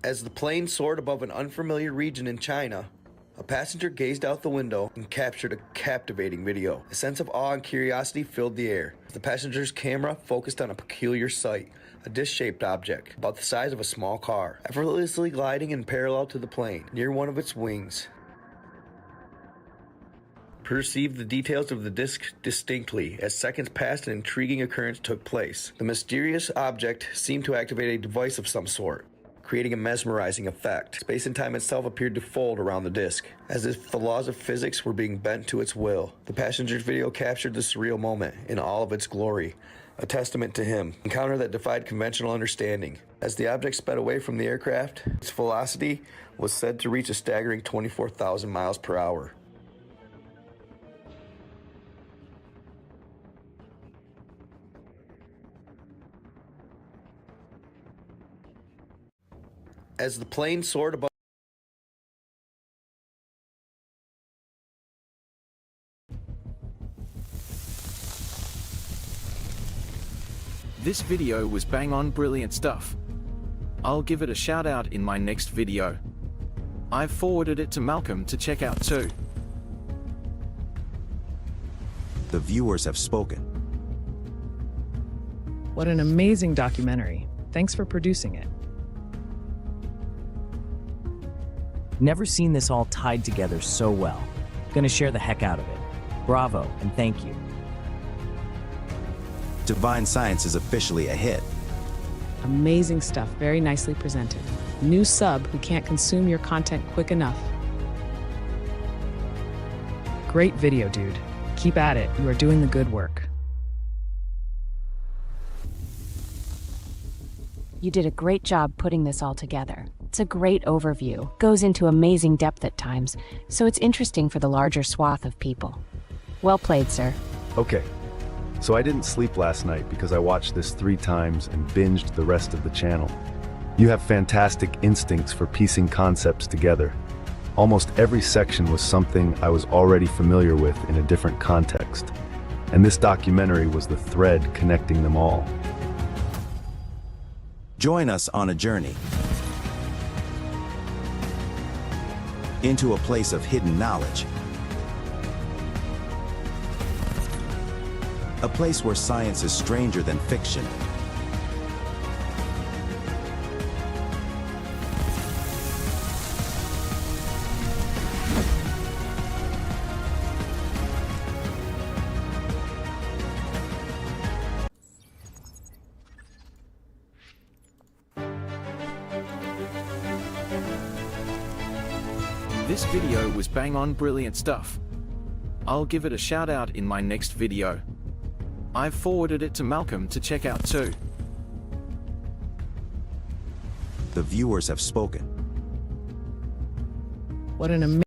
As the plane soared above an unfamiliar region in China, a passenger gazed out the window and captured a captivating video. A sense of awe and curiosity filled the air. The passenger's camera focused on a peculiar sight, a disc-shaped object about the size of a small car, effortlessly gliding in parallel to the plane, near one of its wings. Perceived the details of the disc distinctly. As seconds passed, an intriguing occurrence took place. The mysterious object seemed to activate a device of some sort, creating a mesmerizing effect. Space and time itself appeared to fold around the disc, as if the laws of physics were being bent to its will. The passenger's video captured the surreal moment in all of its glory, a testament to him, an encounter that defied conventional understanding. As the object sped away from the aircraft, its velocity was said to reach a staggering 24,000 miles per hour. As the plane soared above This video was bang on brilliant stuff. I'll give it a shout out in my next video. I've forwarded it to Malcolm to check out too. The viewers have spoken. What an amazing documentary. Thanks for producing it. Never seen this all tied together so well. Gonna share the heck out of it. Bravo, and thank you. Divine Science is officially a hit. Amazing stuff, very nicely presented. New sub who can't consume your content quick enough. Great video, dude. Keep at it, you are doing the good work. You did a great job putting this all together. It's a great overview, goes into amazing depth at times, so it's interesting for the larger swath of people. Well played, sir. Okay, so I didn't sleep last night because I watched this 3 times and binged the rest of the channel. You have fantastic instincts for piecing concepts together. Almost every section was something I was already familiar with in a different context, and this documentary was the thread connecting them all. Join us on a journey into a place of hidden knowledge. A place where science is stranger than fiction. This video was bang on brilliant stuff. I'll give it a shout out in my next video. I've forwarded it to Malcolm to check out too. The viewers have spoken. What an amazing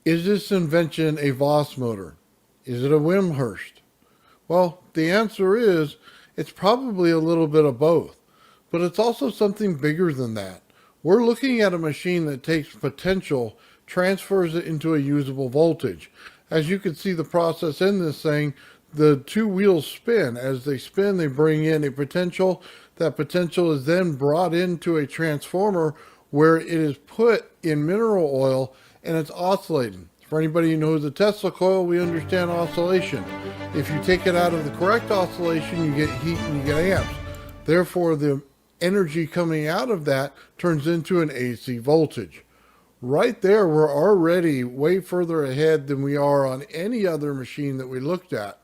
Is this invention a Voss motor? Is it a Wimhurst? Well, the answer is it's probably a little bit of both, but it's also something bigger than that. We're looking at a machine that takes potential, transfers it into a usable voltage. As you can see the process in this thing, the two wheels spin. As they spin, they bring in a potential. That potential is then brought into a transformer where it is put in mineral oil and it's oscillating. For anybody who knows the Tesla coil, we understand oscillation. If you take it out of the correct oscillation, you get heat and you get amps. Therefore, the energy coming out of that turns into an AC voltage. Right there, we're already way further ahead than we are on any other machine that we looked at.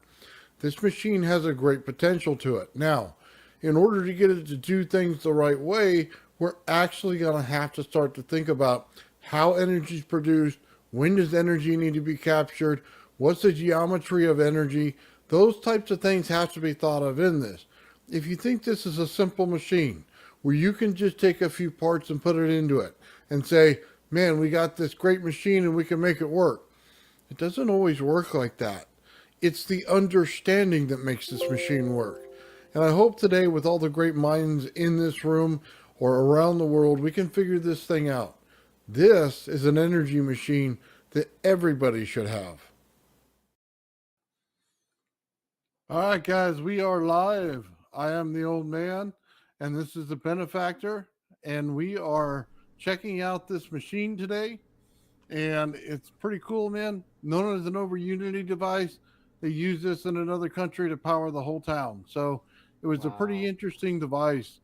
This machine has a great potential to it. Now, in order to get it to do things the right way, we're actually going to have to start to think about how energy is produced, when does energy need to be captured, what's the geometry of energy. Those types of things have to be thought of in this. If you think this is a simple machine where you can just take a few parts and put it into it and say, man, we got this great machine and we can make it work. It doesn't always work like that. It's the understanding that makes this machine work. And I hope today, with all the great minds in this room or around the world, we can figure this thing out. This is an energy machine that everybody should have. All right, guys, we are live. I am the old man, and this is the benefactor, and we are checking out this machine today, and it's pretty cool, man. Known as an over Unity device, they use this in another country to power the whole town. So it was a pretty interesting device.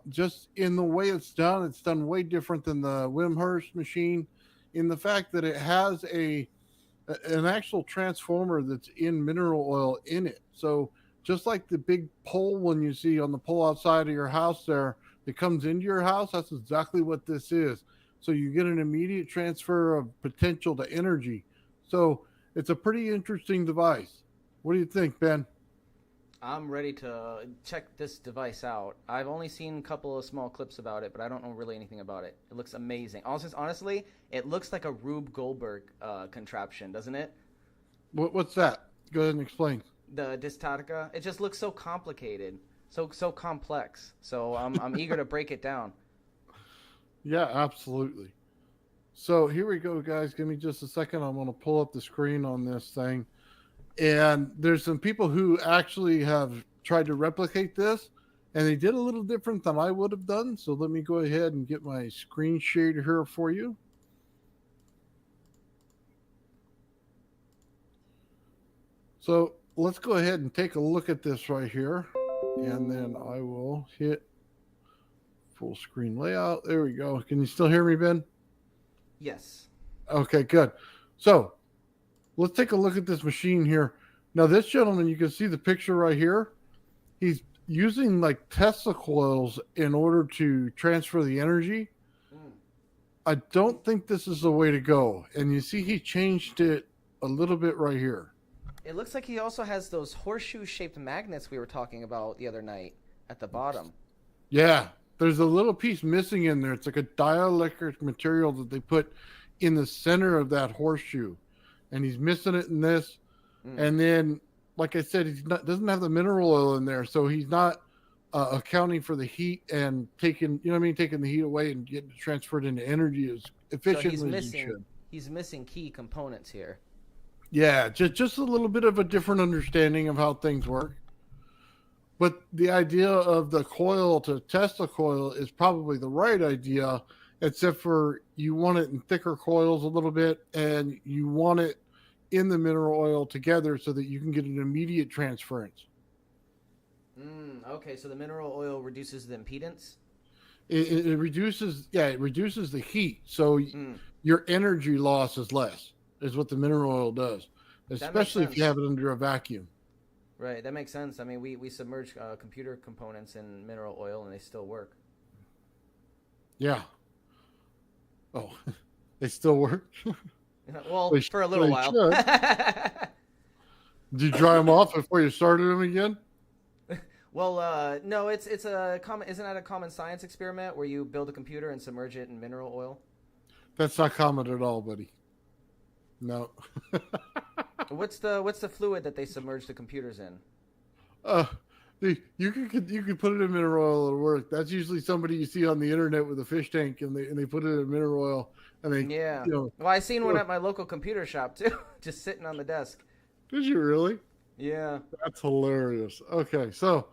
Just in the way it's done way different than the Wimhurst machine, in the fact that it has an actual transformer that's in mineral oil in it. So just like the big pole when you see on the pole outside of your house there that comes into your house, that's exactly what this is. So you get an immediate transfer of potential to energy. So it's a pretty interesting device. What do you think, Ben? I'm ready to check this device out. I've only seen a couple of small clips about it, but I don't know really anything about it. It looks amazing. Honestly, it looks like a Rube Goldberg contraption, doesn't it? What's that? Go ahead and explain. The Testatika. It just looks so complicated, so complex. So I'm eager to break it down. Yeah, absolutely. So here we go, guys. Give me just a second. I'm going to pull up the screen on this thing. And there's some people who actually have tried to replicate this, and they did a little different than I would have done. So let me go ahead and get my screen shared here for you. So let's go ahead and take a look at this right here. And then I will hit full screen layout. There we go. Can you still hear me, Ben? Yes. Okay, good. So let's take a look at this machine here. Now, this gentleman, you can see the picture right here. He's using like Tesla coils in order to transfer the energy. I don't think this is the way to go. And you see he changed it a little bit right here. It looks like he also has those horseshoe-shaped magnets we were talking about the other night at the bottom. Yeah, there's a little piece missing in there. It's like a dielectric material that they put in the center of that horseshoe. And he's missing it in this. And then, like I said, doesn't have the mineral oil in there, so he's not accounting for the heat and taking the heat away and getting it transferred into energy as efficiently as you should. He's missing key components here. Yeah, just a little bit of a different understanding of how things work. But the idea of the coil to Tesla coil is probably the right idea, except for you want it in thicker coils a little bit, and you want it in the mineral oil together so that you can get an immediate transference. Okay, so the mineral oil reduces the impedance? It reduces the heat, so your energy loss is less, is what the mineral oil does, especially if you have it under a vacuum. Right, that makes sense. I mean, we submerge computer components in mineral oil and they still work. Yeah. Oh, they still work? Well, for a little while. Did you dry them off before you started them again? Well, no, it's a common. Isn't that a common science experiment where you build a computer and submerge it in mineral oil? That's not common at all, buddy. No. What's the fluid that they submerge the computers in? Uh, you could put it in mineral oil, it'll work. That's usually somebody you see on the internet with a fish tank, and they put it in mineral oil, and they Yeah. you know. Well, I seen one at my local computer shop too, just sitting on the desk. Did you really? Yeah. That's hilarious. Okay, so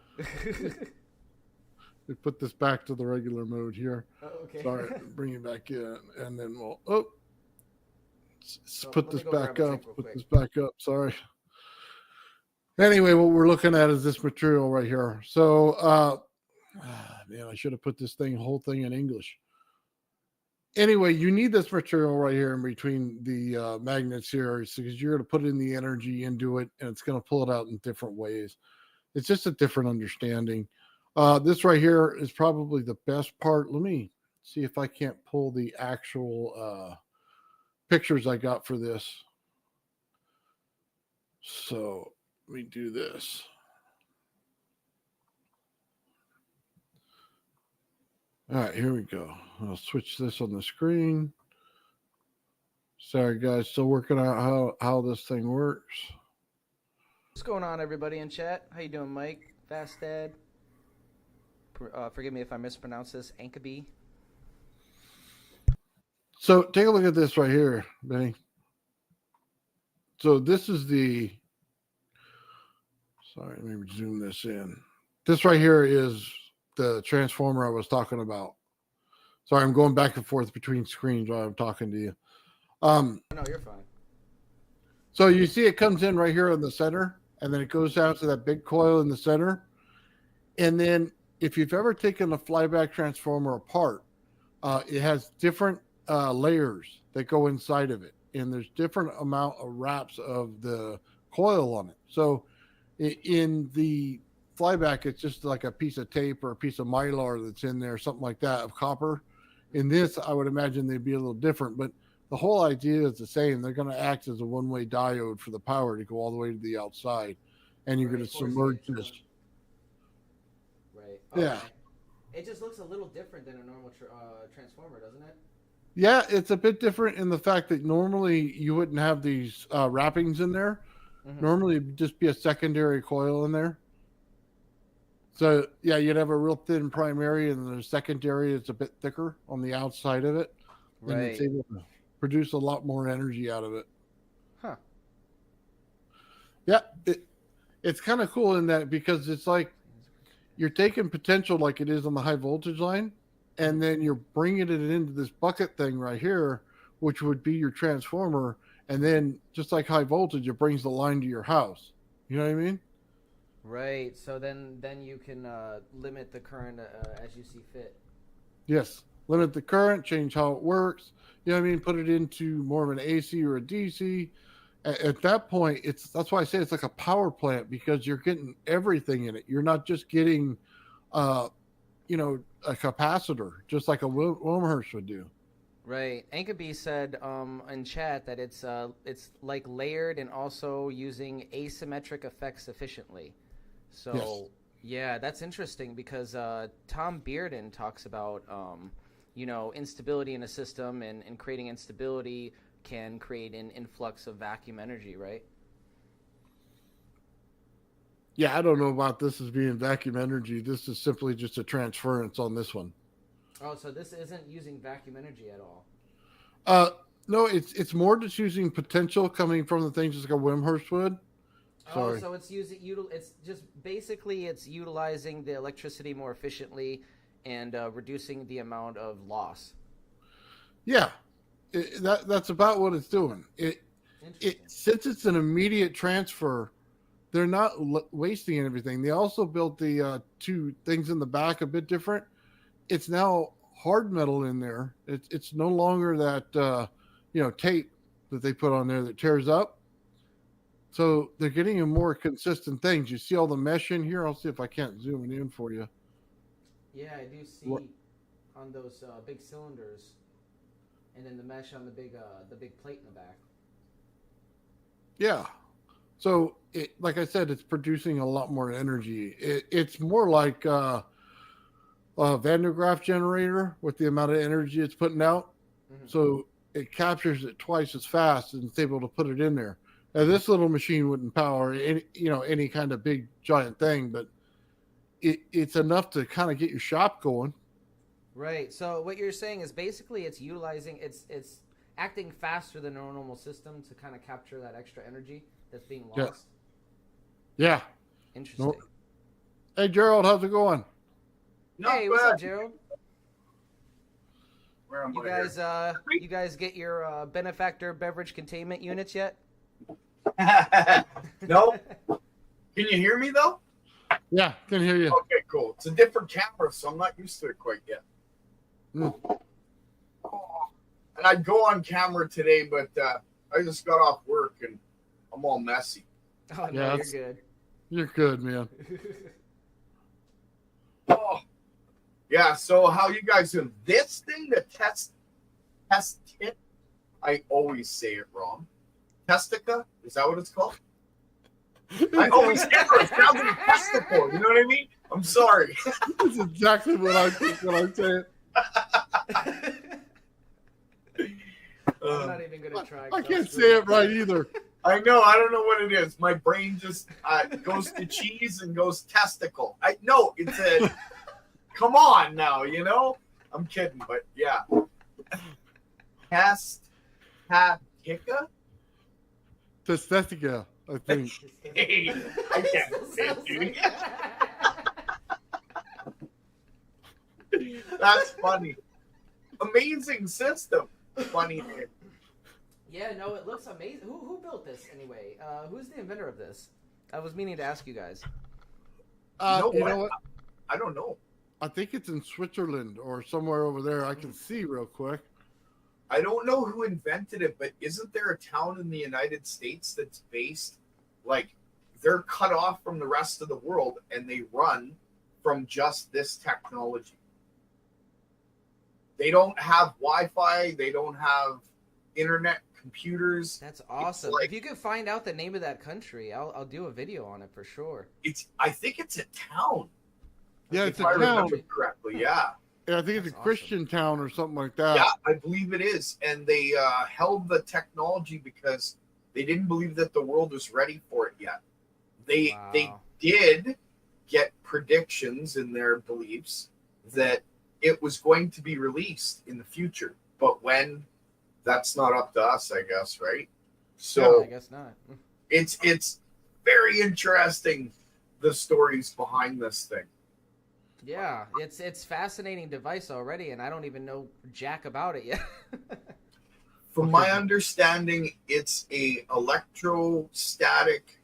we put this back to the regular mode here. Oh, okay. Sorry, bring it back in, and then we'll So, put let me this go back grab a up. drink real Put quick. this back up. Sorry. Anyway, what we're looking at is this material right here. So, man, I should have put this whole thing in English. Anyway, you need this material right here in between the magnets here, because you're going to put in the energy into it, and it's going to pull it out in different ways. It's just a different understanding. This right here is probably the best part. Let me see if I can't pull the actual pictures I got for this. So let me do this. All right, here we go. I'll switch this on the screen. Sorry, guys, still working out how this thing works. What's going on, everybody in chat? How you doing, Mike? Fast Dad? Forgive me if I mispronounce this. Ankaby? So take a look at this right here, Benny. So this is sorry, let me zoom this in. This right here is the transformer I was talking about. Sorry, I'm going back and forth between screens while I'm talking to you. No, you're fine. So you see it comes in right here in the center, and then it goes down to that big coil in the center. And then if you've ever taken a flyback transformer apart, it has different layers that go inside of it. And there's different amount of wraps of the coil on it. So in the flyback, it's just like a piece of tape or a piece of mylar that's in there, something like that, of copper. In this, I would imagine they'd be a little different, but the whole idea is the same. They're going to act as a one-way diode for the power to go all the way to the outside, and you're going to submerge this. Right. Yeah. Okay. It just looks a little different than a normal transformer, doesn't it? Yeah, it's a bit different in the fact that normally you wouldn't have these wrappings in there. Mm-hmm. Normally, it'd just be a secondary coil in there. So, yeah, you'd have a real thin primary, and then the secondary is a bit thicker on the outside of it. Right. And it's able to produce a lot more energy out of it. Huh. Yeah, it's kind of cool in that, because it's like you're taking potential like it is on the high voltage line, and then you're bringing it into this bucket thing right here, which would be your transformer. And then just like high voltage, it brings the line to your house. You know what I mean? Right. So then you can limit the current as you see fit. Yes. Limit the current, change how it works. You know what I mean? Put it into more of an AC or a DC. At that point, that's why I say it's like a power plant, because you're getting everything in it. You're not just getting, a capacitor, just like a Wilmhurst would do. Right. Ankaby said in chat that it's like layered and also using asymmetric effects efficiently. So Yes. yeah, that's interesting, because Tom Bearden talks about instability in a system, and creating instability can create an influx of vacuum energy, right? Yeah, I don't know about this as being vacuum energy. This is simply just a transference on this one. Oh, so this isn't using vacuum energy at all. No, it's more just using potential coming from the things just like a Wimhurst would. Sorry. Oh, so it's it's utilizing the electricity more efficiently and reducing the amount of loss. Yeah, that's about what it's doing. Since it's an immediate transfer, they're not wasting everything. They also built the two things in the back a bit different. It's now hard metal in there. It's no longer that tape that they put on there that tears up. So they're getting a more consistent things. You see all the mesh in here. I'll see if I can't zoom it in for you. Yeah, I do see on those big cylinders, and then the mesh on the big plate in the back. Yeah. So like I said, it's producing a lot more energy. It's more like a Van de Graaff generator with the amount of energy it's putting out. Mm-hmm. So it captures it twice as fast and it's able to put it in there. Now, this little machine wouldn't power any kind of big giant thing, but it's enough to kind of get your shop going. Right. So what you're saying is basically it's utilizing it's acting faster than our normal system to kind of capture that extra energy that's being lost. Yeah. Interesting. Nope. Hey Gerald, how's it going? Hey, what's up, Gerald? Where am You I guys, you guys get your benefactor beverage containment units yet? No. Can you hear me though? Yeah, can hear you. Okay, cool. It's a different camera, so I'm not used to it quite yet. Mm. And I'd go on camera today, but I just got off work and I'm all messy. Oh no, you're good. You're good, man. Oh, yeah. So how you guys doing? This thing, the test it. I always say it wrong. Testica? Is that what it's called? I always get it. It sounds like testicle. You know what I mean? I'm sorry. That's exactly what I think when I say it. I'm not even gonna try. I can't say it right either. I know. I don't know what it is. My brain just goes to cheese and goes testicle. No, it's a. Come on now, you know. I'm kidding, but yeah. Testatika? Testatika, I think. Hey, I can't say it, dude. That's funny. Amazing system. Funny name. Yeah, no, it looks amazing. Who built this anyway? Who's the inventor of this? I was meaning to ask you guys. You know what? I don't know. I think it's in Switzerland or somewhere over there. I can see real quick. I don't know who invented it, but isn't there a town in the United States that's based, like, they're cut off from the rest of the world and they run from just this technology. They don't have Wi-Fi. They don't have internet computers. That's awesome. If you could find out the name of that country, I'll do a video on it for sure. I think it's a town. Yeah, it's a if I town. remember correctly, yeah. Yeah, I think it's a Christian town or something like that. Yeah, I believe it is. And they held the technology because they didn't believe that the world was ready for it yet. They did get predictions in their beliefs that it was going to be released in the future. But when, that's not up to us, I guess, right? So yeah, I guess not. It's very interesting, the stories behind this thing. Yeah, it's fascinating device already, and I don't even know jack about it yet. From my understanding, it's a electrostatic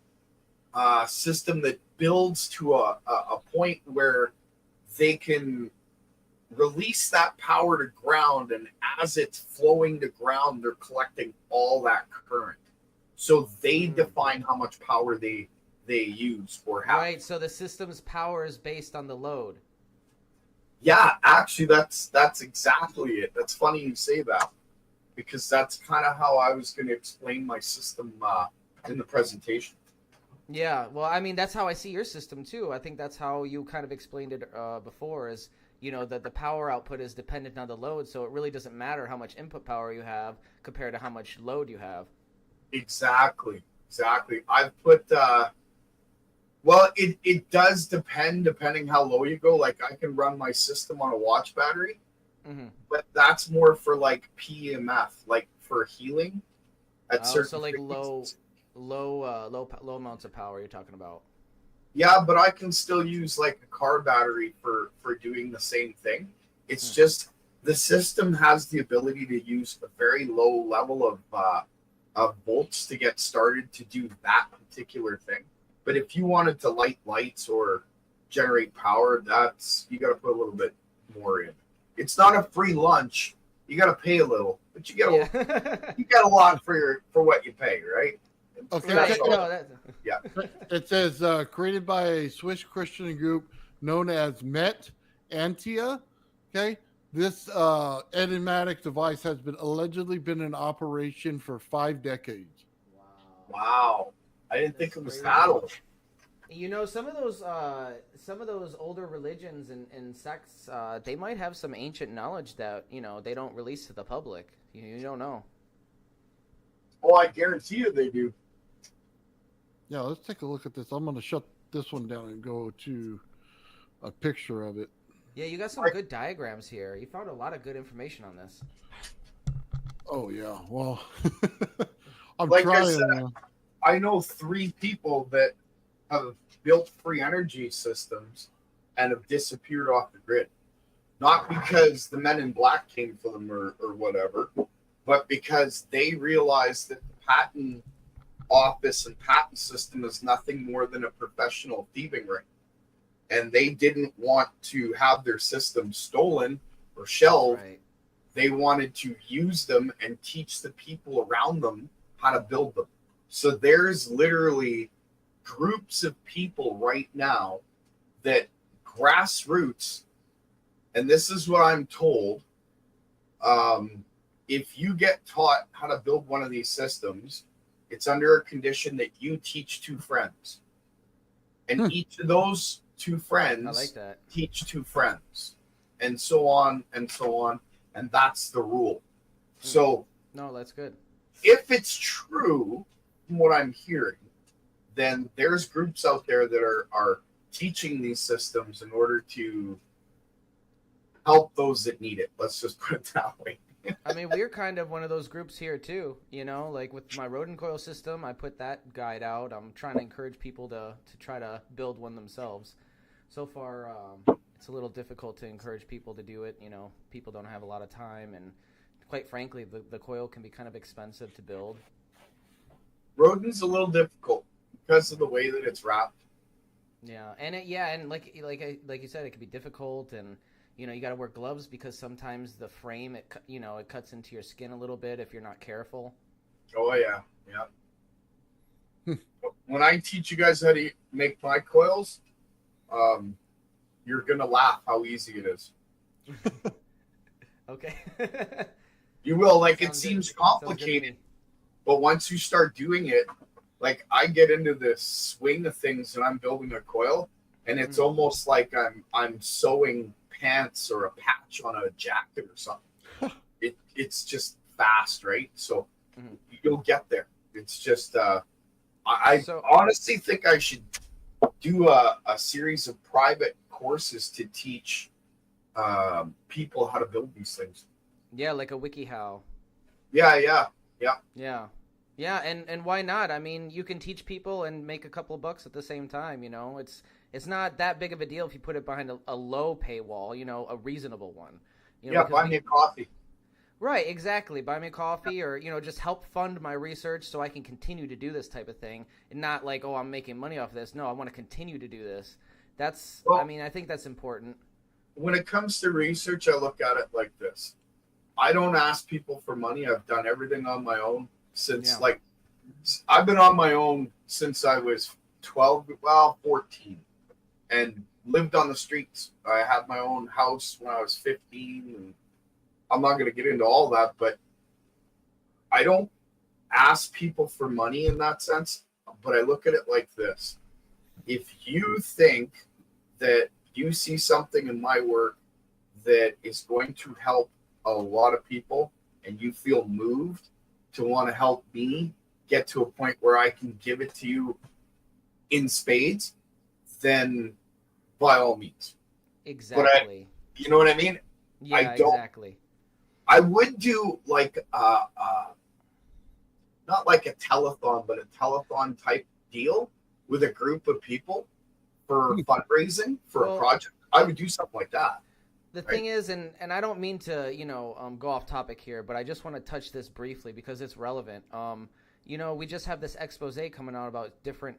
system that builds to a point where they can release that power to ground, and as it's flowing to ground, they're collecting all that current. So they define how much power they use or have. Right, so the system's power is based on the load. Yeah, actually, that's exactly it. That's funny you say that, because that's kind of how I was going to explain my system in the presentation. Yeah, well, I mean, that's how I see your system too. I think that's how you kind of explained it before, is, you know, that the power output is dependent on the load, so it really doesn't matter how much input power you have compared to how much load you have. Exactly. I've put well, it does depending how low you go. Like, I can run my system on a watch battery, but that's more for like PEMF, like for healing at certain. So like low amounts of power you're talking about. Yeah, but I can still use like a car battery for doing the same thing. It's just the system has the ability to use a very low level of volts to get started to do that particular thing. But if you wanted to light lights or generate power, you got to put a little bit more in. It's not a free lunch. You got to pay a little, but you get you get a lot for what you pay, right? Okay. Right. Yeah. It says created by a Swiss Christian group known as Met Antia. Okay. This enigmatic device has allegedly been in operation for 5 decades. Wow. I didn't think it was that old. You know, some of those older religions and sects, they might have some ancient knowledge that they don't release to the public. You don't know. Oh, I guarantee you they do. Yeah, let's take a look at this. I'm going to shut this one down and go to a picture of it. Yeah, you got some good diagrams here. You found a lot of good information on this. Oh yeah, well, I'm Like trying. I said, I know 3 people that have built free energy systems and have disappeared off the grid. Not because the men in black came for them or whatever, but because they realized that the patent office and patent system is nothing more than a professional thieving ring. And they didn't want to have their system stolen or shelved. Right. They wanted to use them and teach the people around them how to build them. So there's literally groups of people right now that grassroots, and this is what I'm told, if you get taught how to build one of these systems, it's under a condition that you teach 2 friends. And each of those 2 friends I like that. teach 2 friends. And so on and so on. And that's the rule. So no, that's good. If it's true from what I'm hearing, then there's groups out there that are teaching these systems in order to help those that need it. Let's just put it that way. I mean, we're kind of one of those groups here too, like with my rodent coil system, I put that guide out. I'm trying to encourage people to try to build one themselves. So far, it's a little difficult to encourage people to do it. People don't have a lot of time, and quite frankly, the coil can be kind of expensive to build. Rodent's a little difficult because of the way that it's wrapped. Yeah, and like you said, it can be difficult, and you got to wear gloves because sometimes the frame it cuts into your skin a little bit if you're not careful. Oh yeah. When I teach you guys how to make my coils, you're gonna laugh how easy it is. Okay. You will. Like, Sounds it seems good. complicated, but once you start doing it, like I get into this swing of things and I'm building a coil, and it's almost like I'm sewing pants or a patch on a jacket or something. It's just fast, right? So you'll get there. It's just I honestly think I should do a series of private courses to teach people how to build these things. Yeah, like a WikiHow. Yeah. Yeah, and why not? I mean, you can teach people and make a couple of bucks at the same time. It's not that big of a deal if you put it behind a low paywall. A reasonable one. Buy me a coffee. Right, exactly. Buy me a coffee, or just help fund my research so I can continue to do this type of thing, and not like, oh, I'm making money off this. No, I want to continue to do this. I think that's important. When it comes to research, I look at it like this. I don't ask people for money. I've done everything on my own since I've been on my own since I was 14, and lived on the streets. I had my own house when I was 15, and I'm not going to get into all that, but I don't ask people for money in that sense, but I look at it like this. If you think that you see something in my work that is going to help a lot of people, and you feel moved to want to help me get to a point where I can give it to you in spades, then by all means. Exactly. But you know what I mean? Yeah, exactly. I would do like not like a telethon, but a telethon type deal with a group of people for fundraising for a project. I would do something like that. The thing is, and I don't mean to, go off topic here, but I just want to touch this briefly because it's relevant. We just have this expose coming out about different,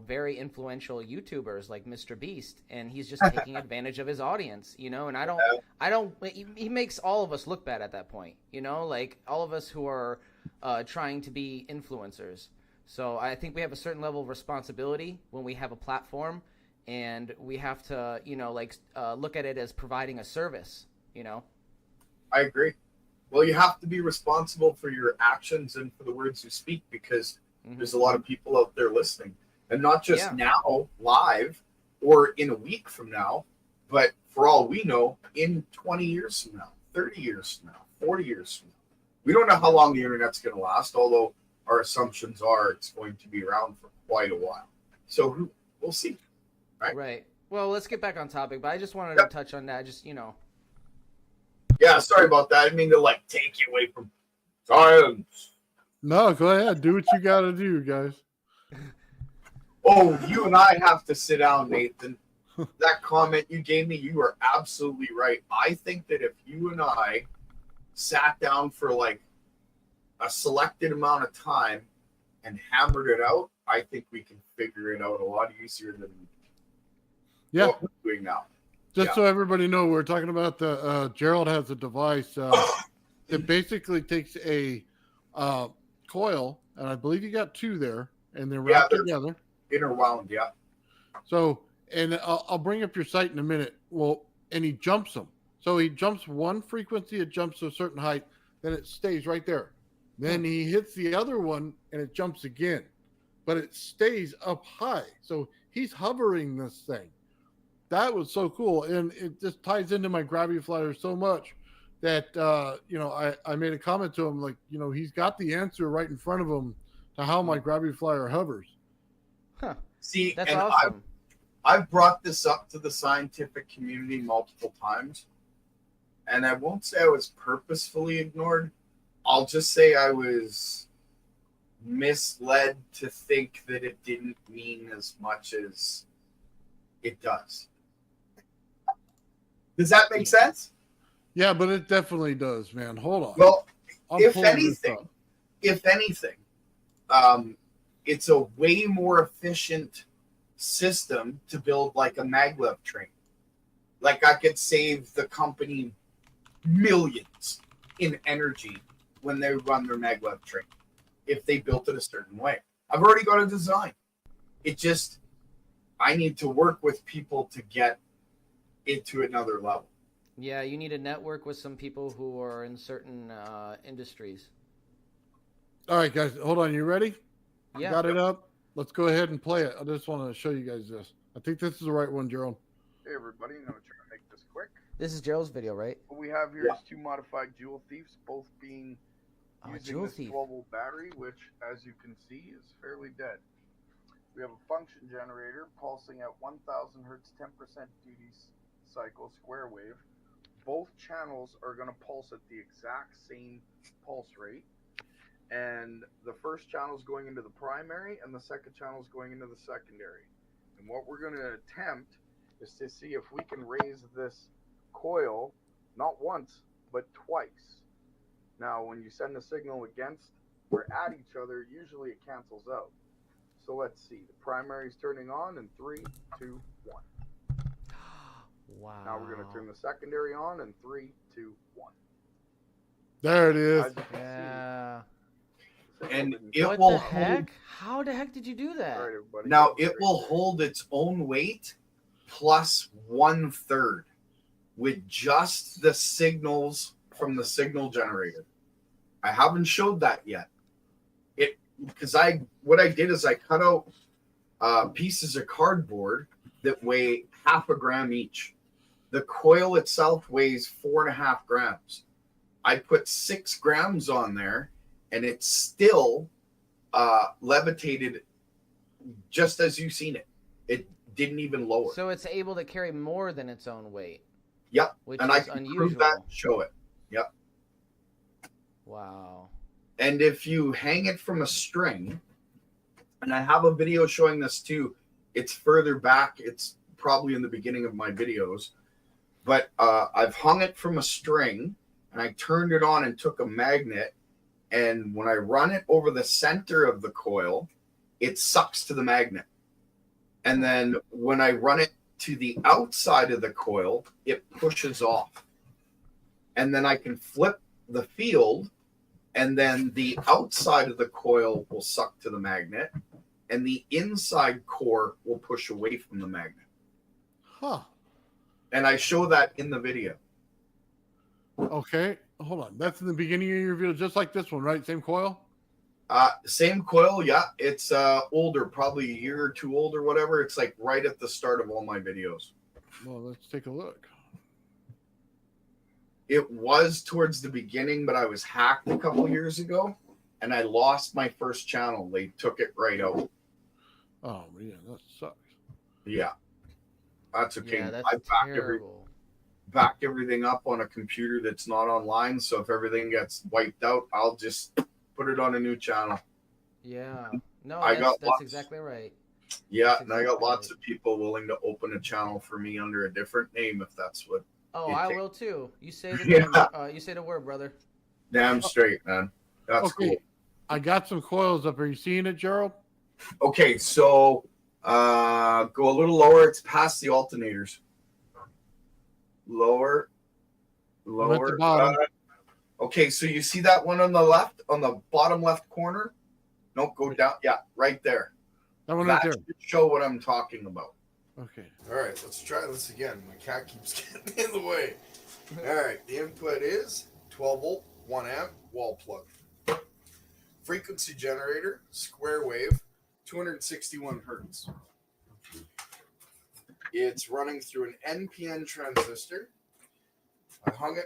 very influential YouTubers like Mr. Beast, and he's just taking advantage of his audience, and he makes all of us look bad at that point, like all of us who are trying to be influencers. So I think we have a certain level of responsibility when we have a platform, and we have to, look at it as providing a service, I agree. Well, you have to be responsible for your actions and for the words you speak, because there's a lot of people out there listening. and not just now live or in a week from now, but for all we know, in 20 years from now, 30 years from now, 40 years from now. We don't know how long the internet's going to last, although our assumptions are it's going to be around for quite a while. So we'll see. Right. Well, let's get back on topic, but I just wanted to touch on that. Just, Yeah, sorry about that. I didn't mean to take you away from science. No, go ahead. Do what you got to do, guys. Oh, you and I have to sit down, Nathan. That comment you gave me, you are absolutely right. I think that if you and I sat down for a selected amount of time and hammered it out, I think we can figure it out a lot easier than what we're doing now. Just so everybody know, we're talking about the Gerald has a device that basically takes a coil, and I believe you got two there, and they're wrapped together. Interwound, yeah. So, and I'll bring up your site in a minute. Well, and he jumps them. So he jumps one frequency, it jumps to a certain height, then it stays right there. Then he hits the other one, and it jumps again, but it stays up high. So he's hovering this thing. That was so cool, and it just ties into my gravity flyer so much that I made a comment to him he's got the answer right in front of him to how my gravity flyer hovers. Huh. See, that's and awesome. I've brought this up to the scientific community multiple times, and I won't say I was purposefully ignored. I'll just say I was misled to think that it didn't mean as much as it does. Does that make sense? Yeah, but it definitely does, man. Hold on. Well, if anything, it's a way more efficient system to build a maglev train. I could save the company millions in energy when they run their maglev train if they built it a certain way. I've already got a design. I need to work with people to get into another level. Yeah, you need to network with some people who are in certain industries. All right, guys, hold on. You ready? Yeah. Got it up? Let's go ahead and play it. I just want to show you guys this. I think this is the right one, Gerald. Hey, everybody. I'm going to try to make this quick. This is Gerald's video, right? What we have here is two modified Jewel Thieves, both being using this 12-volt battery, which, as you can see, is fairly dead. We have a function generator pulsing at 1,000 hertz, 10% duty cycle square wave. Both channels are going to pulse at the exact same pulse rate. And the first channel is going into the primary, and the second channel is going into the secondary. And what we're going to attempt is to see if we can raise this coil not once, but twice. Now, when you send a signal against or at each other, usually it cancels out. So let's see. The primary is turning on in 3, 2, 1. Wow. Now we're going to turn the secondary on in 3, 2, 1. There it is. Yeah. And what the heck? How the heck did you do that? All right, everybody. Now it will hold its own weight plus 1/3 with just the signals from the signal generator. I haven't showed that yet. What I did is I cut out pieces of cardboard that weigh 0.5 gram each. The coil itself weighs 4.5 grams. I put 6 grams on there, and it's still levitated just as you've seen it. It didn't even lower. So it's able to carry more than its own weight. Yep. Which and is I can unusual. prove that and show it. Yep. Wow. And if you hang it from a string, and I have a video showing this too, it's further back. It's probably in the beginning of my videos. But I've hung it from a string, and I turned it on and took a magnet. And when I run it over the center of the coil, it sucks to the magnet. And then when I run it to the outside of the coil, it pushes off. And then I can flip the field, and then the outside of the coil will suck to the magnet, and the inside core will push away from the magnet. Huh. And I show that in the video. Okay. Hold on. That's in the beginning of your video, just like this one, right? Same coil? Same coil, yeah. It's older, probably a year or two old or whatever. It's like right at the start of all my videos. Well, let's take a look. It was towards the beginning, but I was hacked a couple years ago, and I lost my first channel. They took it right out. Oh man, that sucks. Yeah, that's okay. Yeah, that's I terrible. backed everything up on a computer that's not online. So if everything gets wiped out, I'll just put it on a new channel. Yeah. No, that's exactly right. Yeah, That's and I got lots of people willing to open a channel for me under a different name if that's what. Oh, I will too. You say the Yeah. you say the word, brother. Damn straight, man. That's cool. I got some coils up. Are you seeing it, Gerald? Okay, so go a little lower. It's past the alternators. Lower. At the bottom. Okay, so you see that one on the left, on the bottom left corner? No, go down. Yeah, right there. That one right there. Should show what I'm talking about. Okay. All right, let's try this again. My cat keeps getting in the way. All right, the input is 12 volt, 1 amp, wall plug. Frequency generator, square wave, 261 hertz. It's running through an NPN transistor. I hung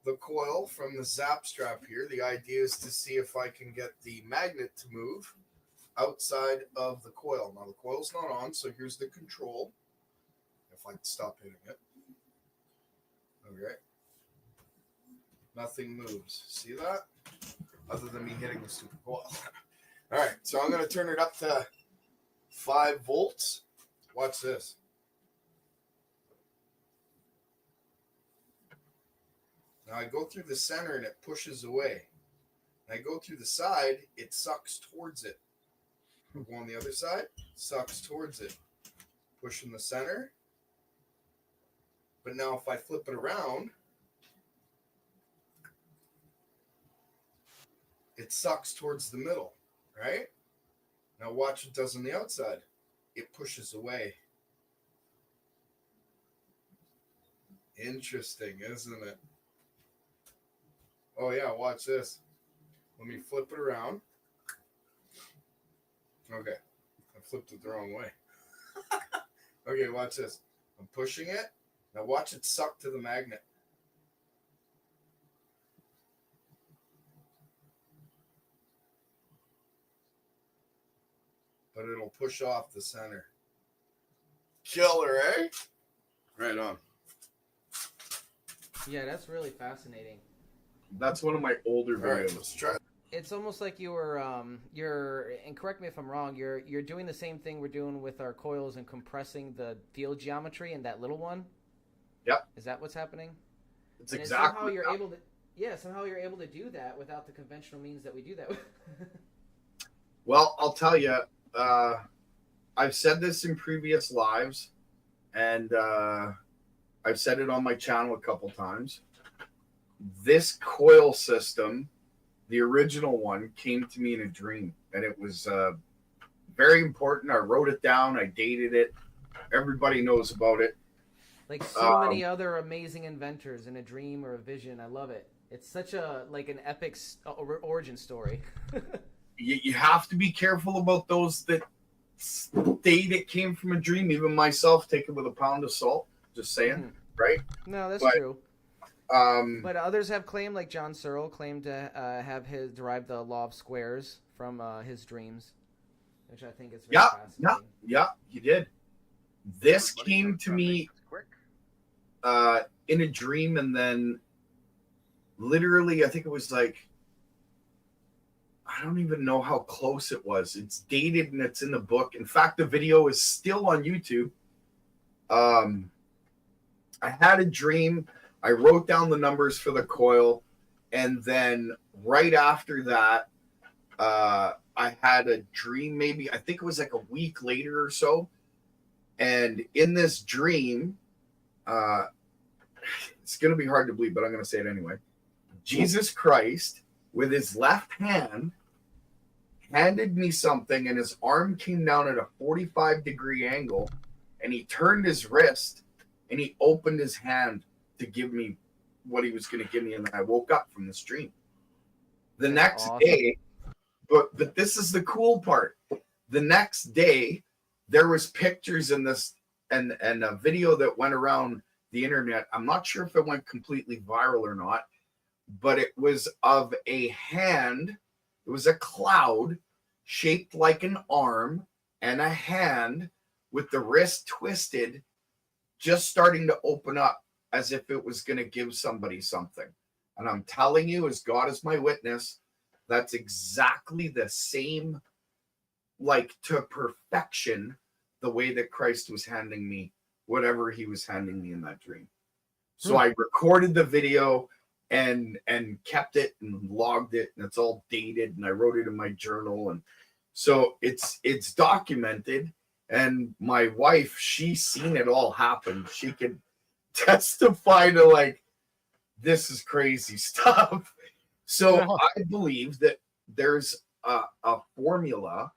the coil from the zap strap here. The idea is to see if I can get the magnet to move outside of the coil. Now the coil's not on, so here's the control. If I stop hitting it. Okay. Nothing moves. See that? Other than me hitting the stupid coil. All right, so I'm going to turn it up to 5 volts. Watch this. Now I go through the center and it pushes away. And I go through the side, it sucks towards it. I go on the other side, sucks towards it. Push in the center. But now if I flip it around, it sucks towards the middle, right? Now watch what it does on the outside. It pushes away. Interesting, isn't it? Oh yeah, watch this. Let me flip it around. Okay, I flipped it the wrong way. Okay, watch this. I'm pushing it. Now watch it suck to the magnet. But it'll push off the center. Killer, eh? Right on. Yeah, that's really fascinating. That's one of my older videos. Right, let's try. It's almost like you were you're, and correct me if I'm wrong, you're doing the same thing we're doing with our coils and compressing the field geometry in that little one. Yep. Is that what's happening? It's exactly. Somehow you're able to, somehow you're able to do that without the conventional means that we do that with. Well, I'll tell you, I've said this in previous lives, and I've said it on my channel a couple times. This coil system, the original one, came to me in a dream, and it was very important. I wrote it down. I dated it. Everybody knows about it. Like so many other amazing inventors in a dream or a vision. I love it. It's such a an epic origin story. You have to be careful about those that state it came from a dream. Even myself, take it with a pound of salt. Just saying, right? No, that's true. But others have claimed, like John Searle claimed to have derived the law of squares from his dreams, which I think is very fascinating. Yeah, he did. This came to me in a dream, and then literally, I think it was like, I don't even know how close it was. It's dated and it's in the book. In fact, the video is still on YouTube. I had a dream. I wrote down the numbers for the coil, and then right after that, I had a dream. Maybe I think it was like a week later or so. And in this dream, it's going to be hard to believe, but I'm going to say it anyway. Jesus Christ, with his left hand, handed me something, and his arm came down at a 45-degree angle, and he turned his wrist, and he opened his hand to give me what he was going to give me, and then I woke up from this dream. The next day, But this is the cool part. The next day, there was pictures in this and a video that went around the internet. I'm not sure if it went completely viral or not, but it was of a hand. It was a cloud shaped like an arm and a hand with the wrist twisted, just starting to open up as if it was going to give somebody something. And I'm telling you, as God is my witness, that's exactly the same, like to perfection, the way that Christ was handing me whatever he was handing me in that dream. So I recorded the video and kept it and logged it, and it's all dated, and I wrote it in my journal. And so it's documented. And my wife, she's seen it all happen. She could testify to, like, this is crazy stuff. So I believe that there's a formula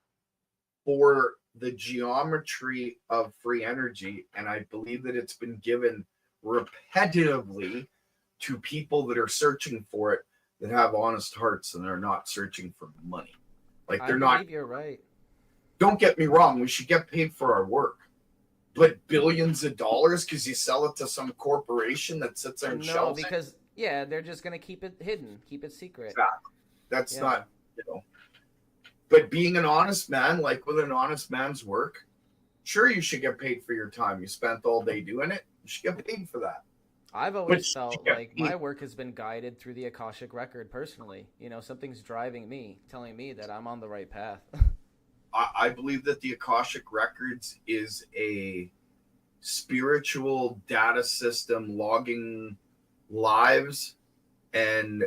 for the geometry of free energy, and I believe that it's been given repetitively to people that are searching for it, that have honest hearts and are not searching for money. Like, they're not. You're right. Don't get me wrong, we should get paid for our work, but billions of dollars because you sell it to some corporation that sits there and shelves it? Because they're just gonna keep it hidden, keep it secret. Exactly. That's not, But being an honest man, like with an honest man's work, sure, you should get paid for your time. You spent all day doing it. You should get paid for that. I've always felt like my work has been guided through the Akashic record personally. Something's driving me, telling me that I'm on the right path. I believe that the Akashic Records is a spiritual data system logging lives and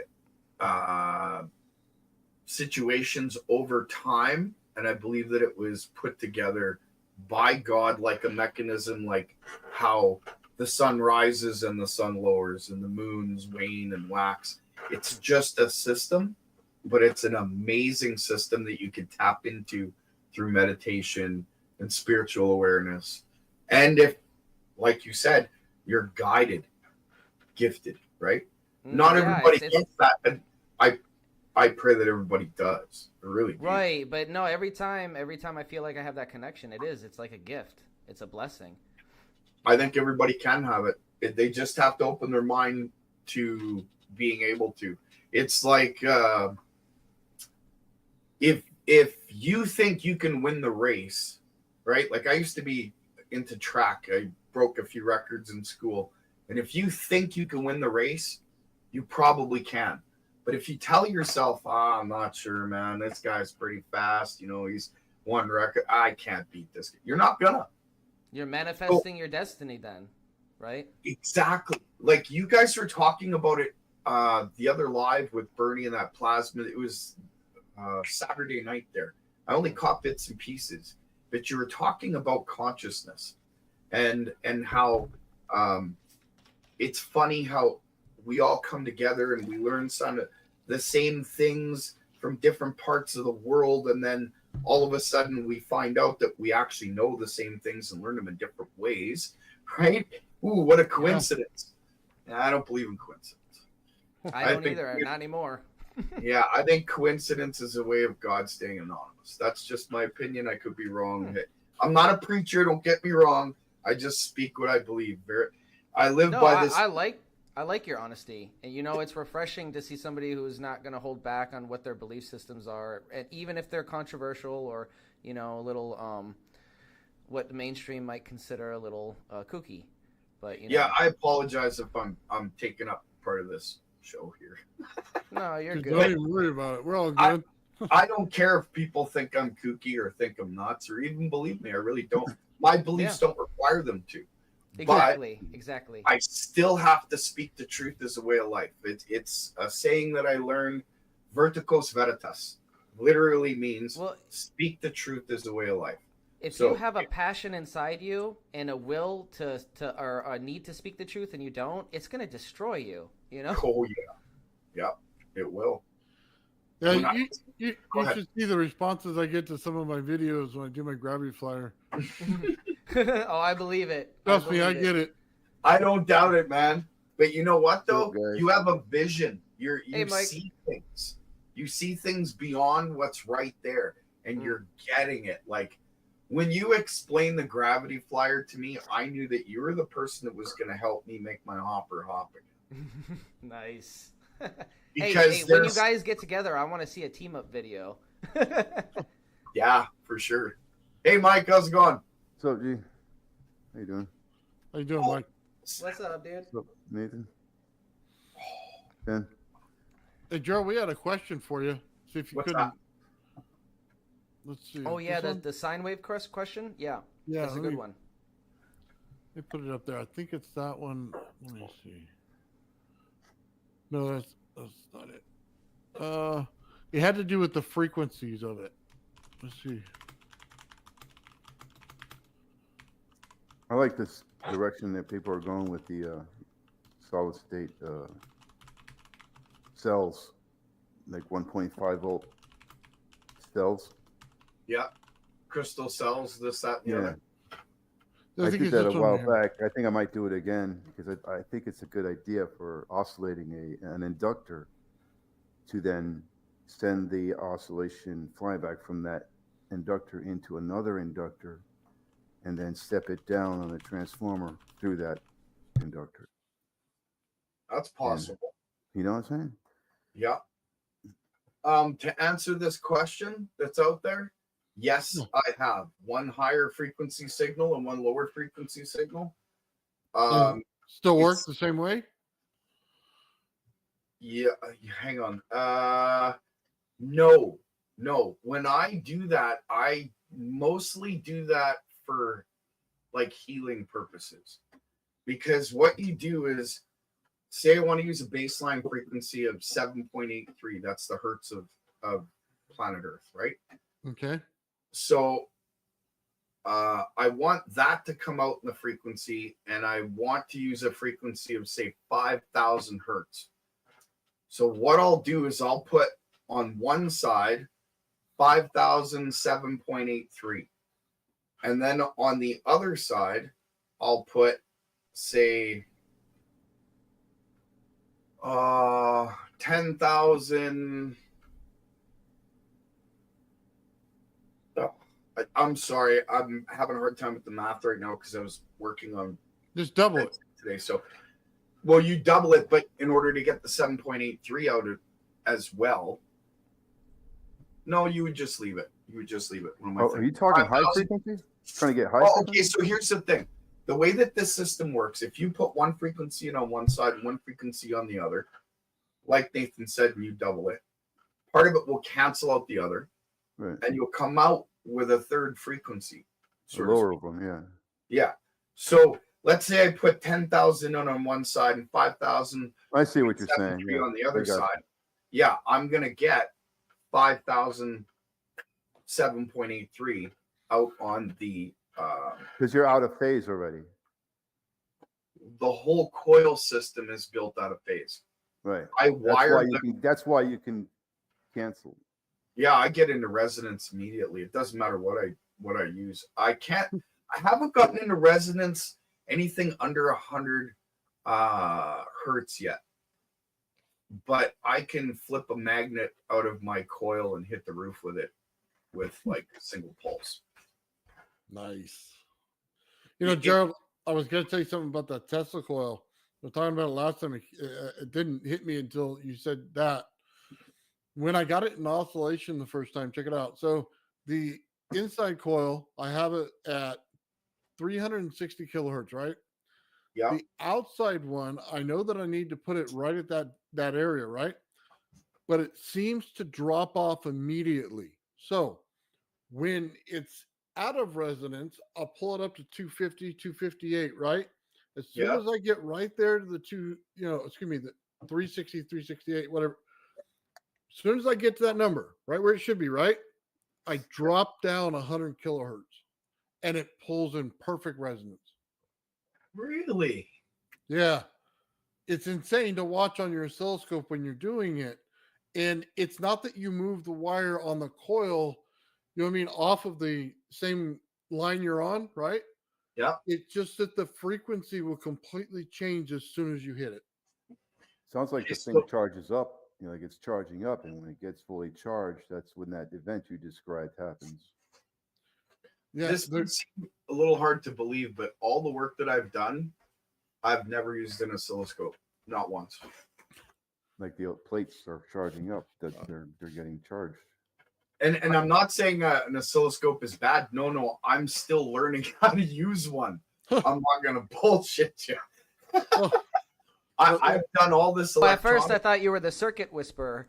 situations over time. And I believe that it was put together by God like a mechanism, like how the sun rises and the sun lowers and the moons wane and wax. It's just a system, but it's an amazing system that you can tap into through meditation and spiritual awareness. And if, like you said, you're guided, gifted, right? Not everybody gets that, and I pray that everybody does. I really do. Right, but no, every time I feel like I have that connection, it's like a gift. It's a blessing. I think everybody can have it. They just have to open their mind to being able to. It's like if you think you can win the race, right? Like, I used to be into track. I broke a few records in school. And if you think you can win the race, you probably can. But if you tell yourself, I'm not sure, man, this guy's pretty fast. He's won record. I can't beat this guy. You're not gonna. You're manifesting your destiny then, right? Exactly. Like, you guys were talking about it the other live with Bernie and that plasma. It was Saturday night there. I only caught bits and pieces, but you were talking about consciousness and how it's funny how we all come together and we learn some of the same things from different parts of the world, and then all of a sudden we find out that we actually know the same things and learn them in different ways, right? Ooh, what a coincidence. Yeah. I don't believe in coincidence. I don't either, not anymore. Yeah, I think coincidence is a way of God staying anonymous. That's just my opinion. I could be wrong. I'm not a preacher, don't get me wrong. I just speak what I believe. I live by this. I like your honesty, and it's refreshing to see somebody who's not going to hold back on what their belief systems are, and even if they're controversial or a little what the mainstream might consider a little kooky. But yeah, I apologize if I'm taking up part of this show here. No, you're good. Don't even worry about it. We're all good. I don't care if people think I'm kooky or think I'm nuts or even believe me. I really don't. My beliefs don't require them to. Exactly. I still have to speak the truth as a way of life. It's a saying that I learned, verticos veritas. Literally means speak the truth as a way of life. If you have a passion inside you and a will to or a need to speak the truth and you don't, it's going to destroy you, Oh, yeah, it will. Yeah, you should see the responses I get to some of my videos when I do my gravity flyer. Oh, I believe it. Trust me, I get it. I don't doubt it, man. But you know what, though? You have a vision. You see things. You see things beyond what's right there, and you're getting it. Like when you explained the gravity flyer to me, I knew that you were the person that was going to help me make my hopper hop again. Nice. Because hey, when you guys get together, I want to see a team up video. Yeah, for sure. Hey, Mike, how's it going? What's up, G? How you doing? How you doing, Mike? What's up, dude? What's up, Nathan? Ben? Hey, Joe, we had a question for you. See if you What's couldn't. that? Let's see. Oh yeah, This one? the sine wave question. Yeah, Yeah, that's a let good me- one. They put it up there. I think it's that one. Let me see. No, that's not it. It had to do with the frequencies of it. Let's see. I like this direction that people are going with the solid state cells, like 1.5 volt cells. Yeah. Crystal cells, this, that, and the other. I think did it's that a this one while here. back. I think I might do it again because I think it's a good idea for oscillating an inductor to then send the oscillation flyback from that inductor into another inductor and then step it down on the transformer through that inductor. That's possible. You know what I'm saying? Yeah. To answer this question that's out there, yes, I have one higher frequency signal and one lower frequency signal. Still works the same way? Yeah, hang on. No. When I do that, I mostly do that for like healing purposes. Because what you do is, say I want to use a baseline frequency of 7.83. That's the hertz of planet Earth, right? Okay. So I want that to come out in the frequency, and I want to use a frequency of, say, 5,000 hertz. So what I'll do is I'll put on one side 5,007.83. And then on the other side, I'll put, say, 10,000. I'm sorry, I'm having a hard time with the math right now because I was working on just double it today. So, well, you double it, but in order to get the 7.83 out of as well, no, you would just leave it. You would just leave it. What am I Are you talking 5,000? high frequency? Trying to get high Oh, frequency? okay, so here's the thing. The way that this system works, if you put one frequency in on one side and one frequency on the other, like Nathan said, and you double it, part of it will cancel out the other, right, and you'll come out with a third frequency. The lower of them, yeah. Yeah. So let's say I put 10,000 on one side and 5,000. I see what you're saying. Yeah, on the I other got side. Yeah, I'm gonna get 5,007.83 out on the because you're out of phase already. The whole coil system is built out of phase. Right. I wired that's why you can cancel. Yeah, I get into resonance immediately. It doesn't matter what I use. I haven't gotten into resonance anything under 100 hertz yet. But I can flip a magnet out of my coil and hit the roof with it with like a single pulse. Nice. You know, Gerald, I was going to tell you something about that Tesla coil. We were talking about it last time. It didn't hit me until you said that. When I got it in oscillation the first time, check it out. So the inside coil, I have it at 360 kilohertz, right? Yeah. The outside one, I know that I need to put it right at that area, right? But it seems to drop off immediately. So when it's out of resonance, I'll pull it up to 250, 258, right? As soon as I get right there to the the 360, 368, whatever. As soon as I get to that number, right where it should be, right? I drop down 100 kilohertz and it pulls in perfect resonance. Really? Yeah. It's insane to watch on your oscilloscope when you're doing it. And it's not that you move the wire on the coil, you know what I mean, off of the same line you're on, right? Yeah. It's just that the frequency will completely change as soon as you hit it. Sounds like the thing charges up like it's charging up, and when it gets fully charged, that's when that event you described happens. Yeah, this would seem a little hard to believe, but all the work that I've done, I've never used an oscilloscope, not once. Like the plates are charging up, that they're getting charged. And I'm not saying an oscilloscope is bad. No, I'm still learning how to use one. I'm not gonna bullshit you. I've done all this. Well, at first, I thought you were the circuit whisperer.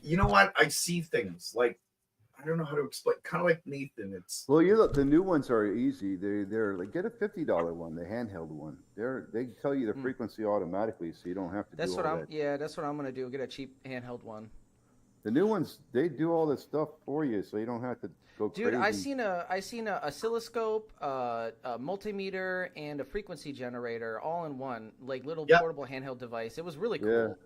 You know what? I see things like, I don't know how to explain. Kind of like Nathan. It's Well, the new ones are easy. They're like, get a $50 one, the handheld one. They tell you the frequency automatically, so you don't have to. That's do what all I'm. that. Yeah, that's what I'm gonna do. Get a cheap handheld one. The new ones, they do all this stuff for you, so you don't have to go crazy. Dude, I seen a oscilloscope, a multimeter, and a frequency generator all in one, like little portable handheld device. It was really cool.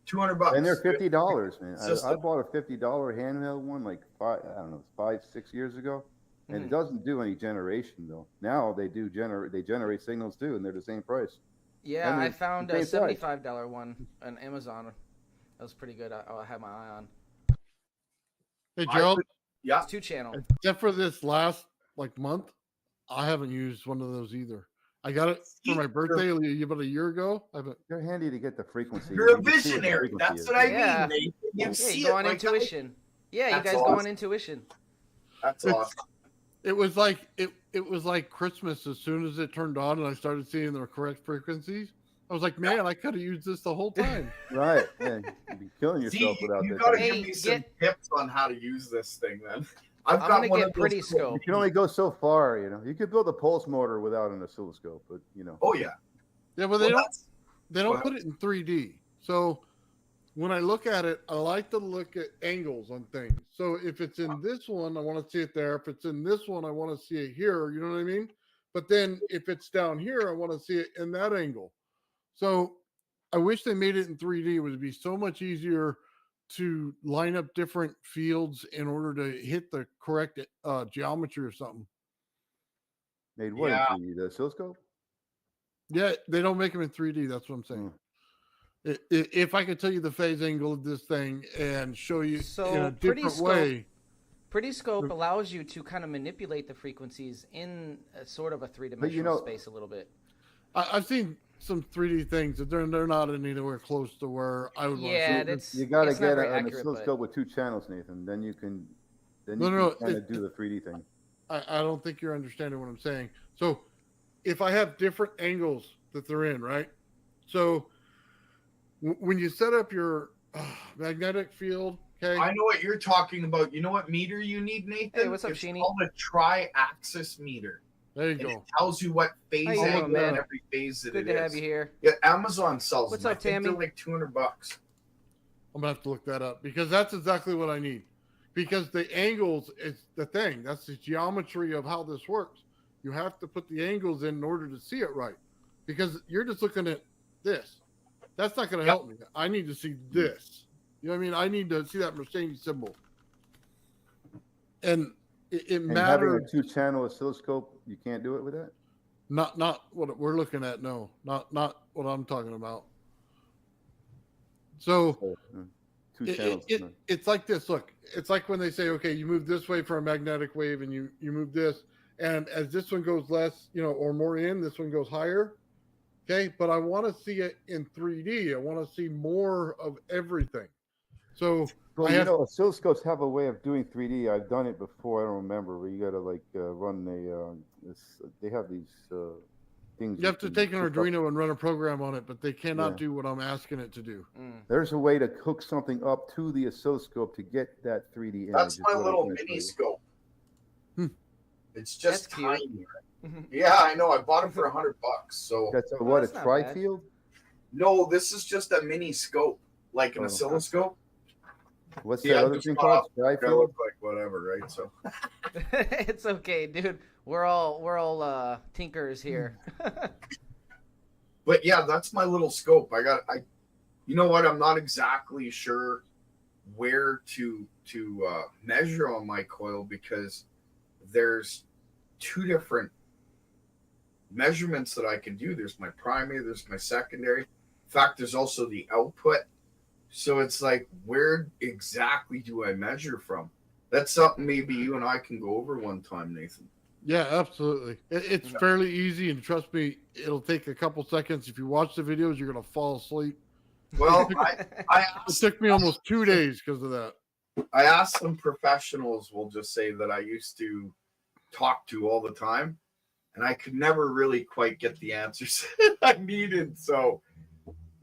$200, and they're $50, man. I bought a $50 handheld one like 5-6 years ago, and it doesn't do any generation though. Now they generate signals too, and they're the same price. Yeah, I found a $75 one on Amazon. That was pretty good. I had my eye on. Hey, Gerald. Yeah. It's 2-channel. Except for this last month, I haven't used one of those either. I got it for my birthday about a year ago. They're handy to get the frequency. You're a visionary. That's what I mean. You go on intuition. Yeah, you guys go on intuition. That's awesome. It was like it was like Christmas as soon as it turned on and I started seeing the correct frequencies. I was like, man, I could have used this the whole time. Right. Yeah, you'd be killing yourself without this. You gotta give me some tips on how to use this thing, then. I'm gonna get pretty scope. You can only go so far, You could build a pulse motor without an oscilloscope, but Oh yeah. Yeah, but they don't put it in 3D. So when I look at it, I like to look at angles on things. So if it's in this one, I want to see it there. If it's in this one, I want to see it here. You know what I mean? But then if it's down here, I want to see it in that angle. So I wish they made it in 3D. It would be so much easier to line up different fields in order to hit the correct geometry or something. Made what? The oscilloscope? Yeah, they don't make them in 3D. That's what I'm saying. If I could tell you the phase angle of this thing and show you in a different way. Pretty Scope allows you to kind of manipulate the frequencies in sort of a three-dimensional space a little bit. I've seen some 3D things that they're not anywhere close to where I would want to see. You got to get an oscilloscope with 2 channels, Nathan. Then you can kind of do the 3D thing. I don't think you're understanding what I'm saying. So if I have different angles that they're in, right? So when you set up your magnetic field, okay? I know what you're talking about. You know what meter you need, Nathan? Hey, what's up, Sheeny? It's called a tri-axis meter. There you go. It tells you what phase angle and every phase that Good to have you here. Yeah, Amazon sells What's them. up, Tammy? They're like $200. I'm gonna have to look that up because that's exactly what I need. Because the angles is the thing. That's the geometry of how this works. You have to put the angles in order to see it right. Because you're just looking at this. That's not going to help me. I need to see this. You know what I mean? I need to see that Mercedes symbol. And it matters. Having a 2-channel oscilloscope, you can't do it with that? Not what we're looking at, no. Not what I'm talking about. So it's like this. Look, it's like when they say, okay, you move this way for a magnetic wave and you move this. And as this one goes less, or more in, this one goes higher. Okay, but I want to see it in 3D. I want to see more of everything. So, oscilloscopes have a way of doing 3D. I've done it before. I don't remember. Where you got to run they have these things. You have to take an Arduino and run a program on it, but they cannot do what I'm asking it to do. There's a way to hook something up to the oscilloscope to get that 3D image. That's my little mini scope. It's just tiny. Yeah, I know. I bought it for $100. So that's a tri-field? No, this is just a mini scope, like an oscilloscope. What's the other thing called? Tri-field? Look like whatever, right? So it's okay, dude. We're all tinkers here. But yeah, that's my little scope. You know what? I'm not exactly sure where to measure on my coil because there's 2 different measurements that I can do. There's my primary, there's my secondary. In fact, there's also the output. So it's like, where exactly do I measure from? That's something maybe you and I can go over one time, Nathan. Yeah, absolutely. It's fairly easy, and trust me, it'll take a couple seconds. If you watch the videos, you're gonna fall asleep. Well, it took me almost 2 days because of that. I asked some professionals, we'll just say, that I used to talk to all the time, and I could never really quite get the answers I needed. So,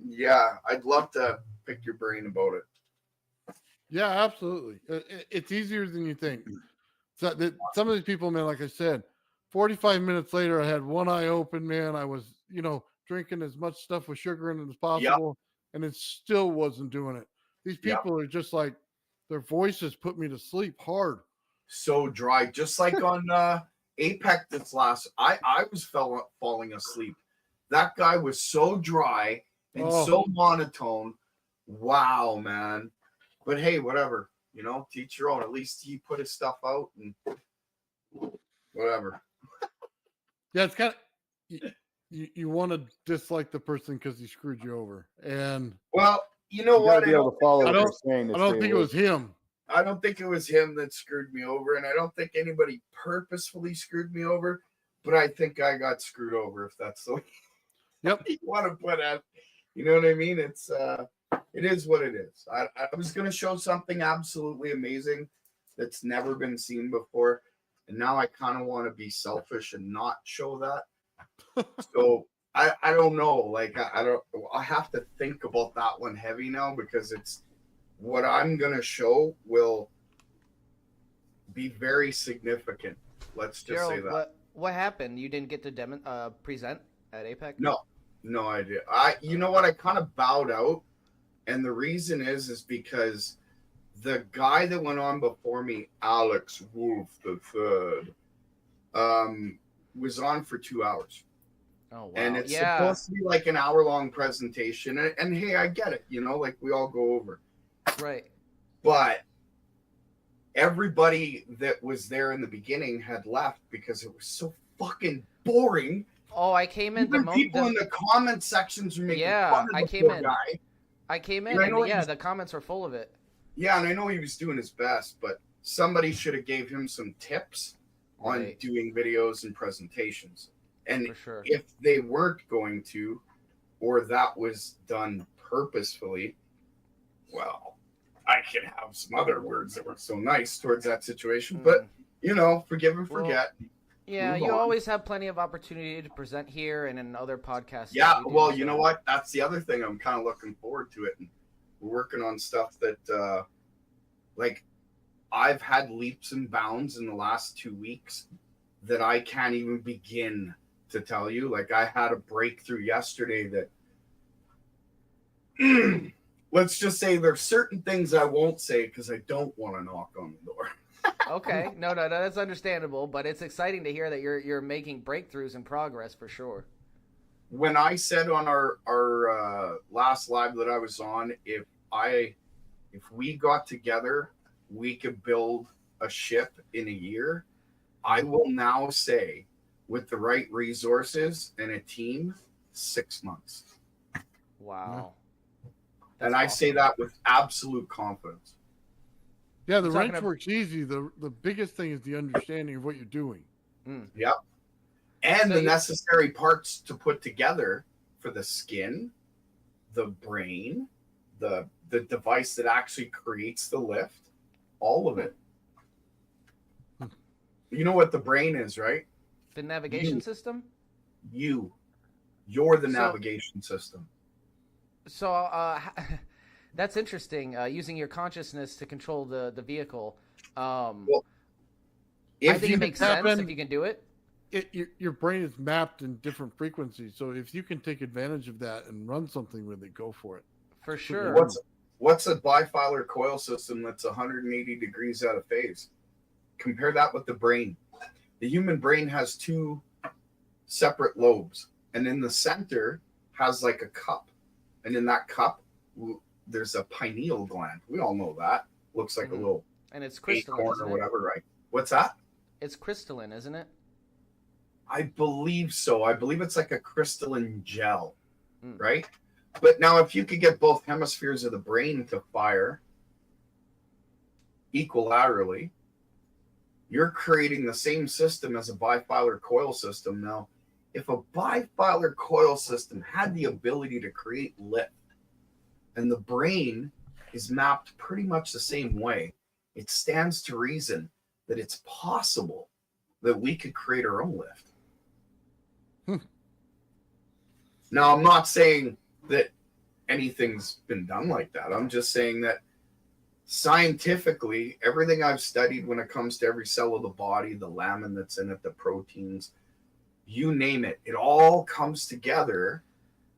yeah, I'd love to pick your brain about it. Yeah, absolutely. It's easier than you think. So some of these people, man, like I said, 45 minutes later, I had one eye open, man. I was, drinking as much stuff with sugar in it as possible, and it still wasn't doing it. These people are just like, their voices put me to sleep hard. So dry, just like on Apex this last. I was falling asleep. That guy was so dry and so monotone. Wow, man. But hey, whatever. Teach your own. At least he put his stuff out and whatever. Yeah, it's kind of you want to dislike the person because he screwed you over. And well, you know what? Be able to follow I don't think it was him. I don't think it was him that screwed me over, and I don't think anybody purposefully screwed me over. But I think I got screwed over, if that's the way you want to put it. You know what I mean? It is what it is. I was going to show something absolutely amazing that's never been seen before. And now I kind of want to be selfish and not show that. So I don't know. Like, I have to think about that one heavy now, because it's what I'm going to show will be very significant. Let's just Gerald, say that. What happened? You didn't get to present at Apex? No idea. You know what? I kind of bowed out. And the reason is because the guy that went on before me, Alex Wolf III, was on for 2 hours. Oh, wow. And it's supposed to be like an hour-long presentation. And hey, I get it, like we all go over. Right. But everybody that was there in the beginning had left because it was so fucking boring. Oh, I came in. Even people in the comment sections were making fun of the poor guy. I came in, and the comments were full of it. Yeah, and I know he was doing his best, but somebody should have gave him some tips on doing videos and presentations. And if they weren't going to, or that was done purposefully, well, I could have some other words that were so nice towards that situation. But, forgive and forget. Yeah, you always have plenty of opportunity to present here and in other podcasts. Yeah, well, you know what? That's the other thing. I'm kind of looking forward to it. And we're working on stuff that, I've had leaps and bounds in the last 2 weeks that I can't even begin to tell you. Like, I had a breakthrough yesterday that, let's just say there's certain things I won't say because I don't want to knock on the door. Okay, no, that's understandable, but it's exciting to hear that you're making breakthroughs and progress for sure. When I said on our last live that I was on, if we got together, we could build a ship in a year. I will now say, with the right resources and a team, 6 months. Wow. And I say that with absolute confidence. Yeah, the wrench works easy. The biggest thing is the understanding of what you're doing. Yep. And the necessary parts to put together for the skin, the brain, the device that actually creates the lift, all of it. You know what the brain is, right? The navigation system? You're the navigation system. So, that's interesting. Using your consciousness to control the vehicle. I think it makes sense if you can do it. Your brain is mapped in different frequencies, so if you can take advantage of that and run something with it, go for it. For sure. What's a bifilar coil system that's 180 degrees out of phase? Compare that with the brain. The human brain has 2 separate lobes, and in the center has like a cup, and in that cup there's a pineal gland. We all know that. Looks like a little and it's crystalline or whatever, right? What's that? It's crystalline, isn't it? I believe so. I believe it's like a crystalline gel, right? But now, if you could get both hemispheres of the brain to fire equilaterally, you're creating the same system as a bifilar coil system. Now, if a bifilar coil system had the ability to create lift, and the brain is mapped pretty much the same way, it stands to reason that it's possible that we could create our own lift. Now, I'm not saying that anything's been done like that. I'm just saying that scientifically, everything I've studied when it comes to every cell of the body, the lamin that's in it, the proteins, you name it, it all comes together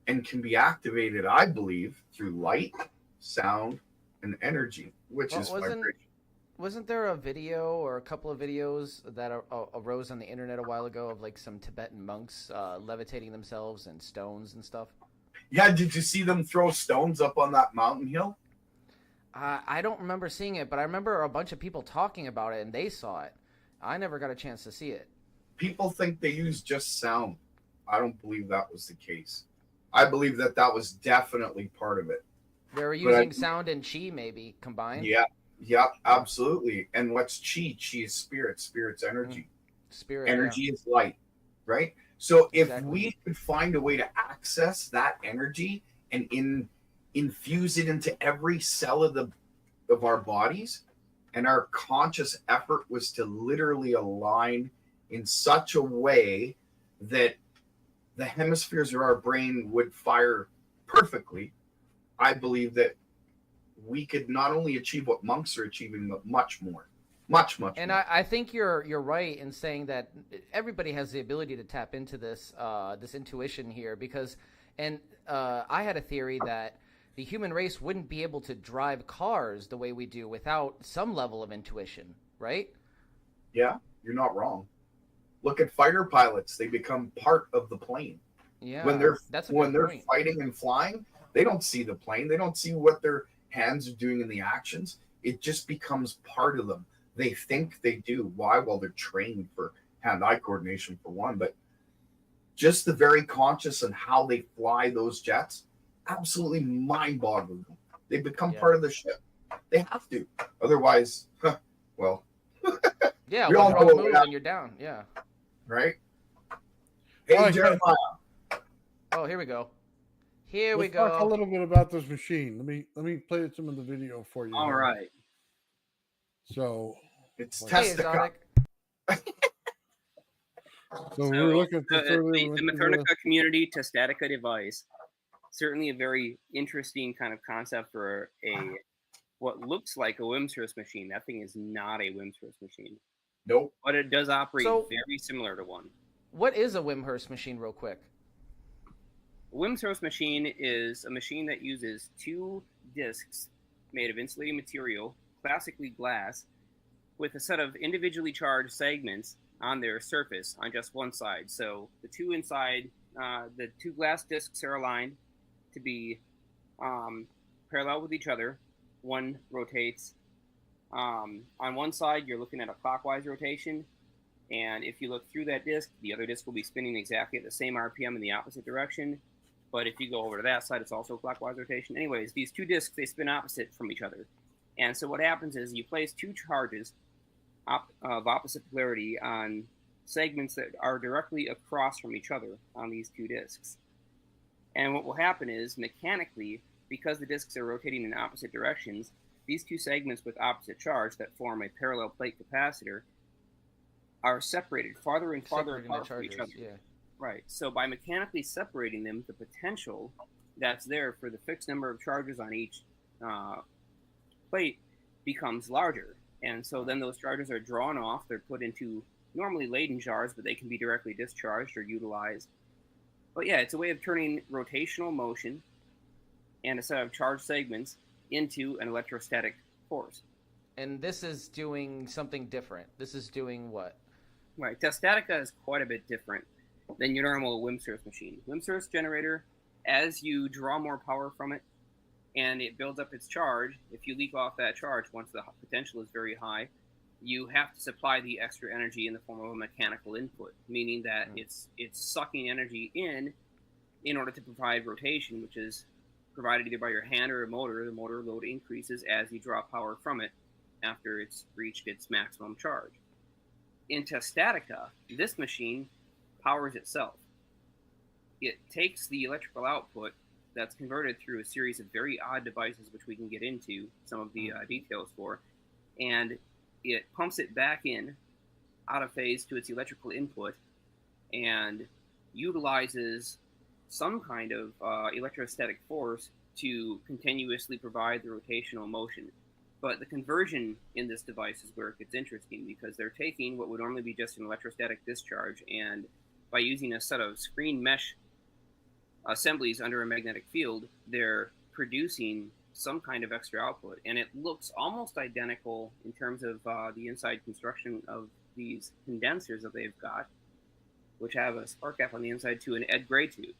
and can be activated, I believe, through light, sound, and energy, which is vibration. Wasn't there a video or a couple of videos that arose on the internet a while ago of like some Tibetan monks levitating themselves and stones and stuff? Yeah, did you see them throw stones up on that mountain hill? I don't remember seeing it, but I remember a bunch of people talking about it, and they saw it. I never got a chance to see it. People think they use just sound. I don't believe that was the case. I believe that that was definitely part of it. They were using sound and chi maybe combined? Yeah, absolutely. And what's chi? Chi is spirit. Spirit's energy. Spirit. Energy is light, right? So if we could find a way to access that energy and infuse it into every cell of our bodies, and our conscious effort was to literally align in such a way that the hemispheres of our brain would fire perfectly, I believe that we could not only achieve what monks are achieving, but much more. Much more. And I think you're right in saying that everybody has the ability to tap into this this intuition here, because I had a theory that the human race wouldn't be able to drive cars the way we do without some level of intuition, right? Yeah, you're not wrong. Look at fighter pilots; they become part of the plane. Yeah, when they're point. Fighting and flying, they don't see the plane. They don't see what their hands are doing in the actions. It just becomes part of them. They think they do. Why? Well, they're trained for hand-eye coordination for one, but just the very conscious and how they fly those jets, absolutely mind-boggling. They become part of the ship. They have to. Otherwise, well, yeah, we all know move and you're down. Yeah. Right? Hey, Jeremiah. Oh, here we go. Let's talk a little bit about this machine. Let me play some of the video for you. All right. So it's Testatika. So we're looking for the Maternica community Testatika device. Certainly a very interesting kind of concept for what looks like a Wimshurst machine. That thing is not a Wimshurst machine. Nope. But it does operate very similar to one. What is a Wimshurst machine, real quick? A Wimshurst machine is a machine that uses two discs made of insulating material, classically glass, with a set of individually charged segments on their surface on just one side. So the two inside, the two glass discs are aligned to be parallel with each other. One rotates. On one side, you're looking at a clockwise rotation. And if you look through that disc, the other disc will be spinning exactly at the same RPM in the opposite direction. But if you go over to that side, it's also clockwise rotation. Anyways, these two discs, they spin opposite from each other. And so what happens is you place two charges of opposite polarity on segments that are directly across from each other on these two discs. And what will happen is, mechanically, because the discs are rotating in opposite directions, these two segments with opposite charge that form a parallel plate capacitor are separated farther and farther apart from each other. Yeah. Right. So by mechanically separating them, the potential that's there for the fixed number of charges on each plate becomes larger. And so then those charges are drawn off. They're put into normally Leyden jars, but they can be directly discharged or utilized. But yeah, it's a way of turning rotational motion and a set of charged segments into an electrostatic force. And this is doing something different. This is doing what? Right. Testatika is quite a bit different than your normal Wimshurst machine. Wimshurst generator, as you draw more power from it and it builds up its charge, if you leak off that charge once the potential is very high, you have to supply the extra energy in the form of a mechanical input, meaning that it's sucking energy in order to provide rotation, which is provided either by your hand or a motor. The motor load increases as you draw power from it after it's reached its maximum charge. In Testatika, this machine powers itself. It takes the electrical output that's converted through a series of very odd devices, which we can get into some of the details for, and it pumps it back in out of phase to its electrical input and utilizes some kind of electrostatic force to continuously provide the rotational motion. But the conversion in this device is where it gets interesting, because they're taking what would normally be just an electrostatic discharge, and by using a set of screen mesh assemblies under a magnetic field, they're producing some kind of extra output. And it looks almost identical in terms of the inside construction of these condensers that they've got, which have a spark gap on the inside to an Ed Gray tube.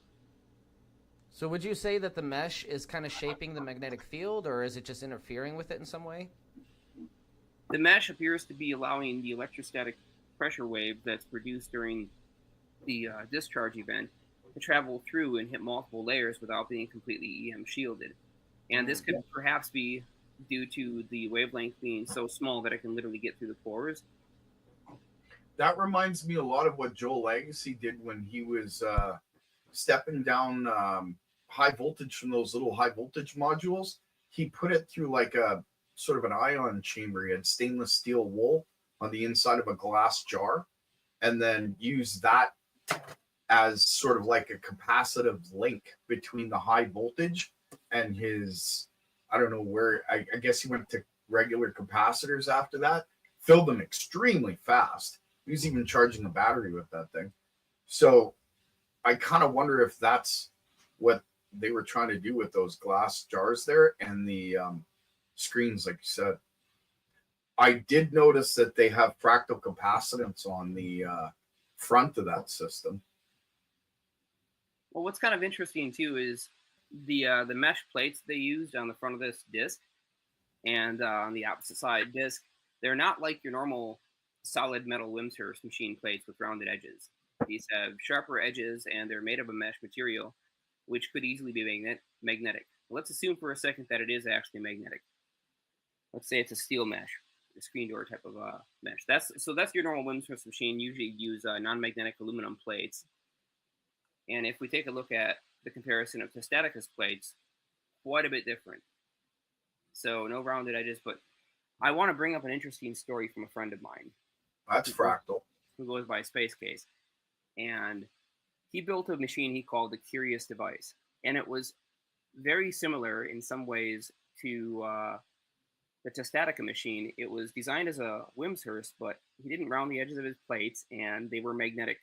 So would you say that the mesh is kind of shaping the magnetic field, or is it just interfering with it in some way? The mesh appears to be allowing the electrostatic pressure wave that's produced during the discharge event to travel through and hit multiple layers without being completely EM shielded. And this could perhaps be due to the wavelength being so small that it can literally get through the pores. That reminds me a lot of what Joel Legacy did when he was stepping down high voltage from those little high voltage modules. He put it through like a sort of an ion chamber. He had stainless steel wool on the inside of a glass jar, and then used that as sort of like a capacitive link between the high voltage and his, I don't know where, I guess he went to regular capacitors after that, filled them extremely fast. He was even charging a battery with that thing. So I kind of wonder if that's what they were trying to do with those glass jars there and the screens, like you said. I did notice that they have fractal capacitance on the front of that system. Well, what's kind of interesting too is the mesh plates they used on the front of this disc and on the opposite side disc. They're not like your normal solid metal Wimshurst machine plates with rounded edges. These have sharper edges, and they're made of a mesh material, which could easily be magnetic. Let's assume for a second that it is actually magnetic. Let's say it's a steel mesh, a screen door type of mesh. That's your normal Wimshurst machine. Usually use non-magnetic aluminum plates. And if we take a look at the comparison of Testatika's plates, quite a bit different. So no rounded edges, but I want to bring up an interesting story from a friend of mine. That's fractal. Who goes by Space Case. And he built a machine he called the Curious Device. And it was very similar in some ways to the Testatika machine. It was designed as a Wimshurst, but he didn't round the edges of his plates, and they were magnetic,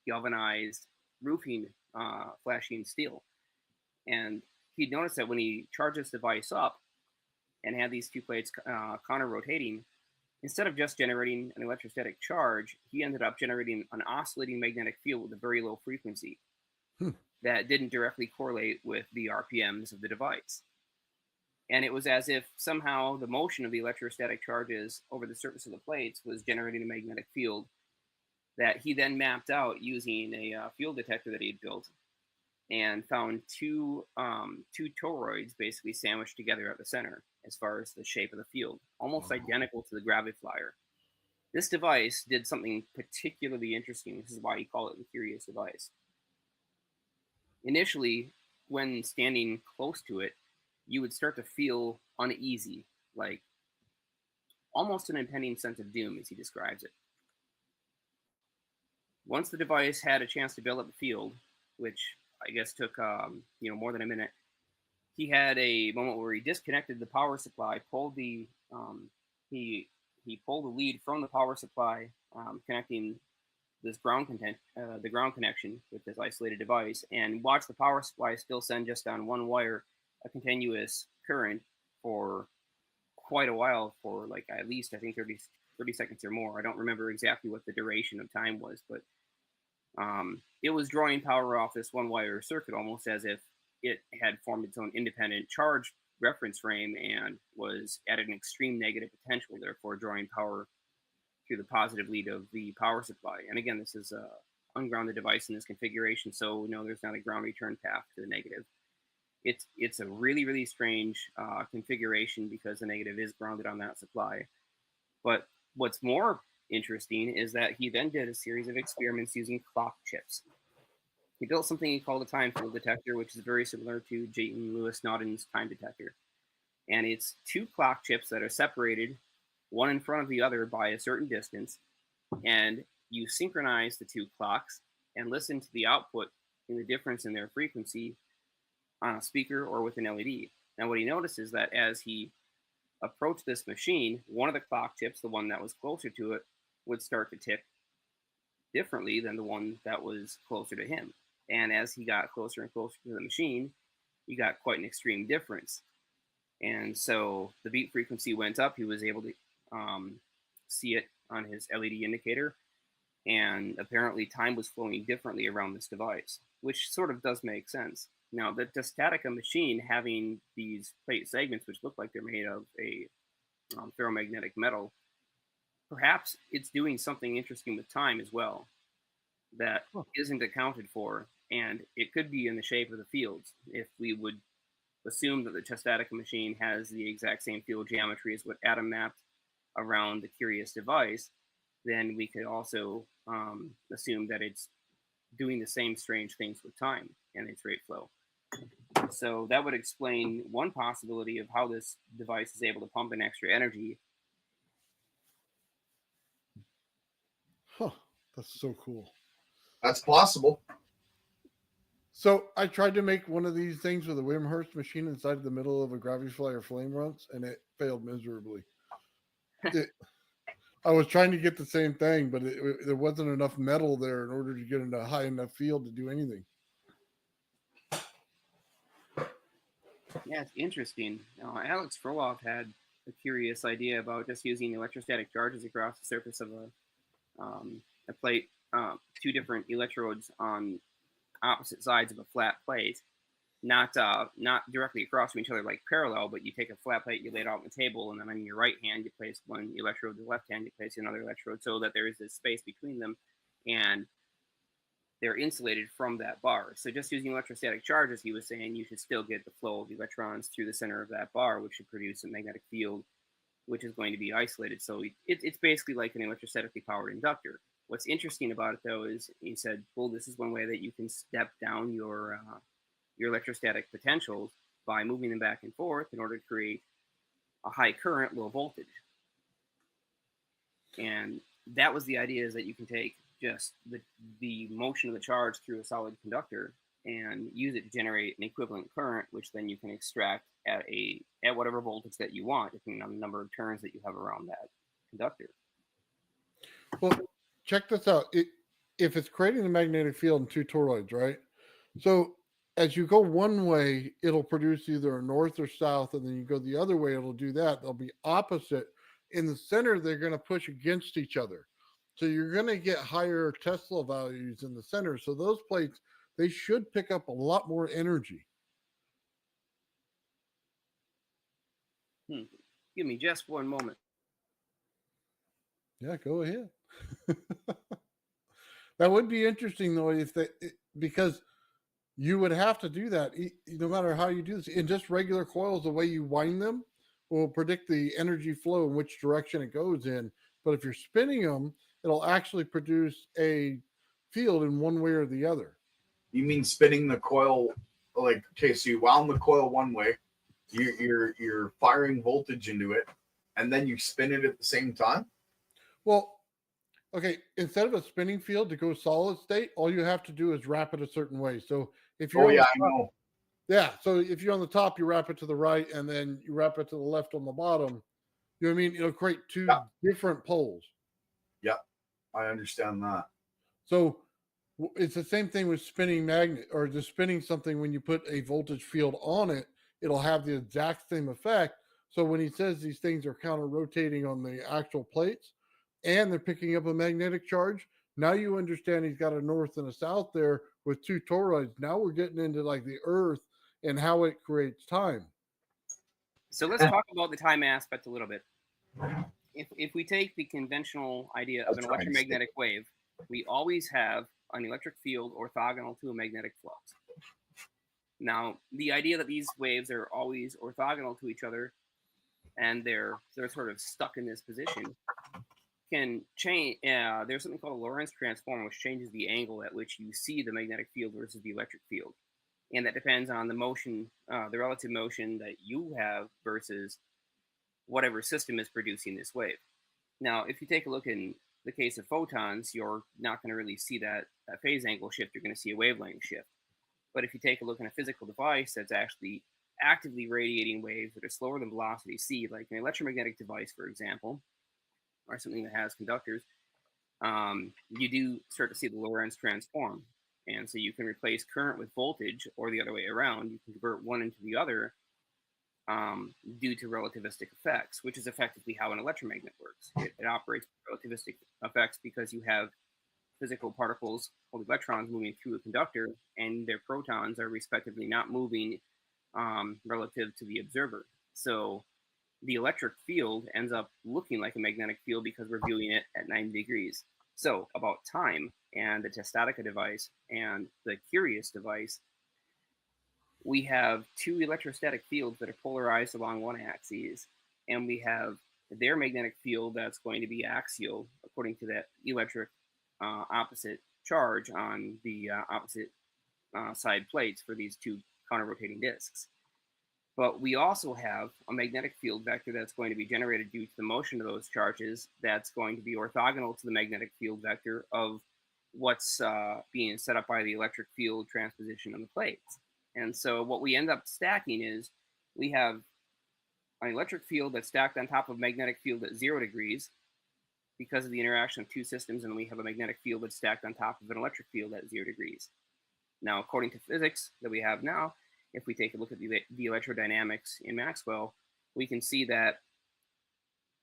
galvanized roofing, flashing steel. And he'd noticed that when he charged this device up and had these two plates counter-rotating, instead of just generating an electrostatic charge, he ended up generating an oscillating magnetic field with a very low frequency that didn't directly correlate with the RPMs of the device. And it was as if somehow the motion of the electrostatic charges over the surface of the plates was generating a magnetic field that he then mapped out using a field detector that he had built, and found two toroids basically sandwiched together at the center as far as the shape of the field, almost identical to the Graviflyer. This device did something particularly interesting. This is why he called it the Curious Device. Initially, when standing close to it, you would start to feel uneasy, like almost an impending sense of doom, as he describes it. Once the device had a chance to build up the field, which I guess took more than a minute, he had a moment where he disconnected the power supply, pulled the he pulled the lead from the power supply, connecting this ground connection with this isolated device, and watched the power supply still send just on one wire a continuous current for quite a while, for like at least I think 30 seconds or more. I don't remember exactly what the duration of time was, but it was drawing power off this one wire circuit almost as if it had formed its own independent charge reference frame and was at an extreme negative potential, therefore drawing power through the positive lead of the power supply. And again, this is an ungrounded device in this configuration, so no, there's not a ground return path to the negative. It's a really strange configuration because the negative is grounded on that supply. But what's more interesting is that he then did a series of experiments using clock chips. He built something he called a time field detector, which is very similar to Jayton Lewis Naughton's time detector. And it's two clock chips that are separated, one in front of the other by a certain distance, and you synchronize the two clocks and listen to the output in the difference in their frequency on a speaker or with an LED. Now, what he noticed is that as he approached this machine, one of the clock chips, the one that was closer to it, would start to tick differently than the one that was closer to him. And as he got closer and closer to the machine, you got quite an extreme difference. And so the beat frequency went up. He was able to see it on his LED indicator. And apparently time was flowing differently around this device, which sort of does make sense. Now, the Testatika machine having these plate segments, which look like they're made of a ferromagnetic metal, perhaps it's doing something interesting with time as well that isn't accounted for. And it could be in the shape of the fields. If we would assume that the Testatika machine has the exact same field geometry as what Adam mapped around the Curious device, then we could also assume that it's doing the same strange things with time and its rate flow. So that would explain one possibility of how this device is able to pump in extra energy. Huh, that's so cool. That's possible. So I tried to make one of these things with a Wimhurst machine inside the middle of a Gravity Flyer flame runs, and it failed miserably. I was trying to get the same thing, but there wasn't enough metal there in order to get in a high enough field to do anything. Yeah, it's interesting. Alex Froloff had a curious idea about just using electrostatic charges across the surface of a plate, two different electrodes on opposite sides of a flat plate, not directly across from each other like parallel, but you take a flat plate, you lay it out on the table, and then on your right hand you place one electrode, the left hand you place another electrode, so that there is this space between them, and they're insulated from that bar. So just using electrostatic charges, he was saying you should still get the flow of electrons through the center of that bar, which should produce a magnetic field, which is going to be isolated. So it's basically like an electrostatically powered inductor. What's interesting about it, though, is he said, well, this is one way that you can step down your electrostatic potentials by moving them back and forth in order to create a high current, low voltage. And that was the idea, is that you can take just the motion of the charge through a solid conductor and use it to generate an equivalent current, which then you can extract at whatever voltage that you want, depending on the number of turns that you have around that conductor. Well, check this out. If it's creating a magnetic field in two toroids, right? So as you go one way, it'll produce either a north or south, and then you go the other way, it'll do that. They'll be opposite. In the center, they're going to push against each other. So you're going to get higher Tesla values in the center. So those plates, they should pick up a lot more energy. Give me just one moment. Yeah, go ahead. That would be interesting, though, because you would have to do that no matter how you do this. In just regular coils, the way you wind them will predict the energy flow in which direction it goes in. But if you're spinning them, it'll actually produce a field in one way or the other. You mean spinning the coil? Like, okay, so you wound the coil one way, you're firing voltage into it, and then you spin it at the same time? Well, okay, instead of a spinning field to go solid state, all you have to do is wrap it a certain way. So if you're I know. Yeah, so if you're on the top, you wrap it to the right, and then you wrap it to the left on the bottom. You know what I mean? It'll create two different poles. Yeah, I understand that. So it's the same thing with spinning magnet, or just spinning something. When you put a voltage field on it, it'll have the exact same effect. So when he says these things are counter rotating on the actual plates and they're picking up a magnetic charge, now you understand he's got a north and a south there with two toroids. Now we're getting into like the Earth and how it creates time. So let's talk about the time aspect a little bit. If we take the conventional idea of an electromagnetic wave, we always have an electric field orthogonal to a magnetic flux. Now, the idea that these waves are always orthogonal to each other and they're sort of stuck in this position can change. There's something called a Lorentz transform, which changes the angle at which you see the magnetic field versus the electric field. And that depends on the motion, the relative motion that you have versus whatever system is producing this wave. Now, if you take a look in the case of photons, you're not going to really see that phase angle shift. You're going to see a wavelength shift. But if you take a look in a physical device that's actually actively radiating waves that are slower than velocity c, like an electromagnetic device, for example, or something that has conductors, you do start to see the Lorentz transform. And so you can replace current with voltage, or the other way around. You can convert one into the other due to relativistic effects, which is effectively how an electromagnet works. It operates with relativistic effects because you have physical particles called electrons moving through a conductor, and their protons are respectively not moving relative to the observer. So the electric field ends up looking like a magnetic field because we're viewing it at 90 degrees. So about time and the Testatika device and the Curious device, we have two electrostatic fields that are polarized along one axis, and we have their magnetic field that's going to be axial according to that electric opposite charge on the opposite side plates for these two counter-rotating disks. But we also have a magnetic field vector that's going to be generated due to the motion of those charges that's going to be orthogonal to the magnetic field vector of what's being set up by the electric field transposition on the plates. And so what we end up stacking is we have an electric field that's stacked on top of a magnetic field at 0 degrees because of the interaction of two systems, and we have a magnetic field that's stacked on top of an electric field at 0 degrees. Now, according to physics that we have now, if we take a look at the electrodynamics in Maxwell, we can see that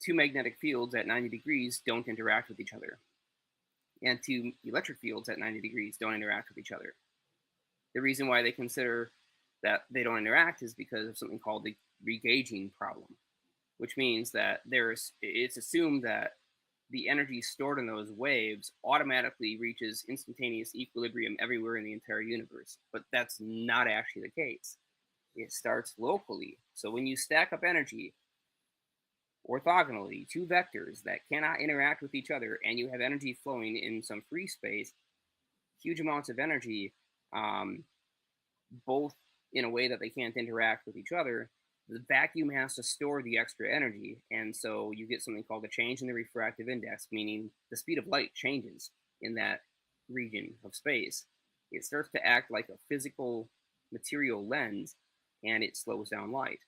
two magnetic fields at 90 degrees don't interact with each other, and two electric fields at 90 degrees don't interact with each other. The reason why they consider that they don't interact is because of something called the regauging problem, which means that it's assumed that the energy stored in those waves automatically reaches instantaneous equilibrium everywhere in the entire universe. But that's not actually the case. It starts locally. So when you stack up energy orthogonally, two vectors that cannot interact with each other, and you have energy flowing in some free space, huge amounts of energy, both in a way that they can't interact with each other, the vacuum has to store the extra energy, and so you get something called a change in the refractive index, meaning the speed of light changes in that region of space. It starts to act like a physical material lens, and it slows down light.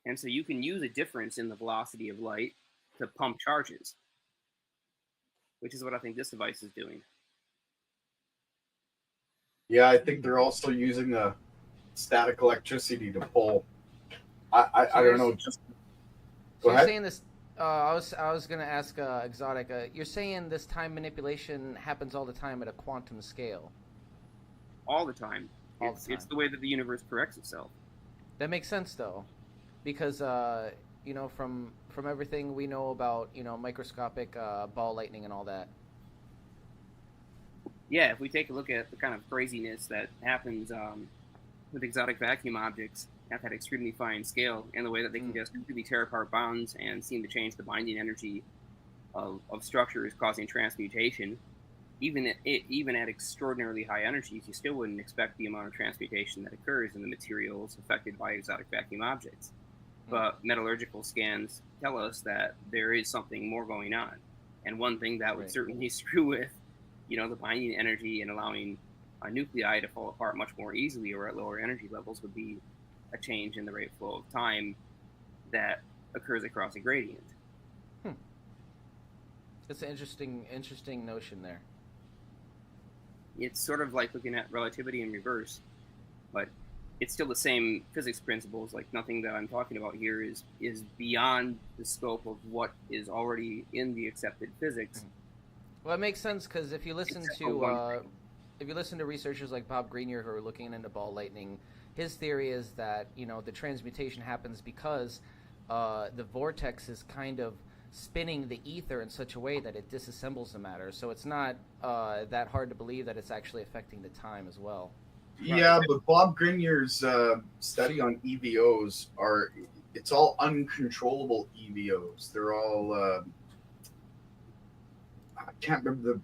And so you can use a difference in the velocity of light to pump charges, which is what I think this device is doing. Yeah, I think they're also using the static electricity to pull. I don't know. Just go ahead. You're saying this. I was going to ask Exotic. You're saying this time manipulation happens all the time at a quantum scale. All the time. It's the way that the universe corrects itself. That makes sense, though, because from everything we know about microscopic ball lightning and all that. Yeah, if we take a look at the kind of craziness that happens with exotic vacuum objects at that extremely fine scale, and the way that they can just completely tear apart bonds and seem to change the binding energy of structures, causing transmutation, even at extraordinarily high energies, you still wouldn't expect the amount of transmutation that occurs in the materials affected by exotic vacuum objects. But metallurgical scans tell us that there is something more going on. And one thing that would certainly screw with the binding energy and allowing a nuclei to fall apart much more easily or at lower energy levels would be a change in the rate flow of time that occurs across a gradient. That's an interesting notion there. It's sort of like looking at relativity in reverse, but it's still the same physics principles. Like, nothing that I'm talking about here is beyond the scope of what is already in the accepted physics. Well, it makes sense because if you listen to researchers like Bob Grenier who are looking into ball lightning, his theory is that the transmutation happens because the vortex is kind of spinning the ether in such a way that it disassembles the matter. So it's not that hard to believe that it's actually affecting the time as well. Yeah, but Bob Grinier's study on EVOs it's all uncontrollable EVOs. They're all I can't remember the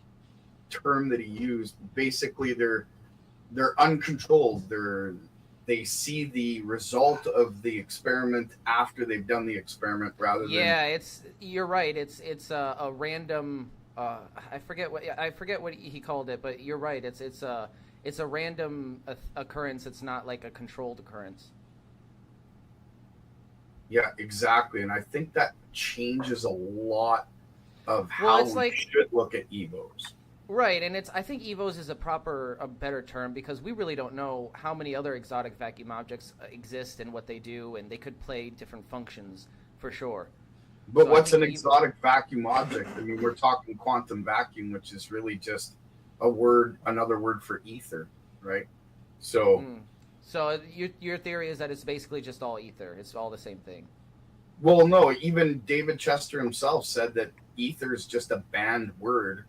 term that he used. Basically, they're uncontrolled. They see the result of the experiment after they've done the experiment, rather than you're right. It's a random. I forget what he called it, but you're right. It's a random occurrence. It's not like a controlled occurrence. Yeah, exactly. And I think that changes a lot of how we should look at EVOs. Right, and I think EVOs is a better term, because we really don't know how many other exotic vacuum objects exist and what they do, and they could play different functions for sure. But what's an exotic vacuum object? I mean, we're talking quantum vacuum, which is really just another word for ether, right? So, so your theory is that it's basically just all ether. It's all the same thing. Well, no, even David Chester himself said that ether is just a banned word,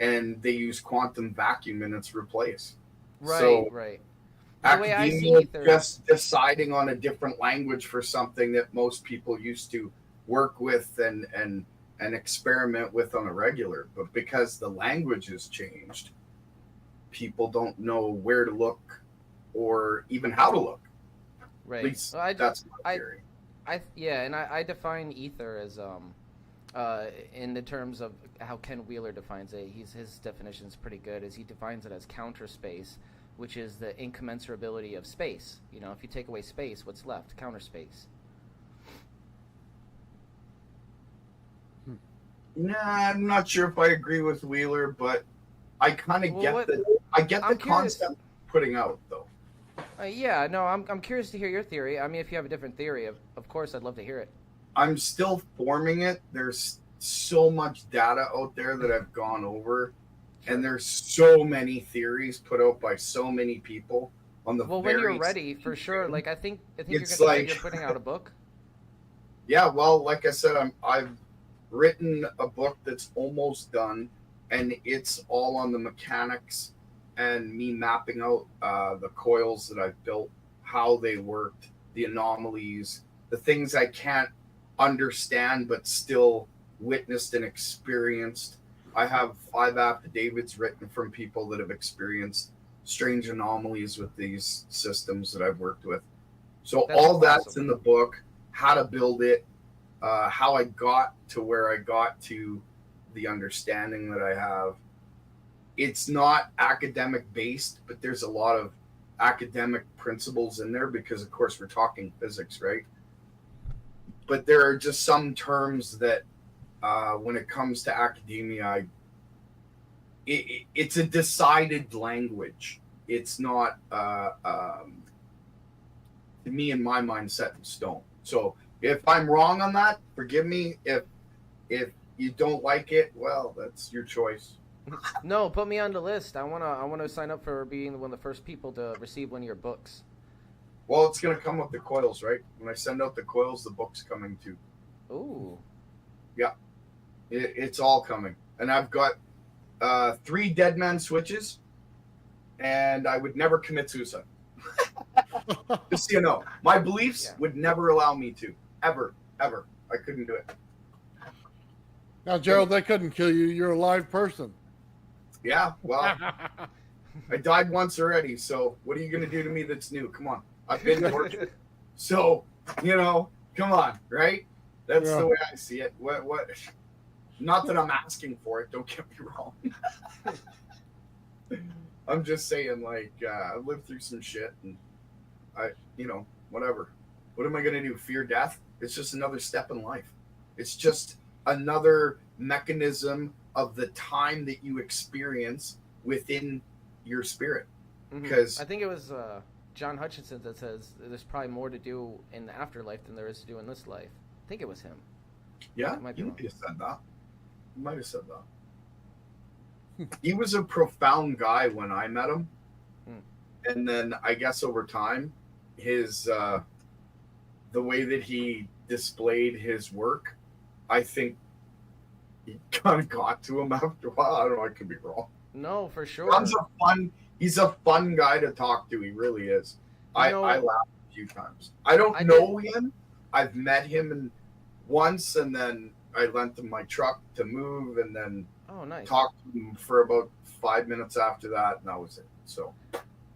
and they use quantum vacuum in its replace. Right, so right. Academia just deciding on a different language for something that most people used to work with and experiment with on a regular. But because the language has changed, people don't know where to look or even how to look. Right. At least that's my theory. I define ether as in the terms of how Ken Wheeler defines it. His definition is pretty good, as he defines it as counter space, which is the incommensurability of space. You know, if you take away space, what's left? Counter space. Nah, I'm not sure if I agree with Wheeler, but I kind of get the concept putting out, though. I'm curious to hear your theory. I mean, if you have a different theory, of course, I'd love to hear it. I'm still forming it. There's so much data out there that I've gone over, and there's so many theories put out by so many people on the. Well, when you're ready, for sure. Like I think you're putting out a book. Yeah, well, like I said, I've written a book that's almost done, and it's all on the mechanics and me mapping out the coils that I've built, how they worked, the anomalies, the things I can't understand but still witnessed and experienced. I have 5 affidavits written from people that have experienced strange anomalies with these systems that I've worked with. So that's in the book, how to build it, how I got to where I got to, the understanding that I have. It's not academic based, but there's a lot of academic principles in there because, of course, we're talking physics, right? But there are just some terms that, when it comes to academia, it's a decided language. It's not, to me, in my mind, set in stone. So if I'm wrong on that, forgive me. If you don't like it, well, that's your choice. No, put me on the list. I wanna sign up for being one of the first people to receive one of your books. Well, it's gonna come with the coils, right? When I send out the coils, the book's coming too. Ooh. Yeah, it's all coming, and I've got 3 dead man switches, and I would never commit suicide. Just so you know, my beliefs would never allow me to, ever. I couldn't do it. Now, Gerald, they couldn't kill you. You're a live person. Yeah, well, I died once already, so what are you going to do to me that's new? Come on. I've been tortured. So, come on, right? That's the way I see it. What? Not that I'm asking for it, don't get me wrong. I'm just saying, I've lived through some shit, and whatever. What am I going to do? Fear death? It's just another step in life. It's just another mechanism of the time that you experience within your spirit. Because I think it was John Hutchinson that says there's probably more to do in the afterlife than there is to do in this life. I think it was him. Yeah, you might have said that. You might have said that. He was a profound guy when I met him. And then I guess over time, his the way that he displayed his work I think he kind of got to him after a while. I don't know. I could be wrong. No, for sure. He's a fun guy to talk to. He really is. I laughed a few times. I don't know him. I've met him once, and then I lent him my truck to move, and then talked to him for about 5 minutes after that, and that was it. So,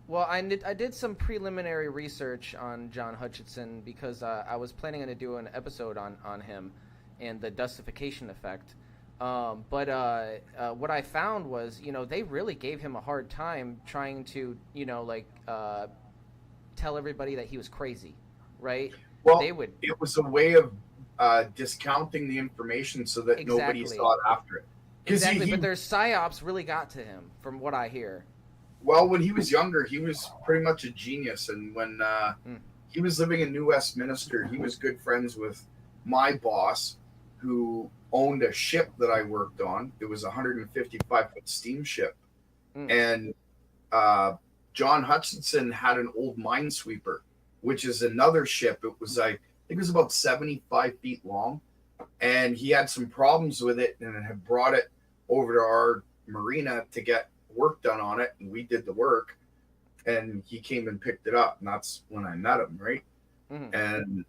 well, I did some preliminary research on John Hutchinson because I was planning to do an episode on him and the dustification effect. But what I found was, they really gave him a hard time trying to, tell everybody that he was crazy, right? Well, it was a way of discounting the information so that nobody sought after it. Exactly, but their psyops really got to him, from what I hear. Well, when he was younger, he was pretty much a genius, and when he was living in New Westminster, he was good friends with my boss, who owned a ship that I worked on. It was a 155-foot steamship, and John Hutchinson had an old minesweeper, which is another ship. It was I think it was about 75 feet long, and he had some problems with it and had brought it over to our marina to get work done on it, and we did the work, and he came and picked it up, and that's when I met him, right? And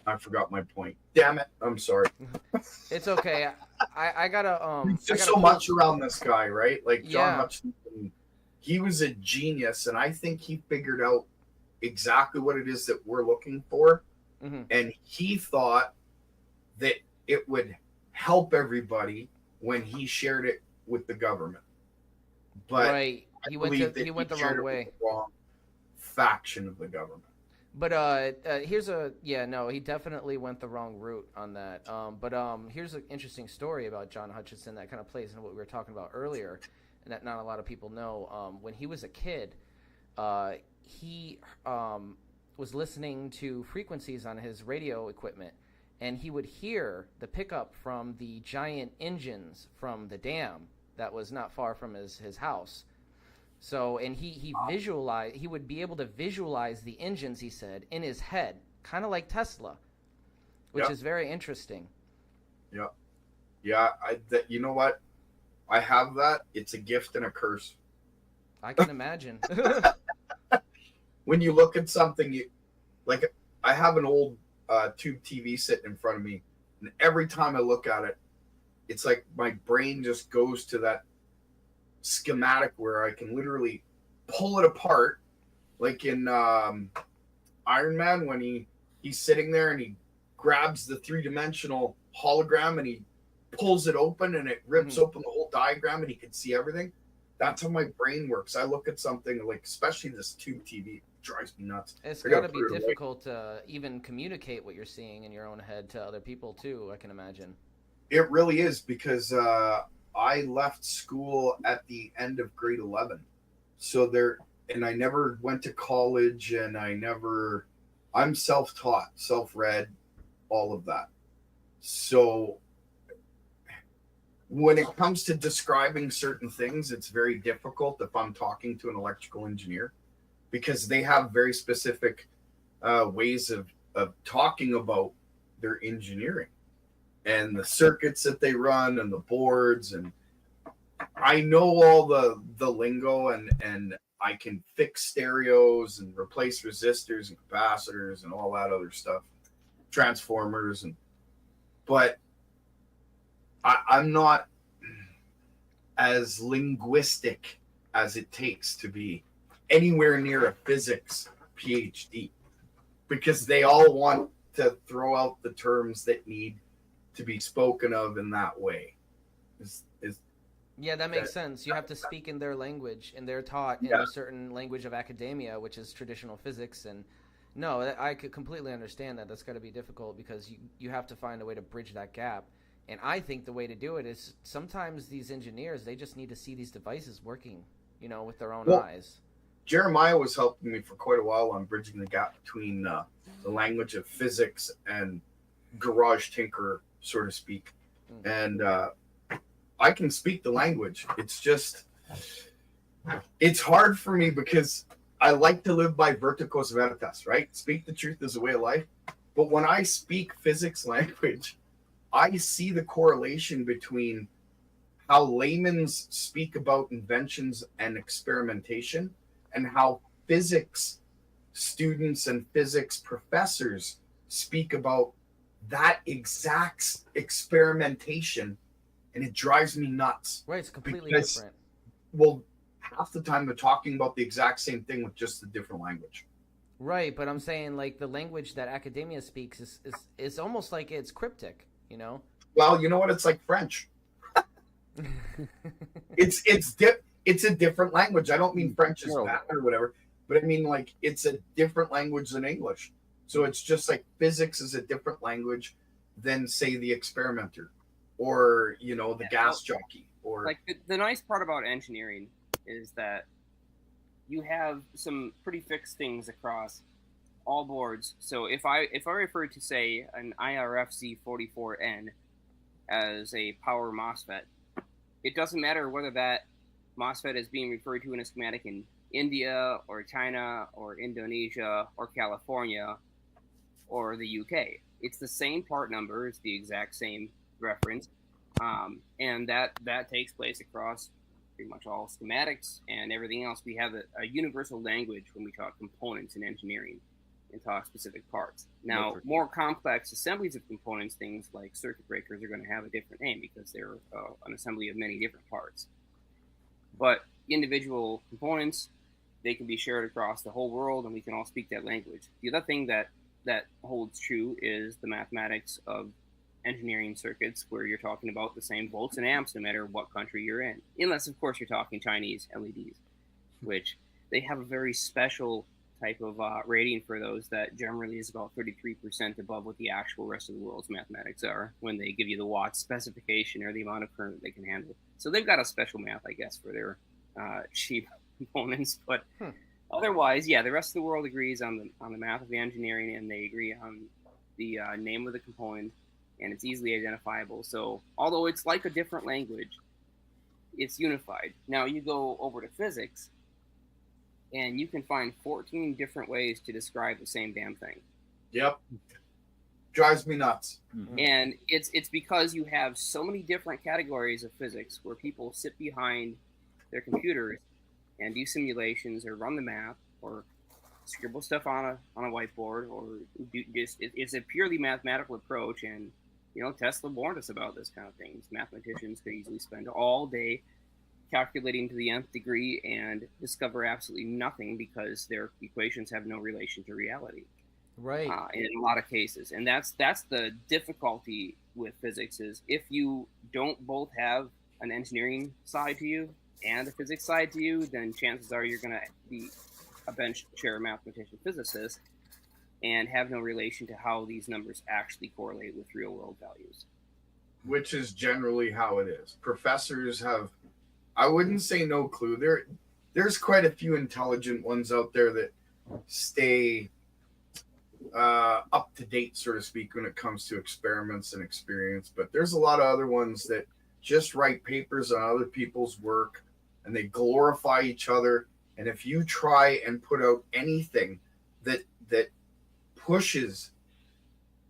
I forgot my point. Damn it! I'm sorry. It's okay. I gotta There's so much around this guy, right? Like John Hutchinson, he was a genius, and I think he figured out exactly what it is that we're looking for, and he thought that it would help everybody when he shared it with the government. But he went the wrong way. The wrong faction of the government. But he definitely went the wrong route on that. But here's an interesting story about John Hutchinson that kind of plays into what we were talking about earlier, and that not a lot of people know. When he was a kid, he was listening to frequencies on his radio equipment, and he would hear the pickup from the giant engines from the dam that was not far from his house. So, and he would be able to visualize the engines, he said, in his head, kind of like Tesla, which is very interesting. Yeah. Yeah. You know what? I have that. It's a gift and a curse. I can imagine. When you look at something, I have an old tube TV sitting in front of me, and every time I look at it, it's like my brain just goes to that schematic where I can literally pull it apart, like in Iron Man when he's sitting there and he grabs the three-dimensional hologram and he pulls it open and it rips open the whole diagram and he can see everything. That's how my brain works. I look at something like, especially this tube TV, it drives me nuts. It's got to be difficult to even communicate what you're seeing in your own head to other people too, I can imagine. It really is, because I left school at the end of grade 11. And I never went to college, and I'm self-taught, self-read, all of that. So when it comes to describing certain things, it's very difficult if I'm talking to an electrical engineer, because they have very specific ways of talking about their engineering and the circuits that they run and the boards, and I know all the lingo, and I can fix stereos and replace resistors and capacitors and all that other stuff, transformers, but I'm not as linguistic as it takes to be anywhere near a physics PhD, because they all want to throw out the terms that need to be spoken of in that way. Yeah, that makes sense. You have to speak in their language, and they're taught in a certain language of academia, which is traditional physics. And no, I could completely understand that. That's got to be difficult, because you have to find a way to bridge that gap. And I think the way to do it is sometimes these engineers, they just need to see these devices working, with their own eyes. Jeremiah was helping me for quite a while on bridging the gap between the language of physics and garage tinker, so to speak. And I can speak the language. It's hard for me, because I like to live by verticos veritas, right? Speak the truth as a way of life. But when I speak physics language, I see the correlation between how laymen's speak about inventions and experimentation and how physics students and physics professors speak about that exact experimentation, and it drives me nuts. Right, it's completely because, different. Well, half the time they're talking about the exact same thing with just a different language. Right, but I'm saying like the language that academia speaks is almost like it's cryptic, you know? Well, you know what? It's like French. It's a different language. I don't mean French is bad or whatever, but I mean like it's a different language than English. So it's just like physics is a different language than say the experimenter or the gas jockey or like the nice part about engineering is that you have some pretty fixed things across all boards. So if I refer to say an IRFC44N as a power MOSFET, it doesn't matter whether that MOSFET is being referred to in a schematic in India or China or Indonesia or California or the UK. It's the same part number. It's the exact same reference. And that takes place across pretty much all schematics and everything else. We have a universal language when we talk components in engineering and talk specific parts. Now, more complex assemblies of components, things like circuit breakers, are going to have a different name because they're an assembly of many different parts. But individual components, they can be shared across the whole world, and we can all speak that language. The other thing that holds true is the mathematics of engineering circuits, where you're talking about the same volts and amps no matter what country you're in. Unless, of course, you're talking Chinese LEDs, which they have a very special type of rating for those that generally is about 33% above what the actual rest of the world's mathematics are when they give you the watts specification or the amount of current they can handle. So they've got a special math, I guess, for their cheap components. But otherwise, yeah, the rest of the world agrees on the math of the engineering, and they agree on the name of the component, and it's easily identifiable. So although it's like a different language, it's unified. Now you go over to physics, and you can find 14 different ways to describe the same damn thing. Yep. Drives me nuts. And it's because you have so many different categories of physics where people sit behind their computers and do simulations or run the math or scribble stuff on a whiteboard or it's a purely mathematical approach. And Tesla warned us about this kind of things. Mathematicians could easily spend all day calculating to the nth degree and discover absolutely nothing because their equations have no relation to reality. Right. In a lot of cases. And that's the difficulty with physics is if you don't both have an engineering side to you and a physics side to you, then chances are you're going to be a bench chair mathematician physicist and have no relation to how these numbers actually correlate with real world values. Which is generally how it is. Professors have, I wouldn't say no clue. There's quite a few intelligent ones out there that stay up to date, so to speak, when it comes to experiments and experience. But there's a lot of other ones that just write papers on other people's work and they glorify each other. And if you try and put out anything that pushes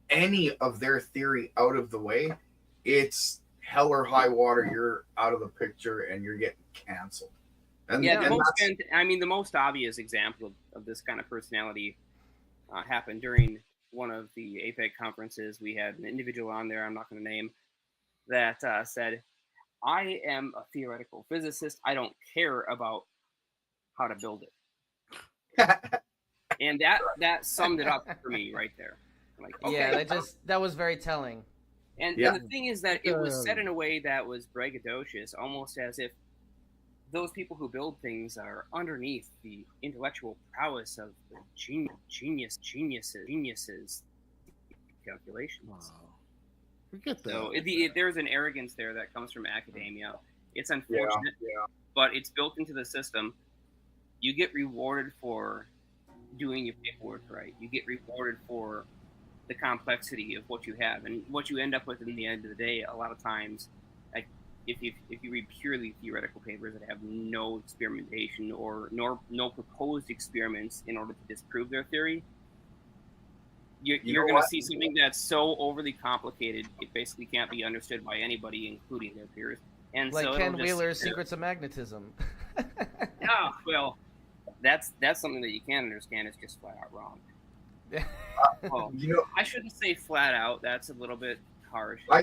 any of their theory out of the way, it's hell or high water. You're out of the picture and you're getting canceled. And the most obvious example of this kind of personality happened during one of the APEC conferences. We had an individual on there, I'm not going to name, that said, I am a theoretical physicist. I don't care about how to build it. And that summed it up for me right there. Like, okay, yeah, that was very telling. And the thing is that it was said in a way that was braggadocious, almost as if those people who build things are underneath the intellectual prowess of the geniuses calculations. Wow. We get that. So there's an arrogance there that comes from academia. It's unfortunate, but it's built into the system. You get rewarded for doing your paperwork right. You get rewarded for the complexity of what you have, and what you end up with in the end of the day. A lot of times, like if you read purely theoretical papers that have no experimentation or no proposed experiments in order to disprove their theory, you're going to see something that's so overly complicated it basically can't be understood by anybody, including their peers. And like so Ken Wheeler's Secrets of Magnetism. Yeah, well, that's something that you can understand. It's just flat out wrong. Well, I shouldn't say flat out. That's a little bit harsh. I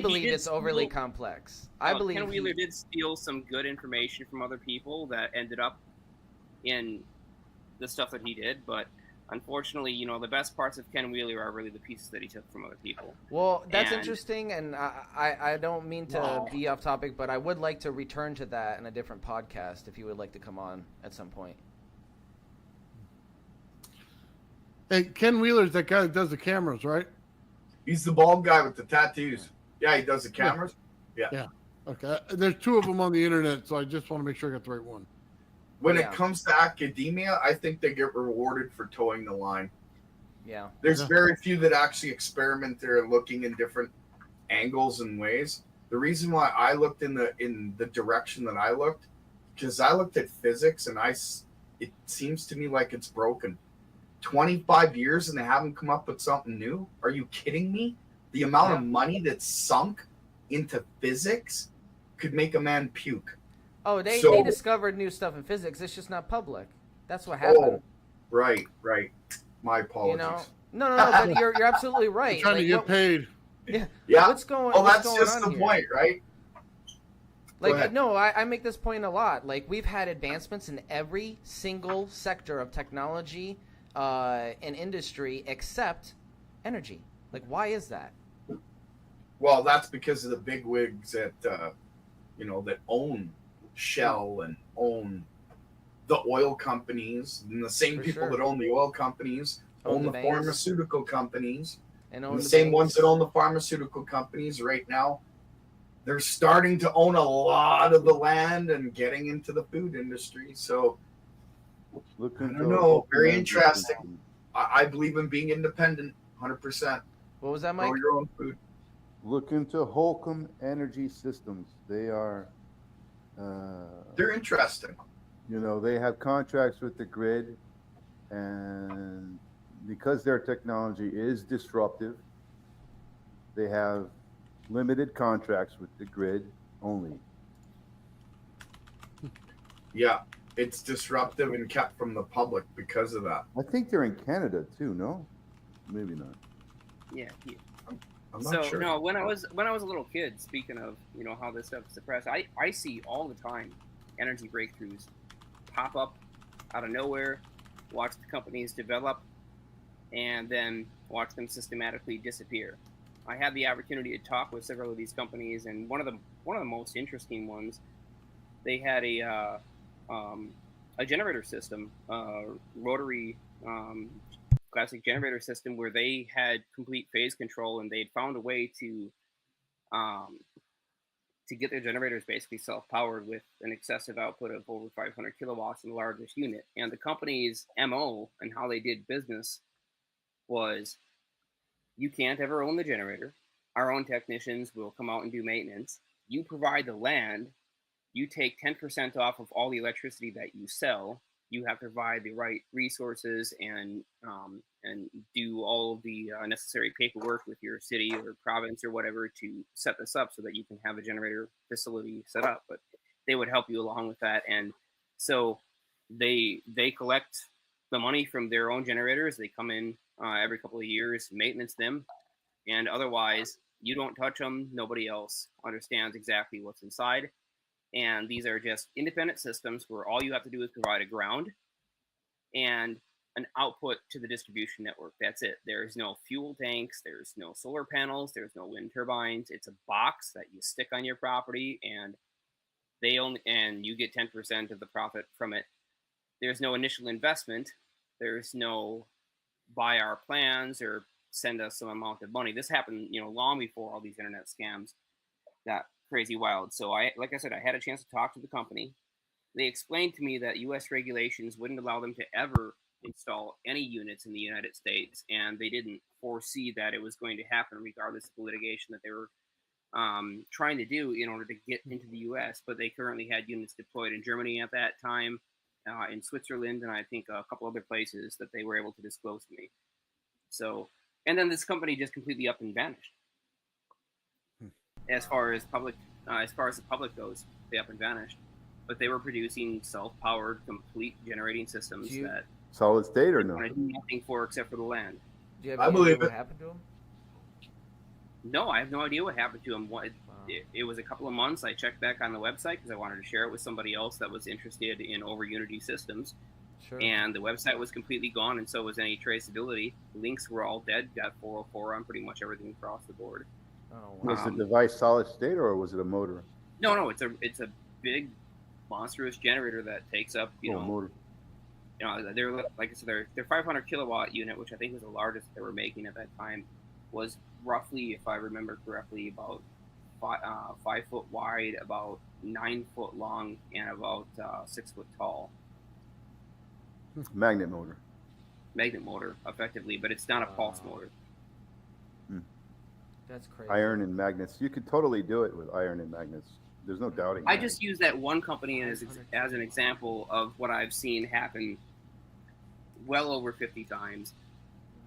believe it's overly complex. I believe Ken Wheeler did steal some good information from other people that ended up in the stuff that he did, but unfortunately, the best parts of Ken Wheeler are really the pieces that he took from other people. Well, that's interesting, and I don't mean to be off topic, but I would like to return to that in a different podcast if you would like to come on at some point. Hey, Ken Wheeler's that guy that does the cameras, right? He's the bald guy with the tattoos. Yeah, he does the cameras. Yeah. Okay. There's two of them on the internet, so I just want to make sure I got the right one. When it comes to academia, I think they get rewarded for towing the line. Yeah. There's very few that actually experiment there, looking in different angles and ways. The reason why I looked in the direction that I looked, because I looked at physics and it seems to me like it's broken. 25 years and they haven't come up with something new? Are you kidding me? The amount of money that's sunk into physics could make a man puke. Oh, they discovered new stuff in physics. It's just not public. That's what happened. Oh, right. My apologies. No, but you're absolutely right. You're trying to get paid. Yeah. What's going that's on just the here? point, right? I make this point a lot. Like, we've had advancements in every single sector of technology and industry except energy. Like, why is that? Well, that's because of the bigwigs that own Shell and own the oil companies, and the same people that own the oil companies own the pharmaceutical companies, and the same ones that own the pharmaceutical companies right now, they're starting to own a lot of the land and getting into the food industry. So I don't know, very interesting. I believe in being independent 100%. What was that, Mike? Grow your own food. Look into Holcomb Energy Systems. They are they're interesting. They have contracts with the grid, and because their technology is disruptive, they have limited contracts with the grid only. Yeah, it's disruptive and kept from the public because of that. I think they're in Canada too, no? Maybe not. Yeah. I'm not sure. No, when I was a little kid, speaking of how this stuff is suppressed, I see all the time energy breakthroughs pop up out of nowhere, watch the companies develop, and then watch them systematically disappear. I had the opportunity to talk with several of these companies, and one of the most interesting ones, they had a generator system, rotary classic generator system, where they had complete phase control, and they'd found a way to get their generators basically self-powered with an excessive output of over 500 kilowatts in the largest unit. And the company's MO and how they did business was, you can't ever own the generator. Our own technicians will come out and do maintenance. You provide the land. You take 10% off of all the electricity that you sell. You have to provide the right resources and do all of the necessary paperwork with your city or province or whatever to set this up so that you can have a generator facility set up. But they would help you along with that. And so they collect the money from their own generators. They come in every couple of years, maintenance them, and otherwise you don't touch them. Nobody else understands exactly what's inside. And these are just independent systems where all you have to do is provide a ground and an output to the distribution network. That's it. There's no fuel tanks. There's no solar panels. There's no wind turbines. It's a box that you stick on your property, and you get 10% of the profit from it. There's no initial investment. There's no buy our plans or send us some amount of money. This happened, long before all these internet scams got crazy wild. So like I said, I had a chance to talk to the company. They explained to me that U.S. regulations wouldn't allow them to ever install any units in the United States, and they didn't foresee that it was going to happen regardless of the litigation that they were trying to do in order to get into the U.S. But they currently had units deployed in Germany at that time, in Switzerland, and I think a couple other places that they were able to disclose to me. So, and then this company just completely up and vanished. As far as the public goes, they up and vanished. But they were producing self-powered, complete generating systems that solid state or no? wanted nothing for except for the land. Do you have any idea what happened to him? No, I have no idea what happened to him. It was a couple of months. I checked back on the website because I wanted to share it with somebody else that was interested in over Unity systems. Sure. And the website was completely gone, and so was any traceability. Links were all dead. Got 404 on pretty much everything across the board. Oh, wow. Was the device solid state or was it a motor? No, it's a big, monstrous generator that takes up motor. They're like I said, their 500 kilowatt unit, which I think was the largest they were making at that time, was roughly, if I remember correctly, about 5 foot wide, about 9 foot long, and about 6 foot tall. Magnet motor, effectively, but it's not a pulse motor. That's crazy. Iron and magnets. You could totally do it with iron and magnets. There's no doubting. I just use that one company as an example of what I've seen happen well over 50 times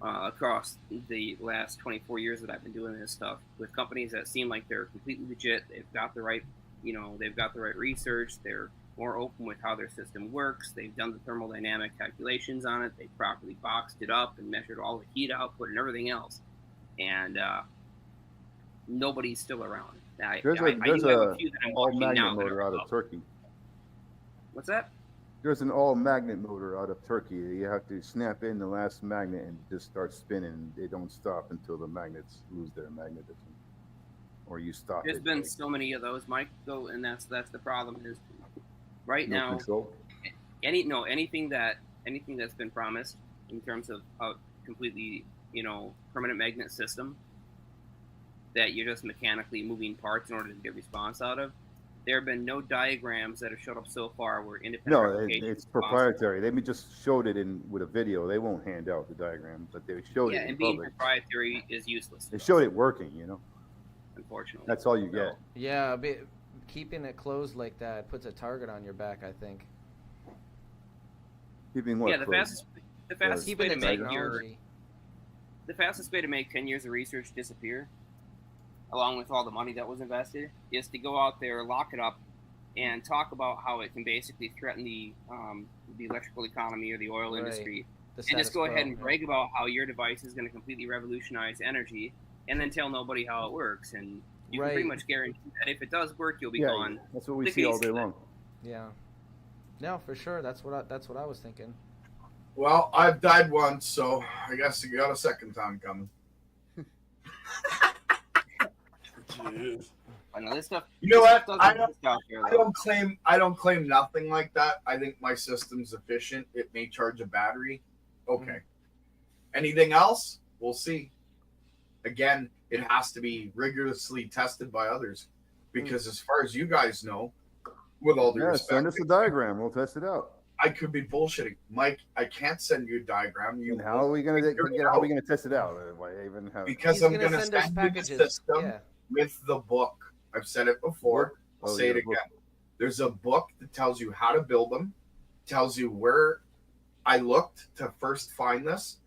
across the last 24 years that I've been doing this stuff with companies that seem like they're completely legit. They've got the right, they've got the right research. They're more open with how their system works. They've done the thermodynamic calculations on it. They properly boxed it up and measured all the heat output and everything else. And nobody's still around. There's an all-magnet motor out of Turkey. What's that? There's an all-magnet motor out of Turkey. You have to snap in the last magnet and just start spinning. They don't stop until the magnets lose their magnetism, or you stop. There's been so many of those, Mike. And that's the problem is right no now. Control? Anything that's been promised in terms of a completely permanent magnet system that you're just mechanically moving parts in order to get response out of. There have been no diagrams that have showed up so far where independent. No, it's proprietary. They just showed it with a video. They won't hand out the diagram, but they showed it. Yeah, and being proprietary is useless. They showed it working, Unfortunately, that's all you get. Yeah, keeping it closed like that puts a target on your back, I think. Keeping what? Yeah, the fastest way to make the fastest way to make 10 years of research disappear, along with all the money that was invested, is to go out there, lock it up, and talk about how it can basically threaten the electrical economy or the oil industry, and just go ahead and brag about how your device is going to completely revolutionize energy, and then tell nobody how it works. And you can pretty much guarantee that if it does work, you'll be gone. That's what we see all day long. Yeah. No, for sure. That's what I was thinking. Well, I've died once, so I guess you got a second time coming. Jeez. I know this stuff. You know what? I don't claim nothing like that. I think my system's efficient. It may charge a battery. Okay. Anything else? We'll see. Again, it has to be rigorously tested by others, because as far as you guys know, with all due respect, send us a diagram. We'll test it out. I could be bullshitting, Mike. I can't send you a diagram. How are we going to test it out? Because I'm going to send you the system with the book. I've said it before. I'll say it again. There's a book that tells you how to build them, tells you where I looked to first find this,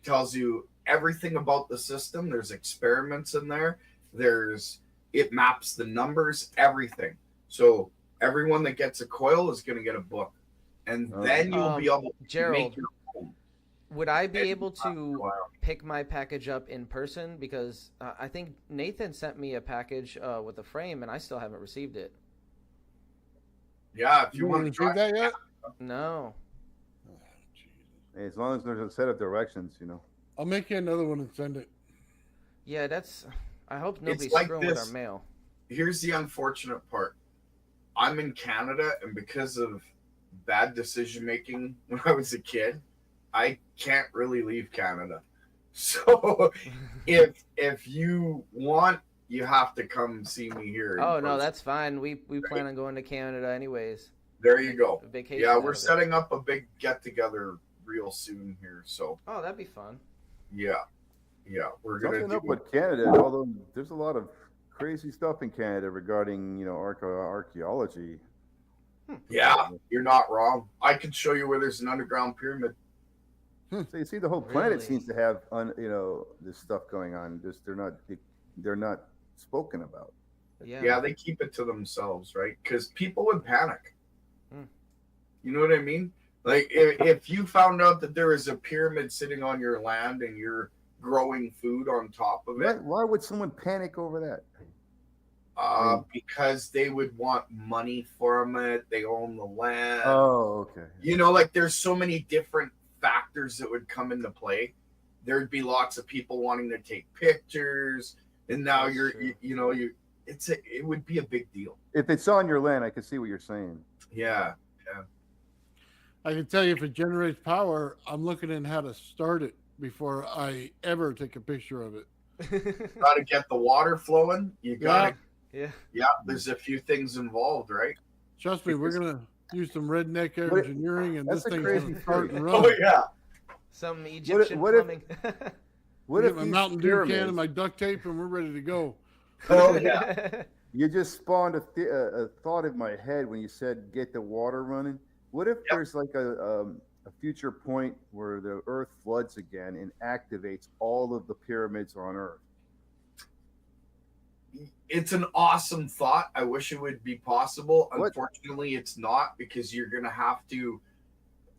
tells you everything about the system. There's experiments in there. It maps the numbers, everything. So everyone that gets a coil is going to get a book. And then you'll be able to make your own. Would I be able to pick my package up in person? Because I think Nathan sent me a package with a frame, and I still haven't received it. Yeah, if you want to try that yet? No. Hey, as long as there's a set of directions, I'll make you another one and send it. Yeah, I hope nobody's screwing with our mail. Here's the unfortunate part. I'm in Canada, and because of bad decision making when I was a kid, I can't really leave Canada. So if you want, you have to come see me here. Oh no, that's fine. We plan on going to Canada anyways. There you go. Vacation. Yeah, we're setting up a big get together real soon here. So that'd be fun. Yeah, we're gonna up with Canada. Although there's a lot of crazy stuff in Canada regarding archaeology. Yeah, you're not wrong. I can show you where there's an underground pyramid. So you see, the whole planet seems to have, this stuff going on. Just they're not spoken about. Yeah, they keep it to themselves, right? Because people would panic. You know what I mean? Like if you found out that there is a pyramid sitting on your land and you're growing food on top of it, Why would someone panic over that? because they would want money from it. They own the land. Oh, okay. You know, like there's so many different factors that would come into play. There'd be lots of people wanting to take pictures, and now it would be a big deal. If it's on your land, I can see what you're saying. Yeah. I can tell you if it generates power, I'm looking at how to start it before I ever take a picture of it. Got to get the water flowing. You got to. Yeah. There's a few things involved, right? Trust me, we're gonna use some redneck engineering, and this thing's gonna start and run. Oh yeah. Some Egyptian plumbing. What if my Mountain Dew can and my duct tape, and we're ready to go? Oh yeah. You just spawned a thought in my head when you said get the water running. What if there's like a future point where the Earth floods again and activates all of the pyramids on Earth? It's an awesome thought. I wish it would be possible. Unfortunately, it's not, because you're going to have to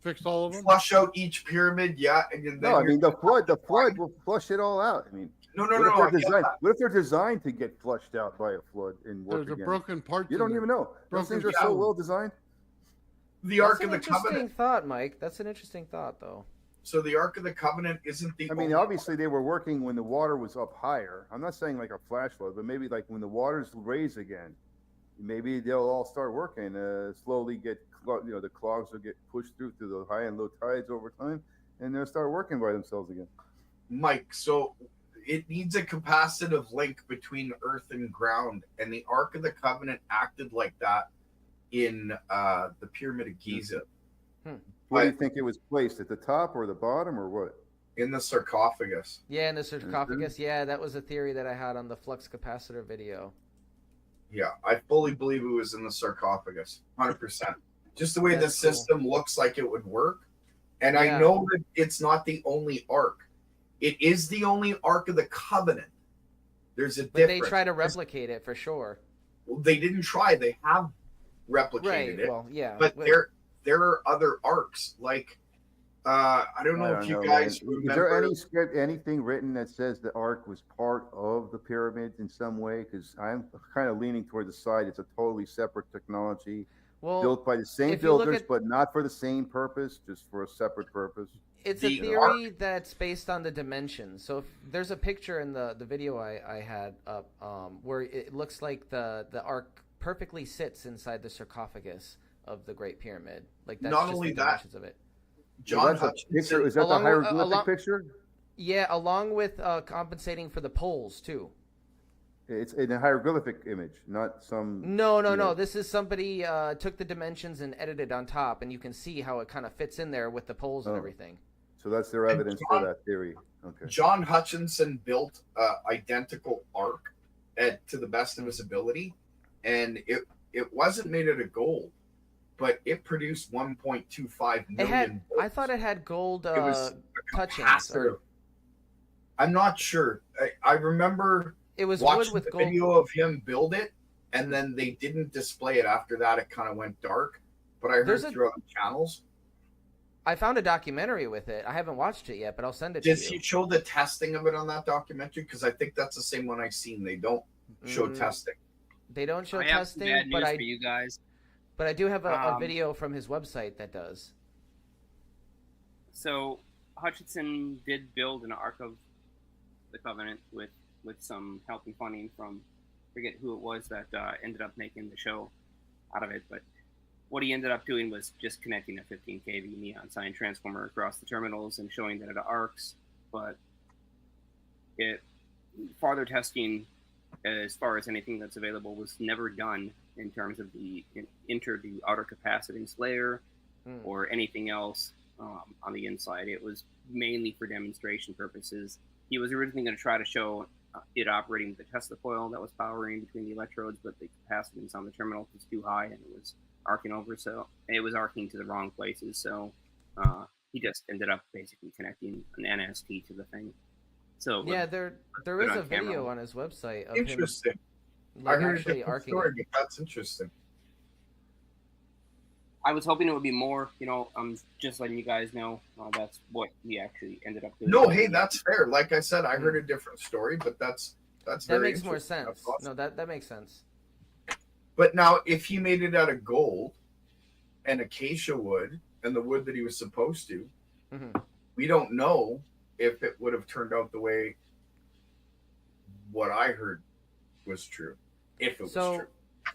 fix all of them, flush out each pyramid. Yeah, and then the flood will flush it all out. I mean, no. What if they're designed to get flushed out by a flood and work There's again? a broken part. You don't even know. Those things are so well designed. The Ark of the Covenant. Interesting thought, Mike. That's an interesting thought, though. So the Ark of the Covenant isn't the. I mean, obviously they were working when the water was up higher. I'm not saying like a flash flood, but maybe like when the water's raised again, maybe they'll all start working. Slowly the clogs will get pushed through the high and low tides over time, and they'll start working by themselves again. Mike, so it needs a capacitive link between earth and ground, and the Ark of the Covenant acted like that in the Pyramid of Giza. Where do you think it was placed? At the top or the bottom or what? In the sarcophagus. Yeah, in the sarcophagus. Yeah, that was a theory that I had on the flux capacitor video. Yeah, I fully believe it was in the sarcophagus, 100%. Just the way the system looks like it would work. And I know that it's not the only Ark. It is the only Ark of the Covenant. There's a difference. But they try to replicate it for sure. Well, they didn't try. They have replicated it. Well, yeah. But there are other arcs. Like, I don't know if you guys remember. Is there anything written that says the Ark was part of the pyramids in some way? Because I'm kind of leaning toward the side. It's a totally separate technology, built by the same builders, but not for the same purpose, just for a separate purpose. It's a theory that's based on the dimensions. So if there's a picture in the video I had up where it looks like the Ark perfectly sits inside the sarcophagus of the Great Pyramid. Like that's not just only the dimensions of it. John Hutchinson, is that the hieroglyphic picture? Yeah, along with compensating for the poles too. It's in a hieroglyphic image, not some. No. This is somebody took the dimensions and edited on top, and you can see how it kind of fits in there with the poles and everything. So that's their evidence for that theory. Okay. John Hutchinson built identical Ark to the best of his ability, and it wasn't made out of gold, but it produced 1.25 million. I thought it had gold touchings. I'm not sure. I remember it was watching wood with the gold. video of him build it, and then they didn't display it. After that, it kind of went dark. But I heard throughout the channels. I found a documentary with it. I haven't watched it yet, but I'll send it to you. Does he show the testing of it on that documentary? Because I think that's the same one I've seen. They don't show testing. They don't show I have testing, some bad news but for you guys. But I do have a video from his website that does. So Hutchinson did build an Ark of the Covenant with some help and funding from, I forget who it was that ended up making the show out of it, but what he ended up doing was just connecting a 15 kV neon sign transformer across the terminals and showing that it arcs, but farther testing as far as anything that's available was never done in terms of the outer capacitance layer or anything else on the inside. It was mainly for demonstration purposes. He was originally going to try to show it operating with the Tesla coil that was powering between the electrodes, but the capacitance on the terminal was too high and it was arcing over, so it was arcing to the wrong places. So he just ended up basically connecting an NST to the thing. So yeah, there is a video on his website of interesting. him. Like, I heard actually a different arcing story, it. but that's interesting. I was hoping it would be more, I'm just letting you guys know that's what he actually ended up doing. No, hey, that's fair. Like I said, I heard a different story, but that very makes more interesting. sense. Awesome. No, that makes sense. But now, if he made it out of gold and acacia wood and the wood that he was supposed to, we don't know if it would have turned out the way what I heard was true, if it was true.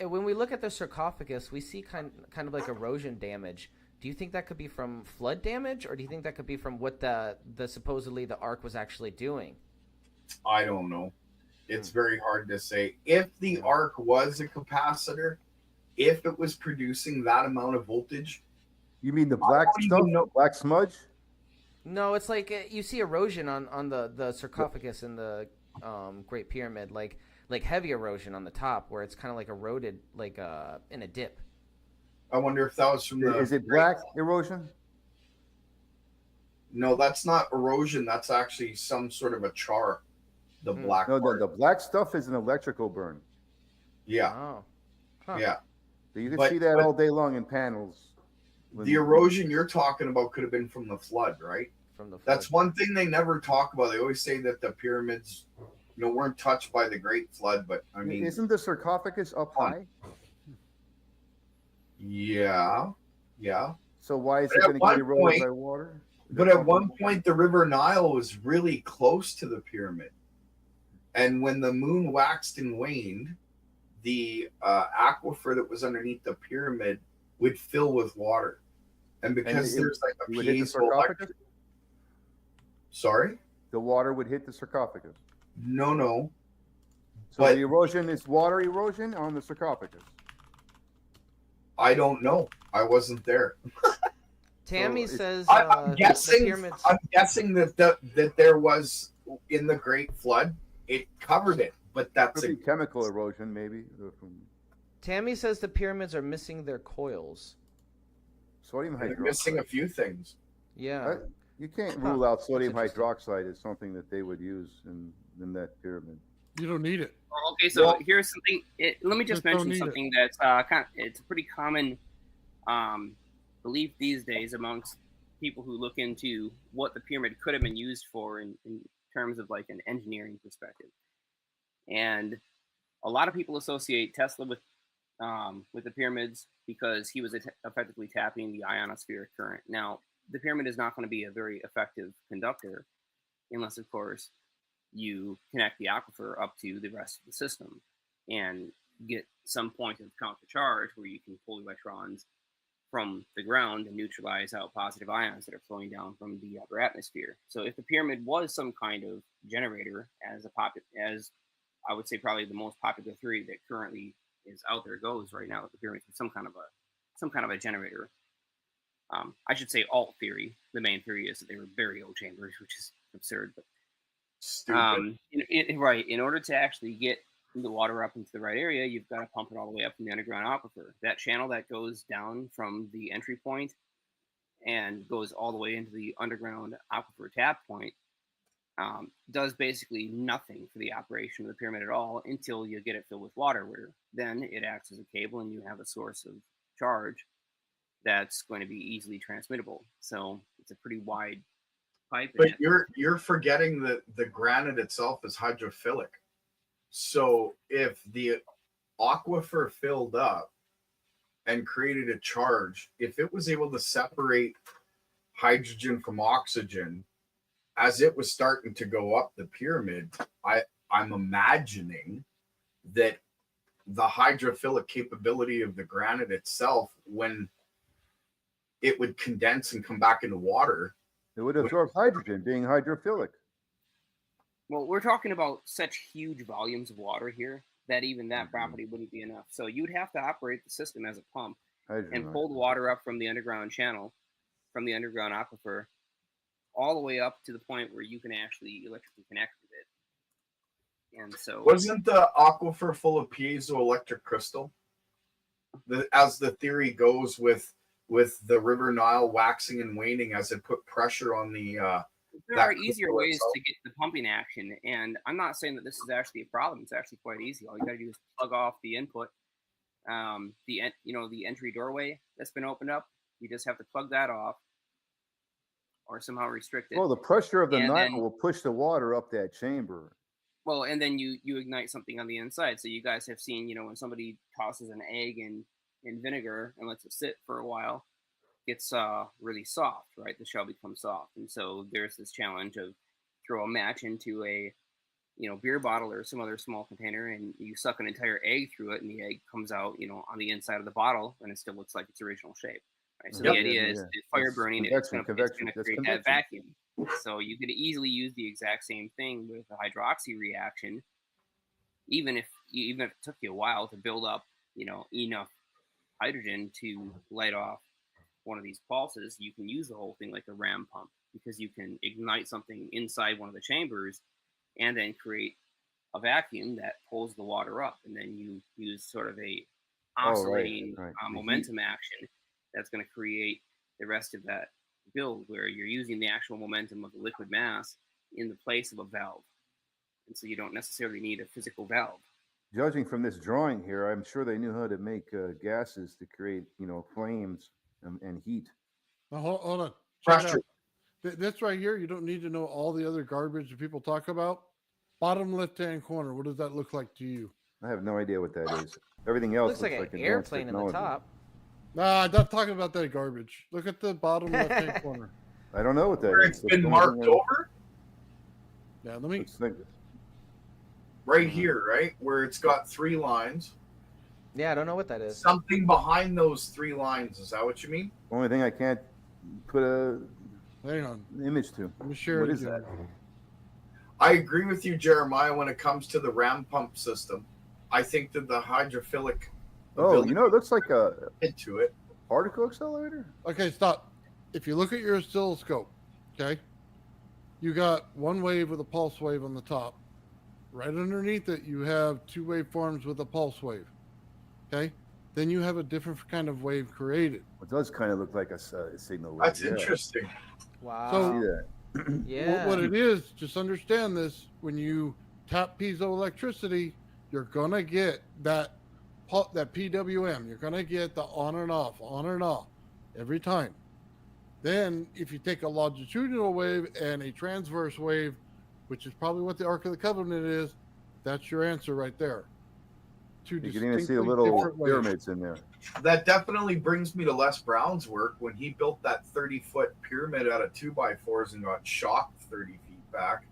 When we look at the sarcophagus, we see kind of like erosion damage. Do you think that could be from flood damage, or do you think that could be from what the supposedly the Ark was actually doing? I don't know. It's very hard to say. If the Ark was a capacitor, if it was producing that amount of voltage. You mean the black stuff? Black smudge? No, it's like you see erosion on the sarcophagus in the Great Pyramid, like heavy erosion on the top, where it's kind of like eroded, like in a dip. I wonder if that was from the. Is it black erosion? No, that's not erosion. That's actually some sort of a char. The black. No, the black stuff is an electrical burn. Yeah. Oh. Huh. Yeah. So you can see that all day long in panels. The erosion you're talking about could have been from the flood, right? From the flood. That's one thing they never talk about. They always say that the pyramids, weren't touched by the Great Flood, but I mean, isn't the sarcophagus up high? Yeah. So why is it going to get eroded by water? But at one point, the River Nile was really close to the pyramid, and when the moon waxed and waned, the aquifer that was underneath the pyramid would fill with water, and because there's like a piezoelectric. Sorry, the water would hit the sarcophagus. No. So the erosion is water erosion on the sarcophagus. I don't know. I wasn't there. Tammy says I'm guessing that there was in the Great Flood. It covered it, but that's a chemical erosion, maybe. Tammy says the pyramids are missing their coils. Sodium hydroxide. They're missing a few things. Yeah. You can't rule out sodium hydroxide as something that they would use in that pyramid. You don't need it. Okay, so here's something. Let me just mention something that's it's a pretty common belief these days amongst people who look into what the pyramid could have been used for in terms of like an engineering perspective. And a lot of people associate Tesla with the pyramids because he was effectively tapping the ionospheric current. Now, the pyramid is not going to be a very effective conductor unless, of course, you connect the aquifer up to the rest of the system and get some point of counter charge where you can pull electrons from the ground and neutralize out positive ions that are flowing down from the upper atmosphere. So if the pyramid was some kind of generator, as I would say probably the most popular theory that currently is out there goes right now, that the pyramid is some kind of a generator. I should say alt theory. The main theory is that they were burial chambers, which is absurd. But in order to actually get the water up into the right area, you've got to pump it all the way up from the underground aquifer. That channel that goes down from the entry point and goes all the way into the underground aquifer tap point does basically nothing for the operation of the pyramid at all until you get it filled with water, where then it acts as a cable and you have a source of charge that's going to be easily transmittable. So it's a pretty wide pipe. But you're forgetting that the granite itself is hydrophilic. So if the aquifer filled up and created a charge, if it was able to separate hydrogen from oxygen as it was starting to go up the pyramid, I'm imagining that the hydrophilic capability of the granite itself, when it would condense and come back into water, it would absorb hydrogen, being hydrophilic. Well, we're talking about such huge volumes of water here that even that property wouldn't be enough. So you'd have to operate the system as a pump and pull the water up from the underground channel, from the underground aquifer, all the way up to the point where you can actually electrically connect with it. And so, wasn't the aquifer full of piezoelectric crystal? As the theory goes with with the River Nile waxing and waning as it put pressure on the. There are easier ways to get the pumping action, and I'm not saying that this is actually a problem. It's actually quite easy. All you got to do is plug off the input, the entry doorway that's been opened up. You just have to plug that off, or somehow restrict it. Well, the pressure of the Nile then, will push the water up that chamber. Well, and then you ignite something on the inside. So you guys have seen, when somebody tosses an egg in vinegar and lets it sit for a while, it's really soft, right? The shell becomes soft, and so there's this challenge of throw a match into a beer bottle or some other small container, and you suck an entire egg through it, and the egg comes out on the inside of the bottle, and it still looks like its original shape. Right? So the idea is the fire burning, it's going to create that vacuum. So you could easily use the exact same thing with a hydroxy reaction, even if it took you a while to build up enough hydrogen to light off one of these pulses. You can use the whole thing like a ram pump, because you can ignite something inside one of the chambers and then create a vacuum that pulls the water up, and then you use sort of a oscillating momentum action that's going to create the rest of that build, where you're using the actual momentum of the liquid mass in the place of a valve, and so you don't necessarily need a physical valve. Judging from this drawing here, I'm sure they knew how to make gases to create flames and heat. Now, hold on. Pressure. This right here, you don't need to know all the other garbage that people talk about. Bottom left-hand corner, what does that look like to you? I have no idea what that is. Everything else looks like an airplane in the top. Nah, I'm not talking about that garbage. Look at the bottom left-hand corner. I don't know what that is. Where it's been marked over? Yeah, let me... Right here, right? Where it's got 3 lines. Yeah, I don't know what that is. Something behind those 3 lines. Is that what you mean? Only thing I can't put a image to. Let me share what it is that? I agree with you, Jeremiah, when it comes to the ram pump system. I think that the hydrophilic... it looks like a... into it. Particle accelerator? Okay, stop. If you look at your oscilloscope, okay, you got one wave with a pulse wave on the top. Right underneath it, you have 2 waveforms with a pulse wave. Okay? Then you have a different kind of wave created. It does kind of look like a signal wave. That's interesting. Wow. So, see that? Yeah. What it is, just understand this, when you tap piezoelectricity, you're going to get that PWM. You're going to get the on and off, every time. Then, if you take a longitudinal wave and a transverse wave, which is probably what the Ark of the Covenant is, that's your answer right there. You can even see the little pyramids in there. That definitely brings me to Les Brown's work when he built that 30-foot pyramid out of 2x4s and got shocked 30 feet back.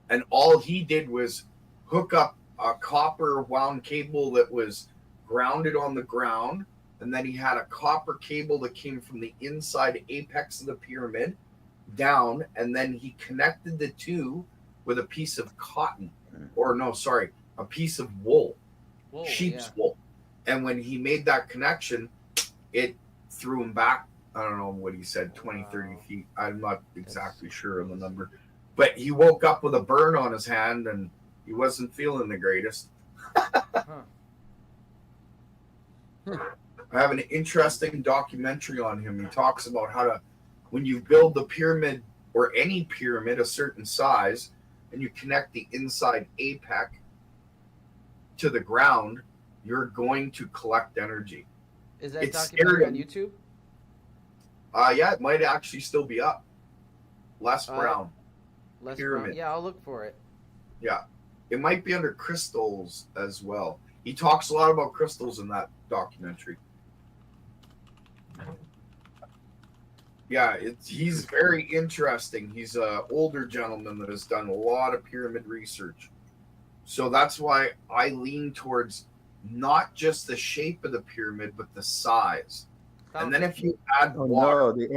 And all he did was hook up a copper wound cable that was grounded on the ground, and then he had a copper cable that came from the inside apex of the pyramid down, and then he connected the two with a piece of cotton, a piece of wool, sheep's wool. And when he made that connection, it threw him back, I don't know what he said, 20, 30 feet. I'm not exactly sure on the number. But he woke up with a burn on his hand, and he wasn't feeling the greatest. I have an interesting documentary on him. He talks about how to, when you build the pyramid or any pyramid a certain size, and you connect the inside apex to the ground, you're going to collect energy. Is that documentary on YouTube? Yeah, it might actually still be up. Les Brown. Les pyramid. Brown. Yeah, I'll look for it. Yeah. It might be under crystals as well. He talks a lot about crystals in that documentary. Yeah, he's very interesting. He's an older gentleman that has done a lot of pyramid research. So that's why I lean towards not just the shape of the pyramid, but the size. And then if you add water... No, the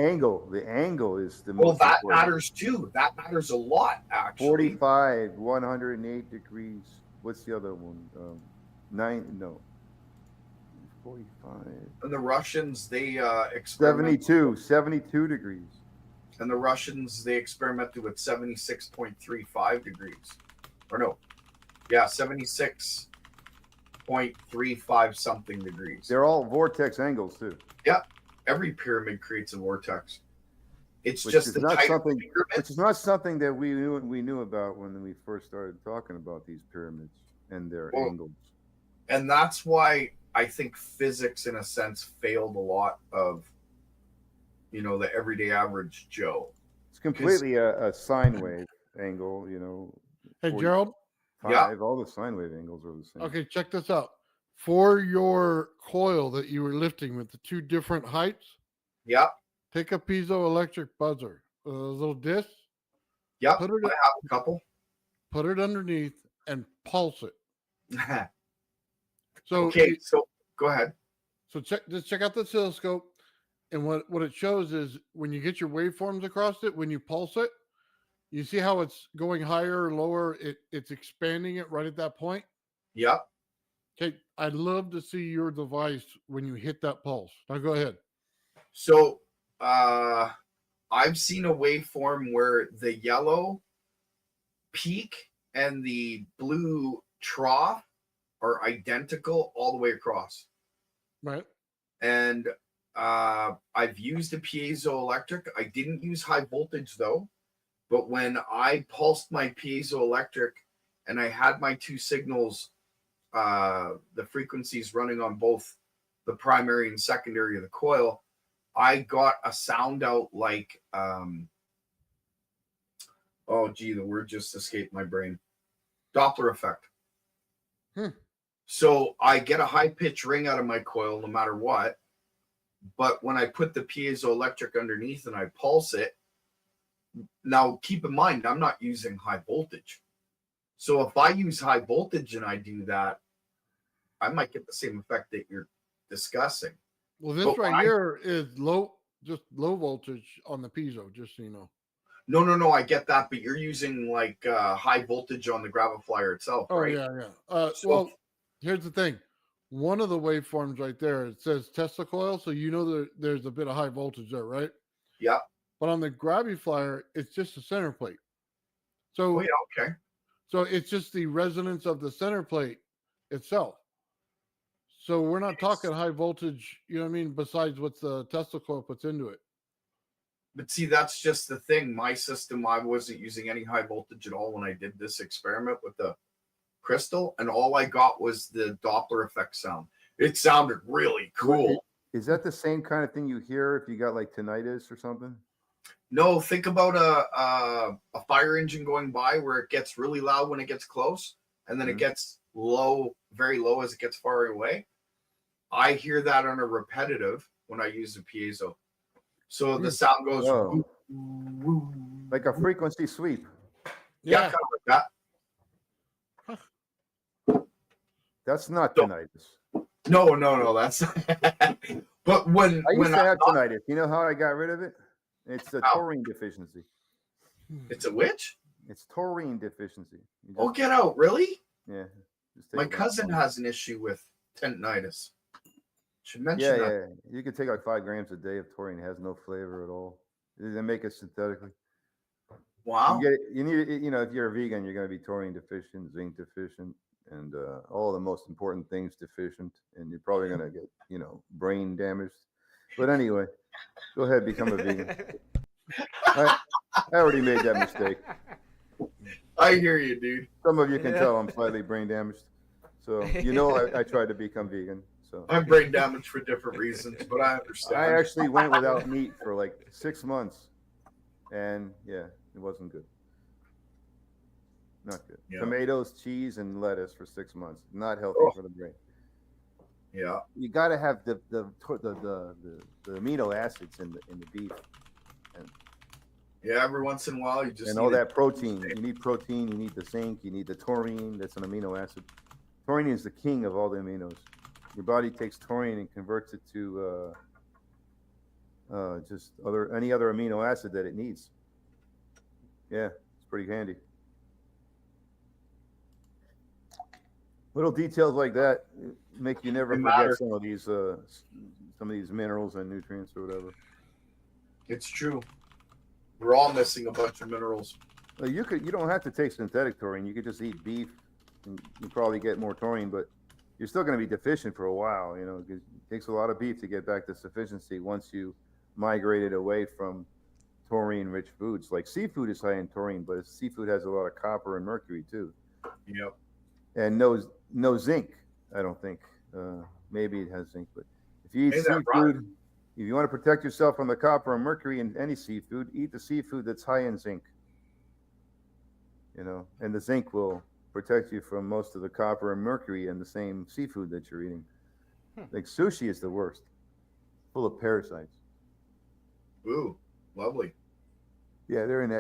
angle is the most Well, that important. matters too. That matters a lot, actually. 45, 108 degrees. What's the other one? 45. And the Russians, they experimented... 72 degrees. And the Russians, they experimented with 76.35 degrees. Or no. Yeah, 76.35 something degrees. They're all vortex angles too. Yep. every pyramid creates a vortex. It's Which just is the not type something. of pyramid. Which is not something that we knew about when we first started talking about these pyramids and their angles. And that's why I think physics, in a sense, failed a lot of, the everyday average Joe. It's completely a sine wave angle, Hey, Gerald? Yeah. All the sine wave angles are the same. Okay, check this out. For your coil that you were lifting with the two different heights, Yep. take a piezoelectric buzzer, a little disc. Yep. Put it, I have a couple. Put it underneath and pulse it. So okay, so go ahead. So check out the oscilloscope, and what it shows is when you get your waveforms across it, when you pulse it, you see how it's going higher or lower. It's expanding it right at that point. Yep. Okay, I'd love to see your device when you hit that pulse. Now go ahead. So I've seen a waveform where the yellow peak and the blue trough are identical all the way across. Right. And I've used a piezoelectric. I didn't use high voltage though. But when I pulsed my piezoelectric and I had my two signals, the frequencies running on both the primary and secondary of the coil, I got a sound out like, the word just escaped my brain. Doppler effect. So I get a high pitch ring out of my coil no matter what. But when I put the piezoelectric underneath and I pulse it, now keep in mind, I'm not using high voltage. So if I use high voltage and I do that, I might get the same effect that you're discussing. Well, this right here is just low voltage on the piezo, just so you know. No, I get that, but you're using like high voltage on the Graviflyer itself, right? Yeah. Well, here's the thing. One of the waveforms right there, it says Tesla coil, so you know that there's a bit of high voltage there, right? Yeah. But on the Graviflyer, it's just a center plate. So, okay. So it's just the resonance of the center plate itself. So we're not talking high voltage, you know what I mean, besides what the Tesla coil puts into it. But see, that's just the thing. My system, I wasn't using any high voltage at all when I did this experiment with the crystal, and all I got was the Doppler effect sound. It sounded really cool. Is that the same kind of thing you hear if you got like tinnitus or something? No, think about a fire engine going by where it gets really loud when it gets close, and then it gets low, very low as it gets far away. I hear that on a repetitive when I use the piezo. So the sound goes woo, woo. Like a frequency sweep. Yeah, kind of like that. That's not tinnitus. No, that's but when I used to have not, tinnitus. You know how I got rid of it? It's a taurine deficiency. It's a which? It's taurine deficiency. Oh, get out. Really? Yeah. My cousin has an issue with tinnitus. Should mention that. Yeah. You can take like 5 grams a day of taurine. It has no flavor at all. They make it synthetically. Wow. You need it, if you're a vegan, you're going to be taurine deficient, zinc deficient, and all the most important things deficient. And you're probably going to get, brain damage. But anyway, go ahead, become a vegan. I already made that mistake. I hear you, dude. Some of you can tell I'm slightly brain damaged. So, I tried to become vegan. So I'm brain damaged for different reasons, but I understand. I actually went without meat for like 6 months. And yeah, it wasn't good. Not good. Yeah. Tomatoes, cheese, and lettuce for 6 months. Not healthy for the brain. Yeah. You got to have the amino acids in the beef. And yeah, every once in a while you just and all that protein. You need protein. You need the zinc. You need the taurine. That's an amino acid. Taurine is the king of all the aminos. Your body takes taurine and converts it to just any other amino acid that it needs. Yeah, it's pretty handy. Little details like that make you never forget some of these minerals and nutrients or whatever. It's true. We're all missing a bunch of minerals. Well, you don't have to take synthetic taurine. You could just eat beef, and you probably get more taurine. But you're still going to be deficient for a while, you know, because it takes a lot of beef to get back to sufficiency once you migrated away from taurine-rich foods. Like seafood is high in taurine, but seafood has a lot of copper and mercury too. Yep. And no zinc, I don't think. Maybe it has zinc, but if you eat seafood, if you want to protect yourself from the copper and mercury in any seafood, eat the seafood that's high in zinc. You know, and the zinc will protect you from most of the copper and mercury in the same seafood that you're eating. Like sushi is the worst, full of parasites. Ooh, lovely. Yeah, they're in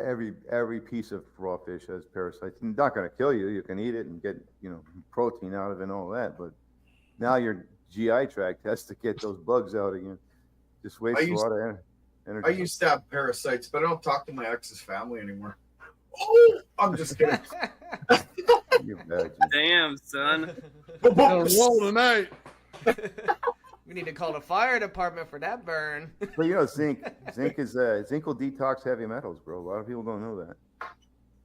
every piece of raw fish has parasites. It's not going to kill you. You can eat it and get, you know, protein out of it and all that. But now your GI tract has to get those bugs out again. Just wastes a lot of energy. I used to have parasites, but I don't talk to my ex's family anymore. Oh, I'm just kidding. Damn, son. Roll tonight. We need to call the fire department for that burn. But you know, zinc will detox heavy metals, bro. A lot of people don't know that.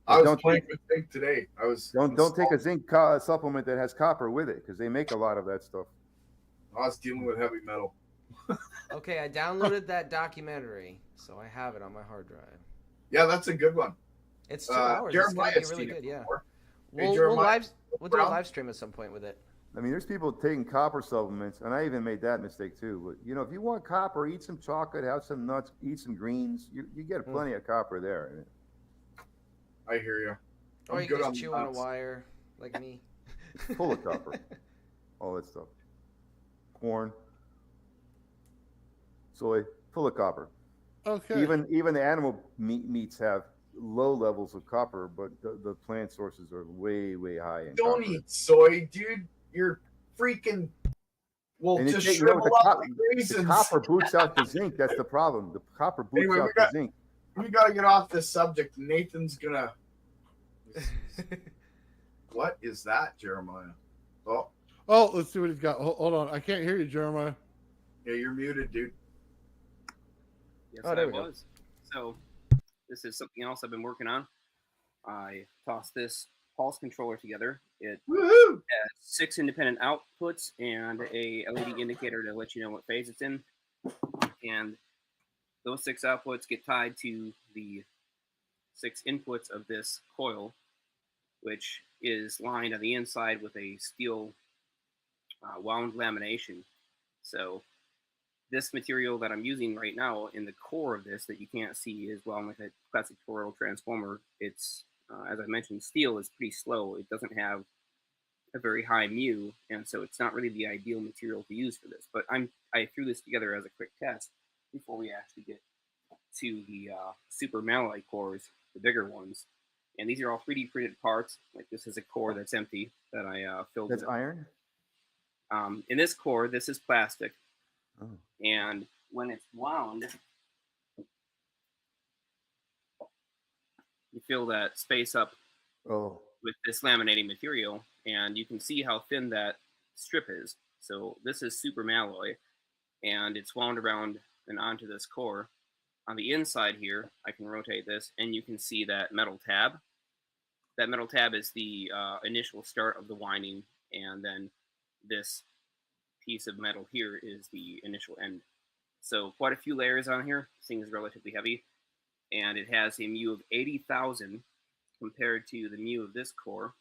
I was playing with zinc today. Don't take a zinc supplement that has copper with it, because they make a lot of that stuff. I was dealing with heavy metal. Okay, I downloaded that documentary, so I have it on my hard drive. Yeah, that's a good one. It's 2 hours. It's gonna be really good. Yeah. We'll do a live stream at some point with it. I mean, there's people taking copper supplements, and I even made that mistake too. But you know, if you want copper, eat some chocolate, have some nuts, eat some greens. You get plenty of copper there. I hear you. Or you can just chew on a wire, like me. Full of copper, all that stuff. Corn, soy, full of copper. Okay. Even the animal meats have low levels of copper, but the plant sources are way high in Don't copper. eat soy, dude. You're freaking. Well, And just you know, shrivel up the raisins. the copper boots out the zinc. That's the problem. The copper boots out the zinc. We got to get off this subject. Nathan's gonna. What is that, Jeremiah? Oh, let's see what he's got. Hold on, I can't hear you, Jeremiah. Yeah, you're muted, dude. Yes, Oh, there I we go. was. So this is something else I've been working on. I tossed this pulse controller together. It has 6 independent outputs and a LED indicator to let you know what phase it's in. And those 6 outputs get tied to the 6 inputs of this coil, which is lined on the inside with a steel wound lamination. So this material that I'm using right now in the core of this that you can't see is wound like a classic toroidal transformer. It's as I mentioned, steel is pretty slow. It doesn't have a very high mu, and so it's not really the ideal material to use for this. But I threw this together as a quick test before we actually get to the super malloy cores, the bigger ones. And these are all 3D printed parts. Like this is a core that's empty that I filled. That's iron? In this core, this is plastic. Oh. And when it's wound, you fill that space up with this laminating material, and you can see how thin that strip is. So this is super malloy, and it's wound around and onto this core. On the inside here, I can rotate this, and you can see that metal tab. That metal tab is the initial start of the winding, and then this piece of metal here is the initial end. So quite a few layers on here. This thing is relatively heavy, and it has a mu of 80,000 compared to the mu of this core,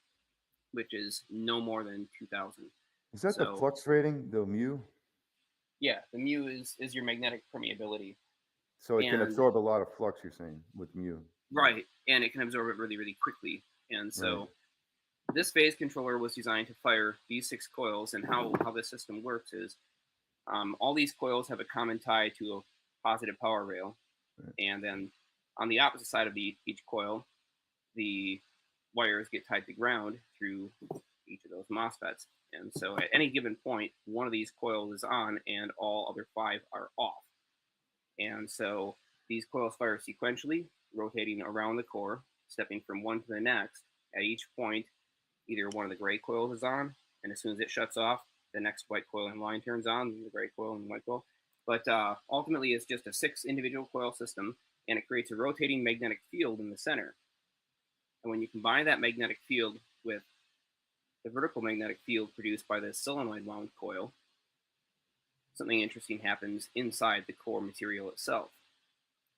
which is no more than 2,000. Is that the flux rating, the mu? Yeah, the mu is your magnetic permeability. So it can absorb a lot of flux, you're saying, with mu. Right, and it can absorb it really, really quickly. And so this phase controller was designed to fire these 6 coils, and how this system works is all these coils have a common tie to a positive power rail. And then on the opposite side of each coil, the wires get tied to ground through each of those MOSFETs. And so at any given point, one of these coils is on and all other 5 are off. And so these coils fire sequentially, rotating around the core, stepping from one to the next. At each point, either one of the gray coils is on, and as soon as it shuts off, the next white coil in line turns on, the gray coil and the white coil. But ultimately, it's just a 6 individual coil system, and it creates a rotating magnetic field in the center. And when you combine that magnetic field with the vertical magnetic field produced by the solenoid wound coil, something interesting happens inside the core material itself.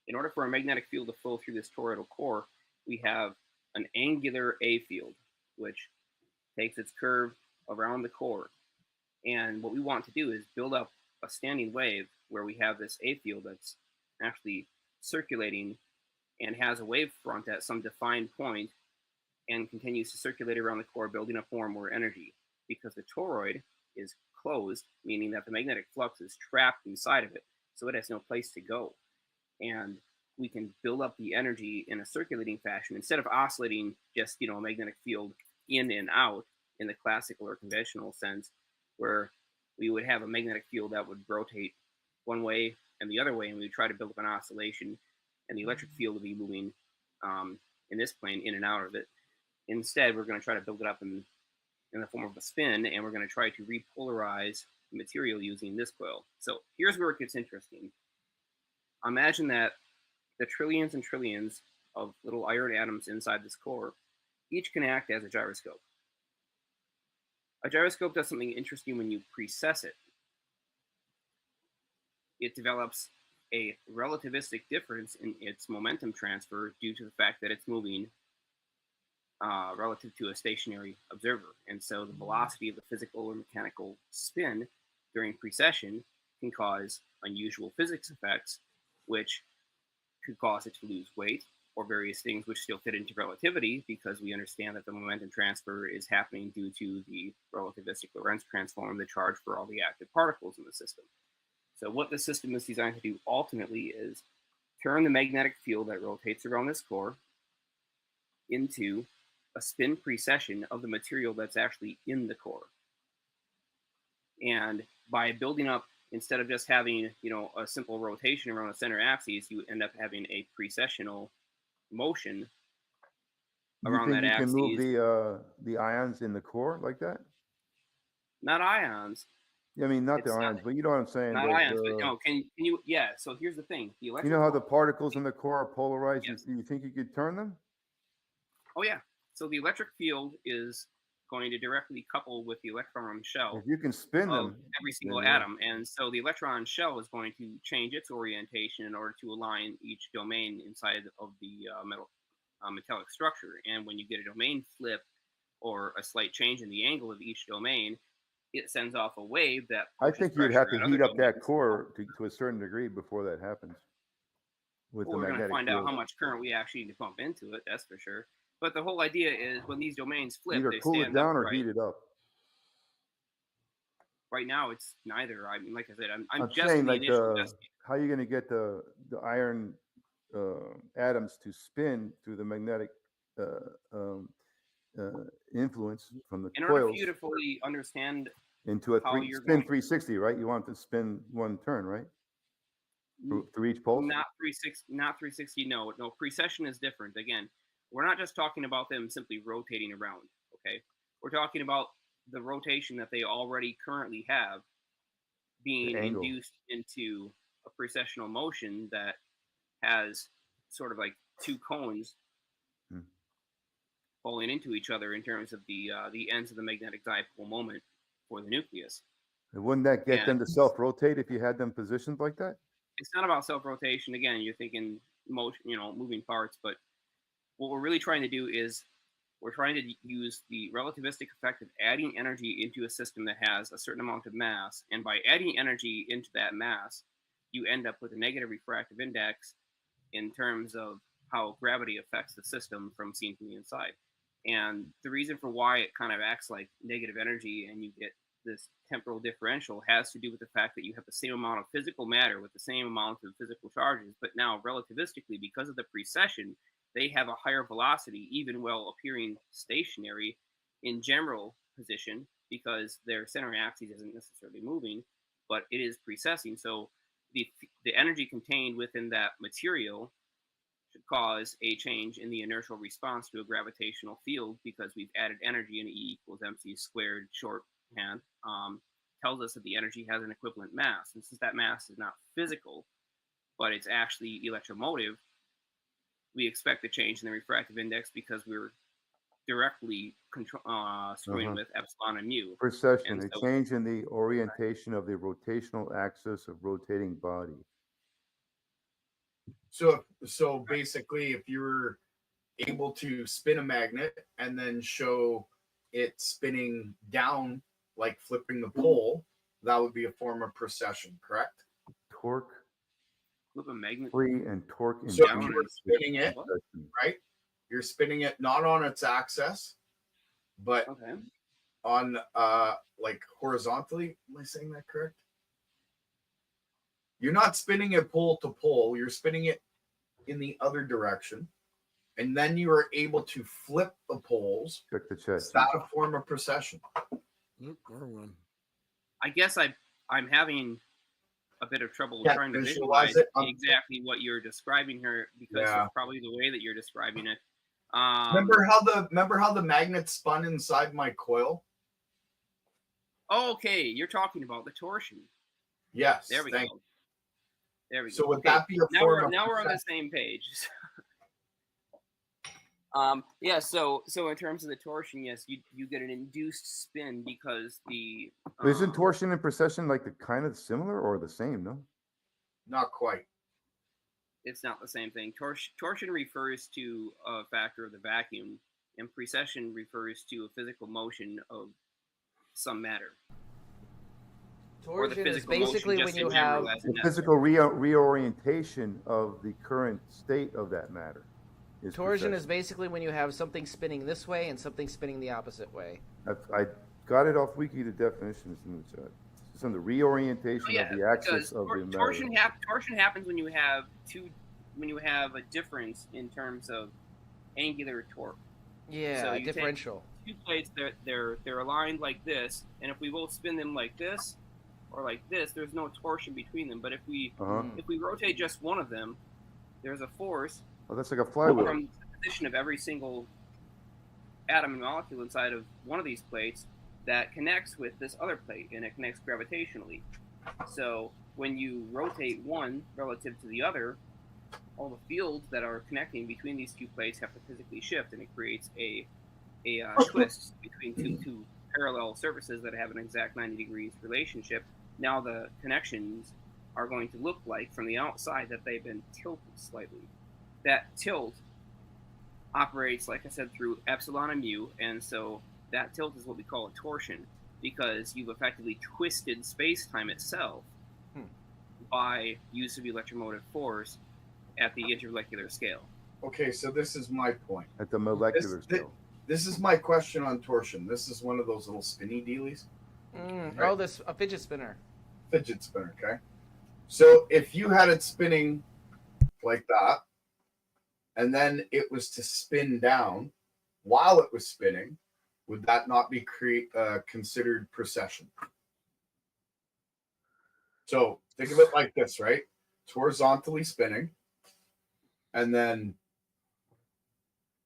In order for a magnetic field to flow through this toroidal core, we have an angular A field, which takes its curve around the core. And what we want to do is build up a standing wave where we have this A field that's actually circulating and has a wave front at some defined point and continues to circulate around the core, building up more and more energy. Because the toroid is closed, meaning that the magnetic flux is trapped inside of it, so it has no place to go. And we can build up the energy in a circulating fashion instead of oscillating just, a magnetic field in and out in the classical or conventional sense, where we would have a magnetic field that would rotate one way and the other way, and we would try to build up an oscillation, and the electric field would be moving in this plane in and out of it. Instead, we're going to try to build it up in the form of a spin, and we're going to try to repolarize the material using this coil. So here's where it gets interesting. Imagine that the trillions and trillions of little iron atoms inside this core each can act as a gyroscope. A gyroscope does something interesting when you precess it. It develops a relativistic difference in its momentum transfer due to the fact that it's moving relative to a stationary observer. And so the velocity of the physical or mechanical spin during precession can cause unusual physics effects, which could cause it to lose weight, or various things which still fit into relativity, because we understand that the momentum transfer is happening due to the relativistic Lorentz transform, the charge for all the active particles in the system. So what the system is designed to do ultimately is turn the magnetic field that rotates around this core into a spin precession of the material that's actually in the core. And by building up, instead of just having, a simple rotation around the center axis, you end up having a precessional motion around that axis. You can move the ions in the core like that? Not ions. I mean, not the ions, but you know what I'm saying. Not ions, but no. Can you? Yeah. So here's the thing: the electric. You know how the particles in the core are polarized? Yes. You think you could turn them? Oh yeah. So the electric field is going to directly couple with the electron shell. If you can spin them, every single atom, and so the electron shell is going to change its orientation in order to align each domain inside of the metallic structure. And when you get a domain flip or a slight change in the angle of each domain, it sends off a wave that. I think you'd have to heat up that core to a certain degree before that happens. We're going to find out how much current we actually need to pump into it. That's for sure. But the whole idea is when these domains flip, either they cool stand it down upright. or heat it up. Right now, it's neither. I mean, like I said, I'm just saying, in the like initial how are you going to get the iron atoms to spin through the magnetic influence from the in coils? order for you to fully understand into a spin 360, right? You want to spin one turn, right? Through each pulse? Not 360. No. Precession is different. Again, we're not just talking about them simply rotating around. Okay, we're talking about the rotation that they already currently have being induced into a precessional motion that has sort of like two cones falling into each other in terms of the ends of the magnetic dipole moment for the nucleus. And wouldn't that get them to self-rotate if you had them positioned like that? It's not about self-rotation. Again, you're thinking motion, moving parts, but what we're really trying to do is we're trying to use the relativistic effect of adding energy into a system that has a certain amount of mass. And by adding energy into that mass, you end up with a negative refractive index in terms of how gravity affects the system from seen from the inside. And the reason for why it kind of acts like negative energy and you get this temporal differential has to do with the fact that you have the same amount of physical matter with the same amount of physical charges, but now relativistically, because of the precession, they have a higher velocity, even while appearing stationary in general position, because their center axis isn't necessarily moving, but it is precessing. So the energy contained within that material should cause a change in the inertial response to a gravitational field, because we've added energy in E equals mc squared shorthand, tells us that the energy has an equivalent mass. And since that mass is not physical, but it's actually electromotive, we expect a change in the refractive index because we're directly screwing with epsilon and mu. Precession, And a so, change in the orientation of the rotational axis of rotating body. So basically, if you were able to spin a magnet and then show it spinning down, like flipping the pole, that would be a form of precession, correct? Torque flip a magnet free and torque So down if you and were spinning it, right? You're spinning it not on its axis, but on like horizontally. Am I saying that correct? You're not spinning it pole to pole. You're spinning it in the other direction, and then you are able to flip the poles. Check the chest. Is that a form of precession? I guess I'm having a bit of trouble trying to visualize visualize it. exactly what you're describing here, because of probably the way that you're describing it. Remember how the magnet spun inside my coil? Okay, you're talking about the torsion. Yes. There we go. There we go. So would that be a now form of now we're on the same page. Yeah. So in terms of the torsion, yes, you get an induced spin because the Isn't torsion and precession like the kind of similar or the same? No. Not quite. It's not the same thing. Torsion refers to a factor of the vacuum, and precession refers to a physical motion of some matter. Torsion is basically when you have the physical reorientation of the current state of that matter. Torsion is basically when you have something spinning this way and something spinning the opposite way. I got it off Wiki, the definitions in the chat. It's on the reorientation of the axis of the matter. Torsion happens when you have a difference in terms of angular torque. Yeah, so you differential. Take two plates, they're aligned like this, and if we both spin them like this or like this, there's no torsion between them. But if we rotate just one of them, there's a force. Oh, that's like a flywheel. From the position of every single atom and molecule inside of one of these plates that connects with this other plate, and it connects gravitationally. So when you rotate one relative to the other, all the fields that are connecting between these two plates have to physically shift, and it creates a twist between two parallel surfaces that have an exact 90 degrees relationship. Now the connections are going to look like from the outside that they've been tilted slightly. That tilt operates, like I said, through epsilon and mu, and so that tilt is what we call a torsion, because you've effectively twisted space-time itself by use of electromotive force at the intermolecular scale. Okay, so this is my point. At the molecular scale. This is my question on torsion. This is one of those little spinny dealies. Right? Oh, a fidget spinner. Fidget spinner, okay. So if you had it spinning like that, and then it was to spin down while it was spinning, would that not be considered precession? So think of it like this, right? It's horizontally spinning, and then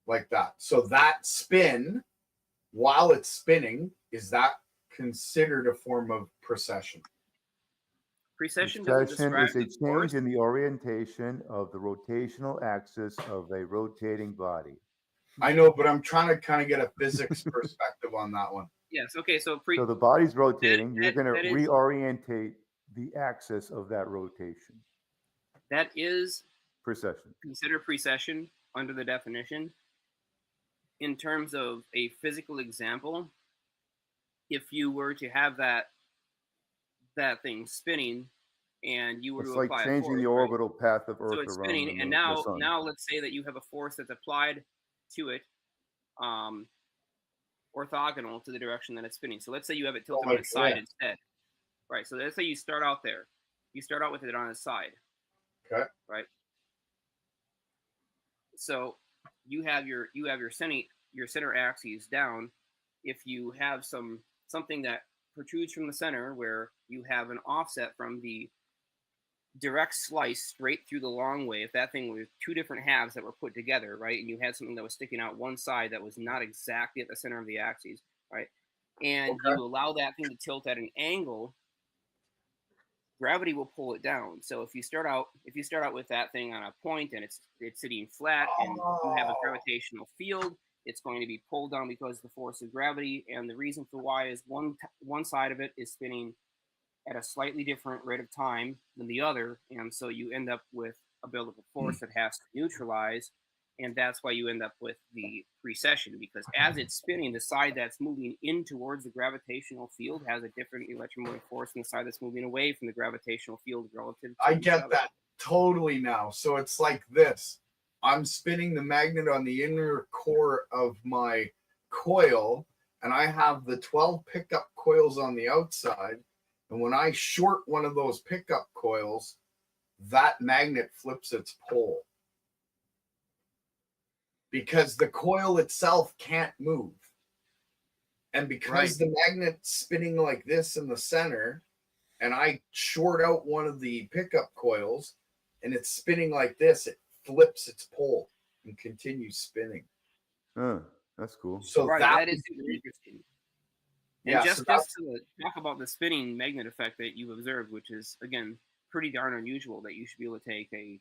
like that. So that spin, while it's spinning, is that considered a form of precession? Precession is a change in the orientation of the rotational axis of a rotating body. I know, but I'm trying to kind of get a physics perspective on that one. Yes. Okay. So the body's rotating. You're going to reorientate the axis of that rotation. That is precession. Consider precession under the definition. In terms of a physical example, if you were to have that thing spinning, and you were to apply a force, it's like changing the orbital path of Earth so it's around spinning, and now let's say that you have a force that's applied to it, orthogonal to the direction that it's spinning. So let's say you have it tilted on its side instead, right? So let's say you start out there, you start out with it on its side, okay, right? So you have your center axis down. If you have something that protrudes from the center, where you have an offset from the direct slice straight through the long way, if that thing was two different halves that were put together, right, and you had something that was sticking out one side that was not exactly at the center of the axis, right, and you allow that thing to tilt at an angle, gravity will pull it down. So if you start out with that thing on a point and it's sitting flat, and you have a gravitational field, it's going to be pulled down because of the force of gravity. And the reason for why is one side of it is spinning at a slightly different rate of time than the other. And so you end up with a buildup of force that has to neutralize. And that's why you end up with the precession, because as it's spinning, the side that's moving in towards the gravitational field has a different electromotive force than the side that's moving away from the gravitational field relative to I each get other. that totally now. So it's like this. I'm spinning the magnet on the inner core of my coil, and I have the 12 pickup coils on the outside. And when I short one of those pickup coils, that magnet flips its pole, because the coil itself can't move. And because the magnet's spinning like this in the center, and I short out one of the pickup coils and it's spinning like this, it flips its pole and continues spinning. That's cool. So that is super interesting. And Yeah, just to talk about the spinning magnet effect that you've observed, which is, again, pretty darn unusual, that you should be able to take a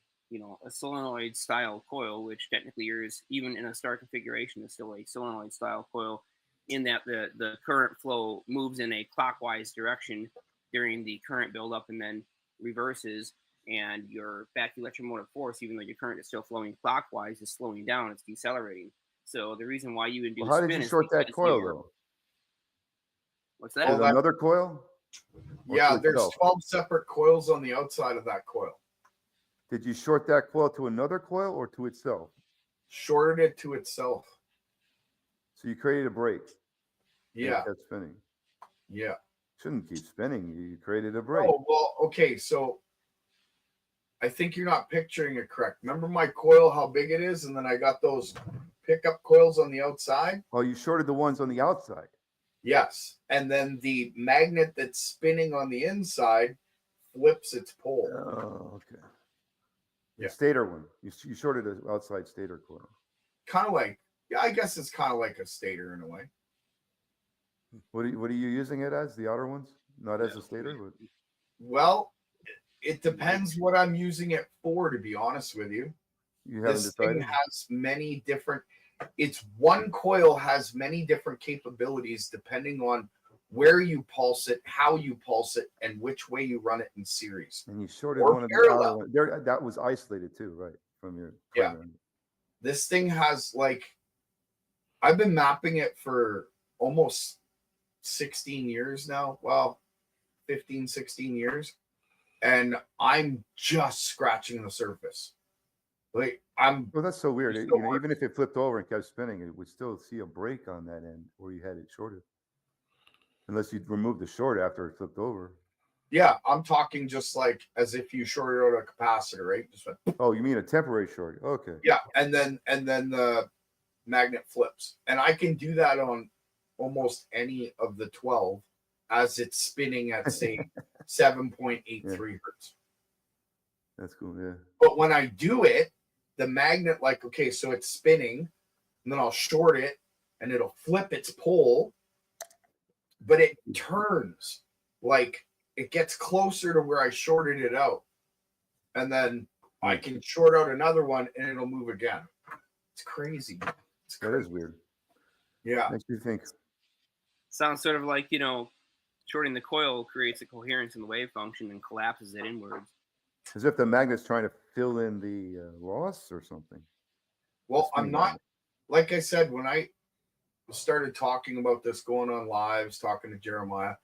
solenoid style coil, which technically is, even in a star configuration, is still a solenoid style coil, in that the current flow moves in a clockwise direction during the current buildup and then reverses, and your back electromotive force, even though your current is still flowing clockwise, is slowing down, it's decelerating. So the reason why you induce how spin did you is short that because coil though? What's that? There's another coil? Yeah, there's 12 separate coils on the outside of that coil. Did you short that coil to another coil or to itself? Shorted it to itself. So you created a break. Yeah. It kept spinning. Yeah. Shouldn't keep spinning. You created a break. Oh, well, okay. So I think you're not picturing it correct. Remember my coil, how big it is? And then I got those pickup coils on the outside. Oh, you shorted the ones on the outside. Yes. And then the magnet that's spinning on the inside flips its pole. Oh, okay. The Yeah. stator one. You shorted an outside stator coil. Kind of like, yeah, I guess it's kind of like a stator in a way. What are you using it as? The outer ones? Not as a stator? But... Well, it depends what I'm using it for, to be honest with you. You haven't This decided? thing has many different, it's one coil has many different capabilities depending on where you pulse it, how you pulse it, and which way you run it in series. And you shorted or one of the parallel. outer ones. There, that was isolated too, right? From your primary. This thing has, like, I've been mapping it for almost 16 years now. Well, 15, 16 years. And I'm just scratching the surface. Like, Well, that's so weird. Even if it flipped over and kept spinning, it would still see a break on that end where you had it shorted. Unless you removed the short after it flipped over. Yeah, I'm talking just like as if you shorted out a capacitor, right? Just went, oh, you mean a temporary short? Okay. Yeah, and then the magnet flips, and I can do that on almost any of the 12 as it's spinning at say 7.83 hertz. That's cool. Yeah. But when I do it, the magnet, like, okay, so it's spinning, and then I'll short it, and it'll flip its pole, but it turns, like, it gets closer to where I shorted it out. And then I can short out another one, and it'll move again. It's crazy. That is weird. Yeah. Makes you think. Sounds sort of like, shorting the coil creates a coherence in the wave function and collapses it inwards. As if the magnet's trying to fill in the loss or something. Well, I'm not, like I said, when I started talking about this, going on lives, talking to Jeremiah,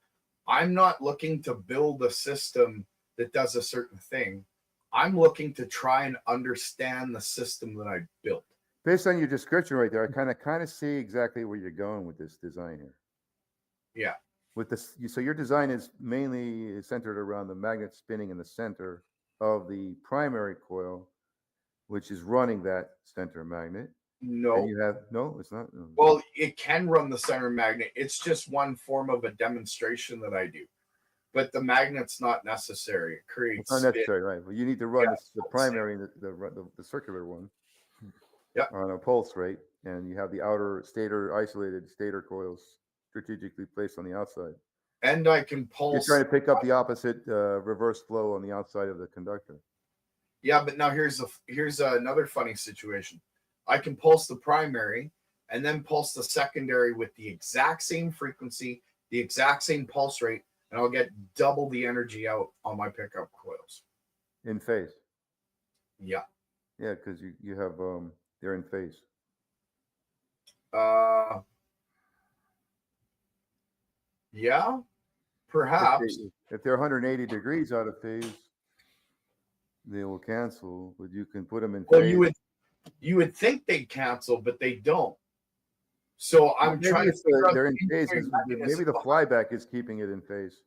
I'm not looking to build a system that does a certain thing. I'm looking to try and understand the system that I built. Based on your description right there, I kind of see exactly where you're going with this design here. Yeah. With this, so your design is mainly centered around the magnet spinning in the center of the primary coil, which is running that center magnet. No. And you have it's not. No. Well, it can run the center magnet. It's just one form of a demonstration that I do. But the magnet's not necessary. It creates. It's not necessary, right? Well, you need to run the primary, the circular one. Yeah. On a pulse rate, and you have the outer isolated stator coils strategically placed on the outside. And I can pulse. You're trying to pick up the opposite reverse flow on the outside of the conductor. Yeah, but now here's another funny situation. I can pulse the primary, and then pulse the secondary with the exact same frequency, the exact same pulse rate, and I'll get double the energy out on my pickup coils. In phase. Yeah. Yeah, because you have they're in phase. Yeah, perhaps. If they're 180 degrees out of phase, they will cancel, but you can put them in phase. Well, you would think they'd cancel, but they don't. So I'm trying to figure out they're in phase. Maybe the flyback is keeping it in phase.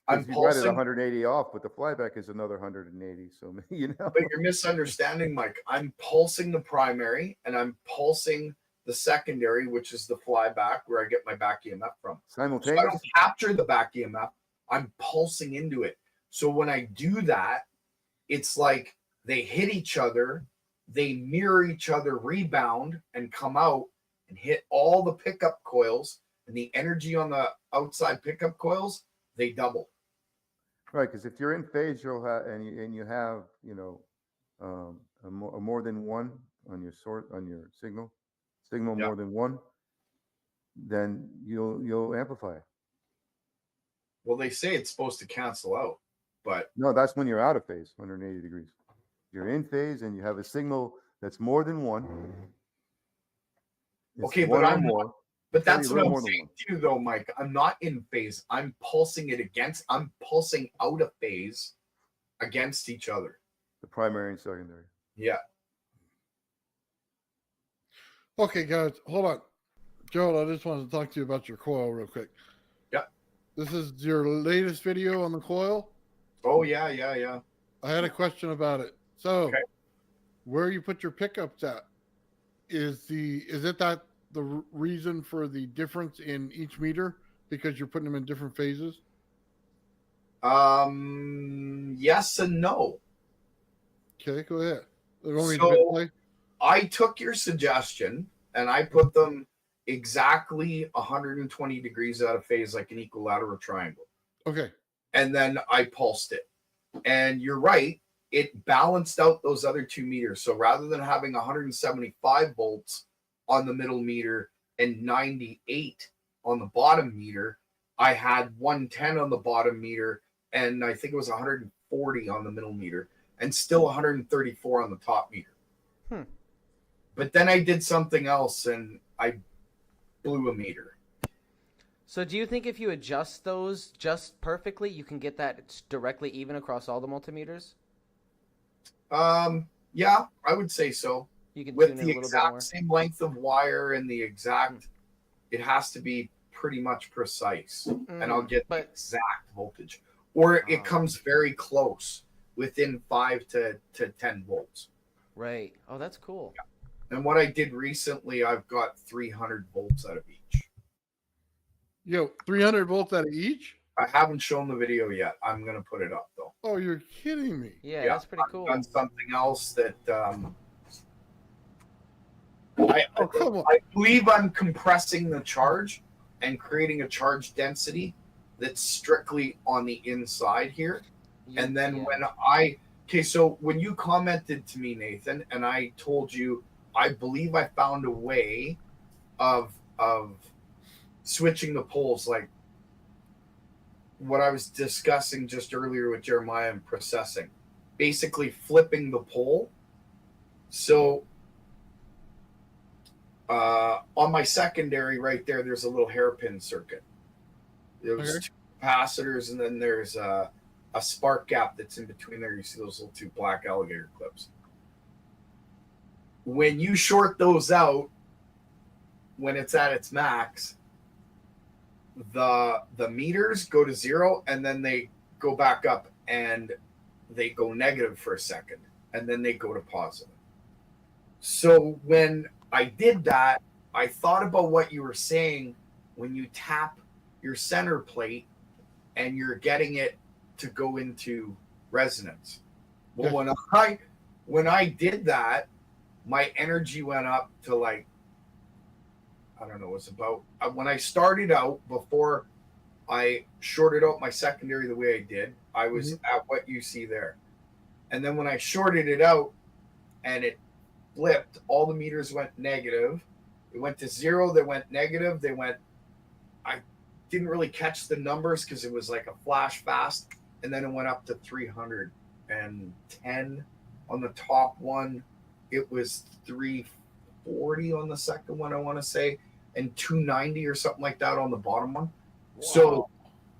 I'm you got it pulsing 180 off, but the flyback is another 180. So you know. But you're misunderstanding, Mike. I'm pulsing the primary and I'm pulsing the secondary, which is the flyback where I get my back EMF from. Simultaneously. So I don't capture the back EMF. I'm pulsing into it. So when I do that, it's like they hit each other, they mirror each other, rebound, and come out and hit all the pickup coils, and the energy on the outside pickup coils, they double. Right, because if you're in phase, you'll have and you have a more than one on your signal more than one, then you'll amplify it. Well, they say it's supposed to cancel out, but no, that's when you're out of phase, 180 degrees. You're in phase and you have a signal that's more than one. Okay, but I'm more. But that's what I'm saying to you, though, Mike. I'm not in phase. I'm pulsing it against. I'm pulsing out of phase against each other. The primary and secondary. Yeah. Okay, guys, hold on. Gerald, I just wanted to talk to you about your coil real quick. Yeah. This is your latest video on the coil? Oh, yeah. I had a question about it. So, where you put your pickups at, is it that the reason for the difference in each meter because you're putting them in different phases? Yes and no. Okay, go ahead. So I took your suggestion and I put them exactly 120 degrees out of phase, like an equilateral triangle. Okay. And then I pulsed it. And you're right, it balanced out those other 2 meters. So rather than having 175 volts on the middle meter and 98 on the bottom meter, I had 110 on the bottom meter, and I think it was 140 on the middle meter, and still 134 on the top meter. But then I did something else, and I blew a meter. So do you think if you adjust those just perfectly, you can get that directly even across all the multimeters? Yeah, I would say so. You can with the exact same length of wire and the exact, it has to be pretty much precise, and I'll get the exact voltage, or it comes very close, within 5 to 10 volts. Right. Oh, that's cool. Yeah. And what I did recently, I've got 300 volts out of each. 300 volts out of each? I haven't shown the video yet. I'm gonna put it up though. Oh, you're kidding me! Yeah, that's pretty cool. I've done something else that I believe I'm compressing the charge and creating a charge density that's strictly on the inside here. And then so when you commented to me, Nathan, and I told you, I believe I found a way of switching the poles, like what I was discussing just earlier with Jeremiah and processing, basically flipping the pole. So on my secondary right there's a little hairpin circuit. There's 2 capacitors, and then there's a spark gap that's in between there. You see those little 2 black alligator clips. When you short those out, when it's at its max, the meters go to 0, and then they go back up and they go negative for a second, and then they go to positive. So when I did that, I thought about what you were saying when you tap your center plate and you're getting it to go into resonance. Well, when I did that, my energy went up to, like, I don't know, it's about, when I started out, before I shorted out my secondary the way I did, I was at what you see there. And then when I shorted it out and it flipped, all the meters went negative. It went to 0, they went negative, they went, I didn't really catch the numbers because it was like a flash fast, and then it went up to 310 on the top one. It was 340 on the second one, I want to say, and 290 or something like that on the bottom one. Wow. So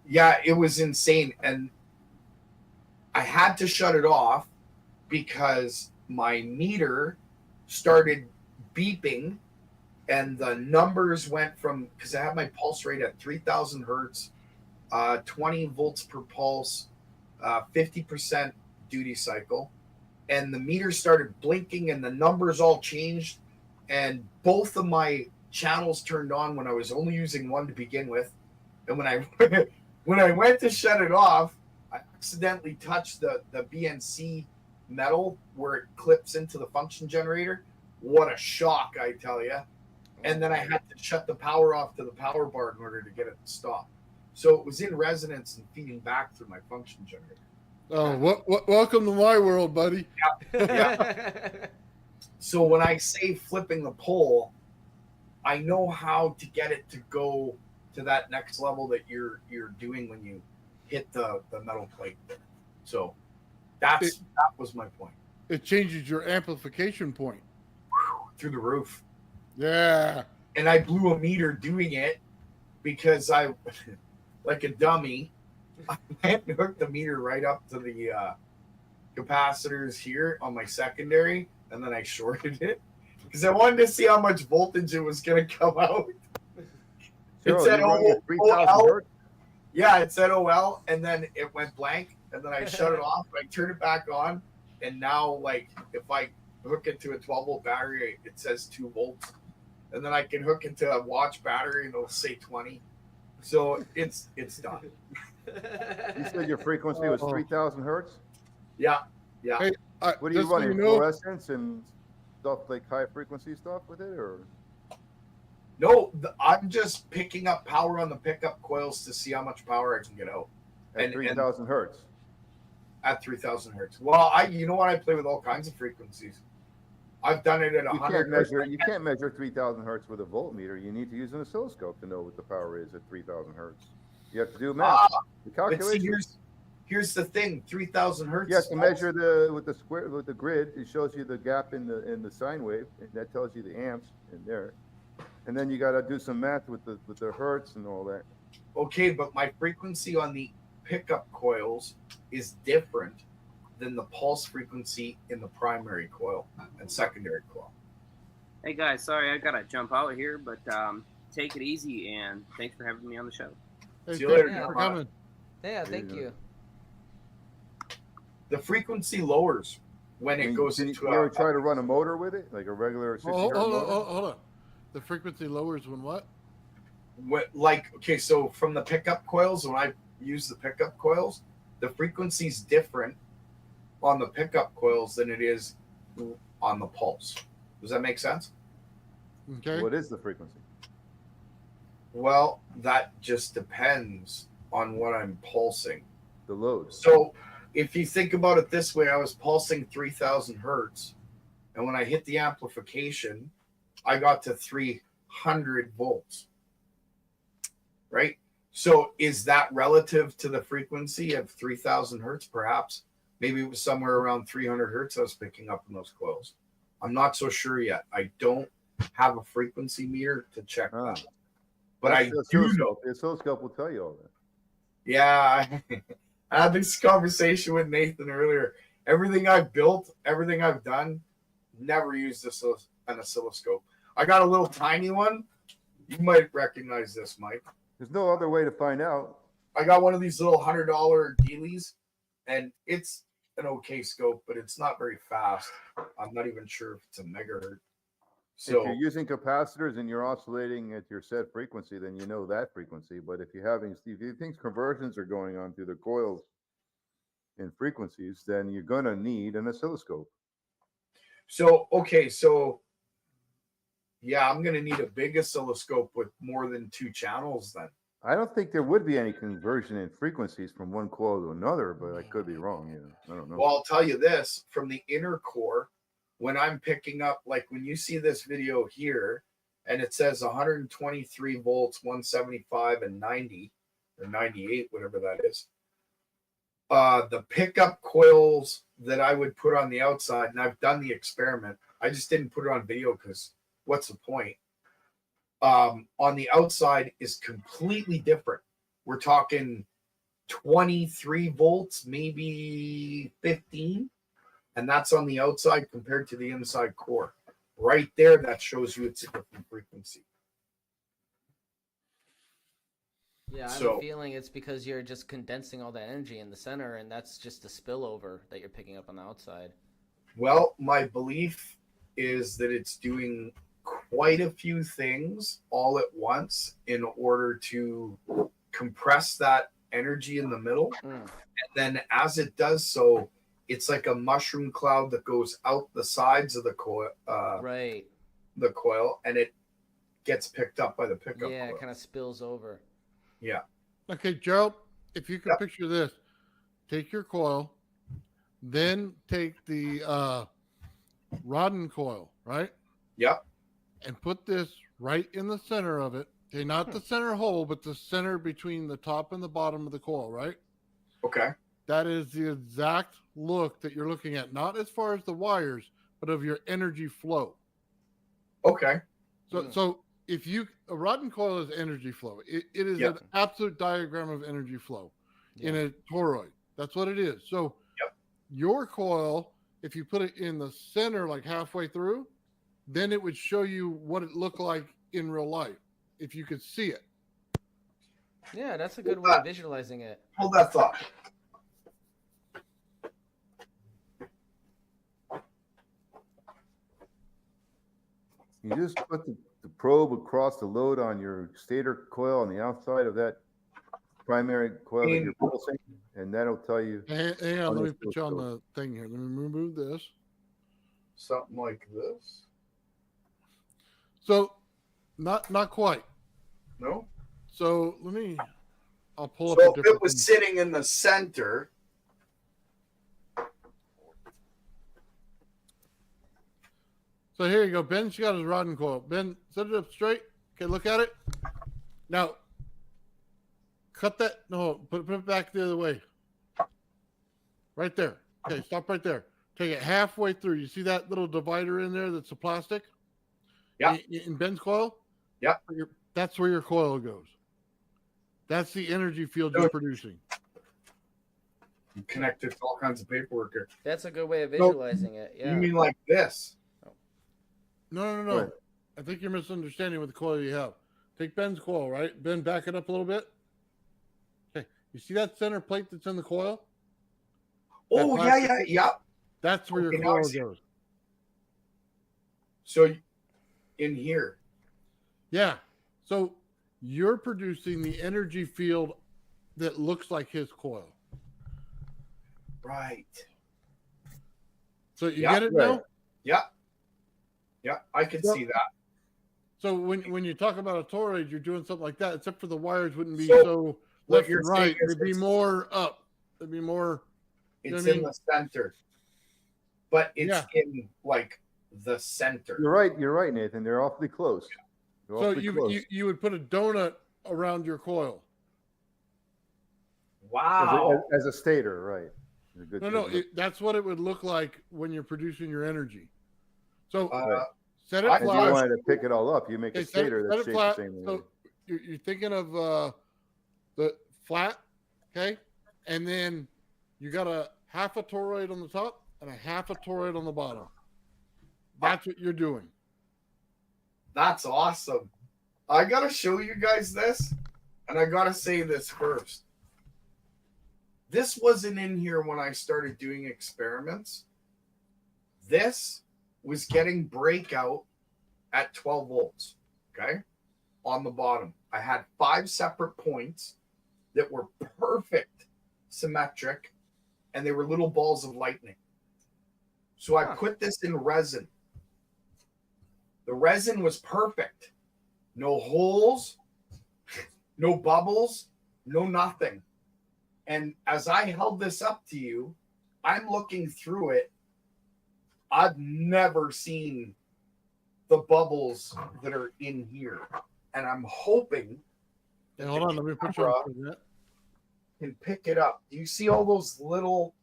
yeah, it was insane. And I had to shut it off because my meter started beeping and the numbers went from, because I have my pulse rate at 3,000 hertz, 20 volts per pulse, 50% duty cycle. And the meter started blinking and the numbers all changed. And both of my channels turned on when I was only using one to begin with. And when I when I went to shut it off, I accidentally touched the BNC metal where it clips into the function generator. What a shock, I tell you. And then I had to shut the power off to the power bar in order to get it to stop. So it was in resonance and feeding back through my function generator. Oh, welcome to my world, buddy. Yeah. So when I say flipping the pole, I know how to get it to go to that next level that you're doing when you hit the metal plate. So that was my point. It changes your amplification point. Through the roof. Yeah. And I blew a meter doing it because I, like a dummy, I went and hooked the meter right up to the capacitors here on my secondary, and then I shorted it because I wanted to see how much voltage it was going to come out. It said OL. Yeah, it said OL, and then it went blank, and then I shut it off. I turned it back on, and now, like, if I hook it to a 12-volt battery, it says 2 volts. And then I can hook it to a watch battery, and it'll say 20. So it's done. You said your frequency was 3,000 hertz? Yeah, yeah. Hey, what are you running, fluorescence and stuff, like high frequency stuff with it, or? No, I'm just picking up power on the pickup coils to see how much power I can get out. At 3,000 hertz? At 3,000 hertz. Well, you know what? I play with all kinds of frequencies. I've done it at 100. You can't measure 3,000 hertz with a voltmeter. You need to use an oscilloscope to know what the power is at 3,000 hertz. You have to do math. The calculation. Here's the thing: 3,000 hertz. You have to measure with the grid. It shows you the gap in the sine wave, and that tells you the amps in there. And then you got to do some math with the hertz and all that. Okay, but my frequency on the pickup coils is different than the pulse frequency in the primary coil and secondary coil. Hey guys, sorry I gotta jump out here, but take it easy and thanks for having me on the show. Hey, see you later. For coming. Yeah, thank you. The frequency lowers when it goes into. You ever try to run a motor with it, like a regular 60 hertz motor? Hold on. The frequency lowers when what? Okay, so from the pickup coils, when I use the pickup coils, the frequency's different on the pickup coils than it is on the pulse. Does that make sense? Okay. What is the frequency? Well, that just depends on what I'm pulsing. The load. So if you think about it this way, I was pulsing 3,000 hertz, and when I hit the amplification, I got to 300 volts. Right? So is that relative to the frequency of 3,000 hertz? Perhaps. Maybe it was somewhere around 300 hertz I was picking up in those coils. I'm not so sure yet. I don't have a frequency meter to check that. But I do know. The oscilloscope will tell you all that. Yeah. I had this conversation with Nathan earlier. Everything I've built, everything I've done, never used an oscilloscope. I got a little tiny one. You might recognize this, Mike. There's no other way to find out. I got one of these little $100 dealies, and it's an okay scope, but it's not very fast. I'm not even sure if it's a megahertz. So if you're using capacitors and you're oscillating at your set frequency, then you know that frequency. But if you think conversions are going on through the coils in frequencies, then you're going to need an oscilloscope. So, okay, yeah, I'm going to need a big oscilloscope with more than 2 channels then. I don't think there would be any conversion in frequencies from one coil to another, but I could be wrong. I don't know. Well, I'll tell you this, from the inner core, when I'm picking up, like when you see this video here and it says 123 volts, 175 and 90 or 98, whatever that is. The pickup coils that I would put on the outside, and I've done the experiment. I just didn't put it on video because what's the point? On the outside is completely different. We're talking 23 volts, maybe 15, and that's on the outside compared to the inside core. Right there, that shows you it's a different frequency. Yeah, I have a feeling it's because you're just condensing all that energy in the center, and that's just the spillover that you're picking up on the outside. Well, my belief is that it's doing quite a few things all at once in order to compress that energy in the middle. And then as it does so, it's like a mushroom cloud that goes out the sides of the coil, right? The coil, and it gets picked up by the pickup Yeah, coil. it kind of spills over. Yeah. Okay, Gerald, if you can picture this, take your coil, then take the Rodden coil, right? Yep. And put this right in the center of it. Okay, not the center hole, but the center between the top and the bottom of the coil, right? Okay. That is the exact look that you're looking at, not as far as the wires, but of your energy flow. Okay. So if you a Rodden coil is energy flow. It is an absolute diagram of energy flow in a toroid. That's what it is. So your coil, if you put it in the center, like halfway through, then it would show you what it looked like in real life, if you could see it. Yeah, that's a good way of visualizing it. Hold that thought. You just put the probe across the load on your stator coil on the outside of that primary coil that you're pulsing, and that'll tell you. Hang on, let me put you on the thing here. Let me remove this. Something like this. So, not quite. No. So I'll pull up. So if it was sitting in the center. So here you go. Ben's got his Rodden coil. Ben, set it up straight. Okay, look at it. Now, cut that. No, put it back the other way. Right there. Okay, stop right there. Take it halfway through. You see that little divider in there that's a plastic? Yeah. In Ben's coil? Yeah. That's where your coil goes. That's the energy field you're producing. You connect it to all kinds of paperwork here. That's a good way of visualizing it. Yeah. You mean like this? No. Right. I think you're misunderstanding what the coil you have. Take Ben's coil, right? Ben, back it up a little bit. Okay. You see that center plate that's in the coil? Oh, yeah. That's where your coil goes. So in here. Yeah. So you're producing the energy field that looks like his coil. Right. So you get it now? Yeah. Yeah, I can see that. So when you talk about a toroid, you're doing something like that, except for the wires wouldn't be so left and right. It'd be more up. It'd be more. It's in the center. But it's in like the center. You're right, Nathan. They're awfully close. So you would put a donut around your coil. Wow. As a stator, right. No, that's what it would look like when you're producing your energy. So set it flat. If you wanted to pick it all up, you make a stator that's shaped the same way. So you're thinking of the flat, okay? And then you got a half a toroid on the top and a half a toroid on the bottom. That's what you're doing. That's awesome. I got to show you guys this, and I got to say this first. This wasn't in here when I started doing experiments. This was getting breakout at 12 volts, okay, on the bottom. I had 5 separate points that were perfect symmetric, and they were little balls of lightning. So I put this in resin. The resin was perfect. No holes, no bubbles, no nothing. And as I held this up to you, I'm looking through it, I've never seen the bubbles that are in here, and I'm hoping. Hey, hold on, let me put you on that. Can pick it up. Do you see all those little?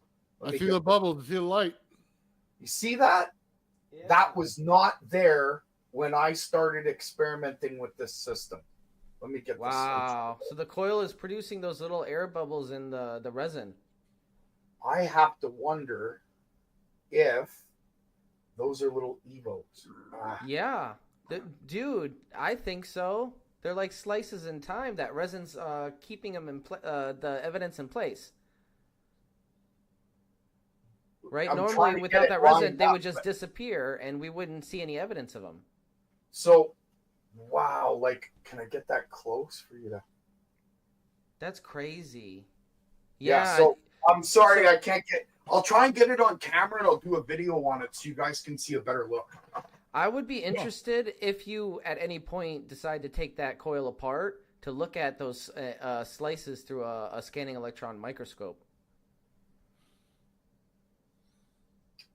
I see the bubbles. I see the light. You see that? Yeah. That was not there when I started experimenting with this system. Let me get wow. So the coil is producing those little air bubbles in the resin. I have to wonder if those are little Evos. Yeah. Dude, I think so. They're like slices in time. That resin's keeping them in the evidence in place. Right? Normally, without that resin, they would just disappear, and we wouldn't see any evidence of them. So, wow, like, can I get that close for you to? That's crazy. Yeah. So I'm sorry, I can't get. I'll try and get it on camera, and I'll do a video on it so you guys can see a better look. I would be interested if you, at any point, decide to take that coil apart to look at those slices through a scanning electron microscope.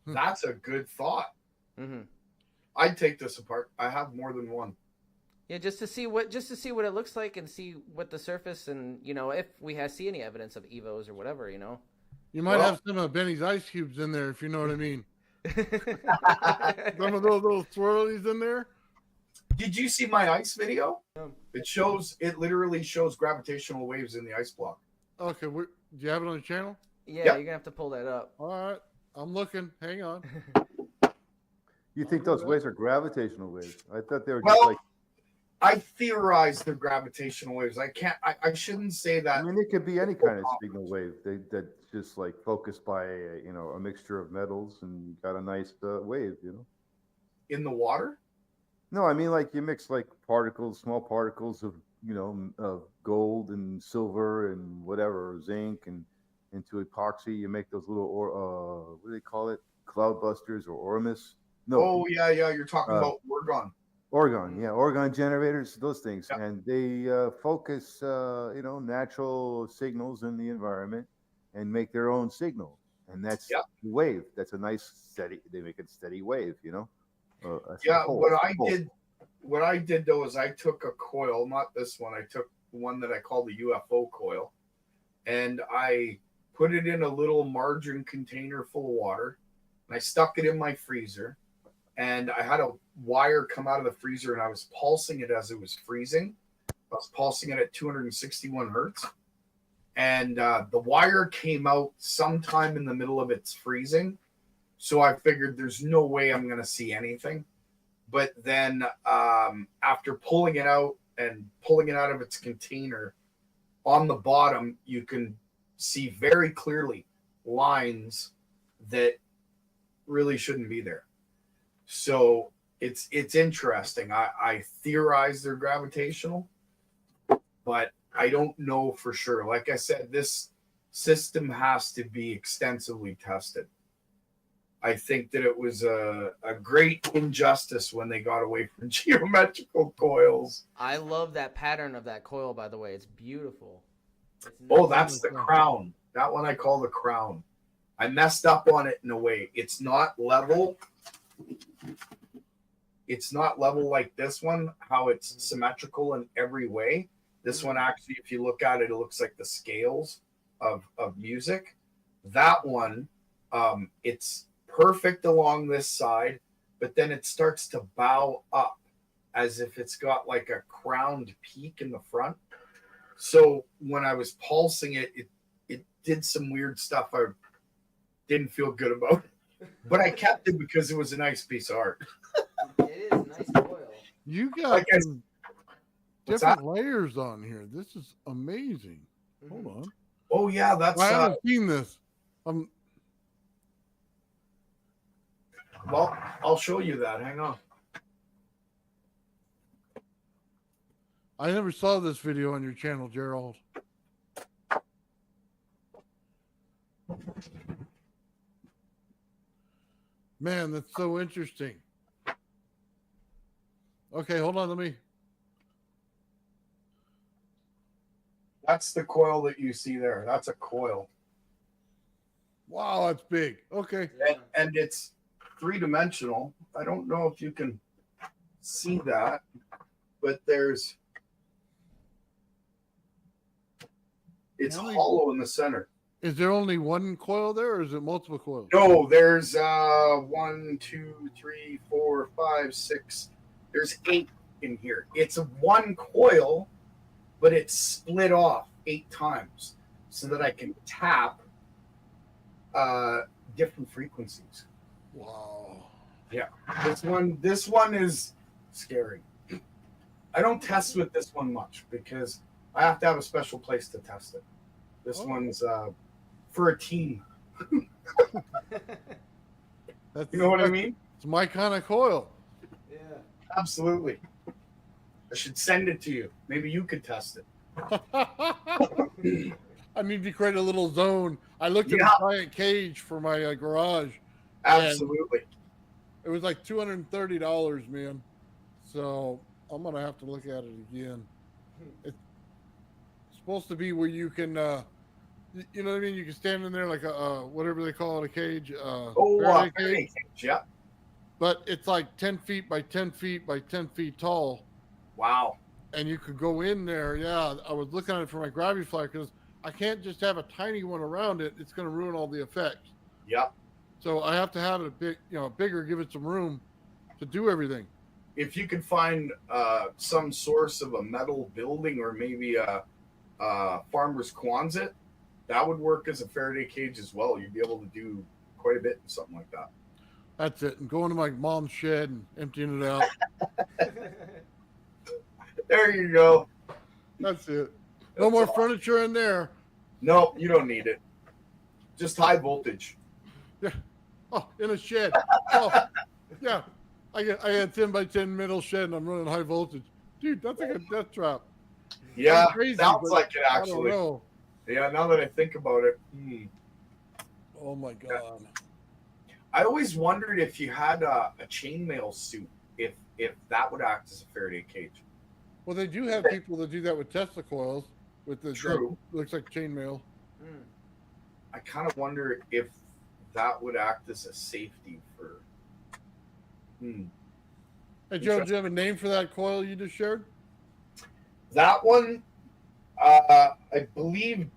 That's a good thought. Mm-hmm. I'd take this apart. I have more than one. Yeah, just to see what it looks like and see what the surface and if we see any evidence of Evos or whatever. You might have some of Benny's ice cubes in there, if you know what I mean. Some of those little swirlies in there. Did you see my ice video? It literally shows gravitational waves in the ice block. Okay, do you have it on the channel? Yeah, you're gonna have to pull that up. All right, I'm looking. Hang on. You think those waves are gravitational waves? I thought they were just like. I theorize they're gravitational waves. I shouldn't say that. I mean, it could be any kind of signal wave that's just like focused by a mixture of metals and you got a nice wave, In the water? No, I mean like you mix like small particles of of gold and silver and whatever, zinc, and into epoxy. You make those little what do they call it? Cloudbusters or Oramus? No. Oh yeah, you're talking about Orgon. Orgon generators, those things, and they focus, natural signals in the environment and make their own signal, and that's the wave. That's a nice steady. They make a steady wave, What I did though is I took a coil, not this one. I took one that I call the UFO coil, and I put it in a little margarine container full of water, and I stuck it in my freezer. And I had a wire come out of the freezer and I was pulsing it as it was freezing. I was pulsing it at 261 hertz. And the wire came out sometime in the middle of its freezing. So I figured there's no way I'm going to see anything. But then after pulling it out and pulling it out of its container, on the bottom, you can see very clearly lines that really shouldn't be there. So it's interesting. I theorize they're gravitational, but I don't know for sure. Like I said, this system has to be extensively tested. I think that it was a great injustice when they got away from geometrical coils. I love that pattern of that coil, by the way. It's beautiful. That's the crown. That one I call the crown. I messed up on it in a way. It's not level. It's not level like this one, how it's symmetrical in every way. This one actually, if you look at it, it looks like the scales of music. That one, it's perfect along this side, but then it starts to bow up as if it's got like a crowned peak in the front. So when I was pulsing it, it did some weird stuff I didn't feel good about. But I kept it because it was a nice piece of art. It is a nice coil. You got different layers on here. This is amazing. Hold on. Oh yeah, I haven't seen this. Well, I'll show you that. Hang on. I never saw this video on your channel, Gerald. Man, that's so interesting. Okay, hold on, let me. That's the coil that you see there. That's a coil. Wow, that's big. Okay. And it's three-dimensional. I don't know if you can see that, but it's hollow in the center. Is there only one coil there, or is it multiple coils? No, there's 1, 2, 3, 4, 5, 6. There's 8 in here. It's a one coil, but it's split off 8 times so that I can tap different frequencies. Wow. Yeah. This one is scary. I don't test with this one much because I have to have a special place to test it. This one's for a team. You know what I mean? It's my kind of coil. Yeah. Absolutely. I should send it to you. Maybe you could test it. I need to create a little zone. I looked at a giant cage for my garage. Absolutely. It was like $230, man. So I'm gonna have to look at it again. It's supposed to be where you can, you know what I mean? You can stand in there like a whatever they call it, a cage. Faraday cage. Yeah. But it's like 10 feet by 10 feet by 10 feet tall. Wow. And you could go in there. Yeah, I was looking at it for my gravity flyer because I can't just have a tiny one around it. It's going to ruin all the effects. Yep. So I have to have it a bit, bigger, give it some room to do everything. If you could find some source of a metal building or maybe a farmer's Quonset, that would work as a Faraday cage as well. You'd be able to do quite a bit in something like that. That's it. And going to my mom's shed and emptying it out. There you go. That's it. No more furniture in there. No, you don't need it. Just high voltage. Yeah. Oh, in a shed. Oh, yeah. I had 10 by 10 metal shed and I'm running high voltage. Dude, that's like a death trap. Yeah, crazy, sounds like it I actually. don't know. Yeah, now that I think about it. Oh my God. I always wondered if you had a chainmail suit, if that would act as a Faraday cage. Well, they do have people that do that with Tesla coils with the True. Looks like chainmail. I kind of wonder if that would act as a safety for. Hey Joe, do you have a name for that coil you just shared? That one, I believe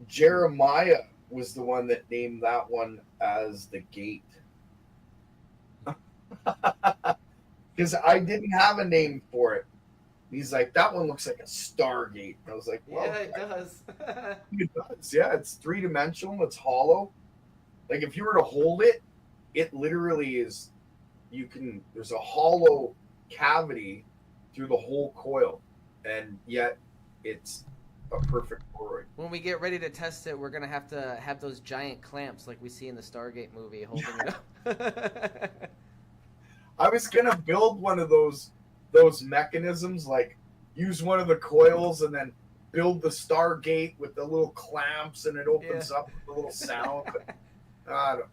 Jeremiah was the one that named that one as the gate. Because I didn't have a name for it. He's like, that one looks like a Stargate. I was like, well, yeah, it does. It does. Yeah, it's three-dimensional. It's hollow. Like if you were to hold it, it literally is. There's a hollow cavity through the whole coil, and yet it's a perfect toroid. When we get ready to test it, we're gonna have to have those giant clamps like we see in the Stargate movie holding it up. I was gonna build one of those mechanisms, like use one of the coils and then build the Stargate with the little clamps, and it opens up with a little sound. But, I don't know.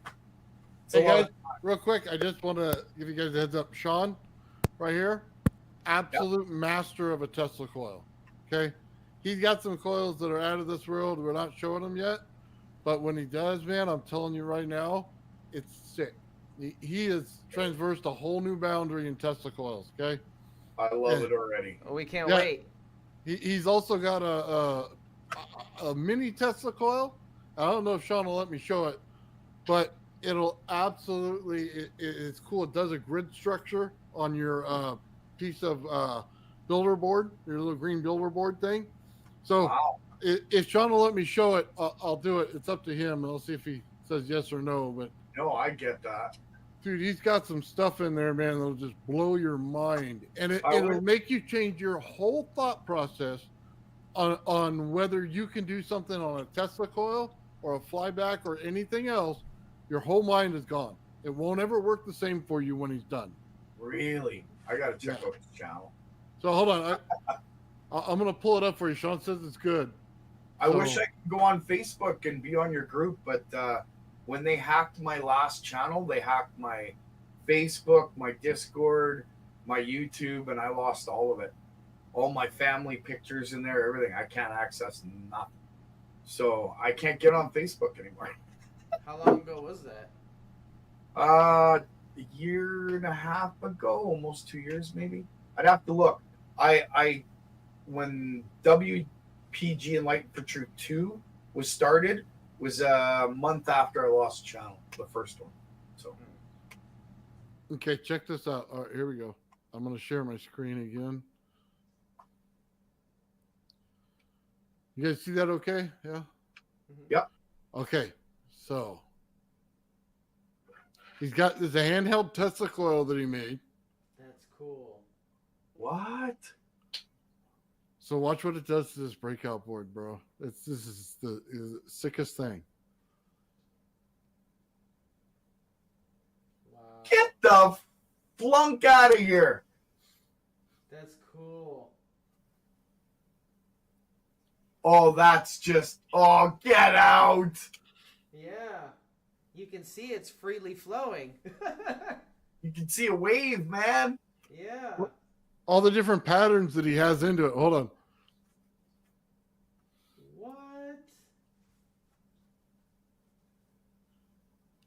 Hey guys, real quick, I just want to give you guys a heads up. Sean, right here, absolute master of a Tesla coil. Okay, he's got some coils that are out of this world. We're not showing them yet, but when he does, man, I'm telling you right now, it's sick. He has transversed a whole new boundary in Tesla coils. Okay, I love it already. Oh, we can't wait. He's also got a mini Tesla coil. I don't know if Sean will let me show it, but it'll absolutely, it's cool. It does a grid structure on your piece of builder board, your little green builder board thing. So if Sean will let me show it, I'll do it. It's up to him. I'll see if he says yes or no. But no, I get that. Dude, he's got some stuff in there, man, that'll just blow your mind. And it'll make you change your whole thought process on whether you can do something on a Tesla coil or a flyback or anything else. Your whole mind is gone. It won't ever work the same for you when he's done. Really? I got to check out his channel. So hold on. I'm going to pull it up for you. Sean says it's good. I wish I could go on Facebook and be on your group, but when they hacked my last channel, they hacked my Facebook, my Discord, my YouTube, and I lost all of it. All my family pictures in there, everything. I can't access nothing. So I can't get on Facebook anymore. How long ago was that? year and a half ago, almost 2 years maybe. I'd have to look. I when WPG and Light for Truth 2 was started was a month after I lost channel, the first one. So okay, check this out. All right, here we go. I'm going to share my screen again. You guys see that okay? Yeah? Yep. Okay, so he's got this a handheld Tesla coil that he made. That's cool. What? So watch what it does to this breakout board, bro. This is the sickest thing. Wow. Get the flunk out of here. That's cool. Oh, that's just, oh, get out. Yeah. You can see it's freely flowing. You can see a wave, man. Yeah. All the different patterns that he has into it. Hold on. What?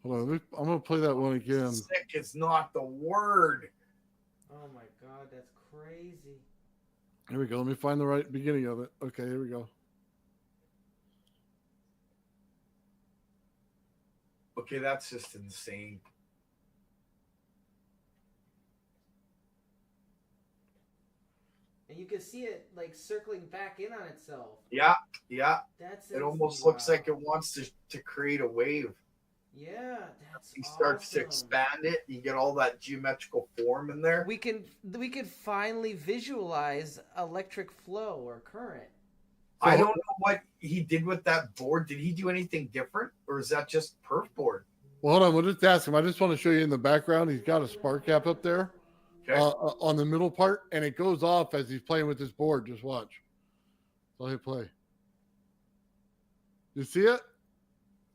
Hold on. I'm going to play that one again. Sick is not the word. Oh my God, that's crazy. Here we go. Let me find the right beginning of it. Okay, here we go. Okay, that's just insane. And you can see it like circling back in on itself. Yeah, yeah. That's it almost looks like it wants to create a wave. Yeah, that's He starts to awesome. expand it. You get all that geometrical form in there. We can finally visualize electric flow or current. I don't know what he did with that board. Did he do anything different, or is that just perf board? Well, hold on. We'll just ask him. I just want to show you in the background. He's got a spark gap up there on the middle part, and it goes off as he's playing with his board. Just watch. So he'll play. You see it?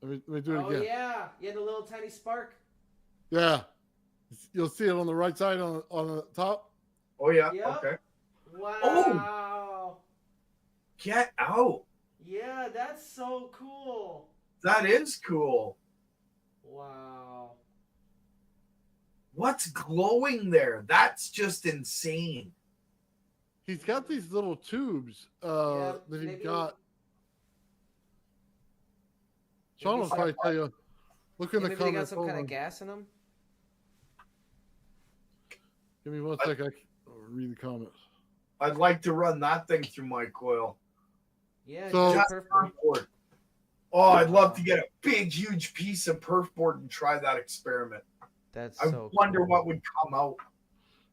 Let me do it again. Oh yeah, you had a little tiny spark. Yeah. You'll see it on the right side on the top. Oh, yeah. Yep. Okay. Wow. Oh! Get out. Yeah, that's so cool. That is cool. Wow. What's glowing there? That's just insane. He's got these little tubes that he got. Sean will probably tell you. Look in the Maybe comments. they got some kind of gas in them. Give me 1 second. I'll read the comments. I'd like to run that thing through my coil. Yeah, so just perf board. Oh, I'd love to get a big, huge piece of perf board and try that experiment. That's I so wonder cool. what would come out.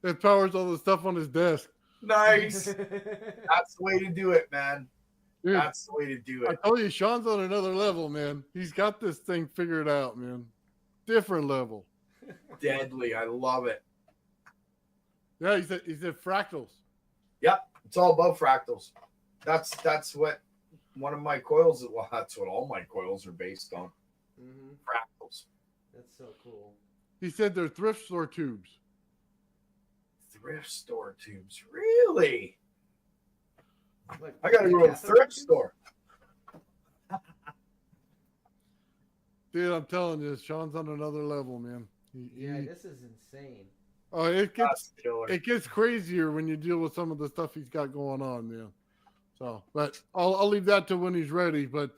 It powers all the stuff on his desk. Nice. That's the way to do it, man. Dude, that's the way to do I it. told you, Sean's on another level, man. He's got this thing figured out, man. Different level. Deadly. I love it. Yeah, he said fractals. Yep. It's all about fractals. That's what one of my coils, well, that's what all my coils are based on. Mm-hmm. Fractals. That's so cool. He said they're thrift store tubes. Thrift store tubes. Really? Look, I gotta go to the thrift store. Dude, I'm telling you, Sean's on another level, man. Yeah, this is insane. Oh, it gets crazier when you deal with some of the stuff he's got going on, man. So, but I'll leave that to when he's ready. But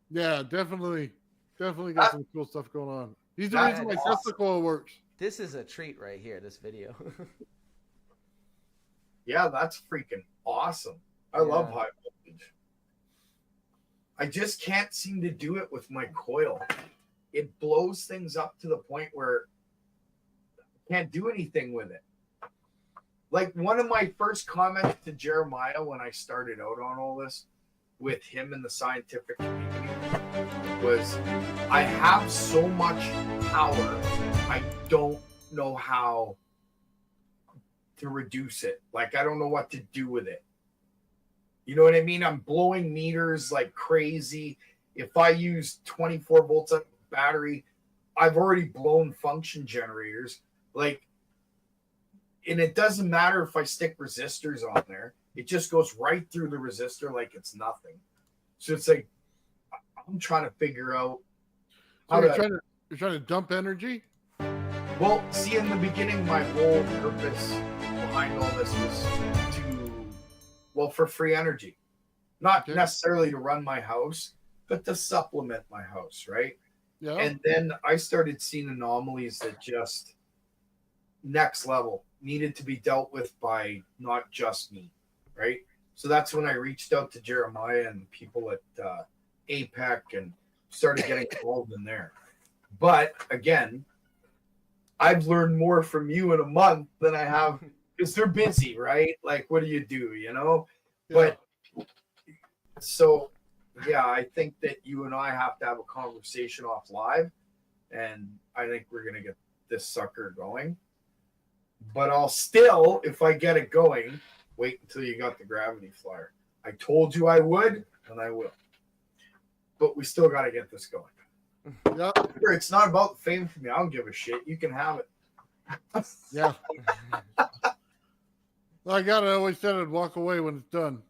yeah, definitely got some cool stuff going on. He's the reason why Tesla coil works. This is a treat right here. This video. Yeah, that's freaking awesome. I love high voltage. I just can't seem to do it with my coil. It blows things up to the point where I can't do anything with it. Like one of my first comments to Jeremiah when I started out on all this with him in the scientific community was, I have so much power, I don't know how to reduce it. Like, I don't know what to do with it. You know what I mean? I'm blowing meters like crazy. If I use 24 volts of battery, I've already blown function generators. Like, and it doesn't matter if I stick resistors on there. It just goes right through the resistor like it's nothing. So it's like, I'm trying to figure out So you're trying to dump energy? Well, see, in the beginning, my whole purpose behind all this was for free energy. Not necessarily to run my house, but to supplement my house, right? Yeah. And then I started seeing anomalies that just next level needed to be dealt with by not just me, right? So that's when I reached out to Jeremiah and people at APEC and started getting involved in there. But again, I've learned more from you in a month than I have because they're busy, right? Like, what do? Yeah. But so, yeah, I think that you and I have to have a conversation off live, and I think we're going to get this sucker going. But I'll still, if I get it going, wait until you got the gravity flyer. I told you I would, and I will. But we still got to get this going. Yeah. It's not about the fame for me. I don't give a shit. You can have it. Yeah. I always said I'd walk away when it's done.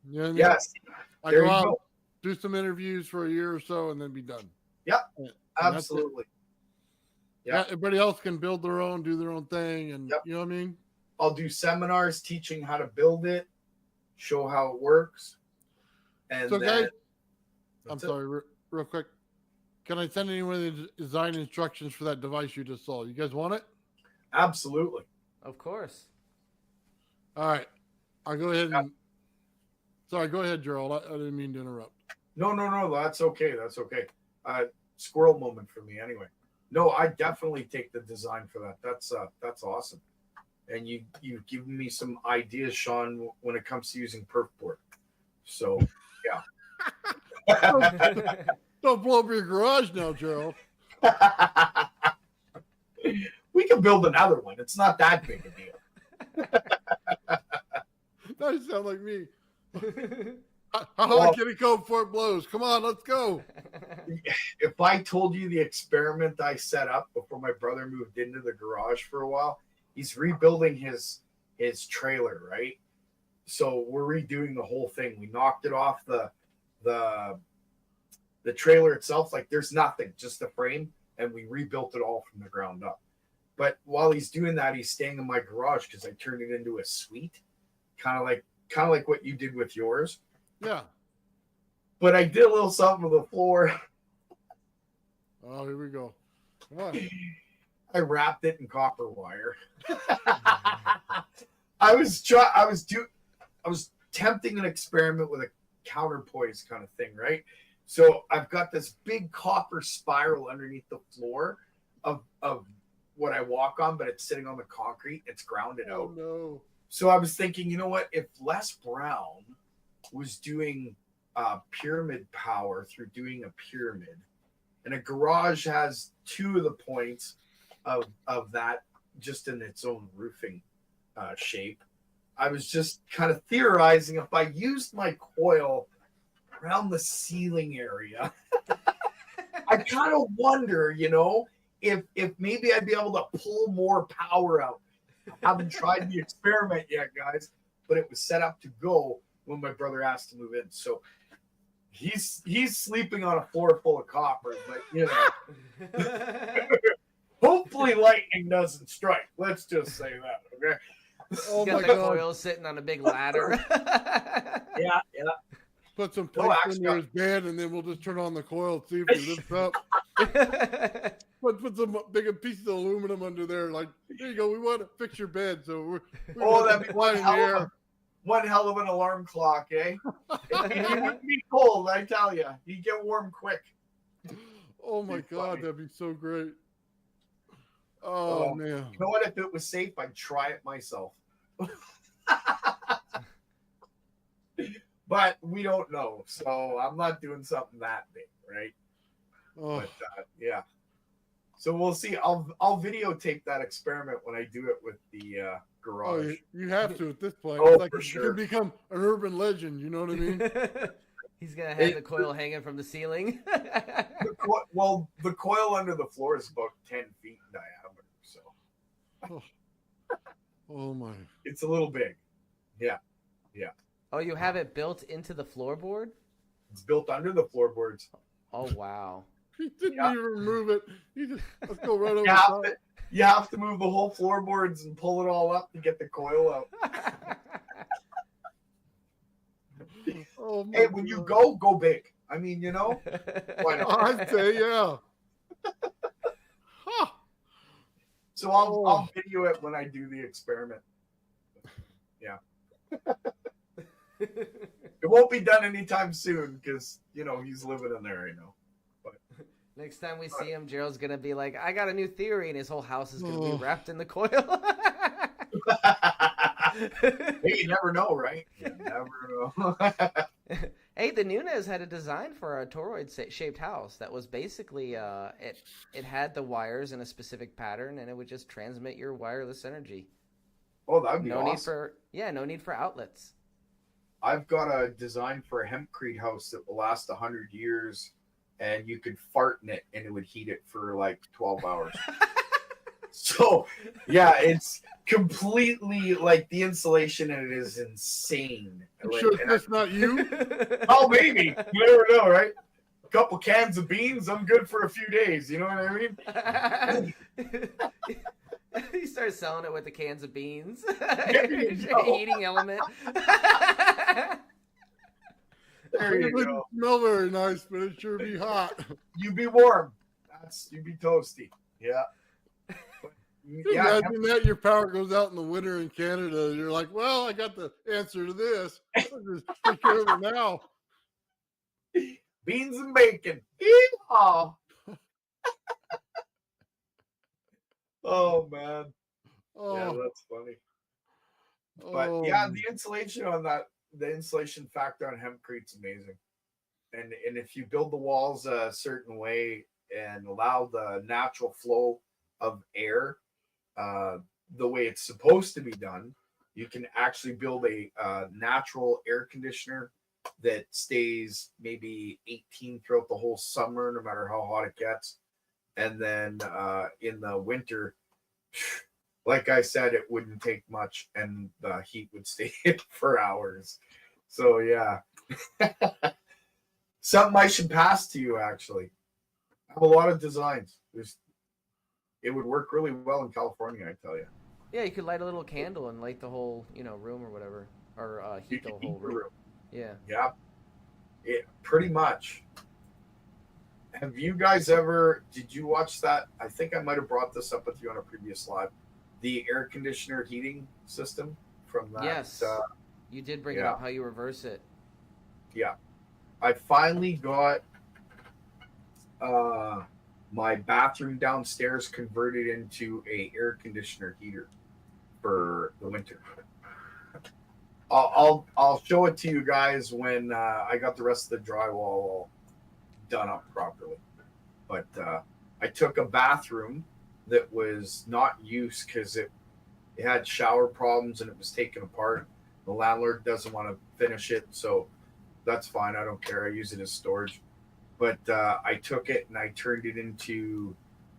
You know what I mean? Yes. I There go you out, go. do some interviews for a year or so, and then be done. Yep. And Absolutely. Yeah. Everybody else can build their own, do their own thing, and you know what I mean? I'll do seminars teaching how to build it, show how it works. And so, then, guys, I'm sorry, real quick. Can I send anyone the design instructions for that device you just saw? You guys want it? Absolutely. Of course. All right. I'll go ahead and... Sorry, go ahead, Gerald. I didn't mean to interrupt. No. That's okay. That's okay. Squirrel moment for me anyway. No, I definitely take the design for that. That's awesome. And you've given me some ideas, Sean, when it comes to using perf board. So, yeah. Don't blow up your garage now, Gerald. We can build another one. It's not that big a deal. Now you sound like me. How do I get it go before it blows? Come on, let's go. If I told you the experiment I set up before my brother moved into the garage for a while, he's rebuilding his trailer, right? So we're redoing the whole thing. We knocked it off the trailer itself. Like, there's nothing, just the frame, and we rebuilt it all from the ground up. But while he's doing that, he's staying in my garage because I turned it into a suite, kind of like what you did with yours. Yeah. But I did a little something with the floor. Oh, here we go. Come on. I wrapped it in copper wire. I was tempting an experiment with a counterpoise kind of thing, right? So I've got this big copper spiral underneath the floor of what I walk on, but it's sitting on the concrete. It's grounded out. Oh, no. So I was thinking, you know what? If Les Brown was doing pyramid power through doing a pyramid, and a garage has two of the points of that just in its own roofing shape, I was just kind of theorizing if I used my coil around the ceiling area, I kind of wonder, if maybe I'd be able to pull more power out. I haven't tried the experiment yet, guys, but it was set up to go when my brother asked to move in. So he's sleeping on a floor full of copper, but hopefully lightning doesn't strike. Let's just say that, okay? Oh my God! Coil sitting on a big ladder. Yeah. Put some plates under his bed, and then we'll just turn on the coil and see if he lifts up. Put some bigger pieces of aluminum under there. Like, there you go. We want to fix your bed, so that'd be one hell of an alarm clock, eh? It wouldn't be cold, I tell you. You get warm quick. Oh my God, that'd be so great. Oh man! You know what? If it was safe, I'd try it myself. But we don't know, so I'm not doing something that big, right? Oh. But yeah. So we'll see. I'll videotape that experiment when I do it with the garage. Oh, you have to at this point. Oh, like for sure. You become an urban legend. You know what I mean? He's gonna have the coil hanging from the ceiling. The coil under the floor is about 10 feet in diameter, so. Oh my! It's a little big. Yeah. Oh, you have it built into the floorboard? It's built under the floorboards. Oh wow! He didn't even remove it. He just let's go right over top. You have to move the whole floorboards and pull it all up to get the coil out. Oh Hey, when you go big. I mean, why not? I'd say, yeah. Huh. So I'll video it when I do the experiment. Yeah. It won't be done anytime soon because, he's living in there, But next time we see him, Gerald's going to be like, I got a new theory, and his whole house is going to be wrapped in the coil. Hey, you never know, right? You never know. Hey, the Nunez had a design for a toroid-shaped house that was basically it had the wires in a specific pattern, and it would just transmit your wireless energy. Oh, that'd be awesome. No need for outlets. I've got a design for a hempcrete house that will last 100 years, and you could fart in it, and it would heat it for like 12 hours. So, yeah, it's completely like the insulation in it is insane. I'm sure that's not you. Oh, maybe. You never know, right? A couple cans of beans, I'm good for a few days. You know what I mean? You start selling it with the cans of beans. Heating element. There you it wouldn't go. smell very nice, but it sure be hot. You be warm. You be toasty. Yeah. Imagine that your power goes out in the winter in Canada. And you're like, well, I got the answer to this. I'll just take care of it now. Beans and bacon. Yeehaw. Oh, man. Oh. Yeah, that's funny. But yeah, the insulation on that, the insulation factor on hempcrete's amazing. And if you build the walls a certain way and allow the natural flow of air the way it's supposed to be done, you can actually build a natural air conditioner that stays maybe 18 throughout the whole summer, no matter how hot it gets. And then in the winter, like I said, it wouldn't take much and the heat would stay in for hours. So yeah. Something I should pass to you, actually. I have a lot of designs. It would work really well in California, I tell you. Yeah, you could light a little candle and light the whole, room or whatever, or heat the whole room. Yeah. Yeah. Pretty much. Have you guys did you watch that? I think I might have brought this up with you on a previous live. The air conditioner heating system from that. Yes. You did bring it up, how you reverse it. Yeah. I finally got my bathroom downstairs converted into a air conditioner heater for the winter. I'll show it to you guys when I got the rest of the drywall all done up properly. But I took a bathroom that was not used because it had shower problems and it was taken apart. The landlord doesn't want to finish it, so that's fine. I don't care. I use it as storage. But I took it and I turned it into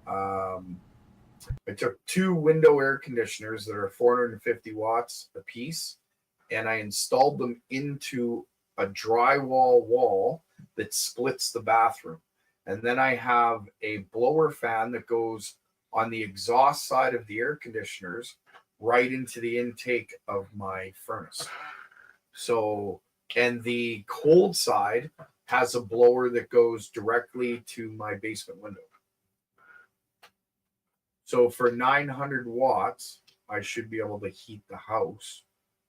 I took 2 window air conditioners that are 450 watts a piece, and I installed them into a drywall wall that splits the bathroom. And then I have a blower fan that goes on the exhaust side of the air conditioners right into the intake of my furnace. So, and the cold side has a blower that goes directly to my basement window. So for 900 watts, I should be able to heat the house,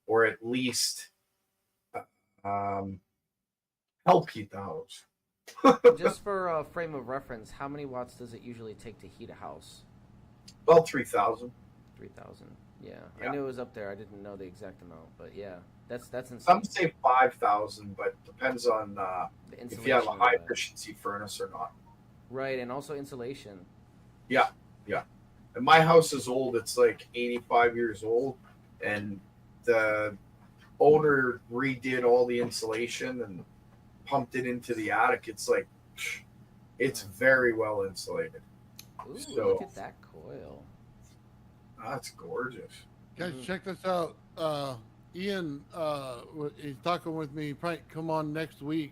or at least help heat the house. Just for a frame of reference, how many watts does it usually take to heat a house? About 3,000. 3,000. Yeah, I knew it was up there. I didn't know the exact amount, but yeah, that's insane. Some say 5,000, but depends on if you have a high efficiency furnace or not. Right, and also insulation. Yeah, yeah. And my house is old. It's like 85 years old, and the owner redid all the insulation and pumped it into the attic. It's like, it's very well insulated. Ooh, so, look at that coil. That's gorgeous. Guys, check this out. Ian, he's talking with me. He probably come on next week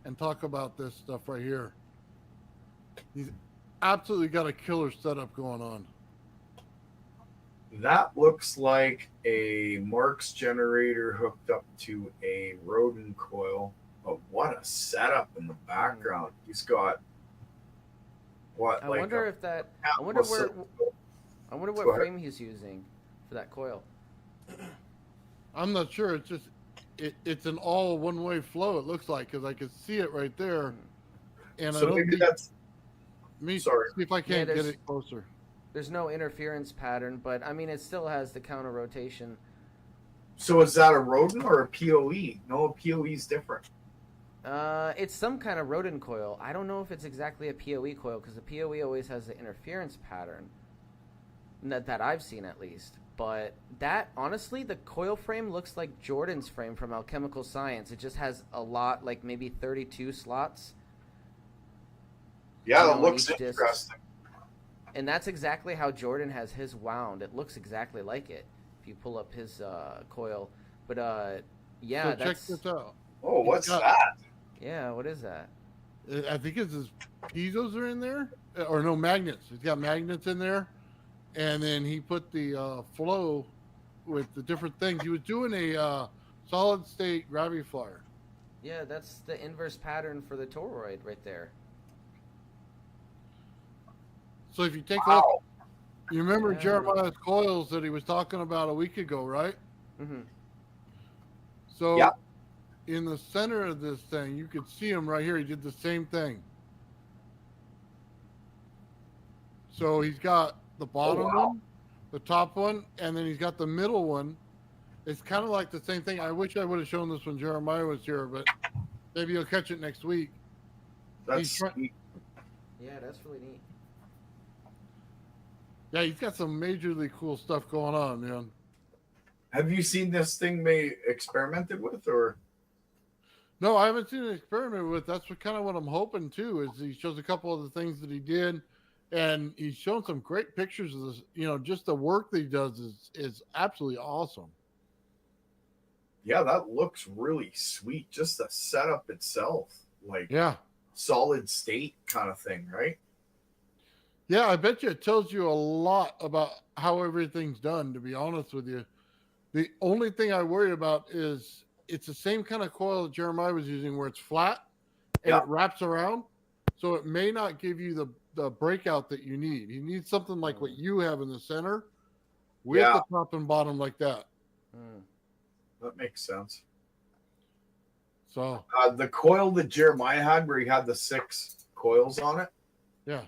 and talk about this stuff right here. He's absolutely got a killer setup going on. That looks like a Marks generator hooked up to a Rodin coil. But what a setup in the background. He's got what? I like wonder a, if that. I Go wonder what ahead. frame he's using for that coil. I'm not sure. It's just it's an all one-way flow. It looks like because I can see it right there, and So I don't maybe think. that's. Me, Sorry. see if I can't get it closer. There's no interference pattern, but I mean, it still has the counter rotation. So is that a Rodin or a PoE? No, a PoE is different. It's some kind of Rodin coil. I don't know if it's exactly a PoE coil because the PoE always has the interference pattern. That I've seen at least. But that, honestly, the coil frame looks like Jordan's frame from Alchemical Science. It just has a lot, like maybe 32 slots. Yeah, that looks interesting. And that's exactly how Jordan has his wound. It looks exactly like it if you pull up his coil. But yeah, So check this out. Oh, what's that? Yeah, what is that? I think it's his piezo's are in there, or no, magnets. He's got magnets in there, and then he put the flow with the different things. He was doing a solid state gravity flyer. Yeah, that's the inverse pattern for the toroid right there. So if you take a look, you remember Jeremiah's coils that he was talking about a week ago, right? Mm-hmm. So in the center of this thing, you could see him right here. He did the same thing. So he's got the bottom one, the top one, and then he's got the middle one. It's kind of like the same thing. I wish I would have shown this when Jeremiah was here, but maybe you'll catch it next week. That's neat. Yeah, that's really neat. Yeah, he's got some majorly cool stuff going on, man. Have you seen this thing experimented with, or? No, I haven't seen it experimented with. That's kind of what I'm hoping too. Is he shows a couple of the things that he did, and he's shown some great pictures of this. You know, just the work that he does is absolutely awesome. Yeah, that looks really sweet. Just the setup itself, like solid state kind of thing, right? Yeah, I bet you it tells you a lot about how everything's done, to be honest with you. The only thing I worry about is it's the same kind of coil that Jeremiah was using where it's flat and it wraps around. So it may not give you the breakout that you need. You need something like what you have in the center with the top and bottom like that. That makes sense. So the coil that Jeremiah had where he had the 6 coils on it. Yeah.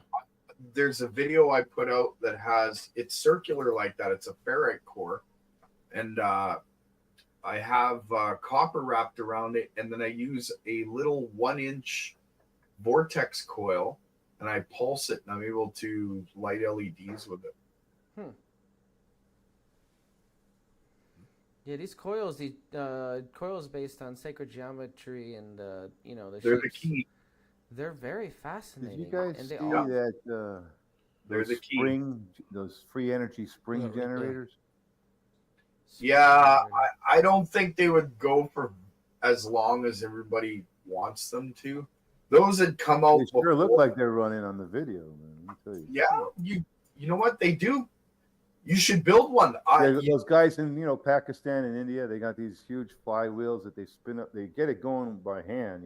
There's a video I put out that has it's circular like that. It's a ferrite core, and I have copper wrapped around it, and then I use a little 1-inch vortex coil, and I pulse it, and I'm able to light LEDs with it. Yeah, these coils based on sacred geometry and the they're shapes. the key. They're very fascinating. Did you guys and see they are. that They're the key. Those free energy spring generators? Yeah, I don't think they would go for as long as everybody wants them to. Those had come out. They sure look like they're running on the video, man. Let me tell you. Yeah, you know what they do? You should build one. Those guys in Pakistan and India, they got these huge flywheels that they spin up. They get it going by hand,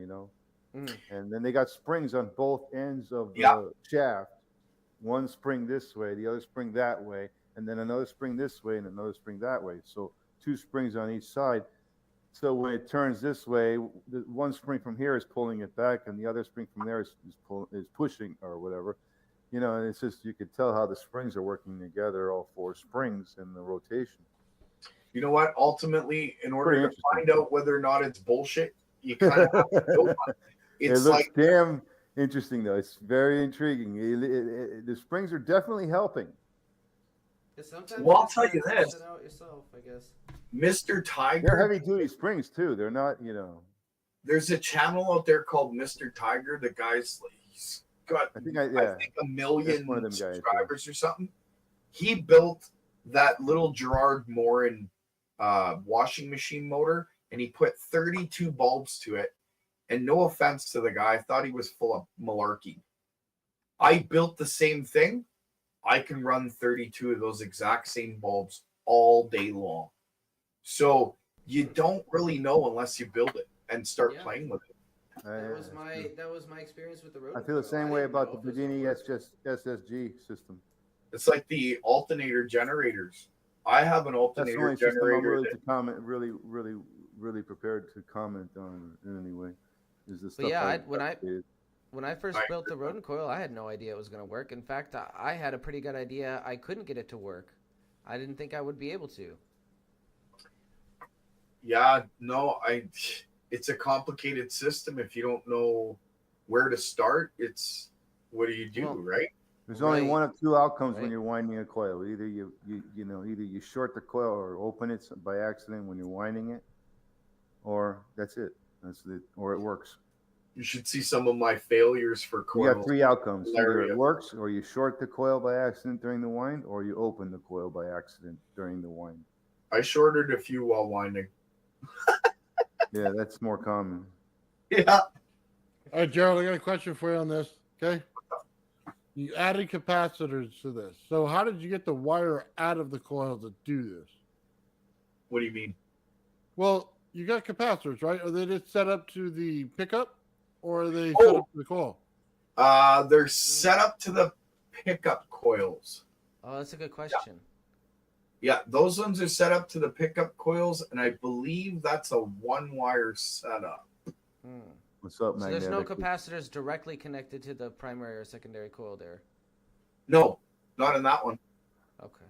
and then they got springs on both ends of the shaft. One spring this way, the other spring that way, and then another spring this way and another spring that way. So 2 springs on each side. So when it turns this way, the one spring from here is pulling it back, and the other spring from there is pushing or whatever. And it's just, you could tell how the springs are working together, all 4 springs in the rotation. You know what? Ultimately, in order to find out whether or not it's bullshit, you kind of have to build one. It looks damn interesting, though. It's very intriguing. The springs are definitely helping. Well, I'll tell you this. It out yourself, I guess. Mr. Tiger. They're heavy-duty springs, too. They're not, There's a channel out there called Mr. Tiger. The guy's he's got I think 1 million subscribers or something. He built that little Gerard Morin washing machine motor, and he put 32 bulbs to it. And no offense to the guy, I thought he was full of malarkey. I built the same thing. I can run 32 of those exact same bulbs all day long. So you don't really know unless you build it and start playing with it. That was my experience with the road. I feel the same way about the Bedini SSG system. It's like the alternator generators. I have an That's the alternator only system I'm generator. really to comment, really prepared to comment on in any way. Is the stuff But yeah, I when I first built the rodent coil, I had no idea it was going to work. In fact, I had a pretty good idea. I couldn't get it to work. I didn't think I would be able to. Yeah, no, it's a complicated system. If you don't know where to start, it's what do you do, right? There's only one of two outcomes when you're winding a coil. Either either you short the coil or open it by accident when you're winding it, or that's it. Or it works. You should see some of my failures for coils. You got three outcomes. Either Hilarious. it works, or you short the coil by accident during the wind, or you open the coil by accident during the wind. I shorted a few while winding. Yeah, that's more common. Yeah. All right, Gerald, I got a question for you on this. Okay. You added capacitors to this. So how did you get the wire out of the coil to do this? What do you mean? Well, you got capacitors, right? Are they just set up to the pickup, or are they set up to the coil? They're set up to the pickup coils. Oh, that's a good question. Yeah, those ones are set up to the pickup coils, and I believe that's a one-wire setup. What's up, So Magnetic? there's no capacitors directly connected to the primary or secondary coil there? No, not in that one. Okay.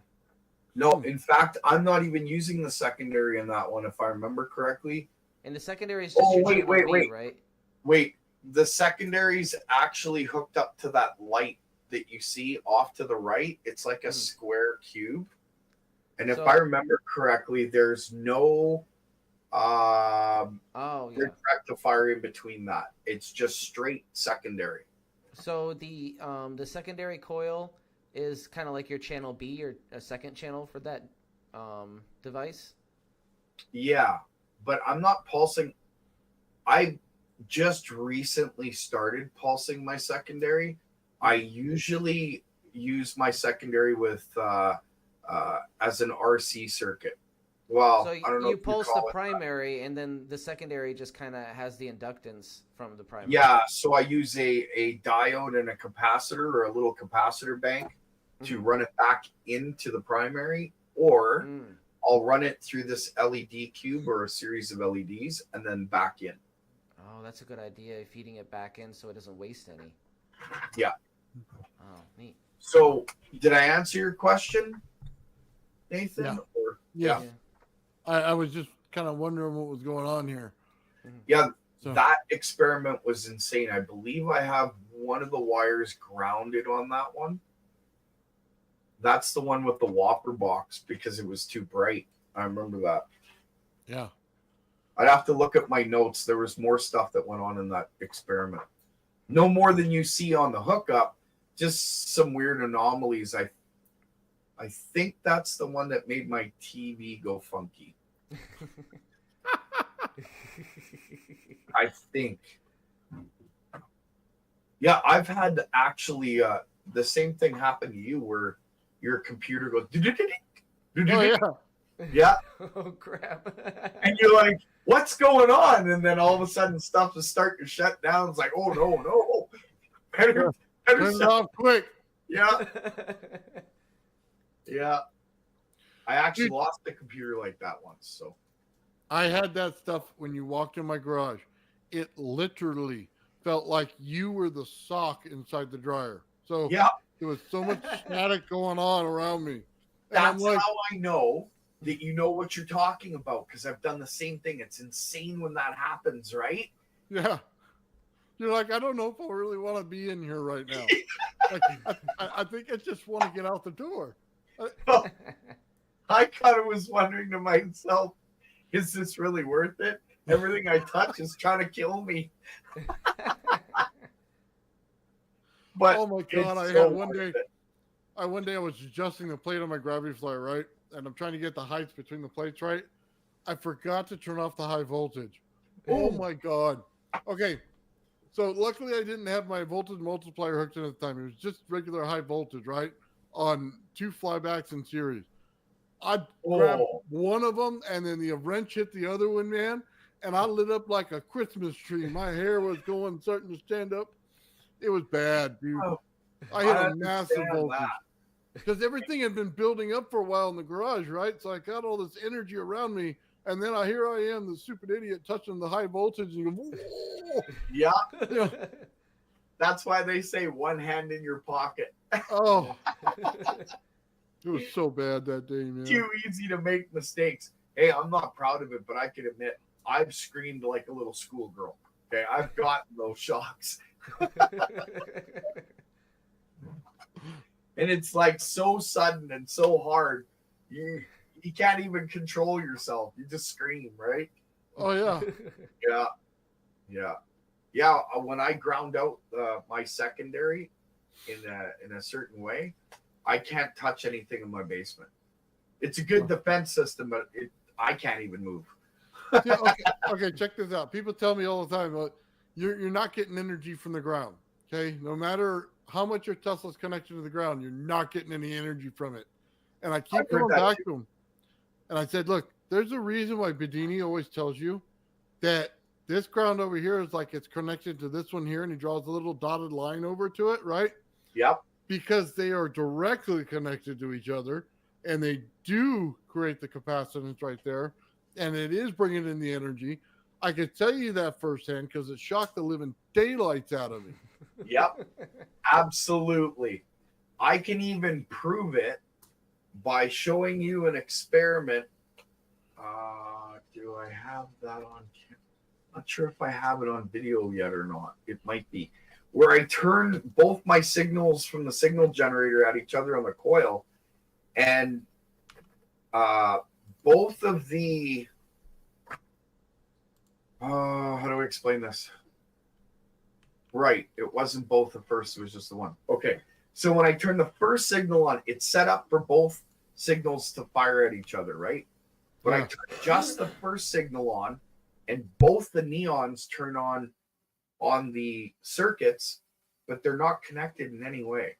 No, in fact, I'm not even using the secondary in that one, if I remember correctly. And the secondary is just your channel B, right? Wait. The secondary's actually hooked up to that light that you see off to the right. It's like a square cube. And if I remember correctly, there's no rectifier in between that. It's just straight secondary. So the secondary coil is kind of like your channel B or a second channel for that device? Yeah, but I'm not pulsing. I just recently started pulsing my secondary. I usually use my secondary with as an RC circuit. Well, so I don't know. You pulse the primary, and then the secondary just kind of has the inductance from the primary. Yeah, so I use a diode and a capacitor or a little capacitor bank to run it back into the primary, or I'll run it through this LED cube or a series of LEDs and then back in. Oh, that's a good idea, feeding it back in so it doesn't waste any. Yeah. Oh, neat. So, did I answer your question, Nathan? Yeah. Or, yeah. I was just kind of wondering what was going on here. Yeah, So- that experiment was insane. I believe I have one of the wires grounded on that one. That's the one with the Whopper box because it was too bright. I remember that. Yeah. I'd have to look at my notes. There was more stuff that went on in that experiment. No more than you see on the hookup, just some weird anomalies. I think that's the one that made my TV go funky. I think. Yeah, I've had actually the same thing happen to you where your computer goes. Oh, yeah. Yeah. Oh, crap. And you're like, what's going on? And then all of a sudden stuff is starting to shut down. It's like, oh, no. Better Turn it off quick. Yeah. Yeah. I actually lost the computer like that once. So I had that stuff when you walked in my garage. It literally felt like you were the sock inside the dryer. So yeah, there was so much static going on around me. And that's I'm like, how I know that you know what you're talking about, because I've done the same thing. It's insane when that happens, right? yeah. You're like, I don't know if I really want to be in here right now. Like, I think I just want to get out the door. I kind of was wondering to myself, is this really worth it? Everything I touch is trying to kill me. But oh my god, I so had one day I was adjusting the plate on my gravity flyer, right? And I'm trying to get the heights between the plates right. I forgot to turn off the high voltage. Oh my god. Okay. So luckily I didn't have my voltage multiplier hooked in at the time. It was just regular high voltage, right? on 2 flybacks in series. I grabbed one of them, and then the wrench hit the other one, man, and I lit up like a Christmas tree. My hair was starting to stand up. It was bad, dude. I hit a massive voltage because everything had been building up for a while in the garage, right? So I got all this energy around me, and then here I am, the stupid idiot, touching the high voltage, and you go, whoa. Yeah. Yeah. That's why they say one hand in your pocket. Oh. It was so bad that day, man. Too easy to make mistakes. Hey, I'm not proud of it, but I can admit I've screamed like a little schoolgirl. Okay, I've gotten those shocks. And it's like so sudden and so hard. You can't even control yourself. You just scream, right? Oh yeah. Yeah. When I ground out my secondary in a certain way, I can't touch anything in my basement. It's a good defense system, but I can't even move. Yeah, okay, check this out. People tell me all the time, you're not getting energy from the ground. Okay, no matter how much your Tesla's connected to the ground, you're not getting any energy from it. And I keep coming back to him. And I said, look, there's a reason why Bedini always tells you that this ground over here is like it's connected to this one here, and he draws a little dotted line over to it, right? Yep. Because they are directly connected to each other, and they do create the capacitance right there, and it is bringing in the energy. I could tell you that firsthand because it shocked the living daylights out of me. Yep, absolutely. I can even prove it by showing you an experiment. Do I have that on? Not sure if I have it on video yet or not. It might be. Where I turn both my signals from the signal generator at each other on the coil, and both of the how do I explain this? Right, it wasn't both the first, it was just the one. Okay, so when I turn the first signal on, it's set up for both signals to fire at each other, right? But I turn just the first signal on, and both the neons turn on the circuits, but they're not connected in any way.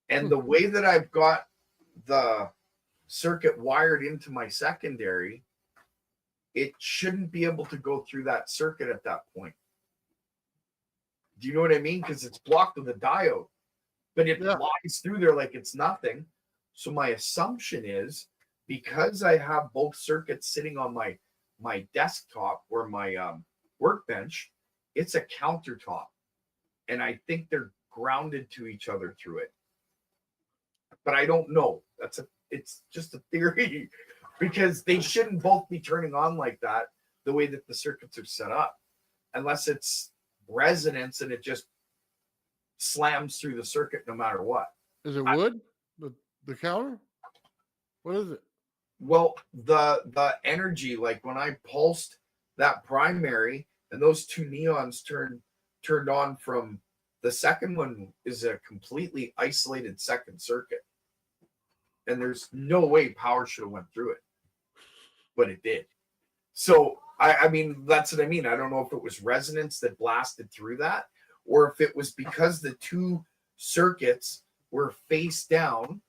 And the way that I've got the circuit wired into my secondary, it shouldn't be able to go through that circuit at that point. Do you know what I mean? Because it's blocked with a diode, but it flies through there like it's nothing. So my assumption is, because I have both circuits sitting on my desktop or my workbench, it's a countertop, and I think they're grounded to each other through it. But I don't know. It's just a theory, because they shouldn't both be turning on like that the way that the circuits are set up, unless it's resonance and it just slams through the circuit no matter what. Is it wood? The counter? What is it? Well, the energy, like when I pulsed that primary and those two neons turned on from the second one, is a completely isolated second circuit. And there's no way power should have went through it, but it did. So I mean, that's what I mean. I don't know if it was resonance that blasted through that, or if it was because the two circuits were face down,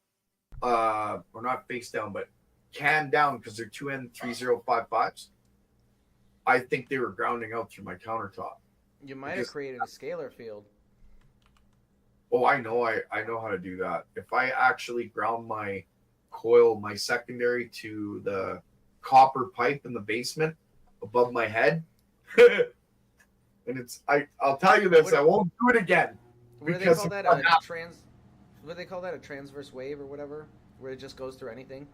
or not face down, but can down, because they're 2N3055s. I think they were grounding out through my countertop. You might have created a scalar field. Oh, I know how to do that. If I actually ground my coil, my secondary, to the copper pipe in the basement above my head, and I'll tell you this, I won't do it again. What do they call that? What do they call that? A transverse wave or whatever, where it just goes through anything?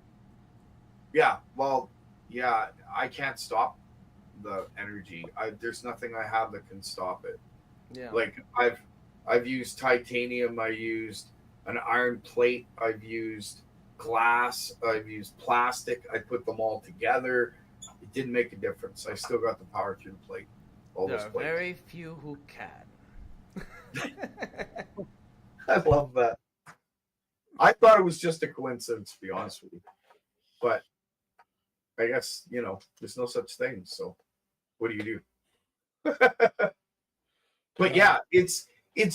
Yeah, well, yeah, I can't stop the energy. There's nothing I have that can stop it. Yeah. Like I've used titanium, I used an iron plate, I've used glass, I've used plastic, I put them all together. It didn't make a difference. I still got the power through the plate. There are very few who can. I love that. I thought it was just a coincidence, to be honest with you. But I guess, there's no such thing. So what do you do? But yeah, it's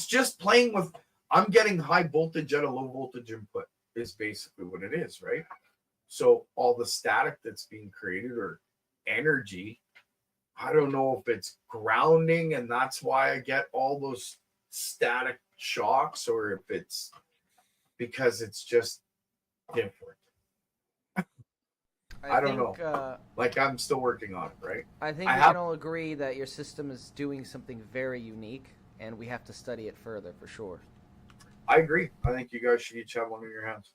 just playing with I'm getting high voltage at a low voltage input is basically what it is, right? So all the static that's being created or energy, I don't know if it's grounding and that's why I get all those static shocks, or if it's because it's just different. I don't know. Like, I'm still working on it, right? I think we can all agree that your system is doing something very unique, and we have to study it further for sure. I agree. I think you guys should each have one in your hands.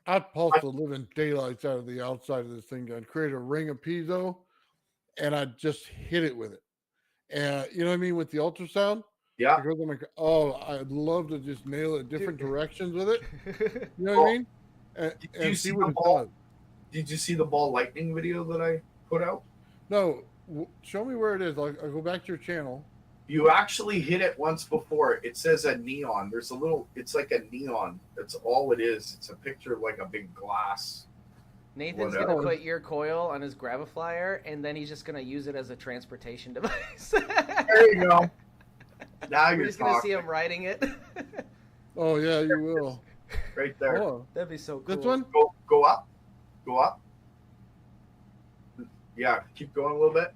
I'd pulse the living daylights out of the outside of this thing and create a ring of piezo, and I'd just hit it with it. And you know what I mean, with the ultrasound? Yeah. Because I'm like, oh, I'd love to just nail it different directions with it. You know what I mean? And see what it does. Did you see the ball lightning video that I put out? No. Show me where it is. I'll go back to your channel. You actually hit it once before. It says a neon. There's a little, it's like a neon. That's all it is. It's a picture of like a big glass. Nathan's going to put your coil on his Graviflyer, and then he's just going to use it as a transportation device. There you go. Now you're just going to see him riding it. Oh, yeah, you will. Right there. Oh. That'd be so cool. This one? Go up. Go up. Yeah, keep going a little bit.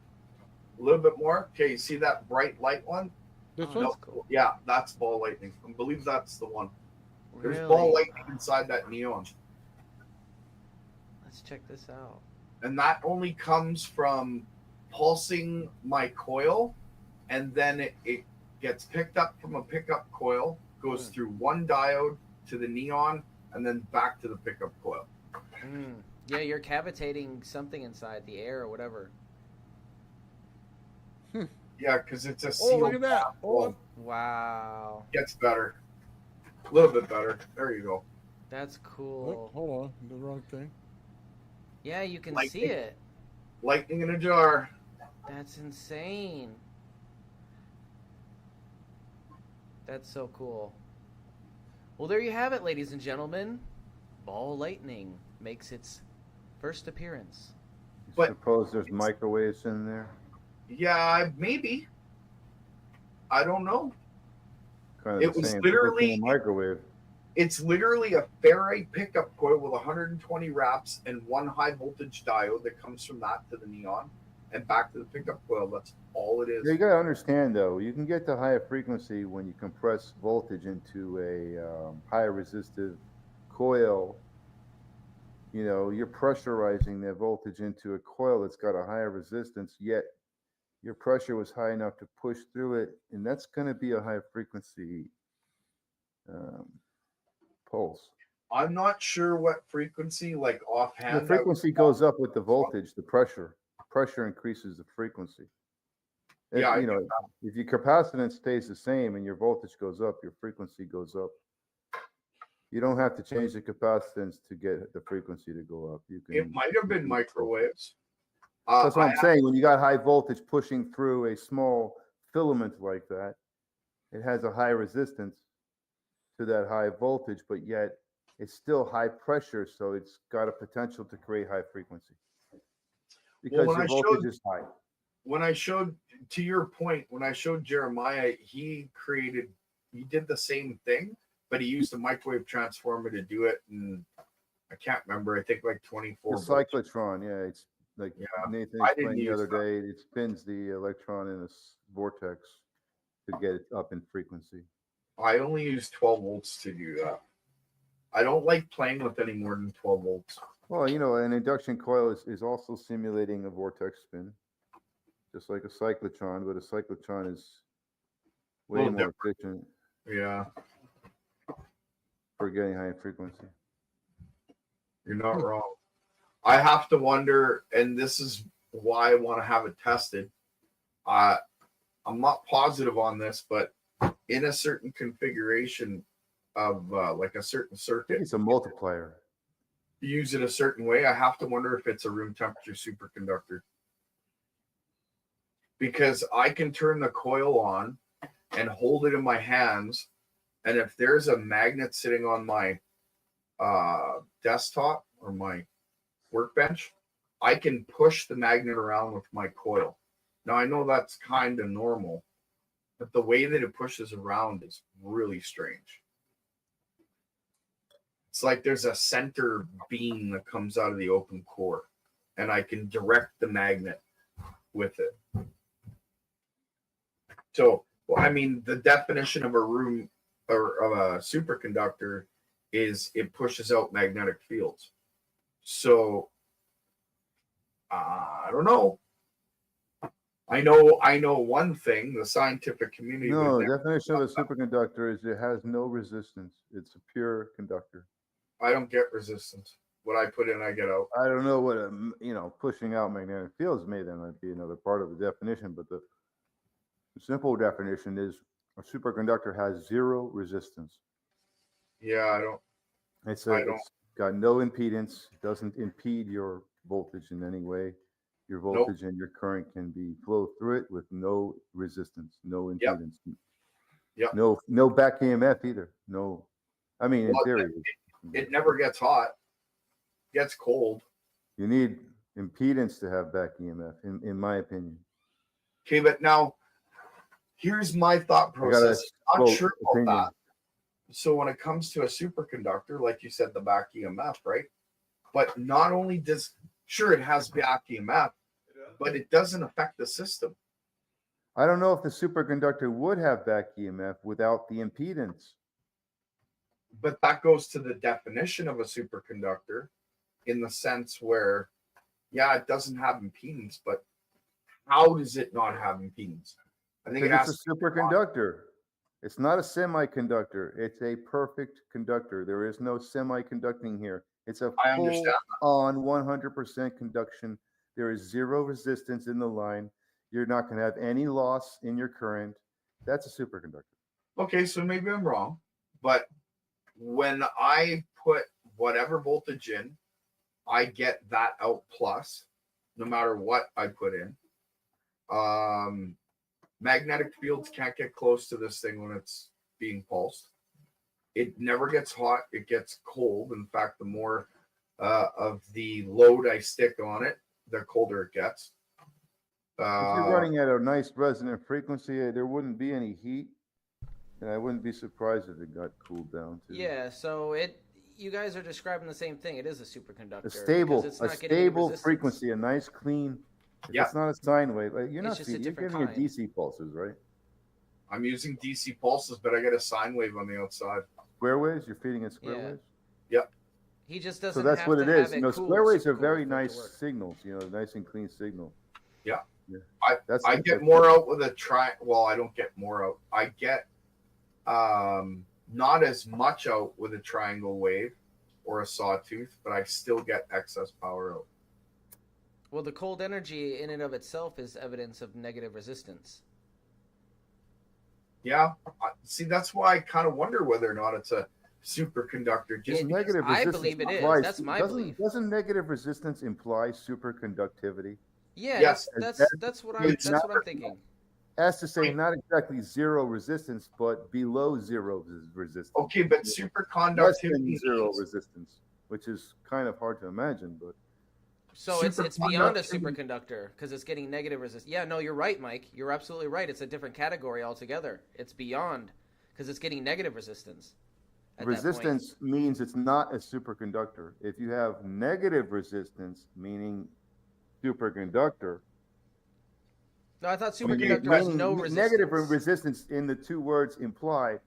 A little bit more. Okay, you see that bright light one? This one? No, cool. Yeah, that's ball lightning. I believe that's the one. There's Really? ball lightning inside that neon. Let's check this out. And that only comes from pulsing my coil, and then it gets picked up from a pickup coil, goes through one diode to the neon, and then back to the pickup coil. Yeah, you're cavitating something inside the air or whatever. Yeah, because it's a Oh, look at that. Oh. Wow. Gets better. A little bit better. There you go. That's cool. Hold on. The wrong thing. Yeah, you can see it. Lightning in a jar. That's insane. That's so cool. Well, there you have it, ladies and gentlemen. Ball lightning makes its first appearance. I suppose there's microwaves in there. Yeah, maybe. I don't know. Kind of It the was same literally a microwave. It's literally a Faraday pickup coil with 120 wraps and one high voltage diode that comes from that to the neon and back to the pickup coil. That's all it is. You got to understand, though, you can get to higher frequency when you compress voltage into a higher resistive coil. You know, you're pressurizing that voltage into a coil that's got a higher resistance, yet your pressure was high enough to push through it, and that's going to be a high frequency pulse. I'm not sure what frequency, like offhand. The frequency goes up with the voltage, the pressure. Pressure increases the frequency. Yeah, you know, if your capacitance stays the same and your voltage goes up, your frequency goes up. You don't have to change the capacitance to get the frequency to go up. You can. It might have been microwaves. That's what I'm saying. When you got high voltage pushing through a small filament like that, it has a high resistance to that high voltage, but yet it's still high pressure, so it's got a potential to create high frequency because your voltage is high. When I showed, to your point, when I showed Jeremiah, he did the same thing, but he used a microwave transformer to do it, and I can't remember. I think like 24. The cyclotron, yeah, it's like Nathan explained the other day. It spins the electron in a vortex to get it up in frequency. I only use 12 volts to do that. I don't like playing with any more than 12 volts. Well, you know, an induction coil is also simulating a vortex spin, just like a cyclotron, but a cyclotron is way more efficient. Yeah. For getting high frequency. You're not wrong. I have to wonder, and this is why I want to have it tested. I'm not positive on this, but in a certain configuration of like a certain circuit, it's a multiplier. Use it a certain way. I have to wonder if it's a room temperature superconductor, because I can turn the coil on and hold it in my hands, and if there's a magnet sitting on my desktop or my workbench, I can push the magnet around with my coil. Now I know that's kind of normal, but the way that it pushes around is really strange. It's like there's a center beam that comes out of the open core, and I can direct the magnet with it. So, well, I mean, the definition of a room or of a superconductor is it pushes out magnetic fields. So, I don't know. I know one thing. The scientific community. No, the definition of a superconductor is it has no resistance. It's a pure conductor. I don't get resistance. What I put in, I get out. I don't know what pushing out magnetic fields may then might be another part of the definition, but the simple definition is a superconductor has zero resistance. Yeah, I don't. It's got no impedance. It doesn't impede your voltage in any way. Your voltage and your current can be flow through it with no resistance, no impedance. Yep. No back EMF either. No, I mean in theory. It never gets hot. It gets cold. You need impedance to have back EMF, in my opinion. Okay, but now here's my thought process. I'm not sure about that. So when it comes to a superconductor, like you said, the back EMF, right? But not only does it has back EMF, but it doesn't affect the system. I don't know if the superconductor would have back EMF without the impedance. But that goes to the definition of a superconductor in the sense where, yeah, it doesn't have impedance, but how does it not have impedance? I think it's a superconductor. It's not a semiconductor. It's a perfect conductor. There is no semiconducting here. It's a full-on 100% conduction. There is zero resistance in the line. You're not going to have any loss in your current. That's a superconductor. Okay, so maybe I'm wrong, but when I put whatever voltage in, I get that out plus, no matter what I put in. Magnetic fields can't get close to this thing when it's being pulsed. It never gets hot. It gets cold. In fact, the more of the load I stick on it, the colder it gets. If you're running at a nice resonant frequency, there wouldn't be any heat. And I wouldn't be surprised if it got cooled down too. Yeah, so you guys are describing the same thing. It is a superconductor. A stable frequency, a nice clean. It's not a sine wave. You're giving it DC pulses, right? I'm using DC pulses, but I get a sine wave on the outside. Square waves? You're feeding it square waves? Yep. He just doesn't. So that's have what to it is. have it Square waves are very nice signals. Nice and clean signal. Yeah. I get more out with a Well, I don't get more out. I get not as much out with a triangle wave or a sawtooth, but I still get excess power out. Well, the cold energy in and of itself is evidence of negative resistance. Yeah. See, that's why I kind of wonder whether or not it's a superconductor. Negative resistance I believe it is. That's my belief. Doesn't negative resistance imply superconductivity? Yeah, yes, that's what I'm thinking. As to say, not exactly zero resistance, but below zero resistance. Okay, but superconductivity less than zero resistance, which is kind of hard to imagine, but. So it's beyond a superconductor because it's getting negative resistance. Yeah, no, you're right, Mike. You're absolutely right. It's a different category altogether. It's beyond because it's getting negative resistance. Resistance means it's not a superconductor. If you have negative resistance, meaning superconductor. No, I thought superconductor has no resistance. Negative resistance in the two words imply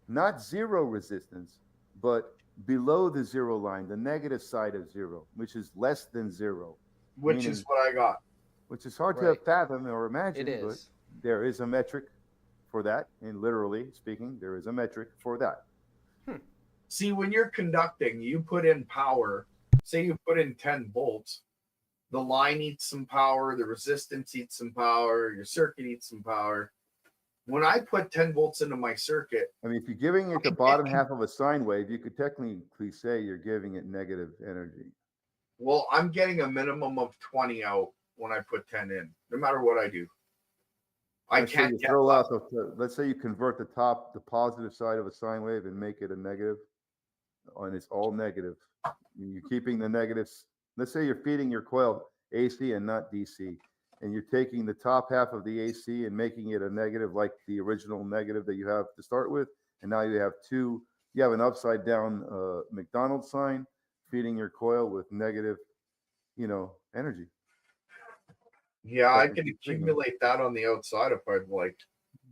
not zero resistance, but below the zero line, the negative side of zero, which is less than zero. Which is what I got. Which is hard to fathom or imagine. It is. But there is a metric for that. And literally speaking, there is a metric for that. See, when you're conducting, you put in power. Say you put in 10 volts. The line eats some power. The resistance eats some power. Your circuit eats some power. When I put 10 volts into my circuit, I mean, if you're giving it the bottom half of a sine wave, you could technically say you're giving it negative energy. Well, I'm getting a minimum of 20 out when I put 10 in, no matter what I do. Let's say you convert the positive side of a sine wave and make it a negative, and it's all negative. You're keeping the negatives. Let's say you're feeding your coil AC and not DC, and you're taking the top half of the AC and making it a negative, like the original negative that you have to start with, and now you have you have an upside down McDonald's sign feeding your coil with negative, energy. Yeah, I can accumulate that on the outside if I'd like.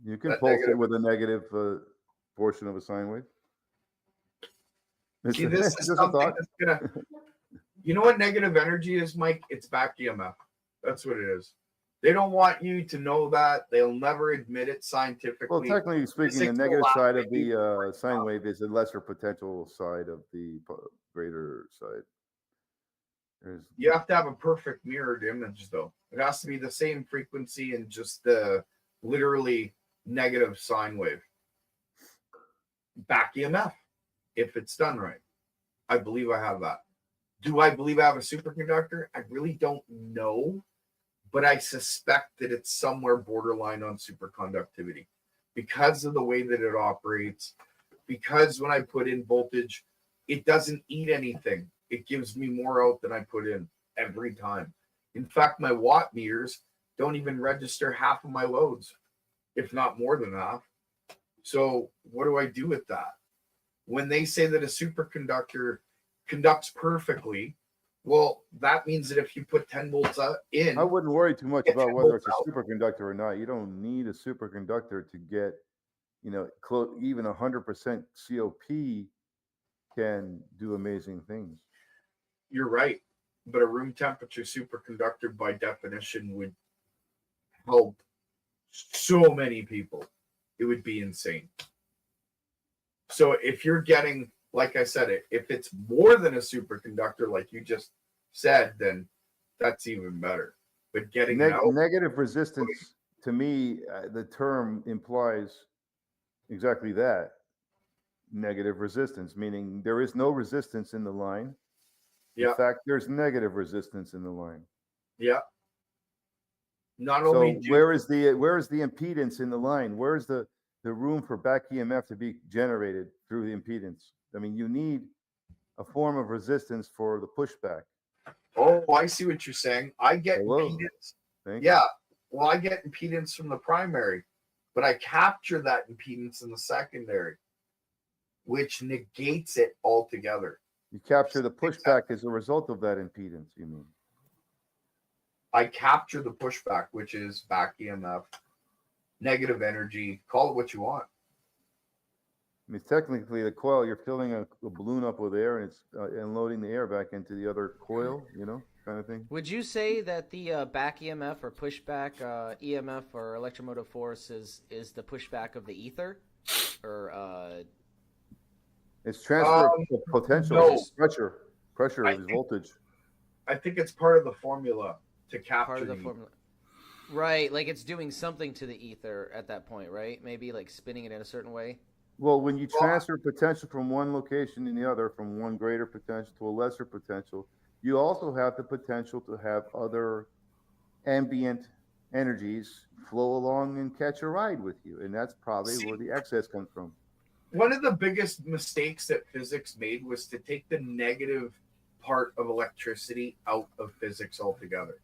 You can pulse it with a negative portion of a sine wave. See, this is something that's gonna. You know what negative energy is, Mike? It's back EMF. That's what it is. They don't want you to know that. They'll never admit it scientifically. Well, technically speaking, the negative side of the sine wave is the lesser potential side of the greater side. You have to have a perfect mirrored image, though. It has to be the same frequency and just the literally negative sine wave. Back EMF, if it's done right. I believe I have that. Do I believe I have a superconductor? I really don't know, but I suspect that it's somewhere borderline on superconductivity because of the way that it operates, because when I put in voltage, it doesn't eat anything. It gives me more out than I put in every time. In fact, my watt meters don't even register half of my loads, if not more than half. So what do I do with that? When they say that a superconductor conducts perfectly, well, that means that if you put 10 volts in, I wouldn't worry too much about whether it's a superconductor or not. You don't need a superconductor to get, even 100% COP can do amazing things. You're right, but a room temperature superconductor by definition would help so many people. It would be insane. So if you're getting, like I said, if it's more than a superconductor, like you just said, then that's even better. But getting negative resistance, to me, the term implies exactly that. Negative resistance, meaning there is no resistance in the line. Yeah. In fact, there's negative resistance in the line. Yeah. Not only where is the impedance in the line? Where's the room for back EMF to be generated through the impedance? I mean, you need a form of resistance for the pushback. Oh, I see what you're saying. I get impedance. Well, I get impedance from the primary, but I capture that impedance in the secondary, which negates it altogether. You capture the pushback as a result of that impedance, you mean? I capture the pushback, which is back EMF, negative energy, call it what you want. I mean, technically, the coil, you're filling a balloon up with air and it's unloading the air back into the other coil, kind of thing. Would you say that the back EMF or pushback EMF or electromotive force is the pushback of the ether? Or it's transfer of potential. No. Pressure is voltage. I think it's part of the formula to capture part of the formula. Right, like it's doing something to the ether at that point, right? Maybe like spinning it in a certain way. Well, when you transfer potential from one location to the other, from one greater potential to a lesser potential, you also have the potential to have other ambient energies flow along and catch a ride with you. And that's probably where the excess comes from. One of the biggest mistakes that physics made was to take the negative part of electricity out of physics altogether.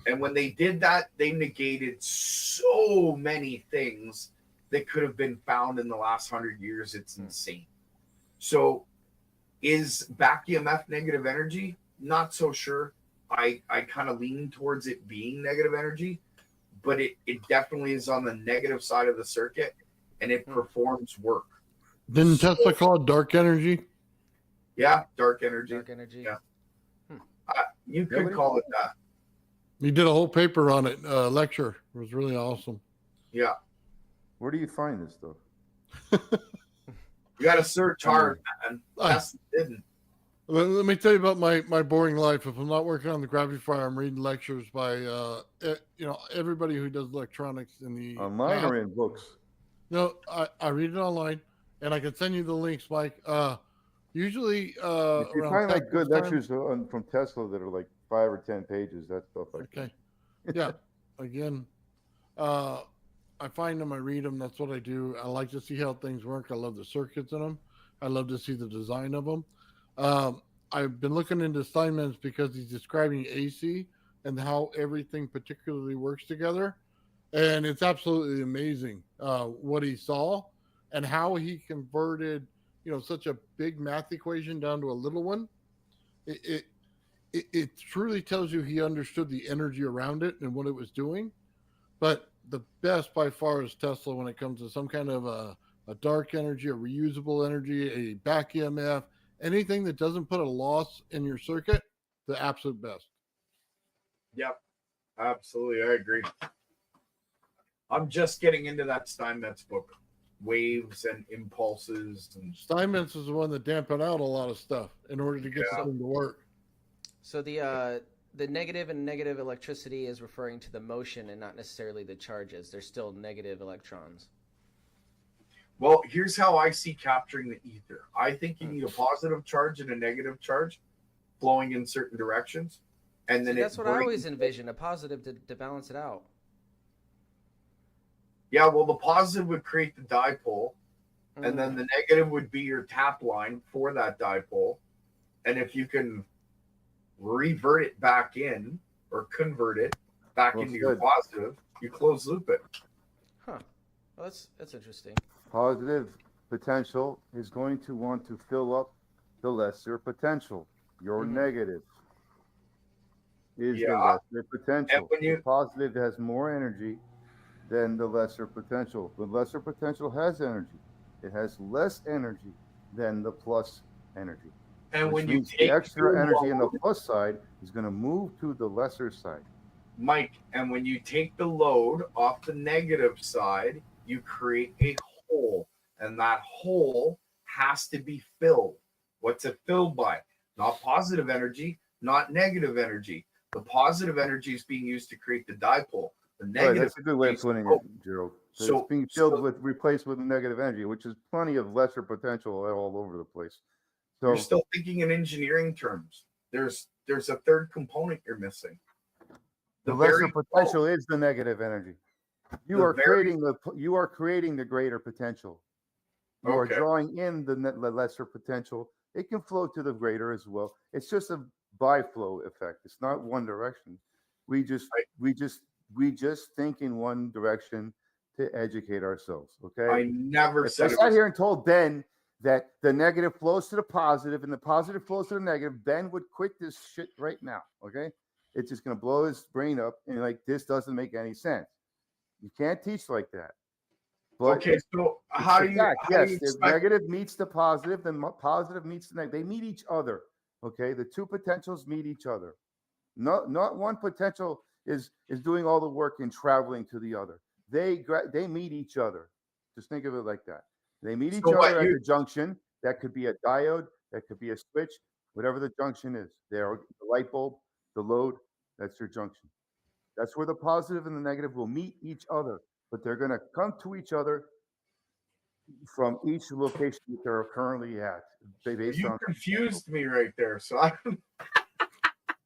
And when they did that, they negated so many things that could have been found in the last 100 years. It's insane. So is back EMF negative energy? Not so sure. I kind of lean towards it being negative energy, but it definitely is on the negative side of the circuit and it performs work. Didn't Tesla call it dark energy? Yeah, dark energy. Dark energy. Yeah. You could call it that. He did a whole paper on it, lecture. It was really awesome. Yeah. Where do you find this stuff? You got to search hard, man. Didn't. Let me tell you about my boring life. If I'm not working on the gravity fire, I'm reading lectures by everybody who does electronics in the online or in books. No, I read it online, and I can send you the links, Mike. Usually, if you find like good lectures from Tesla that are like 5 or 10 pages, that stuff like that. Yeah. Again, I find them, I read them. That's what I do. I like to see how things work. I love the circuits in them. I love to see the design of them. I've been looking into Steinman's because he's describing AC, and how everything particularly works together. And it's absolutely amazing what he saw and how he converted, such a big math equation down to a little one. It truly tells you he understood the energy around it and what it was doing. But the best by far is Tesla when it comes to some kind of a dark energy, a reusable energy, a back EMF, anything that doesn't put a loss in your circuit, the absolute best. Yep, absolutely. I agree. I'm just getting into that Steinmetz book, Waves and Impulses. And Steinmetz is the one that dampened out a lot of stuff in order to get the thing to work. So the negative and negative electricity is referring to the motion and not necessarily the charges. They're still negative electrons. Well, here's how I see capturing the ether. I think you need a positive charge and a negative charge flowing in certain directions. And then that's what I always envision, a positive to balance it out. Yeah, well, the positive would create the dipole, and then the negative would be your tap line for that dipole. And if you can revert it back in or convert it back into your positive, you close loop it. Huh. Well, that's interesting. Positive potential is going to want to fill up the lesser potential. Your negative is the lesser potential. The positive has more energy than the lesser potential. The lesser potential has energy. It has less energy than the plus energy. And when you take the extra energy on the plus side is going to move to the lesser side. Mike, and when you take the load off the negative side, you create a hole, and that hole has to be filled. What's it filled by? Not positive energy, not negative energy. The positive energy is being used to create the dipole. The negative. Right, that's a good way of putting it, Gerald. So it's being filled with, replaced with negative energy, which is plenty of lesser potential all over the place. So you're still thinking in engineering terms. There's a third component you're missing. The lesser potential is the negative energy. You are creating the greater potential. You are drawing in the lesser potential. It can flow to the greater as well. It's just a biflow effect. It's not one direction. We just think in one direction to educate ourselves. Okay. I never if said. I sat here and told Ben that the negative flows to the positive and the positive flows to the negative, Ben would quit this shit right now. Okay. It's just going to blow his brain up and this doesn't make any sense. You can't teach like that. But okay, so how do you? If negative meets the positive, then positive meets the negative. They meet each other. Okay, the two potentials meet each other. Not one potential is doing all the work and traveling to the other. They meet each other. Just think of it like that. They meet each other at the junction. That could be a diode. That could be a switch. Whatever the junction is, the light bulb, the load. That's your junction. That's where the positive and the negative will meet each other, but they're going to come to each other from each location that they're currently at. You confused me right there. So I.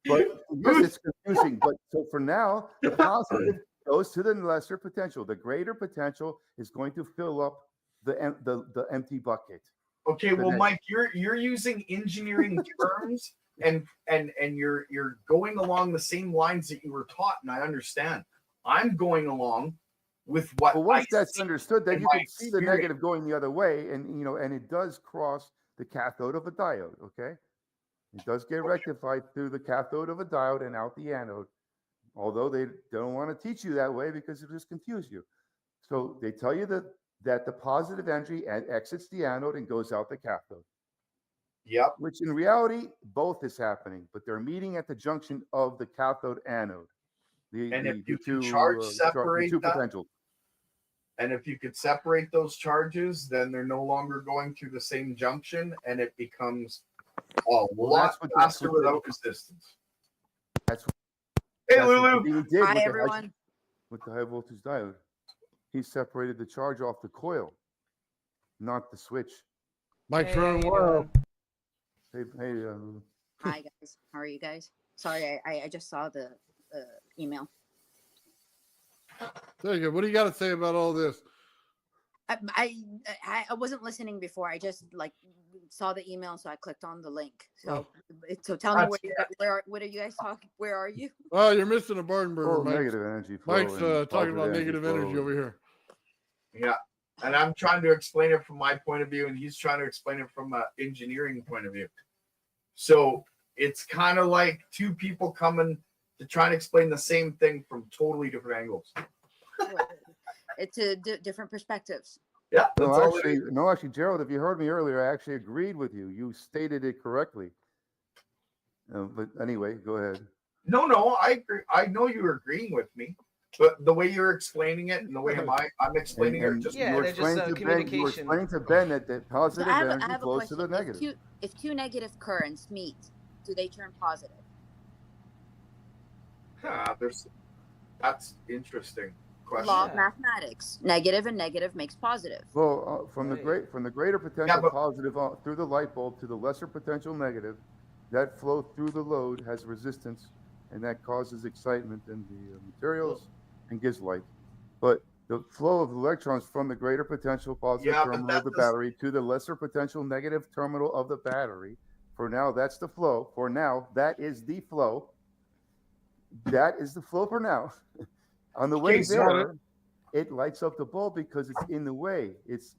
But yes, it's confusing. But so for now, the positive goes to the lesser potential. The greater potential is going to fill up the empty bucket. Okay, well, Mike, you're using engineering terms. And you're going along the same lines that you were taught, and I understand. I'm going along with what. Well, once that's understood, then you can see the negative going the other way, and it does cross the cathode of a diode. Okay, it does get rectified through the cathode of a diode and out the anode. Although they don't want to teach you that way because it just confuse you. So they tell you that the positive energy exits the anode and goes out the cathode. Yep. Which in reality, both is happening, but they're meeting at the junction of the cathode anode. If you can separate two potentials. And if you could separate those charges, then they're no longer going through the same junction, and it becomes a lot faster without resistance. Hey, Lulu. Hi, everyone. With the high voltage diode, he separated the charge off the coil, not the switch. Mike's running wild. Hey, Hi guys, how are you guys? Sorry, I just saw the email. There you go. What do you got to say about all this? I wasn't listening before. I just saw the email, so I clicked on the link. So tell me what are you guys talking? Where are you? Oh, you're missing a barn burner, Mike. Negative energy flow. Mike's talking about negative energy over here. Yeah, and I'm trying to explain it from my point of view, and he's trying to explain it from an engineering point of view. So it's kind of like two people coming to try and explain the same thing from totally different angles. It's different perspectives. Yeah. No, actually, Gerald, if you heard me earlier, I actually agreed with you. You stated it correctly. But anyway, go ahead. No, I agree. I know you're agreeing with me, but the way you're explaining it and the way I'm explaining it, just you were explaining to Ben that the positive energy flows to the negative. If two negative currents meet, do they turn positive? That's interesting question. Law of mathematics: negative and negative makes positive. Well, from the greater potential positive through the light bulb to the lesser potential negative, that flow through the load has resistance, and that causes excitement in the materials and gives light. But the flow of electrons from the greater potential positive terminal of the battery to the lesser potential negative terminal of the battery, for now, that's the flow. For now, that is the flow. That is the flow for now. On the way there, it lights up the bulb because it's in the way. It's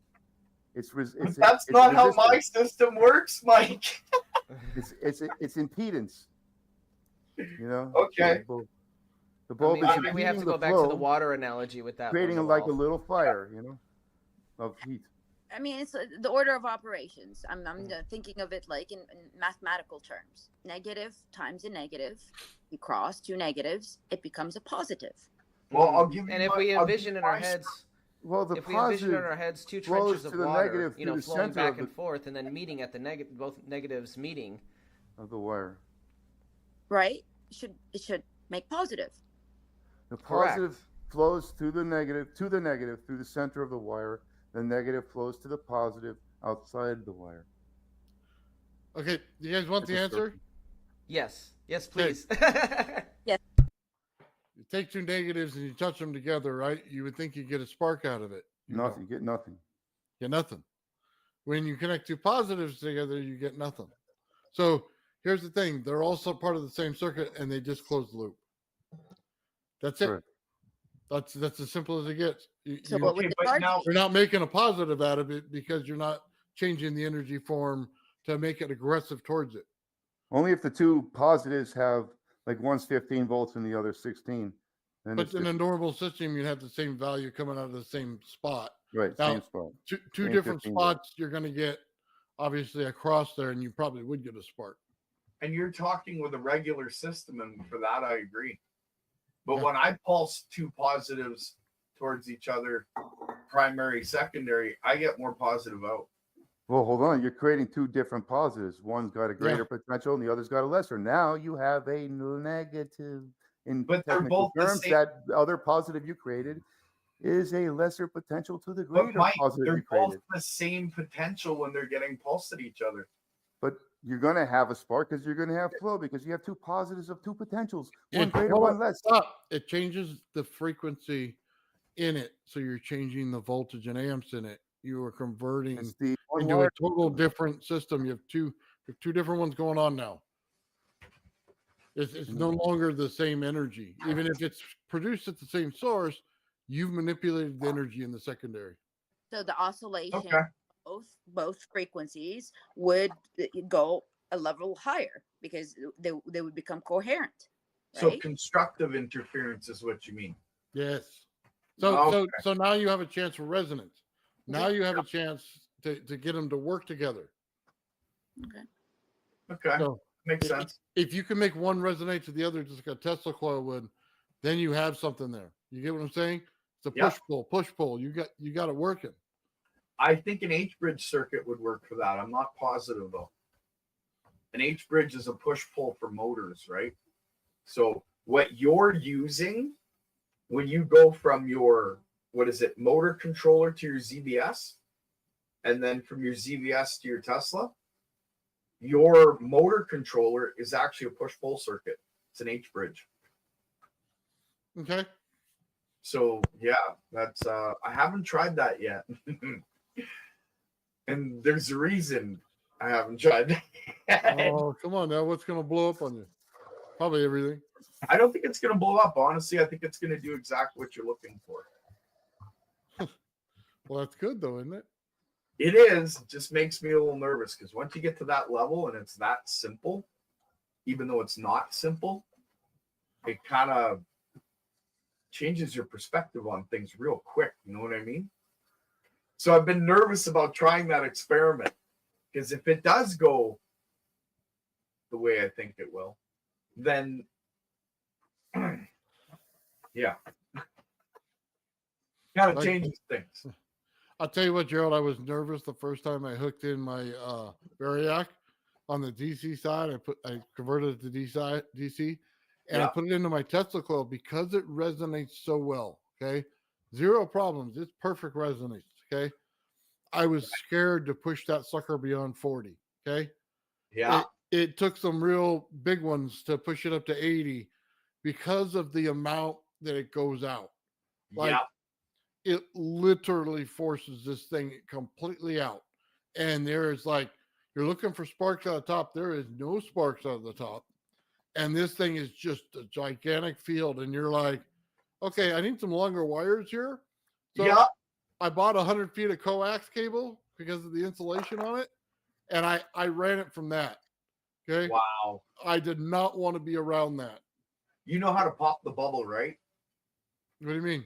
that's not how my system works, Mike. it's impedance. You know. Okay. The bulb is we have to go back to the water analogy with that, creating like a little fire, you know, of heat. I mean, it's the order of operations. I'm thinking of it like in mathematical terms. Negative times a negative, you cross two negatives, it becomes a positive. Well, I'll give you. And if we envision in our heads, if we envision in our heads two trenches of water, flowing back and forth, and then meeting at the both negatives meeting of the wire, right? It should make positive. The positive flows to the negative through the center of the wire. The negative flows to the positive outside the wire. Okay, do you guys want the answer? Yes, please. Yes. You take two negatives and you touch them together, right? You would think you get a spark out of it. You get nothing. Get nothing. When you connect two positives together, you get nothing. So here's the thing: they're also part of the same circuit, and they just close the loop. That's it. Right. That's as simple as it gets. You're not making a positive out of it because you're not changing the energy form to make it aggressive towards it. Only if the two positives have like one's 15 volts and the other 16. But in a normal system, you'd have the same value coming out of the same spot. Right, now, same spot. Two different spots, you're going to get obviously a cross there, and you probably would get a spark. And you're talking with a regular system, and for that, I agree. But when I pulse two positives towards each other, primary, secondary, I get more positive out. Well, hold on. You're creating two different positives. One's got a greater potential and the other's got a lesser. Now you have a negative. But they're both terms, that other positive you created is a lesser potential to the greater positive you created. They're both the same potential when they're getting pulsed at each other. But you're going to have a spark because you're going to have flow because you have two positives of two potentials. One greater, one less. It changes the frequency in it. So you're changing the voltage and amps in it. You are converting into a total different system. You have two different ones going on now. It's no longer the same energy. Even if it's produced at the same source, you've manipulated the energy in the secondary. So the oscillation both frequencies would go a level higher because they would become coherent. So Right? constructive interference is what you mean. Yes. So now you have a chance for resonance. Now you have a chance to get them to work together. Okay. So makes sense. If you can make one resonate to the other, just like a Tesla coil would, then you have something there. You get what I'm saying? It's a push pull. You got it working. I think an H-bridge circuit would work for that. I'm not positive though. An H-bridge is a push-pull for motors, right? So what you're using when you go from your, motor controller to your ZVS, and then from your ZVS to your Tesla, your motor controller is actually a push-pull circuit. It's an H-bridge. Okay. So yeah, that's I haven't tried that yet. And there's a reason. I haven't tried. Oh, come on now. What's going to blow up on you? Probably everything. I don't think it's going to blow up. Honestly, I think it's going to do exactly what you're looking for. Well, that's good though, isn't it? It is. It just makes me a little nervous because once you get to that level and it's that simple, even though it's not simple, it kind of changes your perspective on things real quick. You know what I mean? So I've been nervous about trying that experiment because if it does go the way I think it will, then yeah, kind of changes things. I'll tell you what, Gerald, I was nervous the first time I hooked in my Variac on the DC side. I converted it to DC and I put it into my Tesla coil because it resonates so well. Okay. 0 problems. It's perfect resonance. Okay. I was scared to push that sucker beyond 40. Okay. Yeah. It took some real big ones to push it up to 80 because of the amount that it goes out. Like, it literally forces this thing completely out. And there is like, you're looking for sparks out of the top. There is no sparks out of the top. And this thing is just a gigantic field. And you're like, okay, I need some longer wires here. So I bought 100 feet of coax cable because of the insulation on it. And I ran it from that. Okay. Wow. I did not want to be around that. You know how to pop the bubble, right? What do you mean?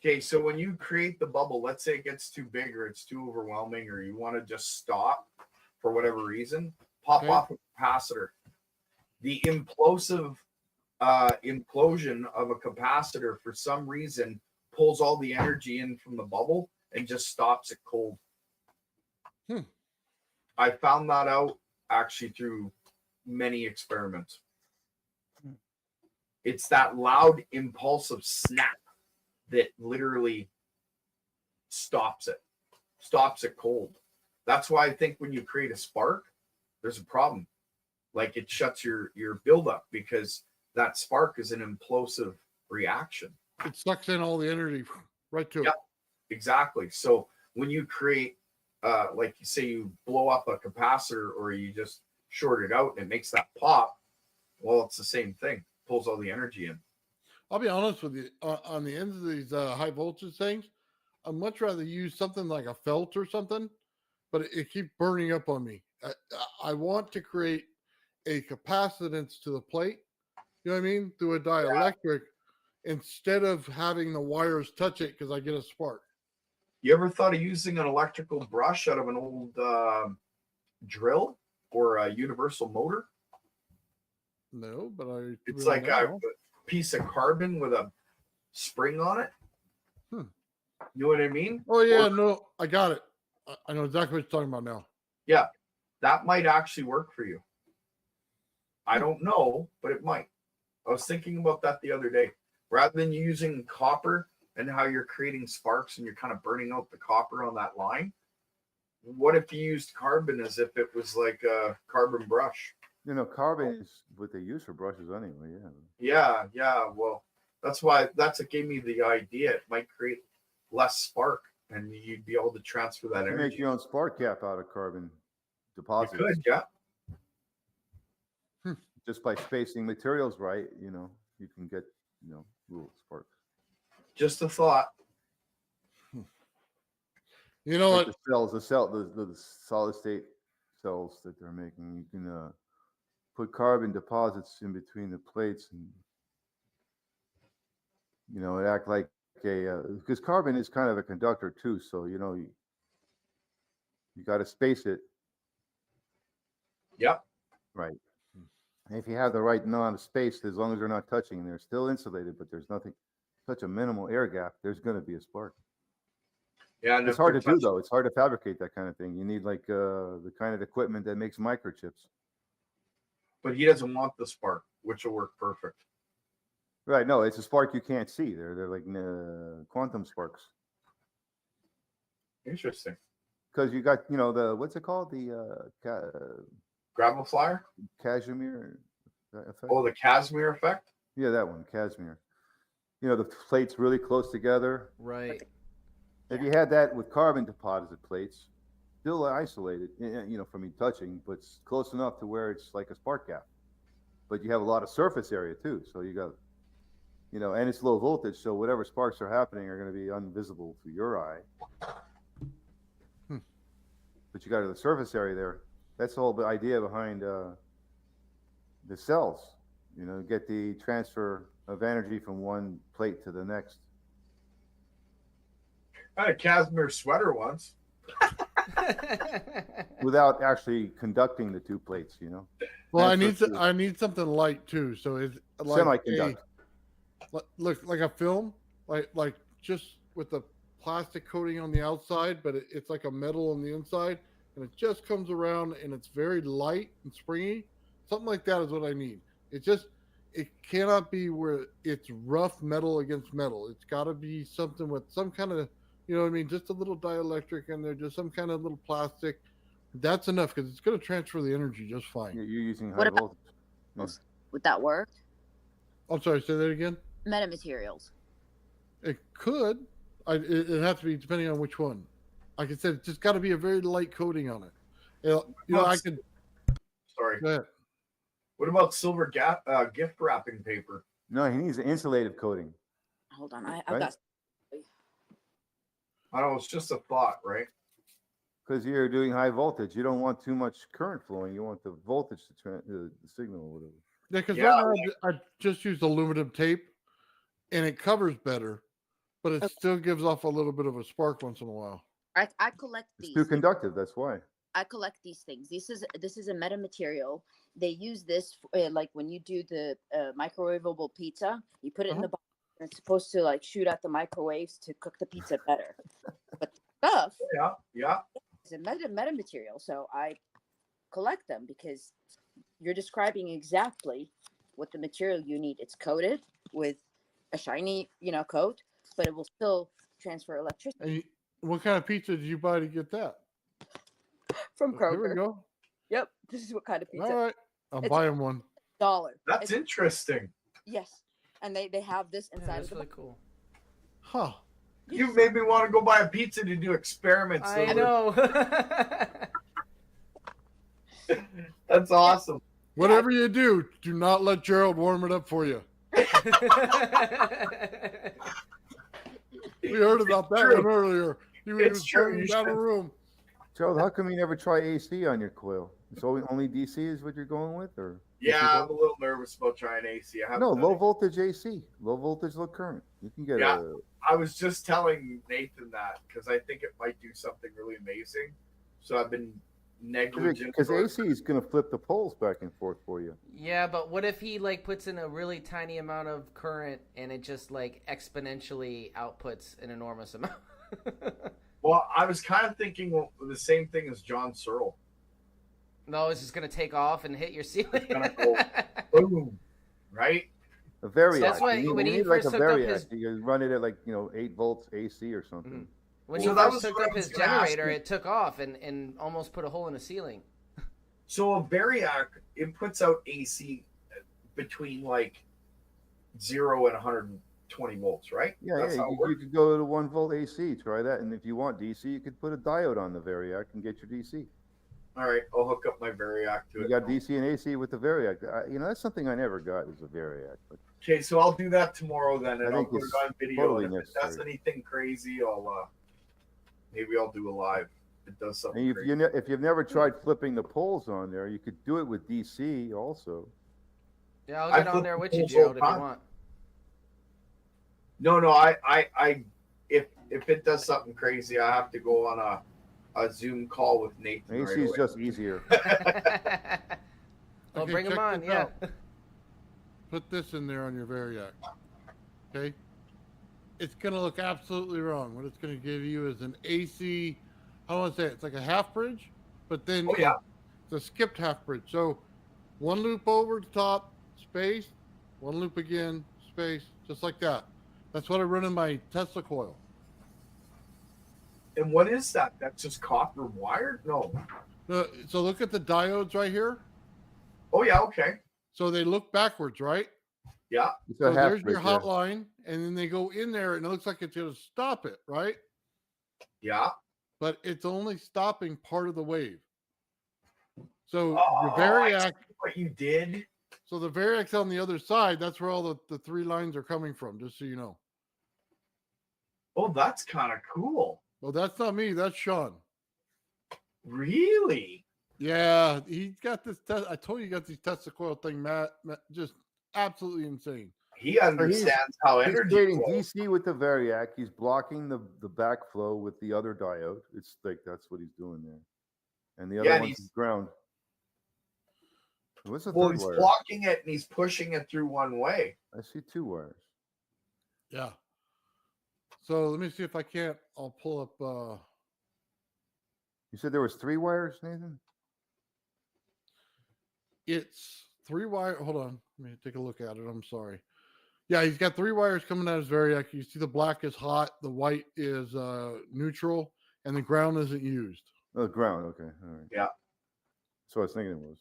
Okay, so when you create the bubble, let's say it gets too big or it's too overwhelming or you want to just stop for whatever reason, pop off a capacitor. The implosive implosion of a capacitor for some reason pulls all the energy in from the bubble and just stops it cold. I found that out actually through many experiments. It's that loud impulsive snap that literally stops it cold. That's why I think when you create a spark, there's a problem. Like it shuts your buildup because that spark is an implosive reaction. It sucks in all the energy right to it. Exactly. So when you create, like you say, you blow up a capacitor or you just short it out and it makes that pop, well, it's the same thing. Pulls all the energy in. I'll be honest with you. On the ends of these high voltage things, I'd much rather use something like a felt or something, but it keeps burning up on me. I want to create a capacitance to the plate, you know what I mean, through a dielectric instead of having the wires touch it because I get a spark. You ever thought of using an electrical brush out of an old drill or a universal motor? No, but it's like a piece of carbon with a spring on it. You know what I mean? Oh yeah, no, I got it. I know exactly what you're talking about now. Yeah, that might actually work for you. I don't know, but it might. I was thinking about that the other day. Rather than using copper and how you're creating sparks and you're kind of burning out the copper on that line, what if you used carbon as if it was like a carbon brush? You know, carbon is what they use for brushes anyway. Yeah. Well, that's what gave me the idea. It might create less spark, and you'd be able to transfer that energy. Make your own spark gap out of carbon deposits. You could, yeah. Just by spacing materials right, you can get, little sparks. Just a thought. You know like what? The solid state cells that they're making, you can put carbon deposits in between the plates and it act like because carbon is kind of a conductor too, so you got to space it. Yep. Right. And if you have the right amount of space, as long as they're not touching, they're still insulated, but there's nothing, such a minimal air gap, there's going to be a spark. Yeah, and it's hard to do though. It's hard to fabricate that kind of thing. You need like the kind of equipment that makes microchips. But he doesn't want the spark, which will work perfect. Right. No, it's a spark you can't see. They're like quantum sparks. Interesting. Because you got, the, what's it called? The gravel flyer? Casimir effect? Oh, the Casimir effect? Yeah, that one, Casimir. The plates really close together. Right. If you had that with carbon deposit plates, still isolated, from me touching, but it's close enough to where it's like a spark gap. But you have a lot of surface area too, so you got, and it's low voltage, so whatever sparks are happening are going to be invisible to your eye. But you got the surface area there. That's the whole idea behind the cells. Get the transfer of energy from one plate to the next. I had a Casimir sweater once. Without actually conducting the two plates, Well, I need something light too. So it's like semiconductor. Look like a film, like just with the plastic coating on the outside, but it's like a metal on the inside, and it just comes around and it's very light and springy. Something like that is what I need. It cannot be where it's rough metal against metal. It's got to be something with some kind of, just a little dielectric in there, just some kind of little plastic. That's enough because it's going to transfer the energy just fine. You're using high voltage. Would that work? I'm sorry, say that again. Metamaterials. It could. It has to be depending on which one. Like I said, it's just got to be a very light coating on it. I could. Sorry. Go ahead. What about silver gift wrapping paper? No, he needs an insulative coating. Hold on, I've got. I don't know. It's just a thought, right? Because you're doing high voltage, you don't want too much current flowing. You want the voltage to the signal or whatever. Yeah, because right now I just used aluminum tape, and it covers better, but it still gives off a little bit of a spark once in a while. I collect these. It's too conductive. That's why. I collect these things. This is a metamaterial. They use this like when you do the microwavable pizza. You put it in the box, and it's supposed to like shoot out the microwaves to cook the pizza better. But the stuff, it's a metamaterial. So I collect them because you're describing exactly what the material you need. It's coated with a shiny, coat, but it will still transfer electricity. And what kind of pizza did you buy to get that? From Kroger. Here we go. Yep, this is what kind of pizza. All right, I'm buying one. $1. That's interesting. Yes, and they have this inside. That's really cool. Huh. You made me want to go buy a pizza to do experiments. I know. That's awesome. Whatever you do not let Gerald warm it up for you. We heard about that one earlier. He was turning down the room. Gerald, how come you never try AC on your coil? It's only DC is what you're going with, or? Yeah, I'm a little nervous about trying AC. No, low voltage AC, low voltage, low current. You can get I was just telling Nathan that because I think it might do something really amazing. So I've been negligent. Because AC is going to flip the poles back and forth for you. Yeah, but what if he puts in a really tiny amount of current and it just exponentially outputs an enormous amount? Well, I was kind of thinking the same thing as John Searle. No, it's just going to take off and hit your ceiling. It's going to go boom, right? A variac. So that's why you when need he first a hooked up variac. his... You run it at 8 volts AC or something. Mm-hmm. When he first hooked up his generator, it took off and almost put a hole in the ceiling. So a variac, it puts out AC between 0 and 120 volts, right? Yeah, you could go to 1 volt AC, try that. And if you want DC, you could put a diode on the variac and get your DC. All right, I'll hook up my variac to it. You got DC and AC with the variac. That's something I never got is a variac. But okay, so I'll do that tomorrow then, and I'll put it on video. Totally and if that's anything crazy, maybe I'll do a live. If it does something. And if you've never tried flipping the poles on there, you could do it with DC also. Yeah, I'll get on there with you, Gerald, if you want. No, if it does something crazy, I have to go on a Zoom call with Nathan. AC is just easier. Well, bring him on, yeah. Put this in there on your variac. Okay? It's going to look absolutely wrong. What it's going to give you is an AC, I don't want to say it's like a half bridge, but then it's a skipped half bridge. So one loop over the top, space, one loop again, space, just like that. That's what I run in my Tesla coil. And what is that? That's just copper wired? No. So look at the diodes right here. Oh, yeah, okay. So they look backwards, right? Yeah. So there's your hotline, and then they go in there, and it looks like it's going to stop it, right? Yeah. but it's only stopping part of the wave. So the I variac, see what you did. so the variac's on the other side. That's where all the 3 lines are coming from, just so you know. Oh, that's kind of cool. Well, that's not me. That's Sean. Really? Yeah, he's got this. I told you, he got these Testacoil thing, Matt, just absolutely insane. He understands how He's energy creating flows. DC with the variac. He's blocking the backflow with the other diode. It's like that's what he's doing there. And the other one's ground. What's the third He's wire? blocking it and he's pushing it through one way. I see 2 wires. Yeah. So let me see if I can't. I'll pull up. You said there was 3 wires, Nathan? It's 3 wire. Hold on. Let me take a look at it. I'm sorry. Yeah, he's got 3 wires coming out of his variac. You see the black is hot, the white is neutral, and the ground isn't used. Oh, ground. Okay. All right. Yeah. So I was thinking it was.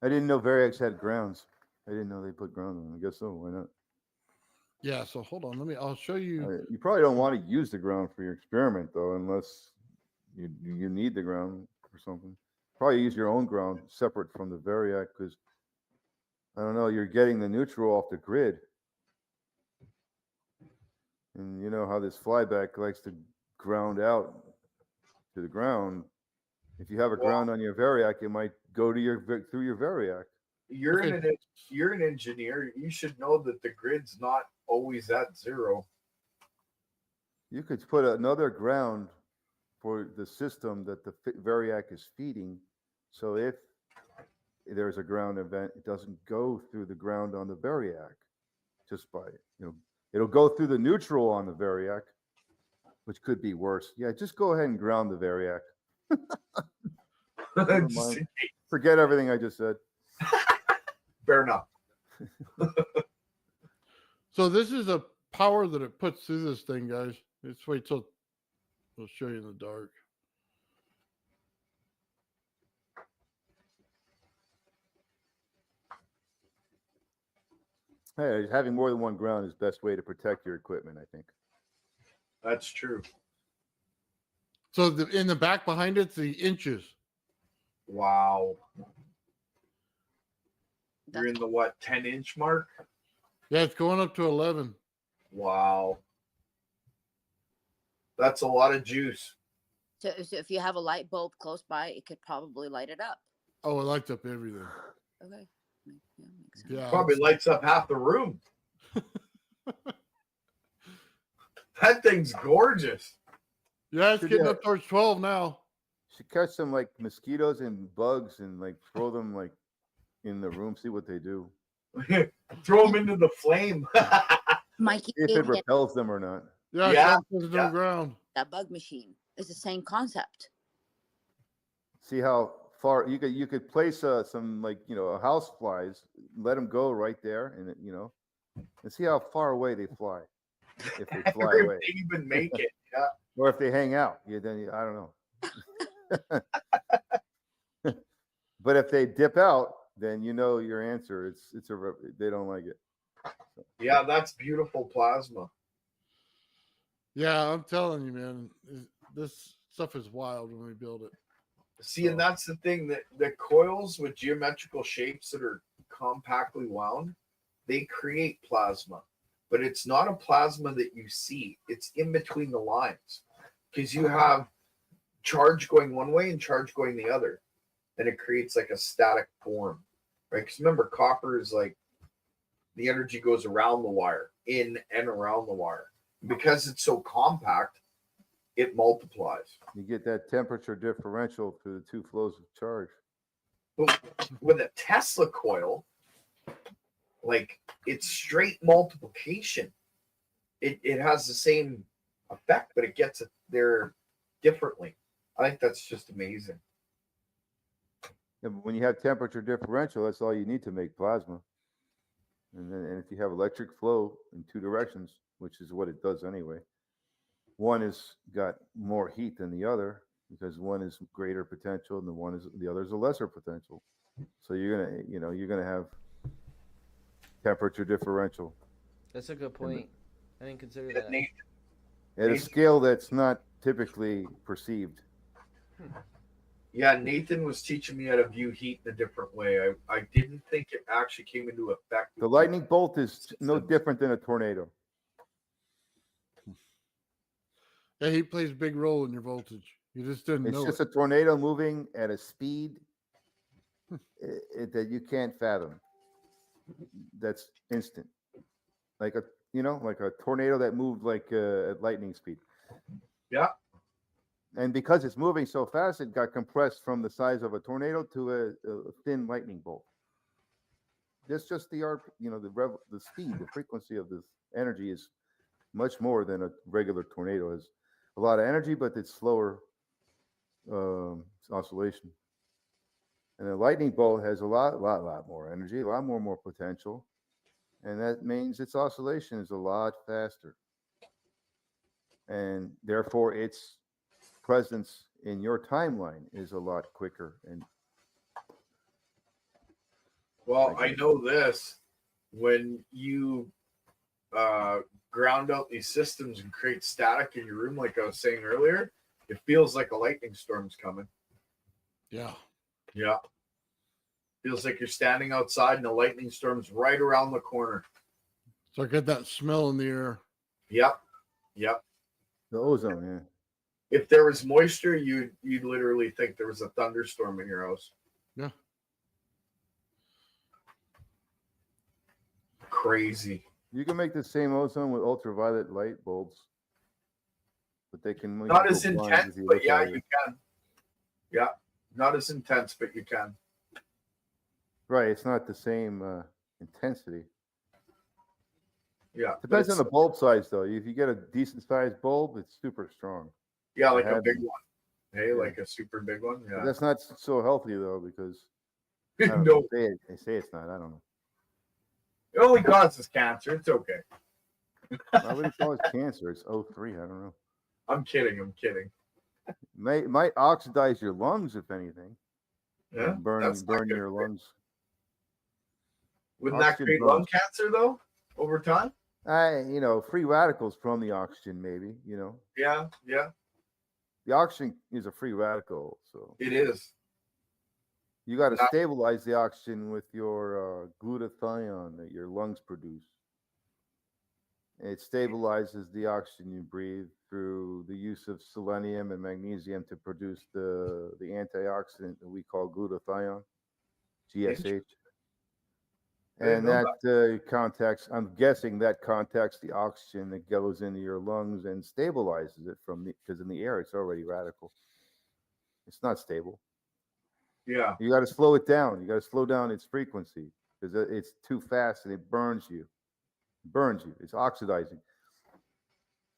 I didn't know variacs had grounds. I didn't know they put ground on them. I guess so. Why not? Yeah. So hold on. I'll show you. You probably don't want to use the ground for your experiment, though, unless you need the ground for something. Probably use your own ground separate from the variac because, I don't know, you're getting the neutral off the grid. And you know how this flyback likes to ground out to the ground. If you have a ground on your variac, it might go to through your variac. You're an engineer. You should know that the grid's not always at 0. You could put another ground for the system that the variac is feeding. So if there's a ground event, it doesn't go through the ground on the variac just by, it'll go through the neutral on the variac, which could be worse. Yeah, just go ahead and ground the variac. Never mind. Forget everything I just said. Fair enough. So this is a power that it puts through this thing, guys. Let's wait till I'll show you in the dark. Hey, having more than one ground is the best way to protect your equipment, I think. That's true. So in the back behind it's the inches. Wow. You're in the 10-inch mark? Yeah, it's going up to 11. Wow. That's a lot of juice. So if you have a light bulb close by, it could probably light it up. Oh, it lights up everything. Okay. Yeah. Probably lights up half the room. That thing's gorgeous. Yeah, it's getting up towards 12 now. Should catch some like mosquitoes and bugs and like throw them like in the room, see what they do. Throw them into the flame. Mikey, See if it repels them or not. Yeah. No ground. That bug machine is the same concept. See how far you could place some like a house flies, let them go right there, and and see how far away they fly. If they fly away, they even make it, yeah. Or if they hang out, then I don't know. But if they dip out, then your answer. They don't like it. So. Yeah, that's beautiful plasma. Yeah, I'm telling you, man, this stuff is wild when we build it. See, and that's the thing, that the coils with geometrical shapes that are compactly wound, they create plasma. But it's not a plasma that you see. It's in between the lines. Because you have charge going one way and charge going the other. And it creates like a static form. Right? Because remember, copper is like the energy goes around the wire, in and around the wire. Because it's so compact, it multiplies. You get that temperature differential through the 2 flows of charge. But with a Tesla coil, like it's straight multiplication. It has the same effect, but it gets it there differently. I think that's just amazing. Yeah, but when you have temperature differential, that's all you need to make plasma. And if you have electric flow in 2 directions, which is what it does anyway, one is got more heat than the other because one is greater potential and the other is a lesser potential. So you're gonna have temperature differential. That's a good point. I didn't consider that. At a scale that's not typically perceived. Yeah, Nathan was teaching me how to view heat in a different way. I didn't think it actually came into effect. The lightning bolt is no different than a tornado. Yeah, he plays a big role in your voltage. You just didn't It's know just it. a tornado moving at a speed that you can't fathom. That's instant, like a tornado that moved like at lightning speed. Yeah. And because it's moving so fast, it got compressed from the size of a tornado to a thin lightning bolt. That's just the speed, the frequency of this energy is much more than a regular tornado. Has a lot of energy, but it's slower oscillation. And a lightning bolt has a lot more energy, a lot more potential, and that means its oscillation is a lot faster, and therefore its presence in your timeline is a lot quicker. And well, I know this: when you ground out these systems and create static in your room, like I was saying earlier, it feels like a lightning storm's coming. Yeah. Yeah. Feels like you're standing outside and the lightning storm's right around the corner. So I get that smell in the air. Yep. Yep. The ozone, yeah. If there was moisture, you'd literally think there was a thunderstorm in your house. Yeah. Crazy. You can make the same ozone with ultraviolet light bulbs, but they can not as intense, but yeah, you can. Yeah, not as intense, but you can. Right, it's not the same intensity. Yeah, depends on the bulb size, though. If you get a decent sized bulb, it's super strong. Yeah, like a big one. Hey, like a super big one. Yeah, but that's not so healthy though, because no, they say it's not. I don't know. It only causes cancer. It's okay. Why would it cause cancer? It's O3. I don't know. I'm kidding. I'm kidding. Might oxidize your lungs, if anything. Yeah, burn your lungs. Wouldn't that create lung cancer though over time? Free radicals from the oxygen, maybe. Yeah, yeah. The oxygen is a free radical, so it is. You got to stabilize the oxygen with your glutathione that your lungs produce. It stabilizes the oxygen you breathe through the use of selenium and magnesium to produce the antioxidant that we call glutathione, GSH. And that contacts, I'm guessing that contacts the oxygen that goes into your lungs and stabilizes it because in the air it's already radical. It's not stable. Yeah. You got to slow it down. You got to slow down its frequency because it's too fast and it burns you. It's oxidizing.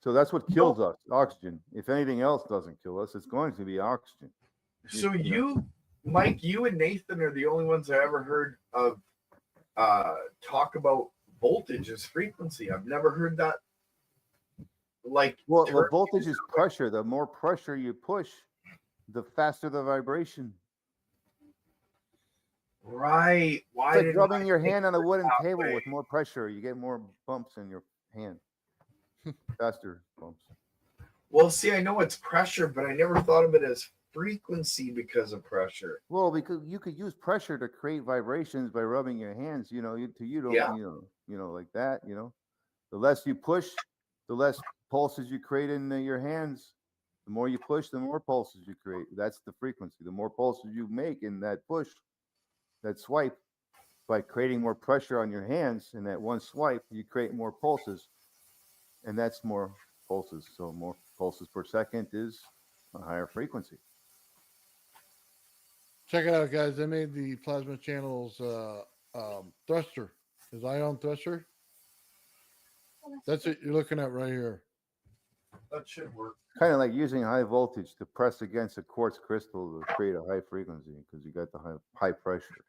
So that's what kills us, oxygen. If anything else doesn't kill us, it's going to be oxygen. So Mike, you and Nathan are the only ones I ever heard of talk about voltage as frequency. I've never heard that. Well, voltage is pressure. The more pressure you push, the faster the vibration. Right. Why? It's like rubbing your hand on a wooden table with more pressure. You get more bumps in your hand. Faster bumps. Well, see, I know it's pressure, but I never thought of it as frequency because of pressure. Well, because you could use pressure to create vibrations by rubbing your hands. Like that. The less you push, the less pulses you create in your hands. The more you push, the more pulses you create. That's the frequency. The more pulses you make in that push, that swipe, by creating more pressure on your hands in that one swipe, you create more pulses, and that's more pulses. So more pulses per second is a higher frequency. Check it out, guys. I made the plasma channels thruster. His ion thruster. That's it you're looking at right here. That should work. Kind of like using high voltage to press against a quartz crystal to create a high frequency because you got the high pressure.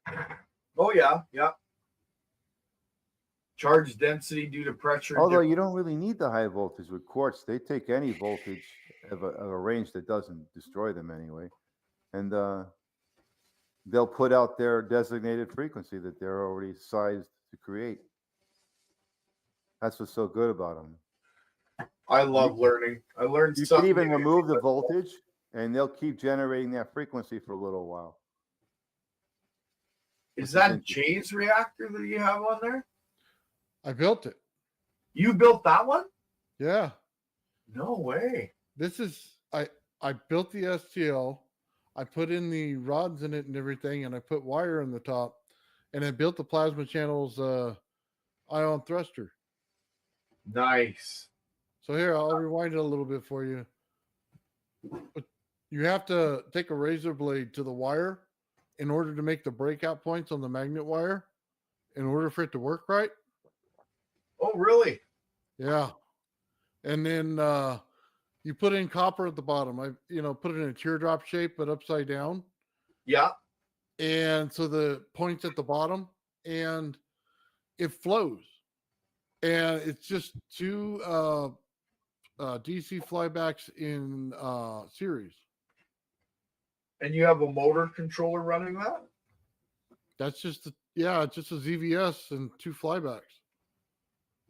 Oh yeah, yeah. Charge density due to pressure. Although you don't really need the high voltage with quartz, they take any voltage of a range that doesn't destroy them anyway, and they'll put out their designated frequency that they're already sized to create. That's what's so good about them. I love learning. I learned You can something. even remove the voltage, and they'll keep generating that frequency for a little while. Is that Jay's reactor that you have on there? I built it. You built that one? Yeah. No way. This is I built the STL. I put in the rods in it and everything, and I put wire in the top, and I built the plasma channels ion thruster. Nice. So here, I'll rewind it a little bit for you. But you have to take a razor blade to the wire in order to make the breakout points on the magnet wire in order for it to work right. Oh, really? Yeah. And then you put in copper at the bottom. I put it in a teardrop shape but upside down. Yeah. And so the points at the bottom, and it flows. And it's just two DC flybacks in series. And you have a motor controller running that? That's just it's just a ZVS and two flybacks.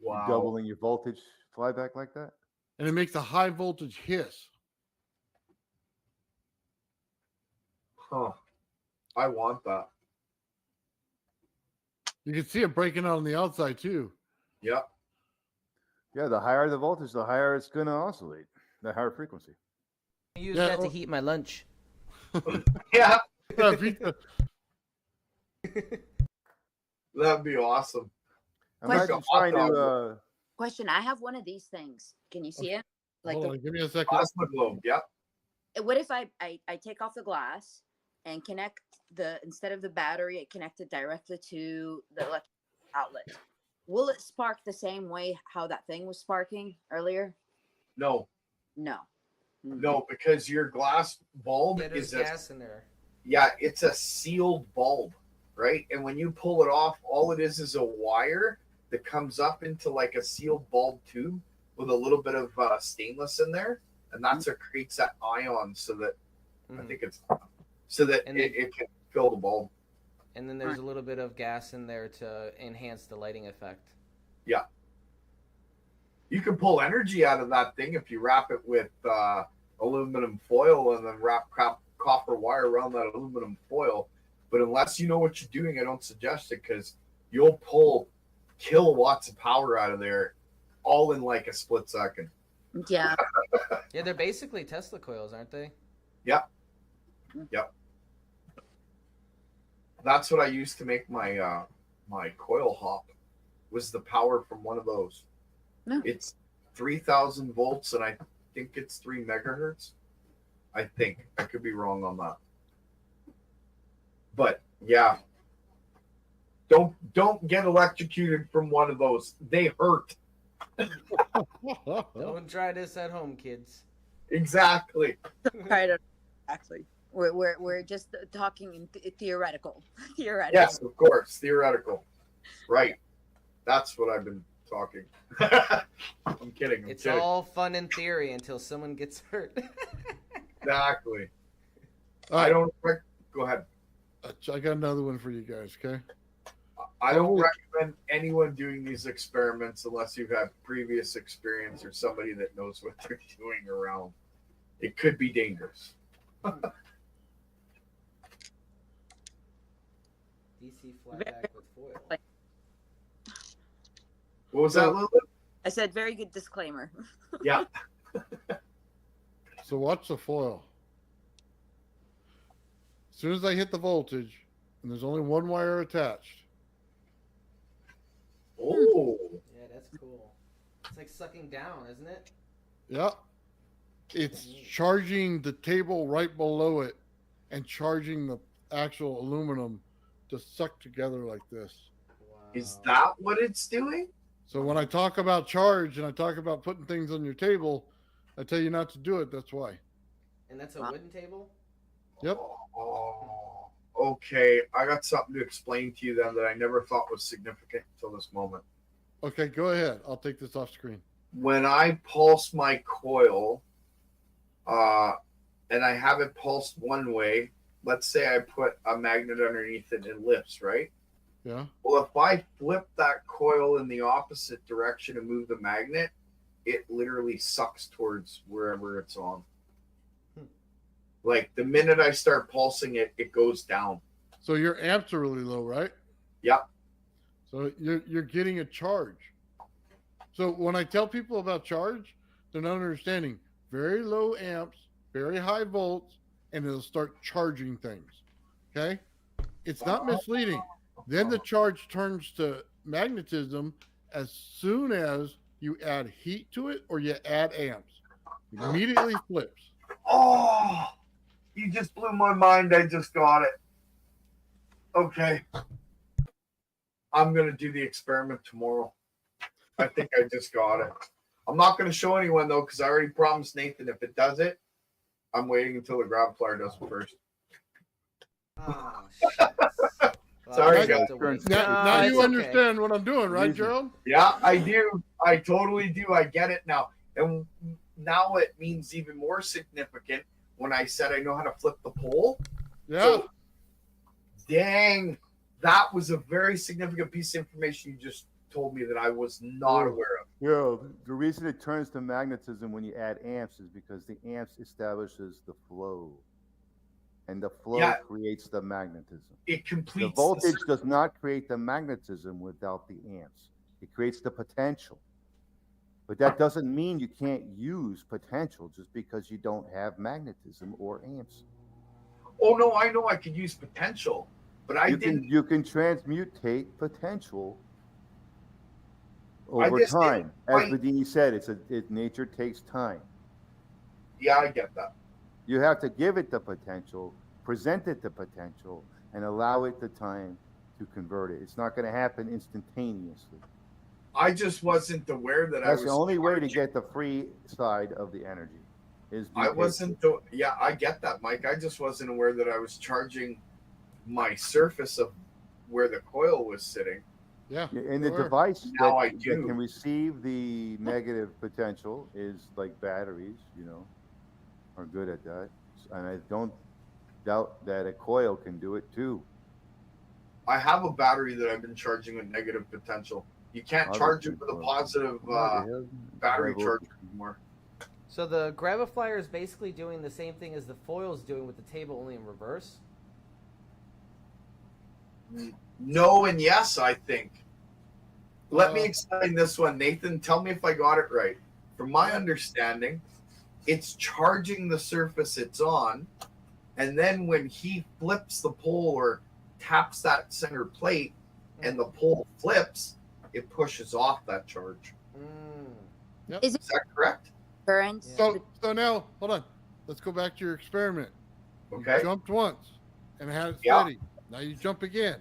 Wow. Doubling your voltage flyback like that? And it makes a high voltage hiss. Huh. I want that. You can see it breaking out on the outside too. Yep. Yeah, the higher the voltage, the higher it's going to oscillate, the higher frequency. I use that to heat my lunch. Yeah. That'd be awesome. Imagine trying to. Question. I have one of these things. Can you see it? Like, hold on, give me a second. Plasma globe. Yep. What if I take off the glass and connect instead of the battery, it connected directly to the electric outlet? Will it spark the same way how that thing was sparking earlier? No. No. No, because your glass bulb there's is gas in there. Yeah, it's a sealed bulb, right? And when you pull it off, all it is a wire that comes up into like a sealed bulb tube with a little bit of stainless in there, and that's what creates that ion, so that I think it's so that it can fill the bulb. And then there's a little bit of gas in there to enhance the lighting effect. Yeah. You can pull energy out of that thing if you wrap it with aluminum foil and then wrap copper wire around that aluminum foil. But unless you know what you're doing, I don't suggest it, because you'll pull kilowatts of power out of there all in like a split second. Yeah. Yeah, they're basically Tesla coils, aren't they? Yep. Yep. That's what I used to make my my coil hop, was the power from one of those. No. It's 3,000 volts, and I think it's 3 megahertz. I think. I could be wrong on that. But yeah. Don't get electrocuted from one of those. They hurt. Don't try this at home, kids. Exactly. Right. Exactly. We're just talking in theoretical. Theoretical. Yes, of course. Theoretical. Right. That's what I've been talking. I'm kidding. It's all fun in theory until someone gets hurt. Exactly. Right. Go ahead. I got another one for you guys, okay? I don't recommend anyone doing these experiments unless you've had previous experience or somebody that knows what they're doing around. It could be dangerous. DC flyback with foil. What was that, Lily? I said very good disclaimer. Yeah. So watch the foil. As soon as I hit the voltage, and there's only one wire attached. Oh. Yeah, that's cool. It's like sucking down, isn't it? Yeah. It's charging the table right below it and charging the actual aluminum to suck together like this. Wow. Is that what it's doing? So when I talk about charge and I talk about putting things on your table, I tell you not to do it. That's why. And that's a wooden table? Yep. Oh, okay. I got something to explain to you then that I never thought was significant until this moment. Okay, go ahead. I'll take this off screen. When I pulse my coil, and I have it pulsed one way, let's say I put a magnet underneath it and it lifts, right? Yeah. Well, if I flip that coil in the opposite direction and move the magnet, it literally sucks towards wherever it's on. Like the minute I start pulsing it, it goes down. So your amps are really low, right? Yep. So you're getting a charge. So when I tell people about charge, they're not understanding very low amps, very high volts, and it'll start charging things. Okay? It's not misleading. Then the charge turns to magnetism as soon as you add heat to it or you add amps. Immediately flips. Oh, you just blew my mind. I just got it. Okay. I'm going to do the experiment tomorrow. I think I just got it. I'm not going to show anyone, though, because I already promised Nathan if it does it, I'm waiting until the grab flyer does it first. Oh, shit. Sorry, Now, guys. now you understand what I'm doing, right, Gerald? Yeah, I do. I totally do. I get it now. And now it means even more significant when I said I know how to flip the pole. Yeah. So, dang, that was a very significant piece of information you just told me that I was not aware of. Yeah, the reason it turns to magnetism when you add amps is because the amps establishes the flow. And the flow creates the magnetism. It completes the voltage does not create the magnetism without the amps. It creates the potential. But that doesn't mean you can't use potential just because you don't have magnetism or amps. Oh no, I know I could use potential, but I didn't. You can transmutate potential over time. As Bedini said, nature takes time. Yeah, I get that. You have to give it the potential, present it the potential, and allow it the time to convert it. It's not going to happen instantaneously. I just wasn't aware that That's the only way to get the free side of the energy. I get that, Mike. I just wasn't aware that I was charging my surface of where the coil was sitting. Yeah. And the device that can receive the negative potential is like batteries, are good at that. And I don't doubt that a coil can do it too. I have a battery that I've been charging with negative potential. You can't charge it with a positive battery charger anymore. So the Graviflyer is basically doing the same thing as the foil's doing with the table, only in reverse? No and yes, I think. Let me explain this one. Nathan, tell me if I got it right. From my understanding, it's charging the surface it's on, and then when he flips the pole or taps that center plate and the pole flips, it pushes off that charge. Yep. Is that correct? Current. So now, hold on. Let's go back to your experiment. Okay. You jumped once and had it steady. Now you jump again.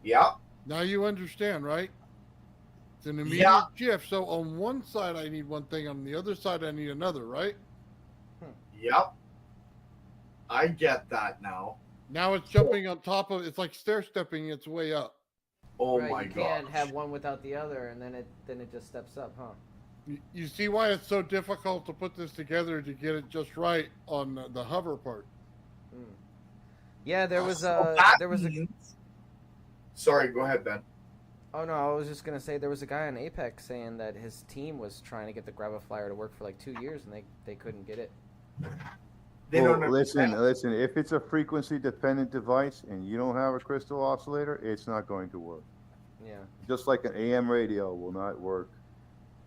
Yeah. Now you understand, right? It's an immediate shift. So on one side, I need one thing. On the other side, I need another, right? Yep. I get that now. Now it's jumping on top of. It's like stair stepping its way up. Oh right, my you god! Can't have one without the other, and then it just steps up, huh? You see why it's so difficult to put this together to get it just right on the hover part. Yeah, there was Sorry, go ahead, Ben. Oh no, I was just gonna say there was a guy on Apex saying that his team was trying to get the Graviflyer to work for like 2 years and they couldn't get it. Listen. If it's a frequency-dependent device and you don't have a crystal oscillator, it's not going to work. Yeah. Just like an AM radio will not work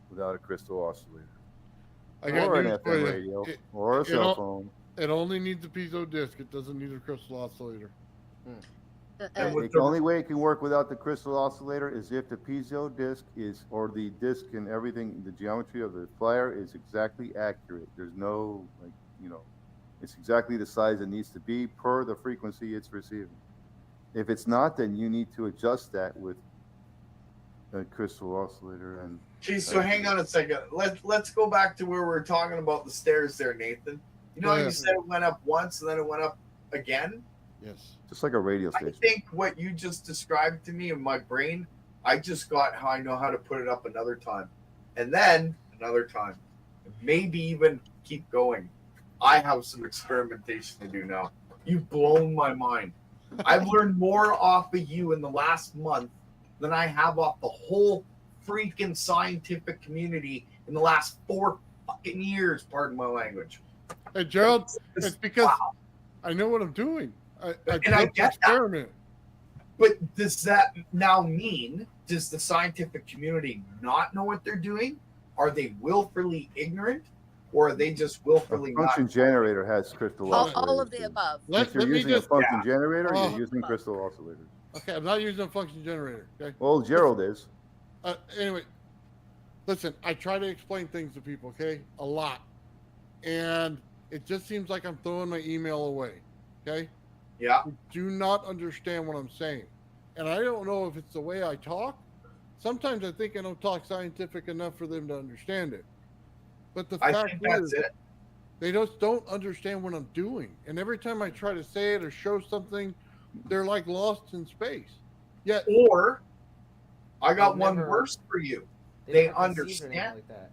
without a crystal oscillator. Or an FM radio, or a cell phone. It only needs a piezo disc. It doesn't need a crystal oscillator. The only way it can work without the crystal oscillator is if the piezo disc or the disc and everything, the geometry of the flyer is exactly accurate. There's no, it's exactly the size it needs to be per the frequency it's receiving. If it's not, then you need to adjust that with a crystal oscillator. And okay, so hang on a second. Let's go back to where we were talking about the stairs there, Nathan. You know how you said it went up once and then it went up again? Yes. Just like a radio station. I think what you just described to me in my brain, I just got how I know how to put it up another time. And then another time. Maybe even keep going. I have some experimentation to do now. You've blown my mind. I've learned more off of you in the last month than I have off the whole freaking scientific community in the last 4 fucking years. Pardon my language. Hey, Gerald, it's because wow. I know what I'm doing. I get experiment. But does that now mean, does the scientific community not know what they're doing? Are they willfully ignorant? Or are they just willfully A function not? generator has crystal oscillators. All of the above. If you're using a function generator, you're using crystal oscillators. Okay, I'm not using a function generator. Okay. Well, Gerald is. Anyway, listen, I try to explain things to people, okay? A lot. And it just seems like I'm throwing my email away. Okay? Yeah. You do not understand what I'm saying. And I don't know if it's the way I talk. Sometimes I think I don't talk scientific enough for them to understand it. But the fact is, they just don't understand what I'm doing. And every time I try to say it or show something, they're like lost in space. Yet, or I got one worse for you. They understand. Like that.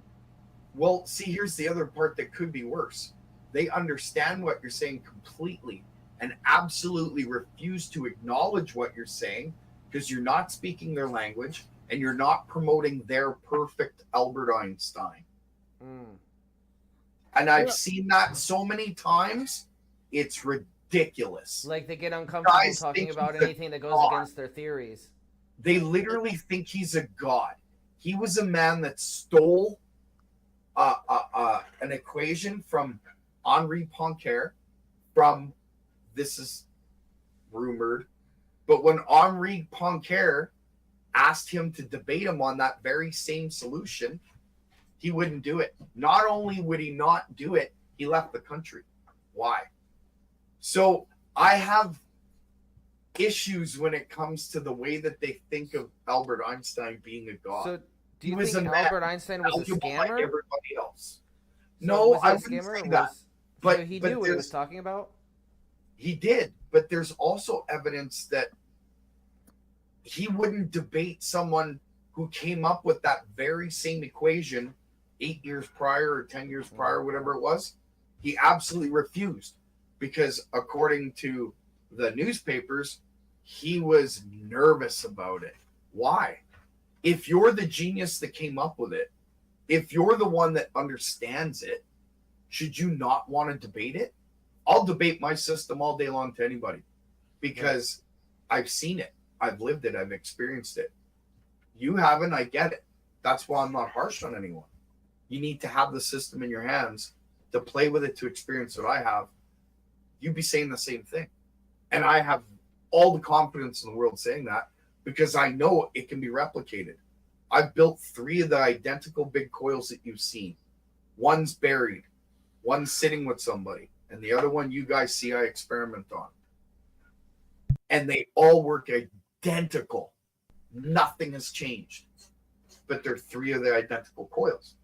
Well, see, here's the other part that could be worse. They understand what you're saying completely and absolutely refuse to acknowledge what you're saying because you're not speaking their language and you're not promoting their perfect Albert Einstein. And I've seen that so many times, it's ridiculous. Like they get uncomfortable talking about anything that goes against their theories. They literally think he's a god. He was a man that stole an equation from Henri Poincaré from, this is rumored, but when Henri Poincaré asked him to debate him on that very same solution, he wouldn't do it. Not only would he not do it, he left the country. Why? So I have issues when it comes to the way that they think of Albert Einstein being a god. So do you think Albert Einstein was a scammer? Like everybody else. So no, was he I a wouldn't scammer say that. But he knew what he was talking about? He did, but there's also evidence that he wouldn't debate someone who came up with that very same equation 8 years prior or 10 years prior, whatever it was. He absolutely refused because according to the newspapers, he was nervous about it. Why? If you're the genius that came up with it, if you're the one that understands it, should you not want to debate it? I'll debate my system all day long to anybody because I've seen it. I've lived it. I've experienced it. You haven't. I get it. That's why I'm not harsh on anyone. You need to have the system in your hands to play with it, to experience what I have. You'd be saying the same thing. And I have all the confidence in the world saying that because I know it can be replicated. I've built 3 of the identical big coils that you've seen. One's buried, one's sitting with somebody, and the other one you guys see I experiment on. And they all work identical. Nothing has changed. But they're 3 of the identical coils.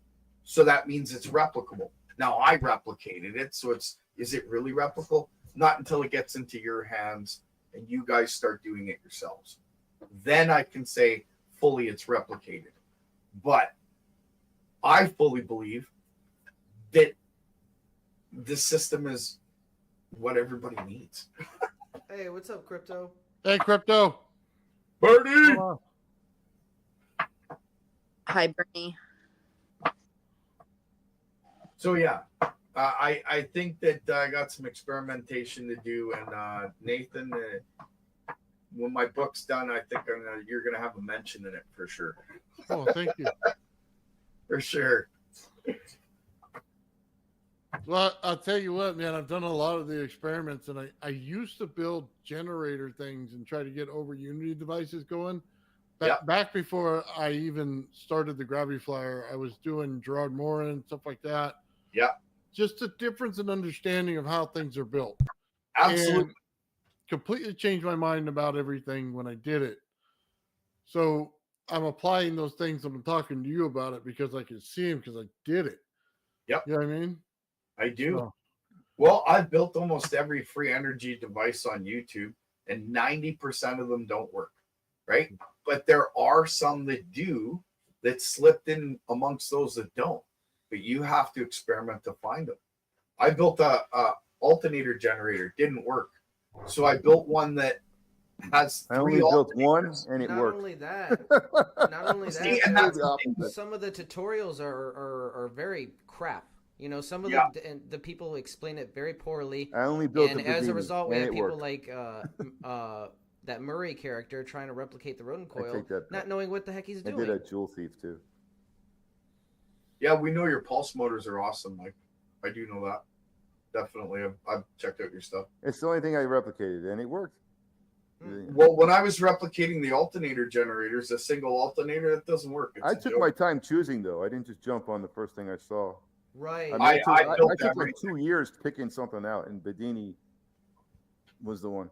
So that means it's replicable. Now I replicated it, so is it really replicable? Not until it gets into your hands and you guys start doing it yourselves. Then I can say fully it's replicated. But I fully believe that the system is what everybody needs. Hey, what's up, Crypto? Hey, Crypto. Bernie! Hi, Bernie. So yeah, I think that I got some experimentation to do, and Nathan, when my book's done, I think you're gonna have a mention in it for sure. Oh, thank you. For sure. Well, I'll tell you what, man, I've done a lot of the experiments, and I used to build generator things and try to get over Unity devices going. Back before I even started the Gravity Flyer, I was doing Gerard Morin and stuff like that. Yeah. Just a difference in understanding of how things are built. Absolutely. And completely changed my mind about everything when I did it. So I'm applying those things. I'm talking to you about it because I can see them because I did it. Yep. You know what I mean? I do. So. Well, I've built almost every free energy device on YouTube, and 90% of them don't work, right? But there are some that do, that slipped in amongst those that don't. But you have to experiment to find them. I built a alternator generator, didn't work. So I built one that has I three only built one, alternators. and it Not worked. only that, not only See, that, and that's the thing. some of the tutorials are very crap. You know, some of Yeah. the people explain it very poorly. I only built and the as a Bedini, result, we and have it people worked. like that Murray character trying to replicate the rodent I coil, take that not back. knowing what the heck he's I doing. did a Jewel Thief too. Yeah, we know your pulse motors are awesome, Mike. I do know that. Definitely. I've checked out your stuff. It's the only thing I replicated, and it worked. Well, when I was replicating the alternator generators, a single alternator, that doesn't work. It's I a took joke. my time choosing, though. I didn't just jump on the first thing I saw. Right. I mean, I built took like everything. 2 years picking something out, and Bedini was the one.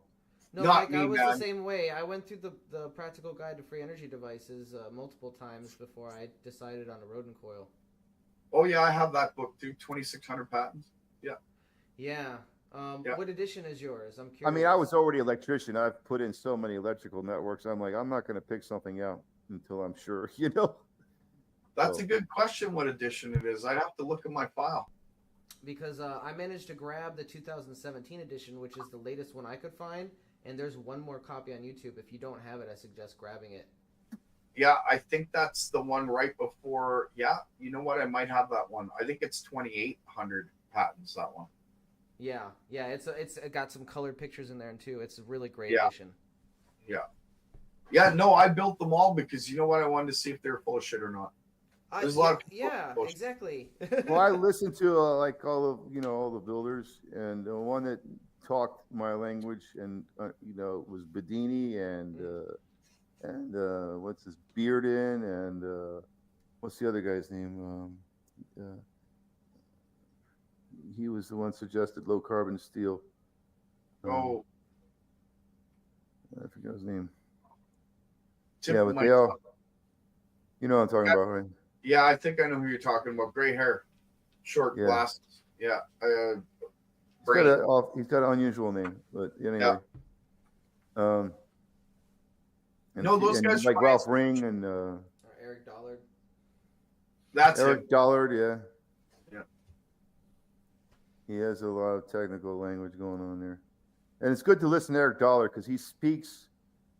No, Not Mike, me, I was man. the same way. I went through the practical guide to free energy devices multiple times before I decided on a rodent coil. Oh, yeah, I have that book too. 2,600 patents. Yeah. Yeah. Yeah. What edition is yours? I'm curious. I mean, I was already an electrician. I've put in so many electrical networks. I'm like, I'm not going to pick something out until I'm sure, you know? That's a good question what edition it is. I'd have to look at my file. Because I managed to grab the 2017 edition, which is the latest one I could find, and there's one more copy on YouTube. If you don't have it, I suggest grabbing it. Yeah, I think that's the one right before. Yeah, you know what? I might have that one. I think it's 2,800 patents, that one. Yeah, it's got some colored pictures in there too. It's a really great Yeah. edition. Yeah, no, I built them all because you know what? I wanted to see if they were full of shit or not. There's a lot of people full of shit. Exactly. Well, I listened to like all the builders, and the one that talked my language, and was Bedini, and what's his Bearden, and what's the other guy's name? He was the one suggested low carbon steel. Oh, I forget his name. Tip Yeah, of but my they all, tongue. you know what I'm talking about, right? Yeah, I think I know who you're talking about. Gray hair, short Yeah. glasses. Yeah. He's got an unusual name, but anyway. And No, those guys like are Ralph nice. Ring and Or Eric Dollard. That's Eric him. Dollard, yeah. Yeah. He has a lot of technical language going on there. And it's good to listen to Eric Dollard because he speaks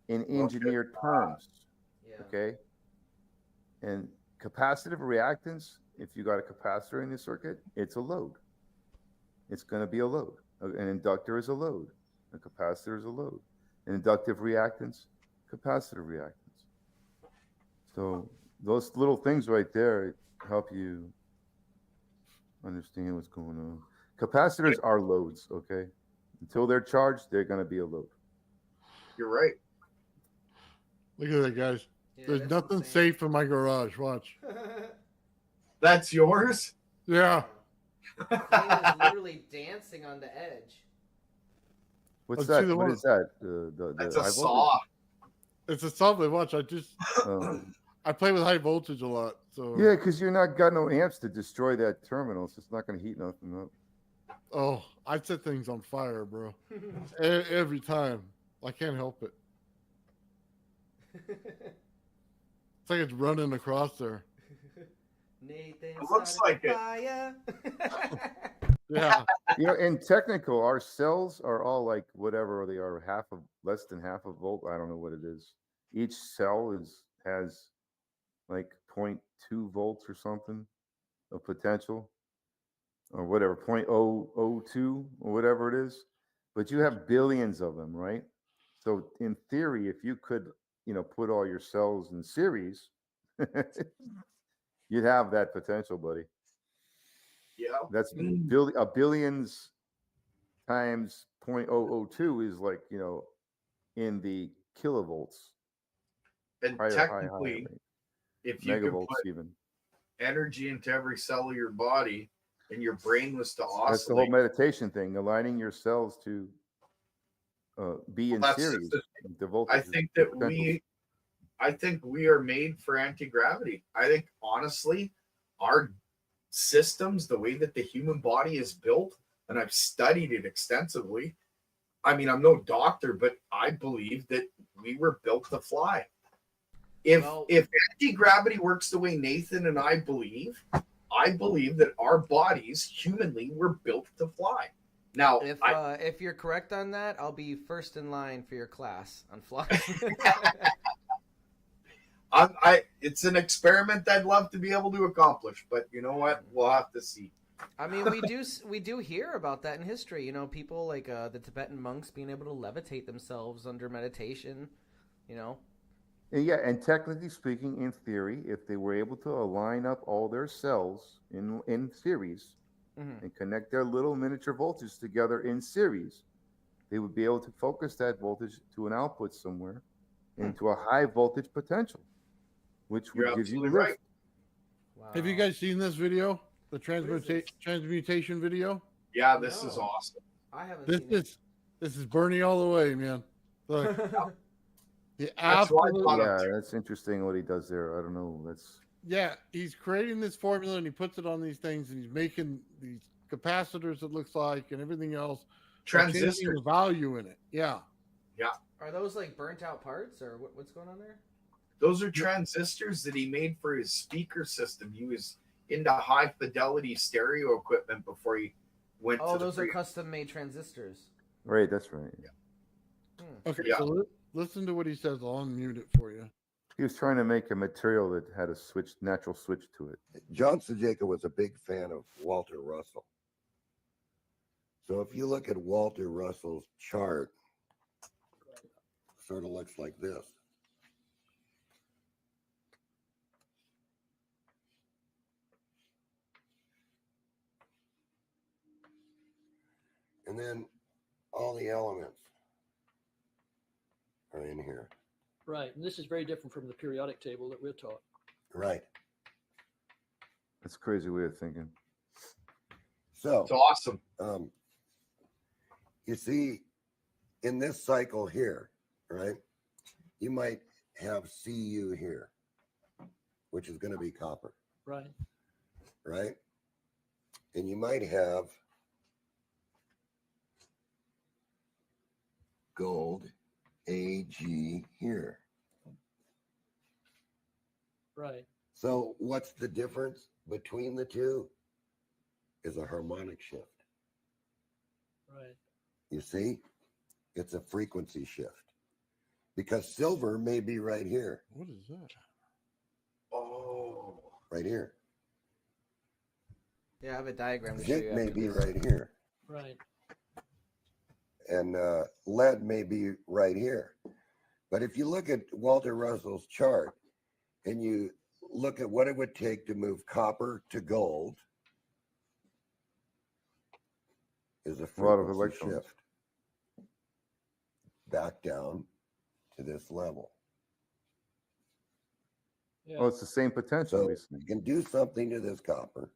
in engineered terms. Yeah. Okay. And capacitive reactance, if you got a capacitor in the circuit, it's a load. It's going to be a load. An inductor is a load. A capacitor is a load. An inductive reactance, capacitive reactance. So those little things right there help you understand what's going on. Capacitors are loads, okay? Until they're charged, they're going to be a load. You're right. Look at that, guys. There's nothing safe in my garage. Watch. That's yours? Yeah. Thing is literally dancing on the edge. What's Let's see that? the What one. is that? That's high a voltage? saw. It's a saw blade. Watch. Oh. I play with high voltage a lot. So Yeah, because you're not got no amps to destroy that terminal, so it's not going to heat nothing up. Oh, I set things on fire, bro. Every time. I can't help it. It's like it's running across there. Nathan It looks like it. fire. Yeah. In technical, our cells are all like whatever they are, less than half a volt. I don't know what it is. Each cell has like 0.2 volts or something of potential, or whatever, 0.002 or whatever it is. But you have billions of them, right? So in theory, if you could, put all your cells in series, you'd have that potential, buddy. Yeah. That's a billions times 0.002 is like, in the kilovolts. And technically, if you could megavolts put even. energy into every cell of your body and your brain was to oscillate. That's the whole meditation thing, aligning your cells to be in series. The voltage I think that we are made for anti-gravity. I think honestly, our systems, the way that the human body is built, and I've studied it extensively. I mean, I'm no doctor, but I believe that we were built to fly. If anti-gravity works the way Nathan and I believe that our bodies humanly were built to fly. Now, if you're correct on that, I'll be first in line for your class on flux. It's an experiment I'd love to be able to accomplish, but you know what? We'll have to see. I mean, we do hear about that in history. You know, people like the Tibetan monks being able to levitate themselves under meditation. You know. Yeah, and technically speaking, in theory, if they were able to align up all their cells in series and connect their little miniature voltage together in series, they would be able to focus that voltage to an output somewhere into a high voltage potential, which would give you lift. Right. Wow. Have you guys seen this video? The transmutation video? Yeah, this is awesome. I haven't This seen it. This is Bernie all the way, man. Look. That's interesting what he does there. I don't know. He's creating this formula and he puts it on these things and he's making these capacitors, it looks like, and everything else. Transistors. Changing the value in it. Yeah. Yeah. Are those like burnt out parts or what's going on there? Those are transistors that he made for his speaker system. He was into high fidelity stereo equipment before he went to those are custom made transistors. Right, that's right. Yeah. Okay, so listen to what he says. I'll unmute it for you. He was trying to make a material that had a natural switch to it. John Testatika was a big fan of Walter Russell. So if you look at Walter Russell's chart, sort of looks like this. And then all the elements are in here. Right, and this is very different from the periodic table that we're taught. Right. That's a crazy way of thinking. So it's awesome. You see, in this cycle here, right, you might have Cu here, which is going to be copper. Right. Right? And you might have gold Ag here. Right. So what's the difference between the two? Is a harmonic shift. Right. You see? It's a frequency shift. Because silver may be right here. What is that? Oh. Right here. Yeah, I have a diagram to show Zinc you. may be right here. Right. And lead may be right here. But if you look at Walter Russell's chart and you look at what it would take to move copper to gold, is a frequency shift back down to this level. Yeah. Oh, it's the same potential. So you can do something to this copper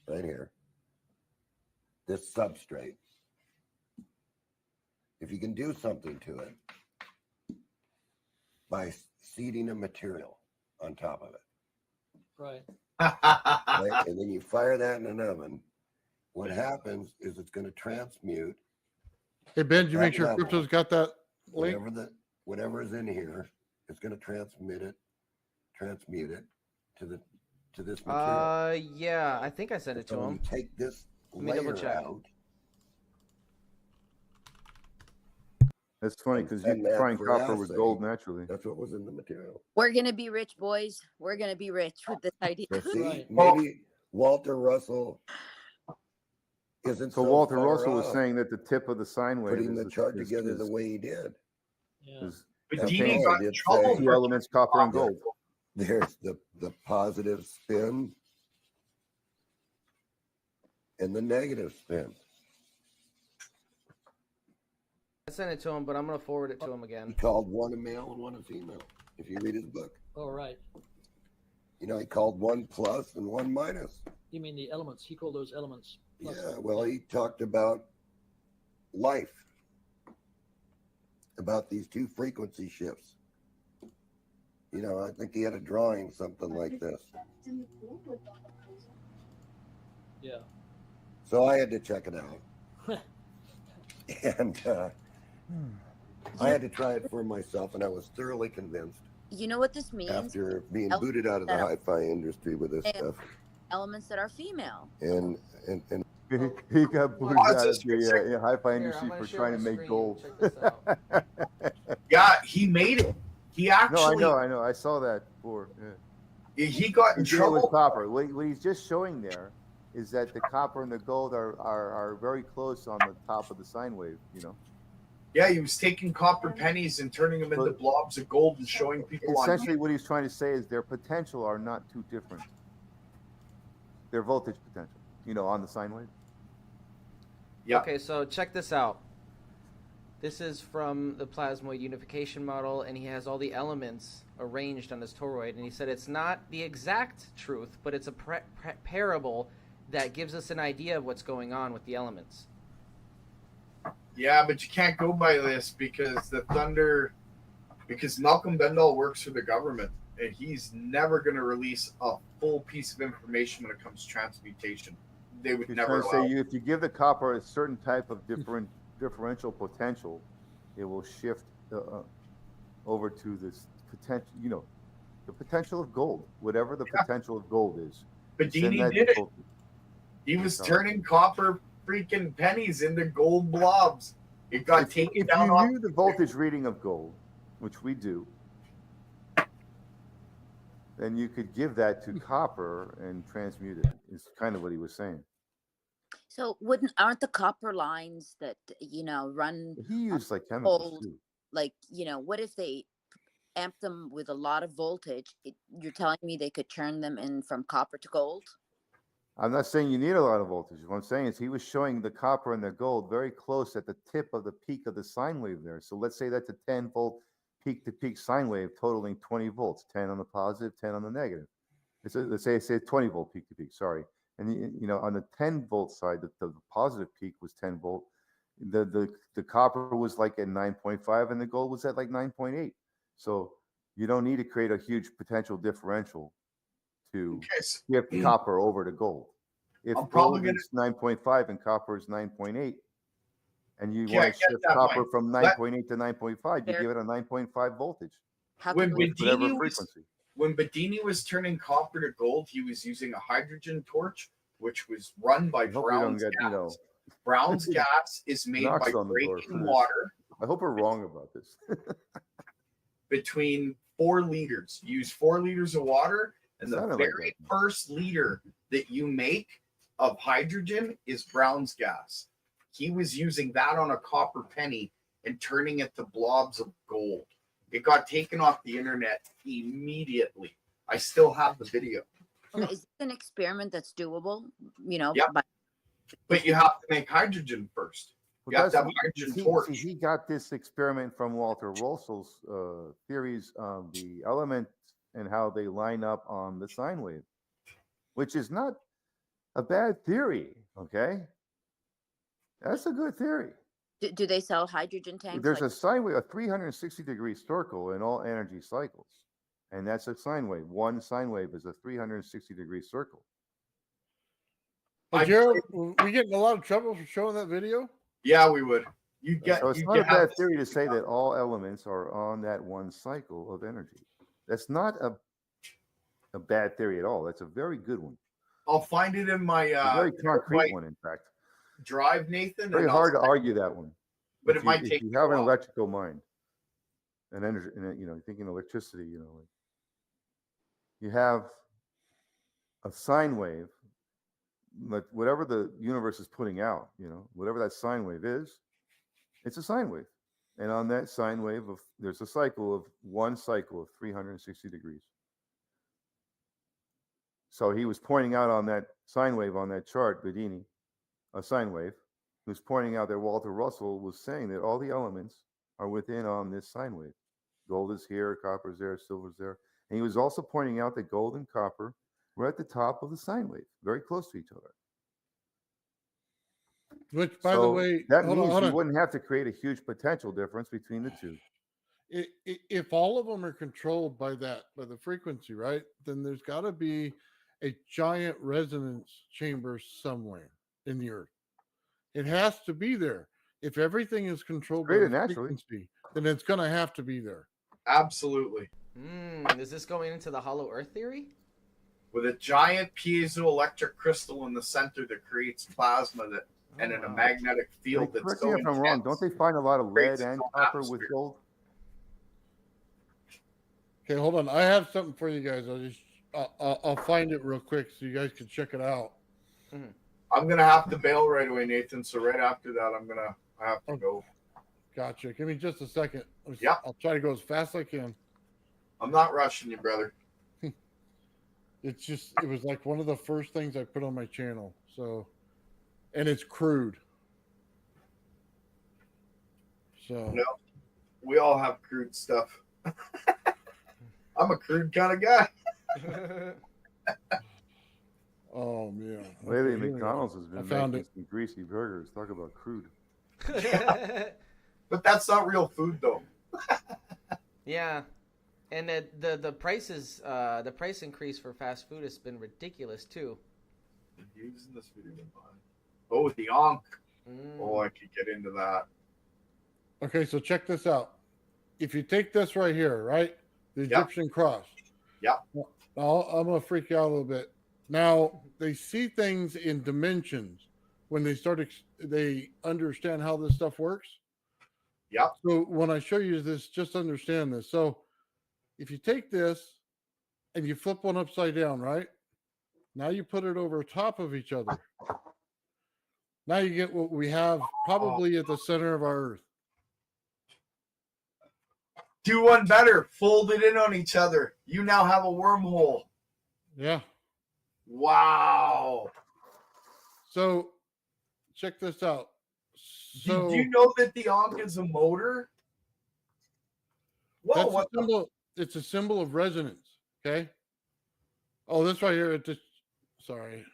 right here, this substrate. If you can do something to it by seeding a material on top of it. Right. Right? And then you fire that in an oven. What happens is it's going to transmute. Hey, Ben, did you make sure Crypto's got that link? Whatever is in here, it's going to transmute it to this material. Yeah, I think I sent it to him. Take this Let me double layer check. out. That's funny because you find copper with gold naturally. That's what was in the material. We're gonna be rich, boys. We're gonna be rich with this idea. So see, maybe Walter Russell isn't So Walter Russell was saying that the tip of the sine wave putting the chart together the way he did. But Dini got in trouble two for elements, copper and gold. There's the positive spin and the negative spin. I sent it to him, but I'm gonna forward it to him again. He called one a male and one a female. If you read his book, All right. you know he called one plus and one minus. You mean the elements? He called those elements. Yeah, well, he talked about life, about these two frequency shifts. You know, I think he had a drawing something like this. Yeah. So I had to check it out. And I had to try it for myself, and I was thoroughly convinced. You know what this means? After being booted out of the hi-fi industry with this stuff. Elements that are female. And He got booted out of the hi-fi industry for trying to make gold. Yeah, he made it. He actually. No, I know. I saw that before. Yeah. He got in trouble with copper. What he's just showing there is that the copper and the gold are very close on the top of the sine wave. You know. Yeah, he was taking copper pennies and turning them into blobs of gold and showing people. Essentially, what he's trying to say is their potential are not too different. Their voltage potential, you know, on the sine wave. Yeah. Okay, so check this out. This is from the plasmoid unification model, and he has all the elements arranged on this toroid, and he said it's not the exact truth, but it's a parable that gives us an idea of what's going on with the elements. Yeah, but you can't go by this because Malcolm Bendall works for the government, and he's never going to release a full piece of information when it comes to transmutation. They would never allow. If you give the copper a certain type of differential potential, it will shift over to this potential, you know, the potential of gold, whatever the potential of gold is. Bedini did it. He was turning copper freaking pennies into gold blobs. It got taken down. If you knew the voltage reading of gold, which we do, then you could give that to copper and transmute it. Is kind of what he was saying. So aren't the copper lines that run? He used like chemicals too. Like what if they amp them with a lot of voltage? You're telling me they could turn them in from copper to gold? I'm not saying you need a lot of voltage. What I'm saying is he was showing the copper and the gold very close at the tip of the peak of the sine wave there. So let's say that's a 10-volt peak-to-peak sine wave totaling 20 volts, 10 on the positive, 10 on the negative. Let's say 20-volt peak-to-peak, sorry. And on the 10-volt side, the positive peak was 10 volt. The copper was like at 9.5 and the gold was at like 9.8. So you don't need to create a huge potential differential to get copper over to gold. If gold is 9.5 and copper is 9.8, and you want to shift copper from 9.8 to 9.5, you give it a 9.5 voltage. When Bedini was turning copper to gold, he was using a hydrogen torch, which was run by Brown's gas. Brown's gas is made by breaking water. I hope we're wrong about this. Between 4 liters. You use 4 liters of water, and the very first liter that you make of hydrogen is Brown's gas. He was using that on a copper penny and turning it to blobs of gold. It got taken off the internet immediately. I still have the video. Is this an experiment that's doable? But you have to make hydrogen first. You have to have a hydrogen torch. He got this experiment from Walter Russell's theories of the elements and how they line up on the sine wave, which is not a bad theory. Okay, that's a good theory. Do they sell hydrogen tanks? There's a sine wave, a 360-degree circle in all energy cycles, and that's a sine wave. One sine wave is a 360-degree circle. Gerald, we get in a lot of trouble for showing that video? Yeah, we would. So it's not a bad theory to say that all elements are on that one cycle of energy. That's not a bad theory at all. That's a very good one. I'll find it in my a very concrete one, in fact. Drive, Nathan. Very hard to argue that one. But it might take. If you have an electrical mind, and energy, and thinking electricity, like you have a sine wave, like whatever the universe is putting out, whatever that sine wave is, it's a sine wave. And on that sine wave there's one cycle of 360 degrees. So he was pointing out on that sine wave on that chart, Bedini, a sine wave, who's pointing out that Walter Russell was saying that all the elements are within on this sine wave. Gold is here, copper is there, silver is there. And he was also pointing out that gold and copper were at the top of the sine wave, very close to each other. Which, by the way, that means you wouldn't have to create a huge potential difference between the two. If all of them are controlled by the frequency, right, then there's got to be a giant resonance chamber somewhere in the earth. It has to be there. If everything is controlled by the frequency, then it's going to have to be there. Absolutely. Is this going into the hollow earth theory? with a giant piezoelectric crystal in the center that creates plasma and in a magnetic field that's Correct so me if I'm wrong. intense. Don't they find a lot of lead creates its and own copper with atmosphere. gold? Okay, hold on. I have something for you guys. I'll find it real quick so you guys can check it out. I'm gonna have to bail right away, Nathan. So right after that, I have to go. Gotcha. Give me just a second. Yeah. I'll try to go as fast as I can. I'm not rushing you, brother. It was like one of the first things I put on my channel. So, and it's crude. So No, we all have crude stuff. I'm a crude kind of guy. Oh man. Lately, Okay, here we go. McDonald's has been found making some greasy burgers. Talk about crude. But that's not real food, though. Yeah, and the prices, the price increase for fast food has been ridiculous too. Using this video. Oh, the Ankh. Oh, I could get into that. Okay, so check this out. If you take this right here, right, the Egyptian cross. Yeah. I'm gonna freak you out a little bit. Now they see things in dimensions when they they understand how this stuff works. Yeah. So when I show you this, just understand this. So if you take this and you flip one upside down, right? Now you put it over top of each other. Now you get what we have probably at the center of our Earth. Do one better. Fold it in on each other. You now have a wormhole. Yeah. Wow. So check this out. So Did you know that the Ankh is a motor? Whoa, that's what a symbol, it's a symbol of resonance. Okay. Oh, this right here. It just sorry.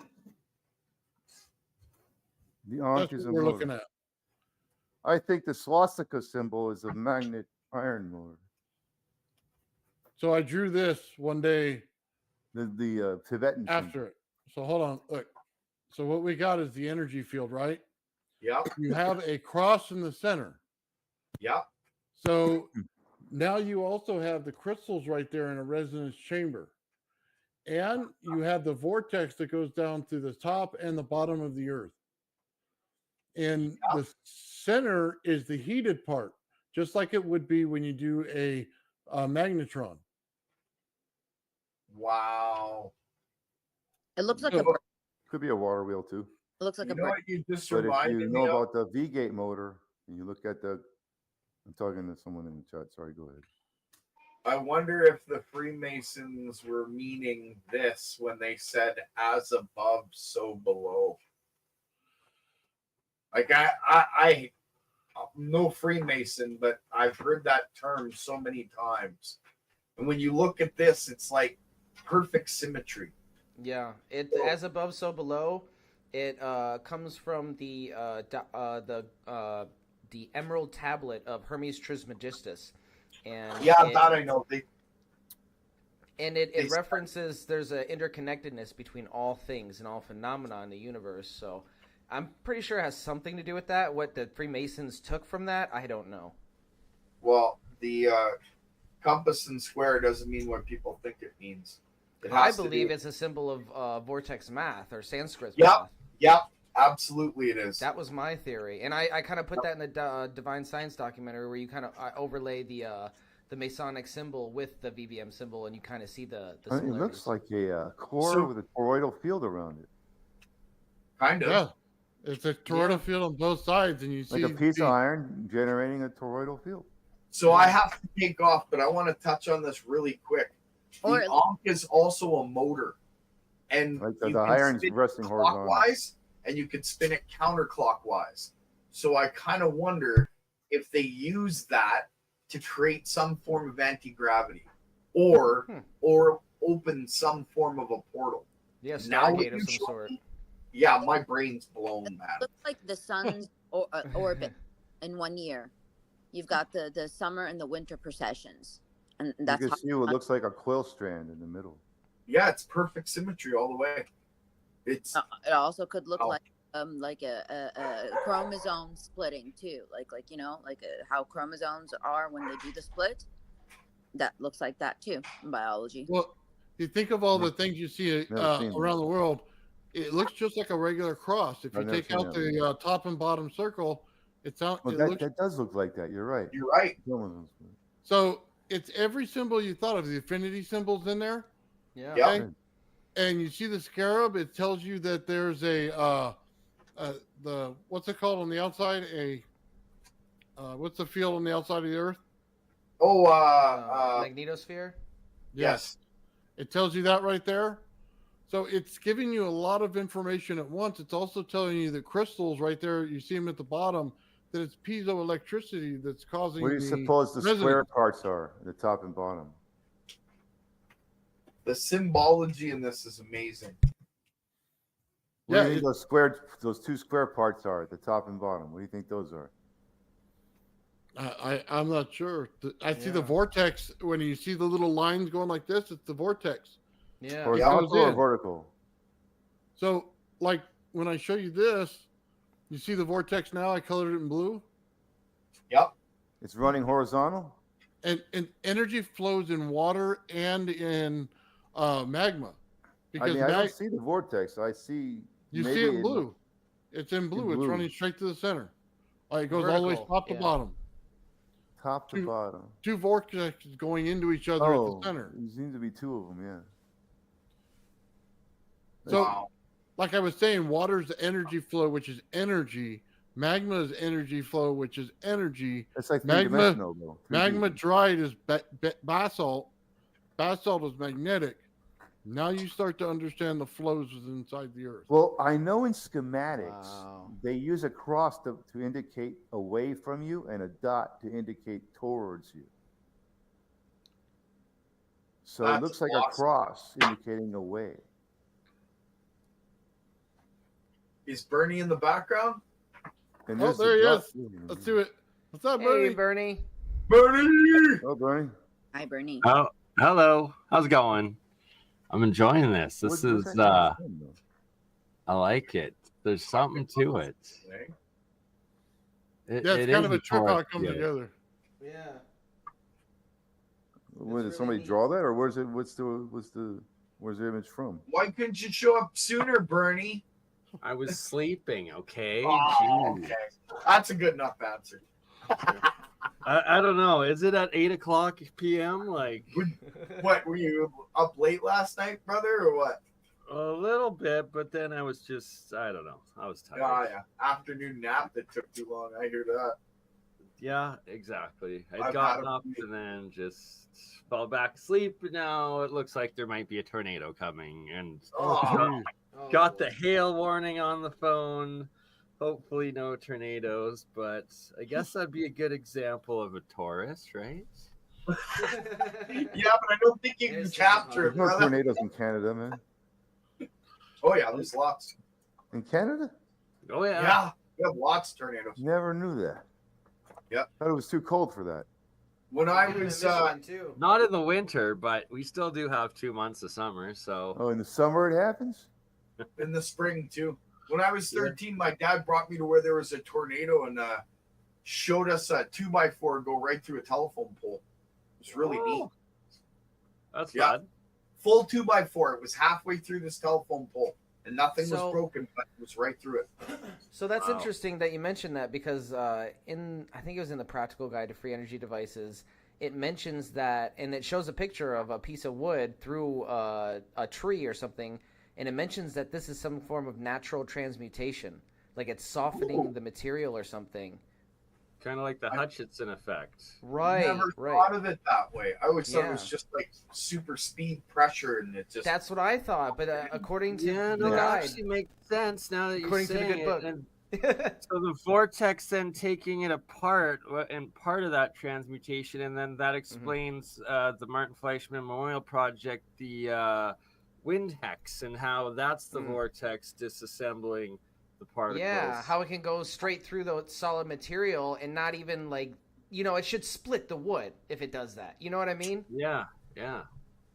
The Ankh That's is what a we're motor. looking at. I think the swastika symbol is a magnet iron motor. So I drew this one day. The Tibetan after it. So hold on. Look. So what we got is the energy field, right? Yeah. You have a cross in the center. Yeah. So now you also have the crystals right there in a resonance chamber. And you have the vortex that goes down to the top and the bottom of the earth. And the center is the heated part, just like it would be when you do a magnetron. Wow. It looks like could be a water wheel too. It looks like You a know brick. what you just But if reminded you me know of? about the V-gate motor, and you look at the, I'm talking to someone in the chat. Sorry, go ahead. I wonder if the Freemasons were meaning this when they said "as above, so below." Like I'm no Freemason, but I've heard that term so many times. And when you look at this, it's like perfect symmetry. Yeah, it as above, so below. It comes from the Emerald Tablet of Hermes Trismegistus, and that I know. It references there's an interconnectedness between all things and all phenomena in the universe. So I'm pretty sure it has something to do with that. What the Freemasons took from that, I don't know. Well, the compass and square doesn't mean what people think it means. I believe it's a symbol of vortex math or Sanskrit Yep, math. yep, absolutely it is. That was my theory, and I kind of put that in the Divine Science documentary where you kind of overlay the Masonic symbol with the VBM symbol, and you kind of see the I mean, it similarities. looks like a core with a toroidal field around it. Kind of. Yeah. It's a toroidal field on both sides, and you see Like a piece of iron generating a toroidal field. So I have to take off, but I want to touch on this really quick. The Ankh is also a motor, and Like you the can iron's spin it resting horizontal. clockwise, and you can spin it counterclockwise. So I kind of wonder if they use that to create some form of anti-gravity, or open some form of a portal. Yeah, Now Stargate you of some show sort. me- Yeah, my brain's blown, man. Looks like the sun's orbit in 1 year. You've got the summer and the winter processions, and that's you can see what looks like a quill strand in the middle. Yeah, it's perfect symmetry all the way. It's It also could look like a chromosome splitting too, like how chromosomes are when they do the split. That looks like that too in biology. Well, You think of all the things you see around the world, it looks just like a regular cross. If you take out the top and bottom circle, that does look like that. You're right. You're right. So it's every symbol you thought of. The affinity symbols in there. Yeah. Okay? And you see the scarab. It tells you that there's the what's it called on the outside? What's the field on the outside of the Earth? Magnetosphere. Yes. It tells you that right there. So it's giving you a lot of information at once. It's also telling you the crystals right there. You see them at the bottom. That it's piezoelectricity that's causing. What do you suppose the square parts are, the top and bottom? The symbology in this is amazing. What do you think those two square parts are at the top and bottom? What do you think those are? I'm not sure. I see the vortex. When you see the little lines going like this, it's the vortex. Yeah. Horizontal or vertical? So, like when I show you this, you see the vortex now? I colored it in blue. Yep. It's running horizontal? And energy flows in water and in magma. I don't see the vortex. I see. You see it in blue. It's in blue. It's running straight to the center. It goes all the way top to bottom. Top to bottom. Two vortexes going into each other at the center. There seems to be two of them, yeah. So, like I was saying, water's energy flow, which is energy. Magma is energy flow, which is energy. It's like magma dried is basalt. Basalt is magnetic. Now you start to understand the flows inside the Earth. Well, I know in schematics, they use a cross to indicate away from you and a dot to indicate towards you. So it looks like a cross indicating away. Is Bernie in the background? And there he is. Let's do it. What's up, Bernie? Hey, Bernie. Bernie! Oh, Bernie. Hi, Bernie. Oh, hello. How's it going? I'm enjoying this. This is I like it. There's something to it. It's kind of a trip how it comes together. Yeah. Did somebody draw that, or where's the image from? Why couldn't you show up sooner, Bernie? I was sleeping. Okay. Oh, okay. That's a good enough answer. I don't know. Is it at 8:00 p.m.? Like, what, were you up late last night, brother, or what? A little bit, but then I was I don't know. I was tired. Yeah. Afternoon nap that took too long. I hear that. Yeah, exactly. I'd gotten up and then just fell back asleep. But now it looks like there might be a tornado coming, and got the hail warning on the phone. Hopefully no tornadoes, but I guess that'd be a good example of a Taurus, right? Yeah, but I don't think you can capture it. There's no tornadoes in Canada, man. Oh yeah, there's lots. In Canada? Oh yeah. Yeah, we have lots of tornadoes. Never knew that. Yep. Thought it was too cold for that. When I was not in the winter, but we still do have 2 months of summer. So in the summer it happens. In the spring too. When I was 13, my dad brought me to where there was a tornado and showed us a 2x4 go right through a telephone pole. It was really neat. That's fun. Full 2x4. It was halfway through this telephone pole, and nothing was broken, but it was right through it. So that's interesting that you mentioned that, because I think it was in the Practical Guide to Free Energy Devices, it mentions that, and it shows a picture of a piece of wood through a tree or something. And it mentions that this is some form of natural transmutation, like it's softening the material or something. Kind of like the Hutchinson effect. Right. Never thought of it that way. I always thought it was just like super speed pressure, and it just. That's what I thought, but according to the that guide, actually makes sense now that you're according saying to the good book. So the vortex then taking it apart, and part of that transmutation, and then that explains the Martin Fleischmann Memorial Project, the wind hex, and how that's the vortex disassembling the particles. Yeah, how it can go straight through the solid material and not even it should split the wood if it does that. You know what I mean? Yeah. I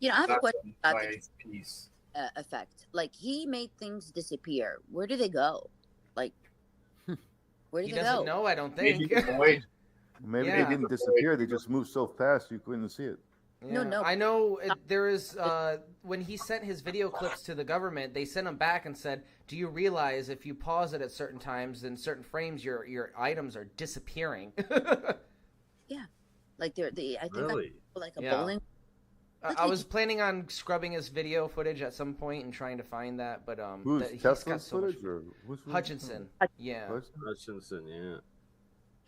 have a question about the effect. Like, he made things disappear. Where do they go? Like, where do they go? He doesn't know, I don't think. Maybe they didn't disappear. They just moved so fast you couldn't see it. Yeah, no. I know there is, when he sent his video clips to the government, they sent them back and said, do you realize if you pause it at certain times in certain frames, your items are disappearing? Yeah. Like I think Really? like a Yeah. bowling. I was planning on scrubbing his video footage at some point and trying to find that, but Who's he's Tesla's got so much. footage or who's Hutchinson. Yeah. Hutchinson, yeah.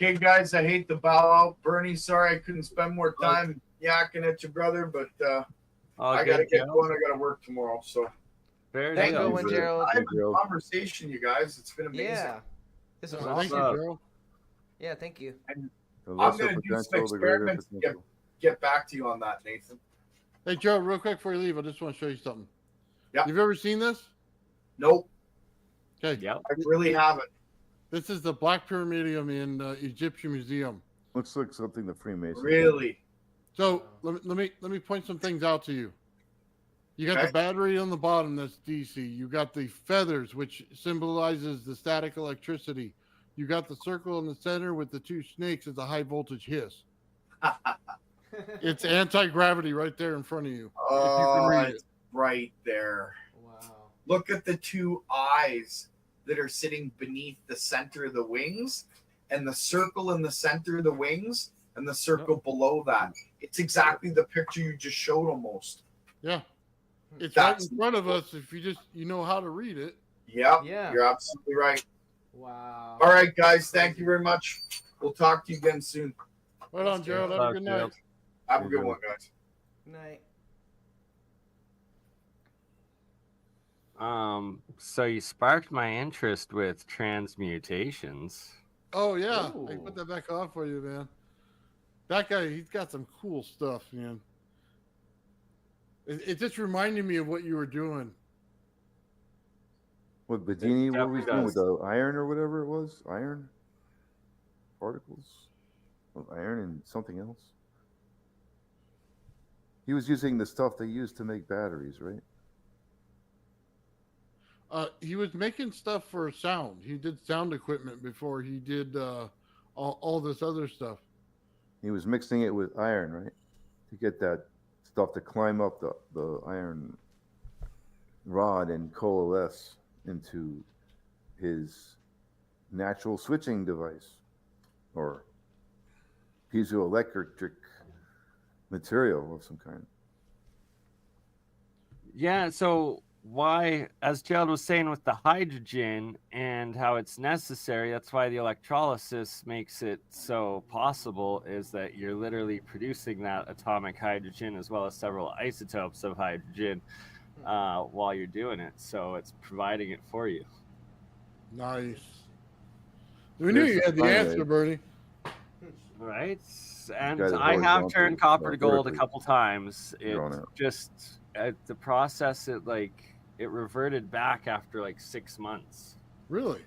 Okay, guys, I hate to bow out. Bernie, sorry I couldn't spend more time yakking at your brother, but I got to get going. I got to work tomorrow. So Thank you, Gerald. I have a conversation, you guys. It's been amazing. Yeah. This was Thank you, awesome. Gerald. Yeah, thank you. And I'm going to do some experiments to get back to you on that, Nathan. Hey, Joe, real quick before you leave, I just want to show you something. Yeah. You've ever seen this? Nope. Okay. Yeah. I really haven't. This is the Black Pyramidium in Egyptian Museum. Looks like something the Freemasons. Really? So let me point some things out to you. You got the battery on the bottom that's DC. You got the feathers, which symbolizes the static electricity. You got the circle in the center with the two snakes as a high voltage hiss. It's anti-gravity right there in front of you. Oh, if you can read it's right there. Wow. Look at the two eyes that are sitting beneath the center of the wings, and the circle in the center of the wings, and the circle below that. It's exactly the picture you just showed almost. Yeah. It's right in front of us if you know how to read it. Yep. Yeah. You're absolutely right. Wow. All right, guys. Thank you very much. We'll talk to you again soon. Right on, Gerald. Have a good night. Have a good one, guys. Night. So you sparked my interest with transmutations. Oh yeah, Ooh. I put that back on for you, man. That guy, he's got some cool stuff, man. It just reminded me of what you were doing. What Bedini? What was doing with the iron or whatever it was? Iron particles of iron and something else. He was using the stuff they used to make batteries, right? He was making stuff for sound. He did sound equipment before he did all this other stuff. He was mixing it with iron, right? To get that stuff to climb up the iron rod and coalesce into his natural switching device or piezoelectric material of some kind. Yeah, so why, as Gerald was saying with the hydrogen and how it's necessary, that's why the electrolysis makes it so possible, is that you're literally producing that atomic hydrogen as well as several isotopes of hydrogen while you're doing it. So it's providing it for you. Nice. We knew you had the answer, Bernie. Right? And I have turned copper to gold a couple times. It just, the process, it reverted back after like 6 months. Really?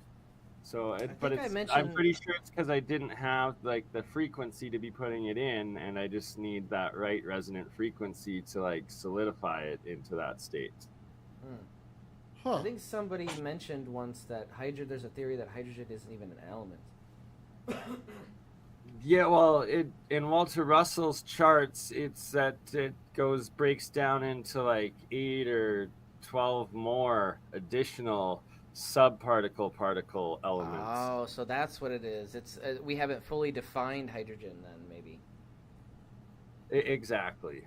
So, I'm pretty sure it's because I didn't have like the frequency to be putting it in, and I just need that right resonant frequency to like solidify it into that state. I think somebody mentioned once that there's a theory that hydrogen isn't even an element. Yeah, well, in Walter Russell's charts, it's that it breaks down into like 8 or 12 more additional subparticle elements. Oh, so that's what it is. It's we haven't fully defined hydrogen then, maybe. Exactly.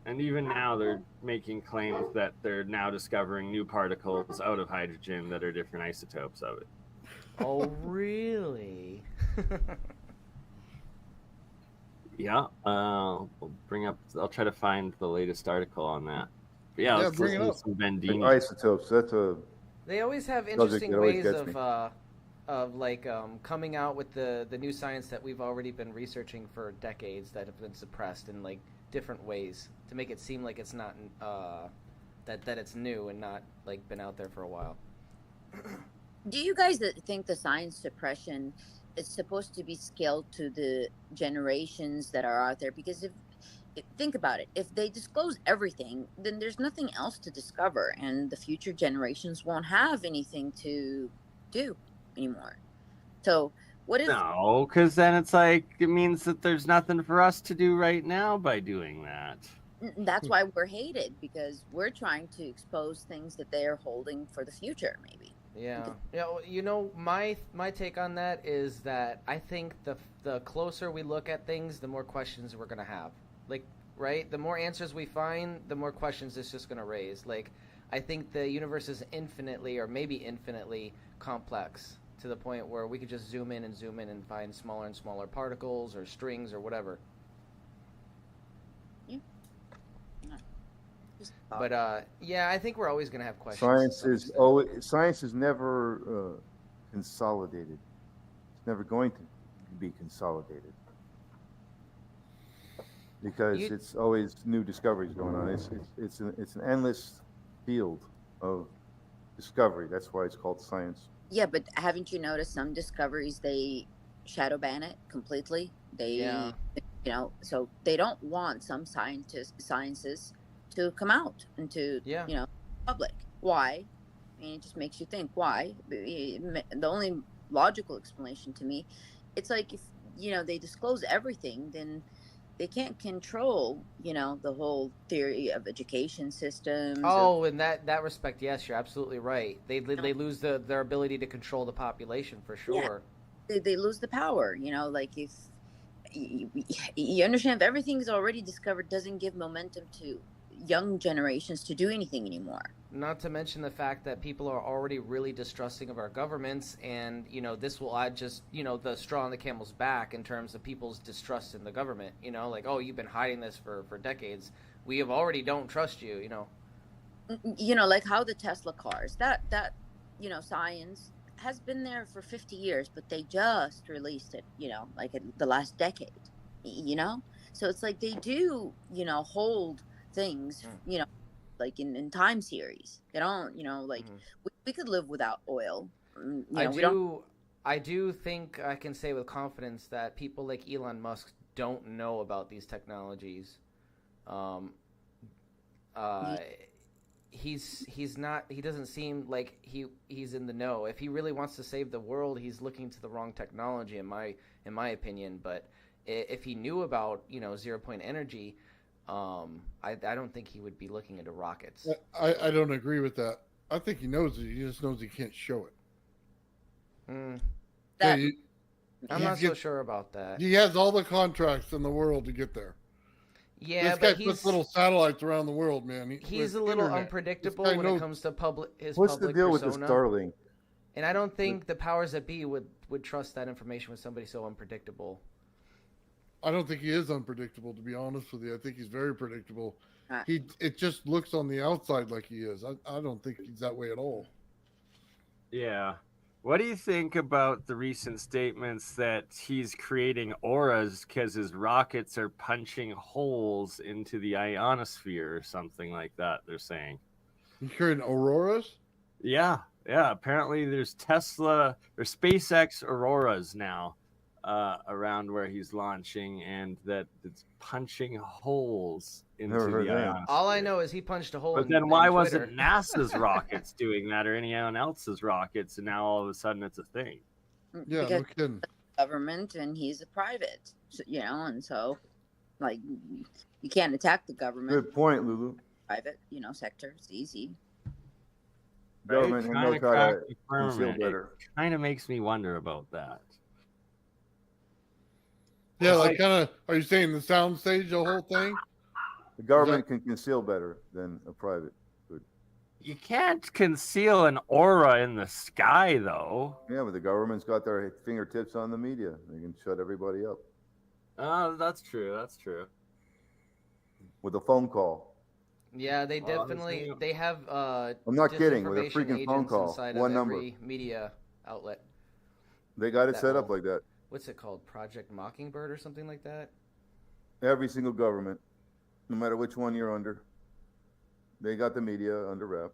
And even now they're making claims that they're now discovering new particles out of hydrogen that are different isotopes of it. Oh, really? Yeah, I'll try to find the latest article on that. But yeah, let's bring it up. Some Bendini. Like isotopes, that's a... They always have interesting ways of coming out with the new science that we've already been researching for decades that have been suppressed in like different ways to make it seem like it's not that it's new and not like been out there for a while. Do you guys think the science suppression is supposed to be scaled to the generations that are out there? Because if think about it, if they disclose everything, then there's nothing else to discover, and the future generations won't have anything to do anymore. So What is No, because then it's like it means that there's nothing for us to do right now by doing that. that's why we're hated, because we're trying to expose things that they are holding for the future, maybe. Yeah. My take on that is that I think the closer we look at things, the more questions we're gonna have. Like, right? The more answers we find, the more questions it's just gonna raise. Like, I think the universe is infinitely, or maybe infinitely, complex to the point where we could just zoom in and find smaller and smaller particles or strings or whatever. Yeah. But yeah, I think we're always gonna have questions. Science is never consolidated. It's never going to be consolidated because it's always new discoveries going on. It's an endless field of discovery. That's why it's called science. Yeah, but haven't you noticed some discoveries, they shadow ban it completely? So they don't want some sciences to come out into public. Why? I mean, it just makes you think why. The only logical explanation to me, it's like if they disclose everything, then they can't control the whole theory of education systems. Oh, in that respect, yes, you're absolutely right. They lose their ability to control the population for sure. Yeah, they lose the power. Like if you understand, if everything's already discovered, doesn't give momentum to young generations to do anything anymore. Not to mention the fact that people are already really distrusting of our governments, and this will add just the straw on the camel's back in terms of people's distrust in the government. Like, oh, you've been hiding this for decades. We have already don't trust you. Like how the Tesla cars, that science has been there for 50 years, but they just released it. Like in the last decade. So it's like they do hold things. Like in time series, they don't. Like we could live without oil. I do think I can say with confidence that people like Elon Musk don't know about these technologies. He's not. He doesn't seem like he's in the know. If he really wants to save the world, he's looking to the wrong technology, in my opinion. But if he knew about 0-point energy, I don't think he would be looking into rockets. I don't agree with that. I think he knows it. He just knows he can't show it. I'm not so sure about that. He has all the contracts in the world to get there. Yeah, this guy puts little satellites around the world, man. He's a little unpredictable when it comes to his What's public the deal persona. with the Starlink? And I don't think the powers that be would trust that information with somebody so unpredictable. I don't think he is unpredictable, to be honest with you. I think he's very predictable. It just looks on the outside like he is. I don't think he's that way at all. Yeah. What do you think about the recent statements that he's creating auras because his rockets are punching holes into the ionosphere or something like that, they're saying? He's creating auroras? Yeah. Apparently there's Tesla or SpaceX auroras now around where he's launching, and that it's punching holes into the ionosphere. All I know is he punched a hole. But then why wasn't NASA's rockets doing that, or anyone else's rockets, and now all of a sudden it's a thing? Yeah, because no kidding. Government, and he's a private, and so like you can't attack the government. Good point, Lulu. Private, sector, it's easy. Government knows how to conceal better. It kind of makes me wonder about that. Yeah, like kind of. Are you saying the soundstage, the whole thing? The government can conceal better than a private could. You can't conceal an aura in the sky, though. Yeah, but the government's got their fingertips on the media. They can shut everybody up. That's true. That's true. With a phone call. Yeah, they definitely they have. I'm not kidding. With a freaking phone call, one number. Every media outlet. They got it set up like that. What's it called? Project Mockingbird or something like that? Every single government, no matter which one you're under, they got the media under wrap.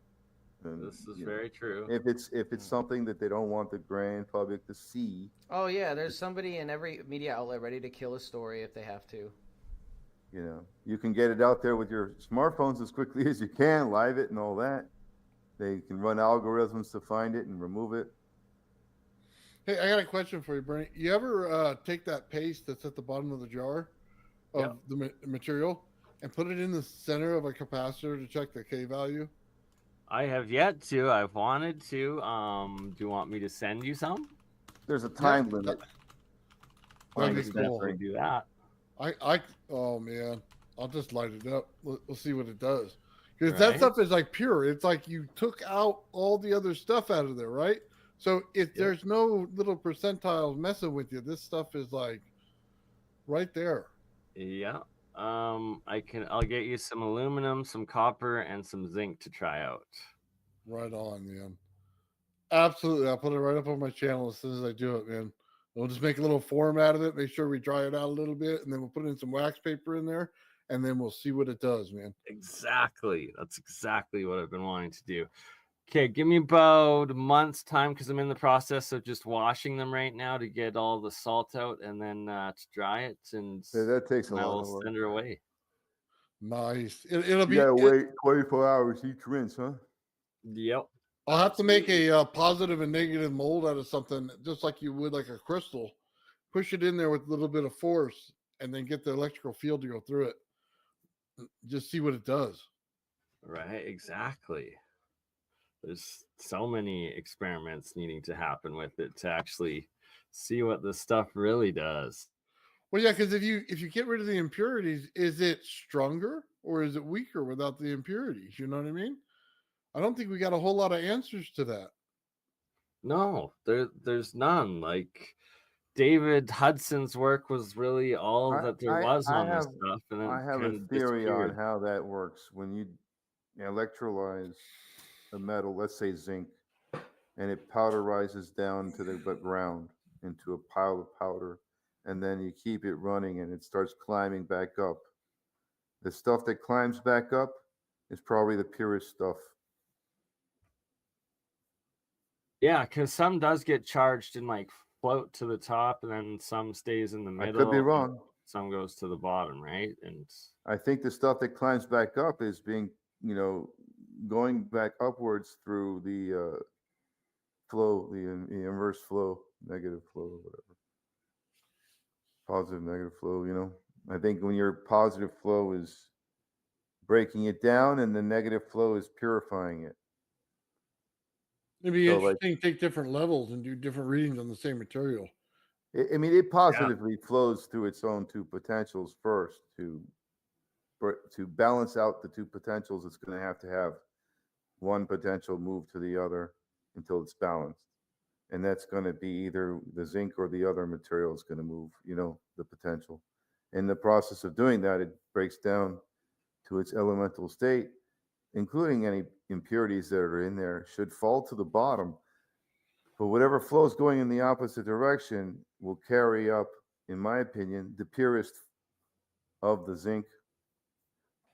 And, this is very true. If it's something that they don't want the grand public to see. Oh yeah, there's somebody in every media outlet ready to kill a story if they have to. You can get it out there with your smartphones as quickly as you can, live it and all that. They can run algorithms to find it and remove it. Hey, I got a question for you, Bernie. You ever take that paste that's at the bottom of the jar of the material and put it in the center of a capacitor to check the K value? I have yet to. I've wanted to. Do you want me to send you some? There's a time limit. That'd I be can cool. definitely do that. Oh man, I'll just light it up. We'll see what it does. Because Right. that stuff is like pure. It's like you took out all the other stuff out of there, right? So if there's no little percentiles messing with you, this stuff is like right there. Yeah. I'll get you some aluminum, some copper, and some zinc to try out. Right on, man. Absolutely. I'll put it right up on my channel as soon as I do it, man. We'll just make a little form out of it, make sure we dry it out a little bit, and then we'll put in some wax paper in there, and then we'll see what it does, man. Exactly. That's exactly what I've been wanting to do. Okay, give me about a month's time because I'm in the process of just washing them right now to get all the salt out and then to dry it. And that takes a I lot will of work. send her away. Nice. It'll be. You gotta wait 24 hours each rinse, huh? Yep. I'll have to make a positive and negative mold out of something, just like you would like a crystal. Push it in there with a little bit of force, and then get the electrical field to go through it. Just see what it does. Right, exactly. There's so many experiments needing to happen with it to actually see what this stuff really does. Well, yeah, because if you get rid of the impurities, is it stronger or is it weaker without the impurities? You know what I mean? I don't think we got a whole lot of answers to that. No, there's none. Like David Hudson's work was really all that there was on this stuff, and then I have a theory on how that works. When you electrolyze a metal, let's say zinc, and it powderizes down to the ground into a pile of powder, and then you keep it running and it starts climbing back up. The stuff that climbs back up is probably the purest stuff. Yeah, because some does get charged and like float to the top, and then some stays in the middle. I could be wrong. Some goes to the bottom, right? And I think the stuff that climbs back up is being, going back upwards through the flow, the inverse flow, negative flow, or whatever. Positive, negative flow, I think when your positive flow is breaking it down and the negative flow is purifying it. It'd be interesting to take different levels and do different readings on the same material. It positively flows through its own two potentials first. To balance out the two potentials, it's going to have one potential move to the other until it's balanced. And that's going to be either the zinc or the other material is going to move, the potential. In the process of doing that, it breaks down to its elemental state, including any impurities that are in there, should fall to the bottom. But whatever flows going in the opposite direction will carry up, in my opinion, the purest of the zinc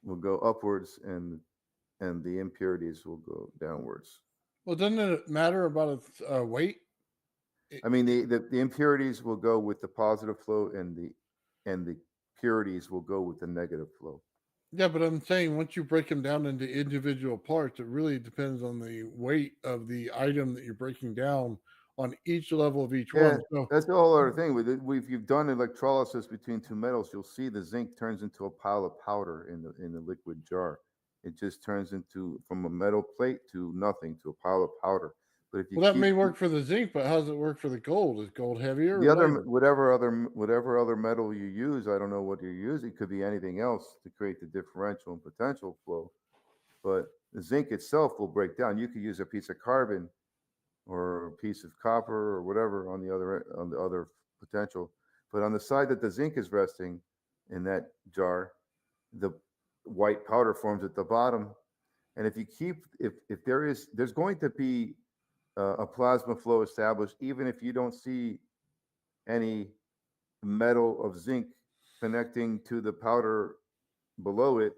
will go upwards and the impurities will go downwards. Well, doesn't it matter about its weight? I mean, the impurities will go with the positive flow, and the purities will go with the negative flow. Yeah, but I'm saying once you break them down into individual parts, it really depends on the weight of the item that you're breaking down on each level of each one. So, that's the whole other thing. If you've done electrolysis between two metals, you'll see the zinc turns into a pile of powder in the liquid jar. It just turns from a metal plate to nothing, to a pile of powder. But if you that may work for the zinc, but how does it work for the gold? Is gold heavier? The other, whatever other metal you use, I don't know what you're using. It could be anything else to create the differential and potential flow. But the zinc itself will break down. You could use a piece of carbon or a piece of copper or whatever on the other potential. But on the side that the zinc is resting in that jar, the white powder forms at the bottom. And if there's going to be a plasma flow established, even if you don't see any metal of zinc connecting to the powder below it,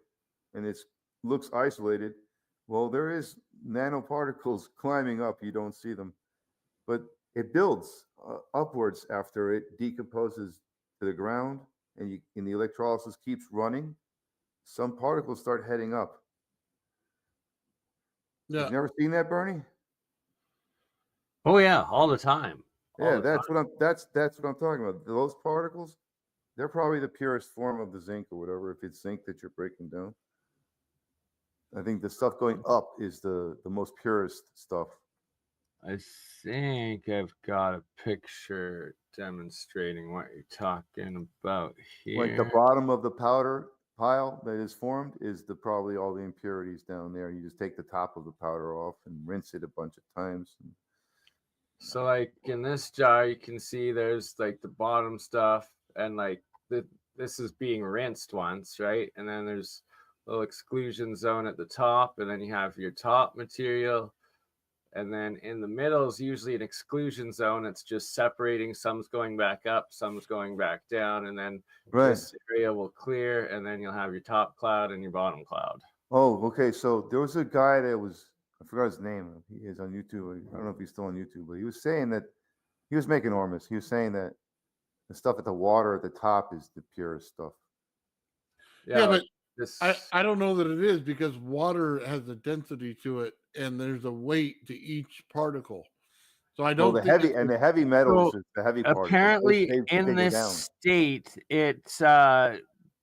and it looks isolated, well, there is nanoparticles climbing up. You don't see them, but it builds upwards after it decomposes to the ground, and the electrolysis keeps running. Some particles start heading up. Yeah. You've never seen that, Bernie? Oh yeah, all the time. Yeah, that's what I'm talking about. Those particles, they're probably the purest form of the zinc or whatever. If it's zinc that you're breaking down, I think the stuff going up is the most purest stuff. I think I've got a picture demonstrating what you're talking about here. Like the bottom of the powder pile that is formed is probably all the impurities down there. You just take the top of the powder off and rinse it a bunch of times. So like in this jar, you can see there's like the bottom stuff, and like this is being rinsed once, right? And then there's a little exclusion zone at the top, and then you have your top material. And then in the middle is usually an exclusion zone. It's just separating. Some's going back up, some's going back down, and then this area will clear, and then you'll have your top cloud and your bottom cloud. Oh, okay. So there was a guy that was, I forgot his name. He is on YouTube. I don't know if he's still on YouTube, but he was saying that he was making enormous. He was saying that the stuff at the water at the top is the purest stuff. Yeah, but I don't know that it is, because water has a density to it and there's a weight to each particle. So I don't. Well, the heavy metals is the heavy part. Apparently, in this state, it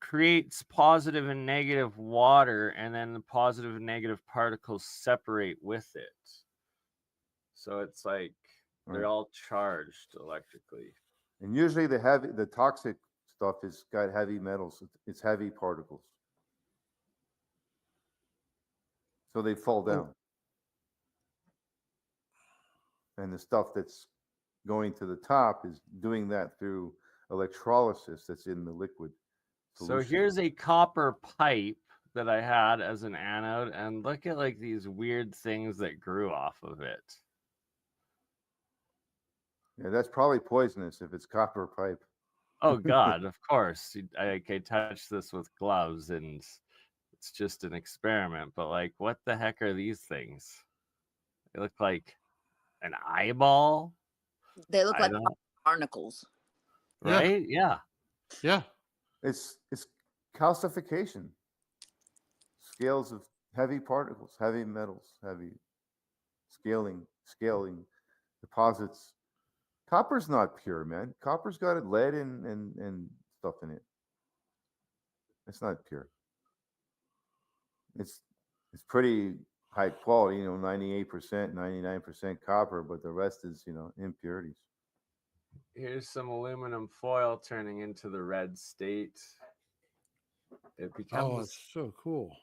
creates positive and negative water, and then the positive and negative particles separate with it. So it's like they're all charged electrically. And usually the toxic stuff has got heavy metals. It's heavy particles. So they fall down. And the stuff that's going to the top is doing that through electrolysis that's in the liquid solution. So here's a copper pipe that I had as an anode, and look at like these weird things that grew off of it. Yeah, that's probably poisonous if it's copper pipe. Oh God, of course. I touched this with gloves, and it's just an experiment. But like, what the heck are these things? They look like an eyeball. They look like barnacles. Right? Yeah. Yeah. It's calcification. Scales of heavy particles, heavy metals, heavy scaling deposits. Copper's not pure, man. Copper's got lead and stuff in it. It's not pure. It's pretty high quality, 98%, 99% copper, but the rest is, impurities. Here's some aluminum foil turning into the red state. It becomes. Oh, it's so cool.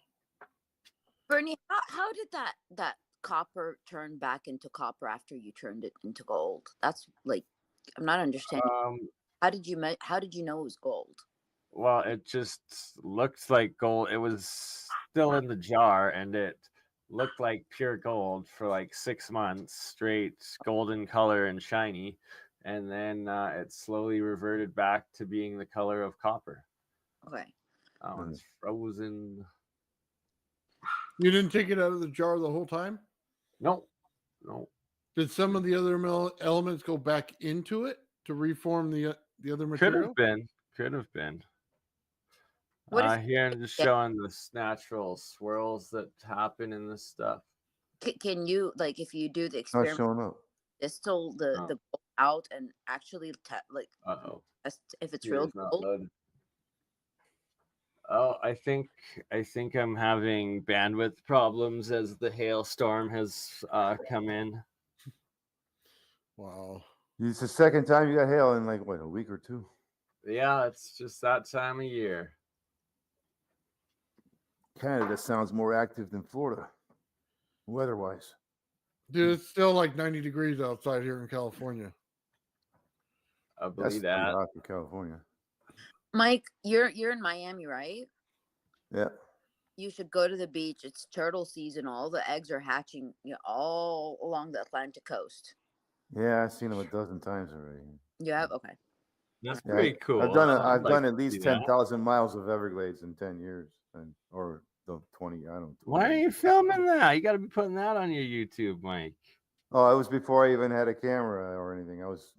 Bernie, how did that copper turn back into copper after you turned it into gold? That's like, I'm not understanding. How did you know it was gold? Well, it just looked like gold. It was still in the jar, and it looked like pure gold for like 6 months straight, golden color and shiny, and then it slowly reverted back to being the color of copper. Okay. Oh, it's frozen. You didn't take it out of the jar the whole time? No. Did some of the other elements go back into it to reform the other material? Could have been. Here I'm just Yeah. showing the natural swirls that happen in this stuff. Can you, like, if you do the experiment, Not showing up. distill the gold out and actually test if it's real gold? Oh, I think I'm having bandwidth problems as the hailstorm has come in. Wow. It's the second time you got hail in like a week or two. Yeah, it's just that time of year. Canada sounds more active than Florida, weather-wise. Dude, it's still like 90 degrees outside here in California. I believe that. Hot for California. Mike, you're in Miami, right? Yeah. You should go to the beach. It's turtle season. All the eggs are hatching, all along the Atlantic coast. Yeah, I've seen them a dozen times already. You have? Okay. That's pretty cool. I've done at least 10,000 miles of Everglades in 10 years, or the 20. I don't. Why are you filming that? You got to be putting that on your YouTube, Mike. Oh, it was before I even had a camera or anything. I was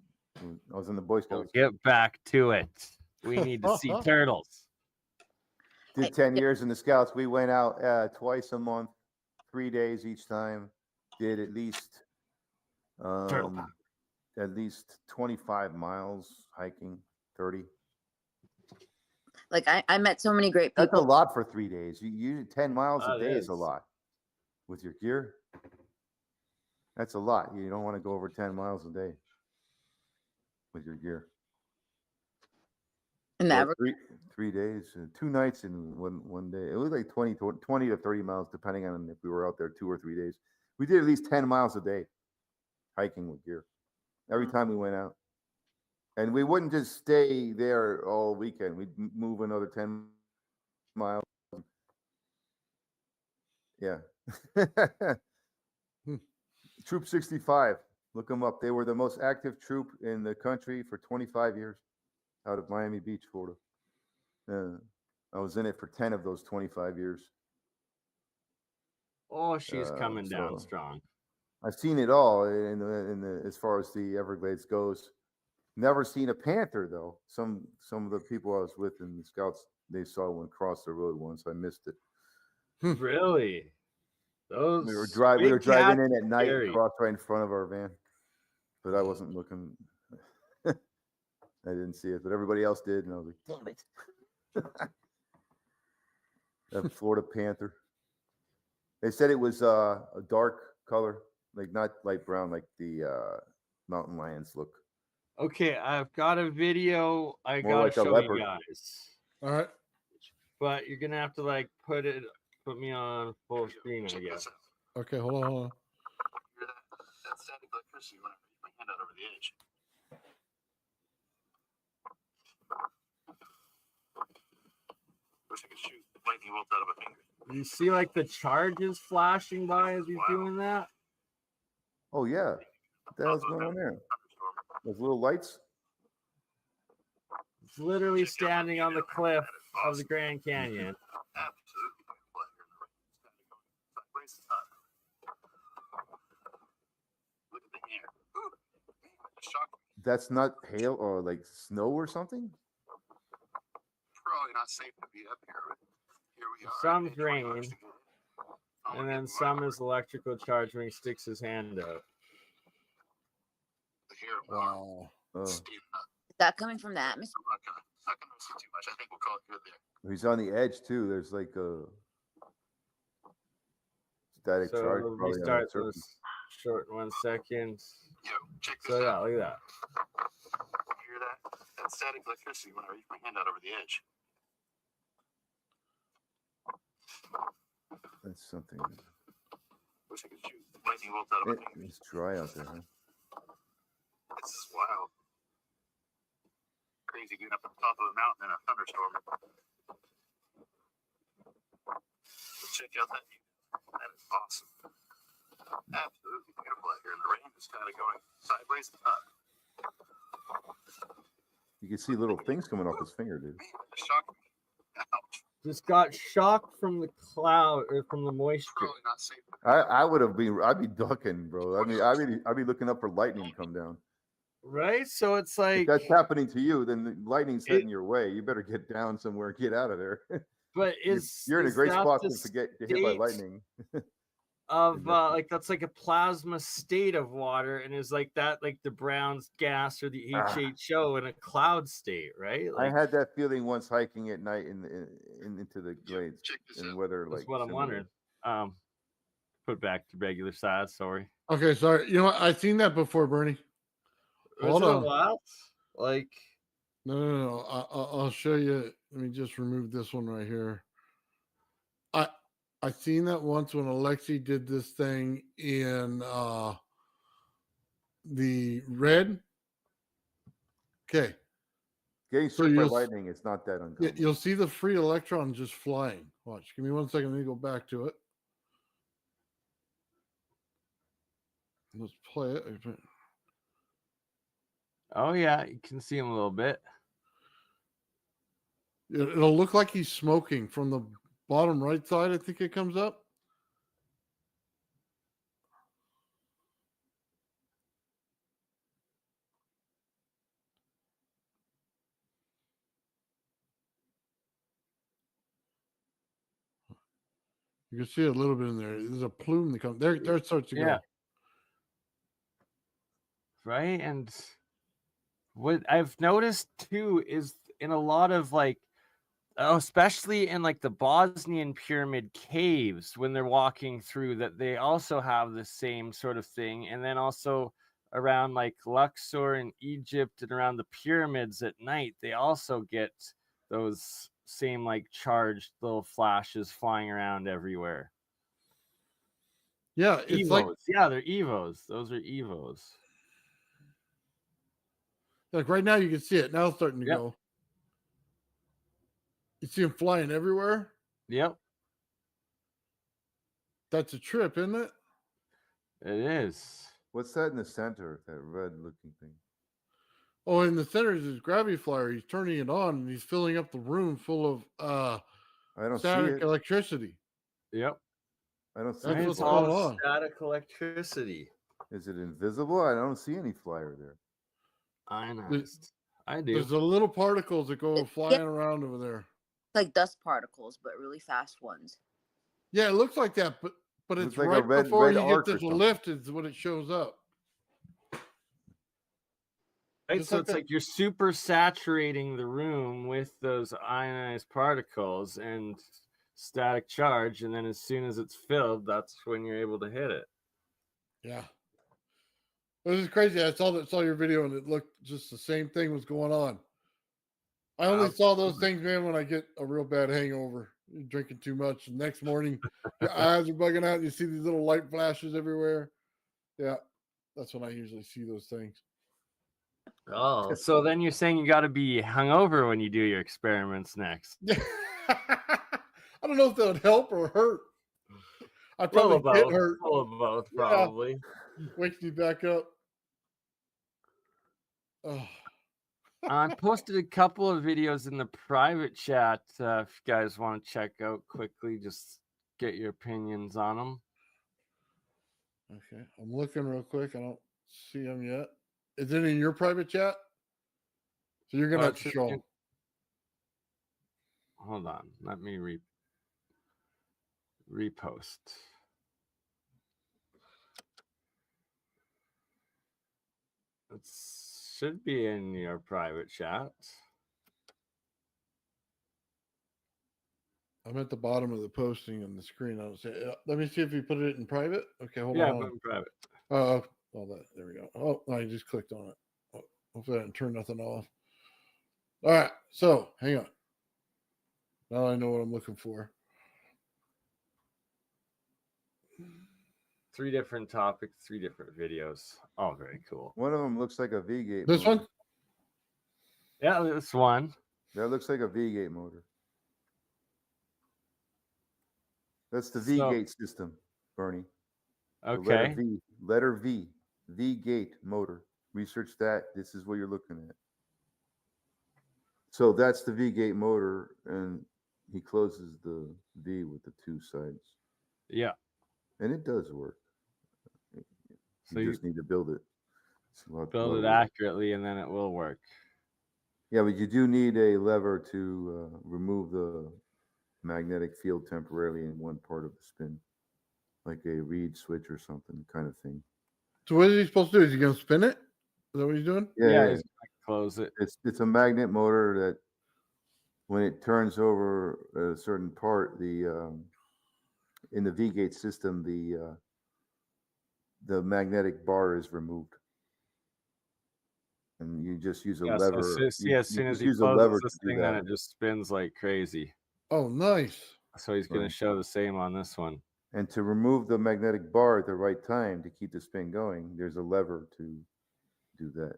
in the Boy Scouts. Get back to it. We need to see turtles. Did 10 years in the Scouts. We went out twice a month, 3 days each time. Did at least at least 25 miles hiking, 30. Like I met so many great That's a people. lot for 3 days. You 10 miles a That day is a is. lot with your gear. That's a lot. You don't want to go over 10 miles a day with your gear. And Yeah, that 3 days, 2 nights in one day. It was like 20 to 30 miles, depending on if we were out there 2 or 3 days. We did at least 10 miles a day hiking with gear every time we went out. And we wouldn't just stay there all weekend. We'd move another 10 miles. Yeah. Troop 65. Look them up. They were the most active troop in the country for 25 years out of Miami Beach, Florida. I was in it for 10 of those 25 years. Oh, she's coming down So strong. I've seen it all as far as the Everglades goes. Never seen a panther though. Some of the people I was with in the scouts, they saw one cross the road once. I missed it. Really? Those We were driving big in cats at night, scary. crossed right in front of our van, but I wasn't looking. I didn't see it, but everybody else did, and I was like, "Damn it!" That Florida panther. They said it was a dark color, like not light brown, like the mountain lions look. Okay, I've got a video I More gotta like a show you leopard. guys. All right. But you're gonna have to like put me on full screen, I guess. Okay, hold on. That static electricity when I reach my hand out over the edge. Wish I could shoot lightning bolts out of a finger. You see like the charges flashing by as he's doing that? Oh yeah, what the hell's going on there? Those little lights. It's literally standing on the cliff of the Grand Canyon. Look at the hair. That's not hail or like snow or something. Probably not safe to be up here, but here we are. Some's rain, and then some is electrical charge when he sticks his hand out. Wow. is that coming from the atmosphere? Not gonna miss it too much. I think we'll call it good there. He's on the edge too. There's like a static charge. So Probably restart on the surface. this short in 1 second. Yo, check this So yeah, out. look at that. Hear that? That static electricity when I reach my hand out over the edge. That's something. Wish I could shoot lightning bolts out of a finger. It's dry out there, huh? It's wild. Crazy getting up on top of a mountain in a thunderstorm. Check out that view. That is awesome. Absolutely beautiful out here. And the rain is kind of going sideways and up. You can see little things coming off his finger, dude. It shocked me. Ouch. Just got shocked from the cloud or from the moisture. Probably not safe. I would have been. I'd be ducking, bro. I mean, I'd be looking up for lightning to come down. Right? So it's like If that's happening to you, then the lightning's heading your way. You better get down somewhere and get out of there. But you're in a great that spot the to get hit by state lightning. Of like that's like a plasma state of water, and is like that like the brown gas or the HHO in a cloud state, right? Like, I had that feeling once hiking at night into the glades and weather that's like. what I'm similar. wondering. Put back to regular size. Sorry. Okay, sorry. You know what? I've seen that before, Bernie. Hold Is it a on. lot? Like No. I'll show you. Let me just remove this one right here. I seen that once when Alexi did this thing in the red. Okay. Getting struck by lightning, it's not that uncommon. You'll see the free electron just flying. Watch. Give me 1 second. Let me go back to it. Let's play it. oh yeah, you can see him a little bit. It'll look like he's smoking from the bottom right side. I think it comes up. You can see a little bit in there. There's a plume that comes there. There it starts to go. right? And what I've noticed too is in a lot of like, especially in like the Bosnian pyramid caves, when they're walking through, that they also have the same sort of thing. And then also around like Luxor in Egypt and around the pyramids at night, they also get those same like charged little flashes flying around everywhere. Yeah, it's like Evos. Yeah, they're Evos. Those are Evos. Like right now, you can see it. Now it's starting to Yep. go. You see them flying everywhere. Yep. That's a trip, isn't it? It is. What's that in the center? That red-looking thing. Oh, in the center is his gravity flyer. He's turning it on, and he's filling up the room full of I don't see static it. electricity. Yep. I don't see That's it. what's going on. Static electricity. Is it invisible? I don't see any flyer there. Ionized. I do. There's the little particles that go flying around over there. Like dust particles, but really fast ones. Yeah, it looks like that, but it's Looks like a right red- before red you arc get or to the something. lift is when it shows up. Right, Just so like it's that. like you're super saturating the room with those ionized particles and static charge, and then as soon as it's filled, that's when you're able to hit it. Yeah. This is crazy. I saw your video and it looked just the same thing was going on. I only saw those things, man, when I get a real bad hangover. You're drinking too much. The next morning, your eyes are bugging out and you see these little light flashes everywhere. Yeah. That's when I usually see those things. Oh, so then you're saying you got to be hungover when you do your experiments next. I don't know if that would help or hurt. I probably Well, get both. hurt. Well, both, Yeah. probably. Wakes me back up. Oh. I posted a couple of videos in the private chat. If you guys want to check out quickly, just get your opinions on them. Okay. I'm looking real quick. I don't see them yet. Is it in your private chat? So you're going to have to show 'em. Hold on. Let me repost. It should be in your private chat. I'm at the bottom of the posting on the screen. I don't see it. Let me see if you put it in private. Okay, hold Yeah, on. put it in private. All that. There we go. Oh, I just clicked on it. Oh, hopefully I didn't turn nothing off. All right. So hang on. Now I know what I'm looking for. 3 different topics, 3 different videos. Oh, very cool. One of them looks like a V-gate. This motor. one? Yeah, this one. That looks like a V-gate motor. That's the So- V-gate system, Bernie. The Okay. Letter V. V-gate motor. Research that. This is what you're looking at. So that's the V-gate motor, and he closes the V with the 2 sides. Yeah. And it does work. So You you just need to build it. It's a lot build it lower. accurately, and then it will work. Yeah, but you do need a lever to remove the magnetic field temporarily in one part of the spin, like a reed switch or something kind of thing. So what is he supposed to do? Is he going to spin it? Is that what he's doing? Yeah, he's gonna close it. It's a magnet motor that when it turns over a certain part, the in the V-gate system, the magnetic bar is removed, and you just use a Yeah, lever. so as soon as he use a lever closes to this do thing, then that. it just spins like crazy. Oh, nice. So he's going to show the same on this one. And to remove the magnetic bar at the right time to keep the spin going, there's a lever to do that,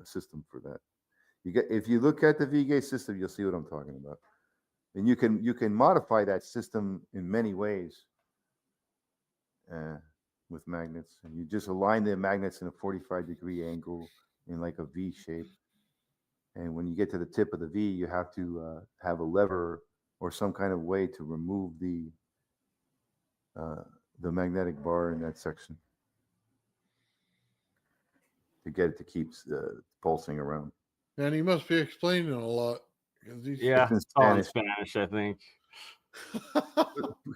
a system for that. If you look at the V-gate system, you'll see what I'm talking about. And you can modify that system in many ways with magnets. And you just align the magnets in a 45-degree angle in like a V shape. And when you get to the tip of the V, you have to have a lever or some kind of way to remove the magnetic bar in that section to get it to keep pulsing around. And he must be explaining a lot. Yeah, it's all in Spanish, I think.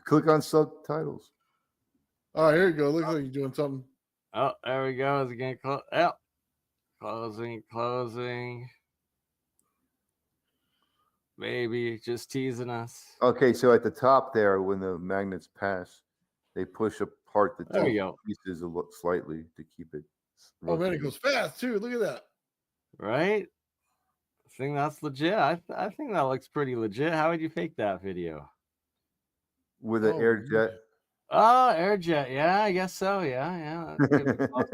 Click on subtitles. Oh, here you go. Looks like you're doing something. Oh, there we go. Is it going to close? Yeah. Closing. Maybe just teasing us. Okay, so at the top there, when the magnets pass, they push apart the There we two go. pieces slightly to keep it. Oh man, it rotated. goes fast too. Look at that. Right? I think that's legit. I think that looks pretty legit. How would you fake that video? With an air jet. Oh, air jet. Yeah, I guess so. Yeah. That could be close.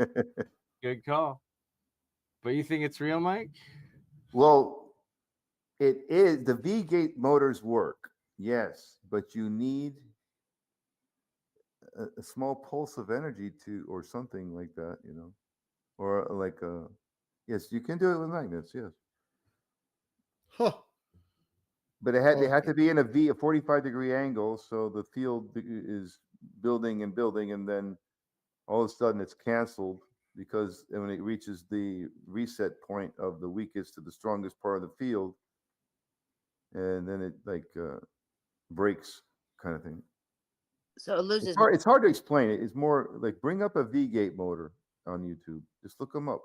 Good call. But you think it's real, Mike? Well, it is. The V-gate motors work, yes, but you need a small pulse of energy or something like that, or like yes, you can do it with magnets, yes. Huh. But they had to be in a 45-degree angle, so the field is building, and then all of a sudden it's canceled because when it reaches the reset point of the weakest to the strongest part of the field, and then it breaks, kind of thing. So it loses. It's hard to explain it. It's more like bring up a V-gate motor on YouTube. Just look them up.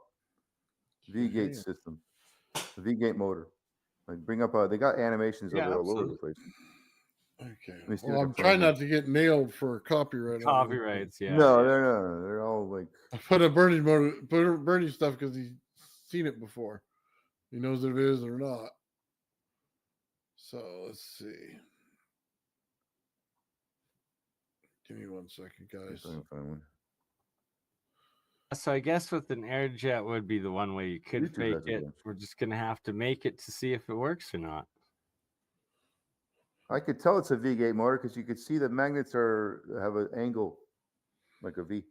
V-gate system, the V-gate motor. Like bring up they got animations of it all over the place. Okay. Well, I'm trying not to get nailed for copyright. Copyrights, yeah. No, they're all like. I put a Bernie stuff because he's seen it before. He knows if it is or not. So let's see. Give me 1 second, guys. So I guess with an air jet would be the one way you could YouTube fake has a it. bunch. We're just gonna have to make it to see if it works or not. I could tell it's a V-gate motor because you could see the magnets have an angle like a V.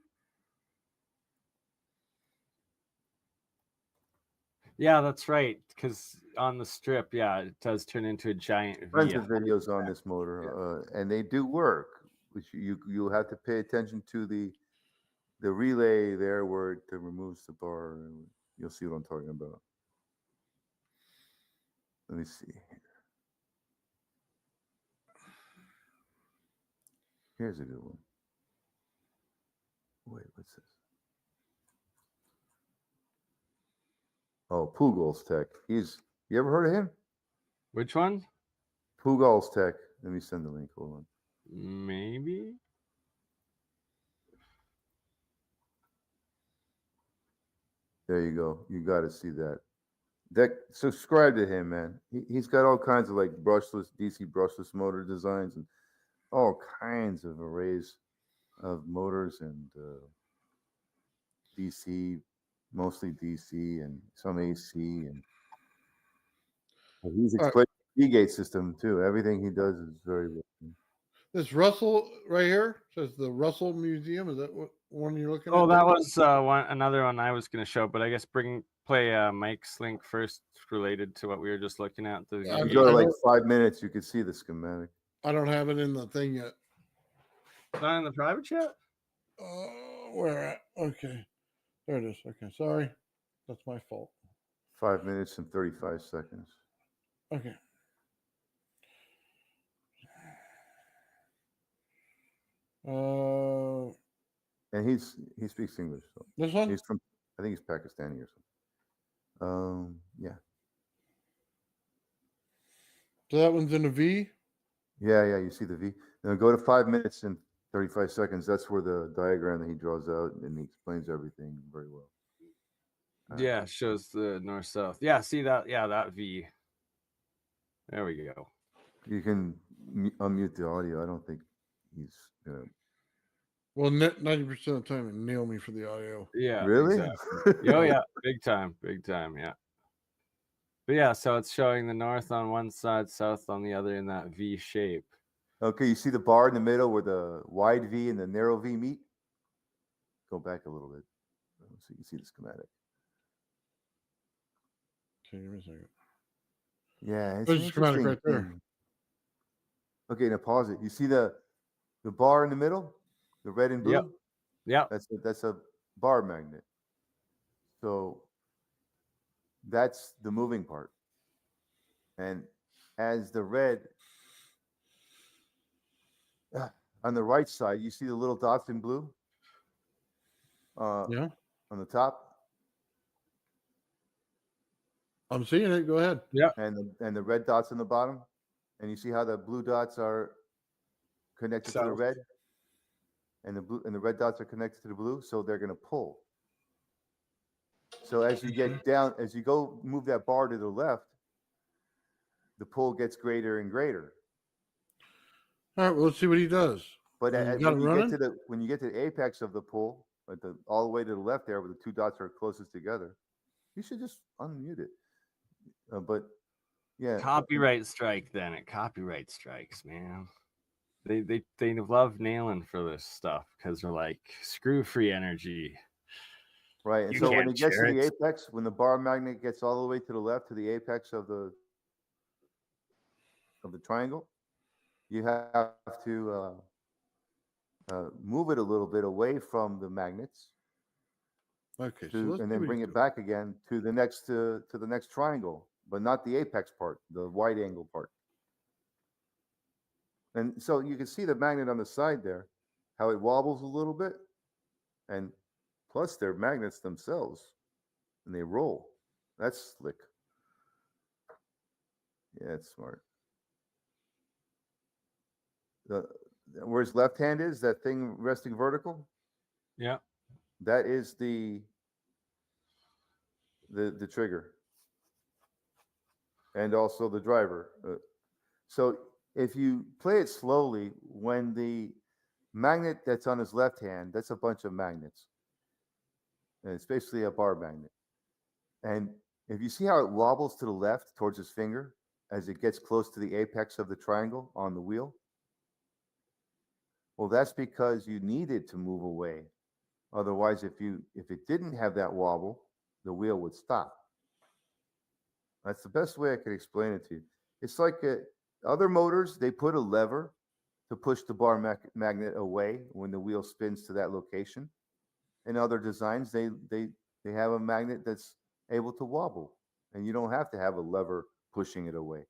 Yeah, that's right. Because on the strip, it does turn into a giant V. Tons of videos on this motor, and they do work. Which you'll have to pay attention to the relay there where it removes the bar, and you'll see what I'm talking about. Let me see. Here's a good one. Wait, what's this? Oh, Pugal's Tech. You ever heard of him? Which one? Pugal's Tech. Let me send the link. Hold on. Maybe. There you go. You got to see that. Subscribe to him, man. He's got all kinds of like DC brushless motor designs and all kinds of arrays of motors and DC, mostly DC and some AC, and he's explaining the V-gate system too. Everything he does is very good. This Russell right here says the Russell Museum. Is that what one you're looking at? Oh, that was another one I was going to show, but I guess play Mike's link first related to what we were just looking at. You go to like 5 minutes, you can see the schematic. I don't have it in the thing yet. Not in the private chat? Where at? Okay. There it is. Okay. Sorry. That's my fault. 5 minutes and 35 seconds. Okay. And he speaks English. So. This one? He's from, I think he's Pakistani or something. Yeah. So that one's in a V? Yeah, you see the V. Now go to 5 minutes and 35 seconds. That's where the diagram that he draws out, and he explains everything very well. Yeah, shows the north-south. Yeah, see that? Yeah, that V. There we go. You can unmute the audio. I don't think he's... Well, 90% of the time, it nailed me for the audio. Yeah. Really? Exactly. Oh, yeah. Big time. Yeah. But yeah, so it's showing the north on one side, south on the other in that V shape. Okay, you see the bar in the middle where the wide V and the narrow V meet? Go back a little bit so you can see the schematic. Okay, give me a second. Yeah, it's There's the schematic right there. Okay, now pause it. You see the bar in the middle? The red and blue? Yep. That's a bar magnet. So that's the moving part. And as the red on the right side, you see the little dots in blue? On the top? I'm seeing it. Go ahead. Yeah. And the red dots on the bottom, and you see how the blue dots are connected to the South. red, and the red dots are connected to the blue, so they're going to pull. So as you get down, as you go move that bar to the left, the pull gets greater and greater. All right, well, let's see what he does. But when you get to the apex of the pull, all the way to the left there, where the two dots are closest together, you should just unmute it. But yeah, Copyright strike. Then it copyright strikes, man. They love nailing for this stuff because they're like, screw free energy. Right. And so when it gets to the apex, when the bar magnet gets all the way to the left to the apex of the triangle, you have to move it a little bit away from the magnets. Okay. And then bring it back again to the next triangle, but not the apex part, the wide angle part. And so you can see the magnet on the side there, how it wobbles a little bit, and plus they're magnets themselves, and they roll. That's slick. Yeah, it's smart. Where his left hand is, that thing resting vertical. Yeah, that is the trigger, and also the driver. So if you play it slowly, when the magnet that's on his left hand, that's a bunch of magnets. And it's basically a bar magnet. And if you see how it wobbles to the left towards his finger as it gets close to the apex of the triangle on the wheel, well, that's because you needed to move away. Otherwise, if it didn't have that wobble, the wheel would stop. That's the best way I could explain it to you. It's like other motors, they put a lever to push the bar magnet away when the wheel spins to that location. In other designs, they have a magnet that's able to wobble, and you don't have to have a lever pushing it away.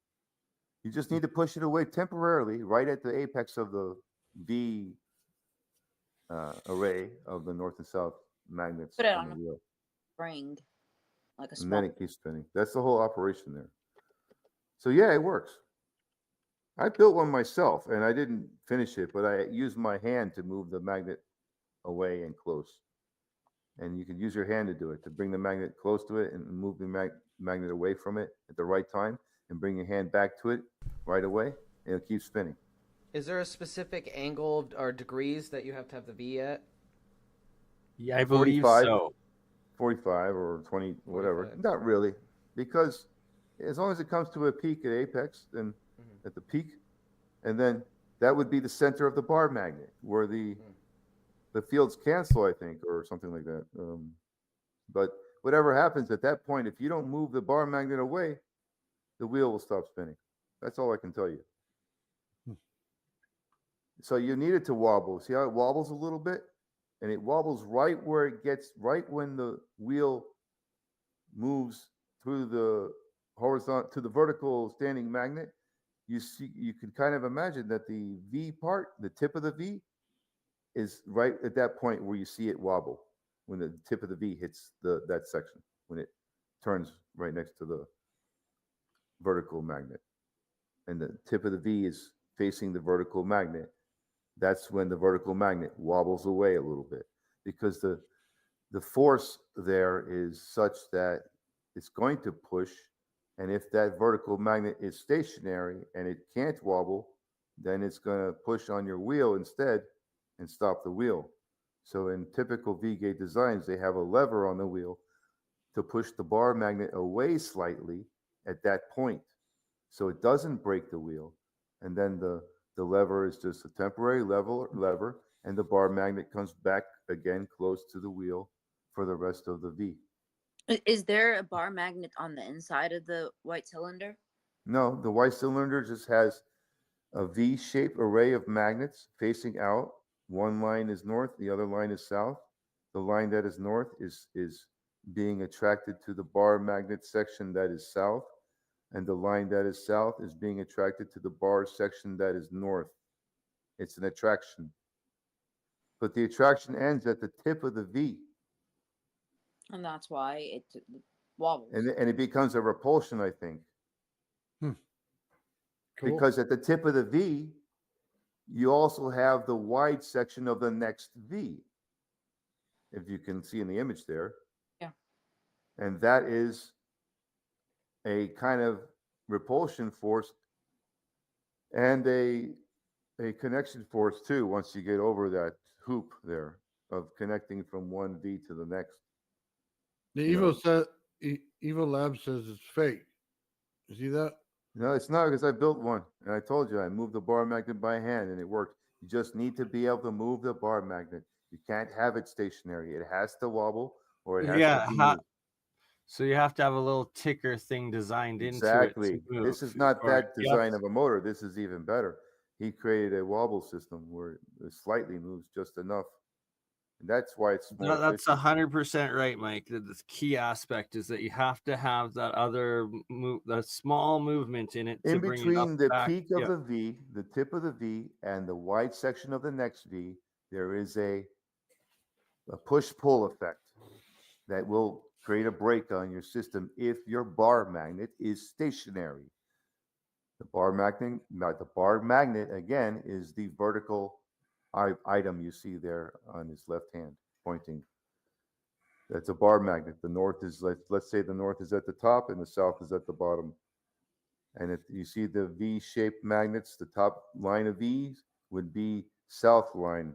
You just need to push it away temporarily, right at the apex of the V array of the north and south magnets Put it on the on wheel. Spring, like a And small. then it keeps spinning. That's the whole operation there. So yeah, it works. I built one myself, and I didn't finish it, but I used my hand to move the magnet away and close. And you can use your hand to do it, to bring the magnet close to it and move the magnet away from it at the right time, and bring your hand back to it right away, and it'll keep spinning. Is there a specific angle or degrees that you have to have the V at? Yeah, I believe so. 45 or 20, whatever. 45. Not really, because as long as it comes to a peak at apex, then at the peak, and then that would be the center of the bar magnet, where the fields cancel, I think, or something like that. But whatever happens at that point, if you don't move the bar magnet away, the wheel will stop spinning. That's all I can tell you. So you need it to wobble. See how it wobbles a little bit? And it wobbles right where it gets, right when the wheel moves through the horizontal to the vertical standing magnet. You can kind of imagine that the V part, the tip of the V, is right at that point where you see it wobble when the tip of the V hits that section, when it turns right next to the vertical magnet. And the tip of the V is facing the vertical magnet. That's when the vertical magnet wobbles away a little bit, because the force there is such that it's going to push. And if that vertical magnet is stationary and it can't wobble, then it's going to push on your wheel instead and stop the wheel. So in typical V-gate designs, they have a lever on the wheel to push the bar magnet away slightly at that point, so it doesn't break the wheel. And then the lever is just a temporary lever, and the bar magnet comes back again close to the wheel for the rest of the V. Is there a bar magnet on the inside of the white cylinder? No, the white cylinder just has a V-shaped array of magnets facing out. One line is north, the other line is south. The line that is north is being attracted to the bar magnet section that is south, and the line that is south is being attracted to the bar section that is north. It's an attraction. But the attraction ends at the tip of the V. And that's why wobbles. And it becomes a repulsion, I think. Cool. Because at the tip of the V, you also have the wide section of the next V, if you can see in the image there. Yeah. And that is a kind of repulsion force and a connection force too, once you get over that hoop there of connecting from one V to the next. The Evo Lab says it's fake. You see that? No, it's not, because I built one, and I told you I moved the bar magnet by hand, and it worked. You just need to be able to move the bar magnet. You can't have it stationary. It has to wobble, or it has to be moved. So you have to have a little ticker thing designed into it. Exactly. To move, This is not or that design of a motor. This is even better. He created a wobble system where it slightly moves just enough. And that's why it's more That's efficient. 100% right, Mike. The key aspect is that you have to have that other the small movement in it In to bring it between up the back. peak of the V, the tip of the V, and the wide section of the next V, there is a push-pull effect that will create a brake on your system if your bar magnet is stationary. The bar magnet, again, is the vertical item you see there on his left hand pointing. That's a bar magnet. The north is, let's say the north is at the top and the south is at the bottom. And if you see the V-shaped magnets, the top line of V's would be south line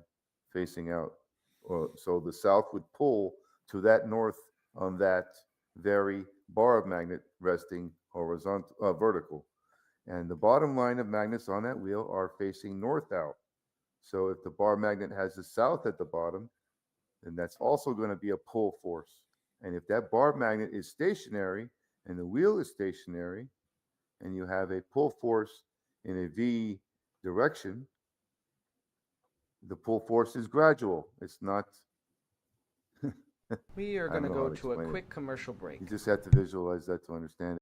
facing out. So the south would pull to that north on that very bar magnet resting horizontal, vertical. And the bottom line of magnets on that wheel are facing north out. So if the bar magnet has the south at the bottom, then that's also going to be a pull force. And if that bar magnet is stationary and the wheel is stationary, and you have a pull force in a V direction, the pull force is gradual. It's not. We are going to go to a quick commercial break. You just have to visualize that to understand it.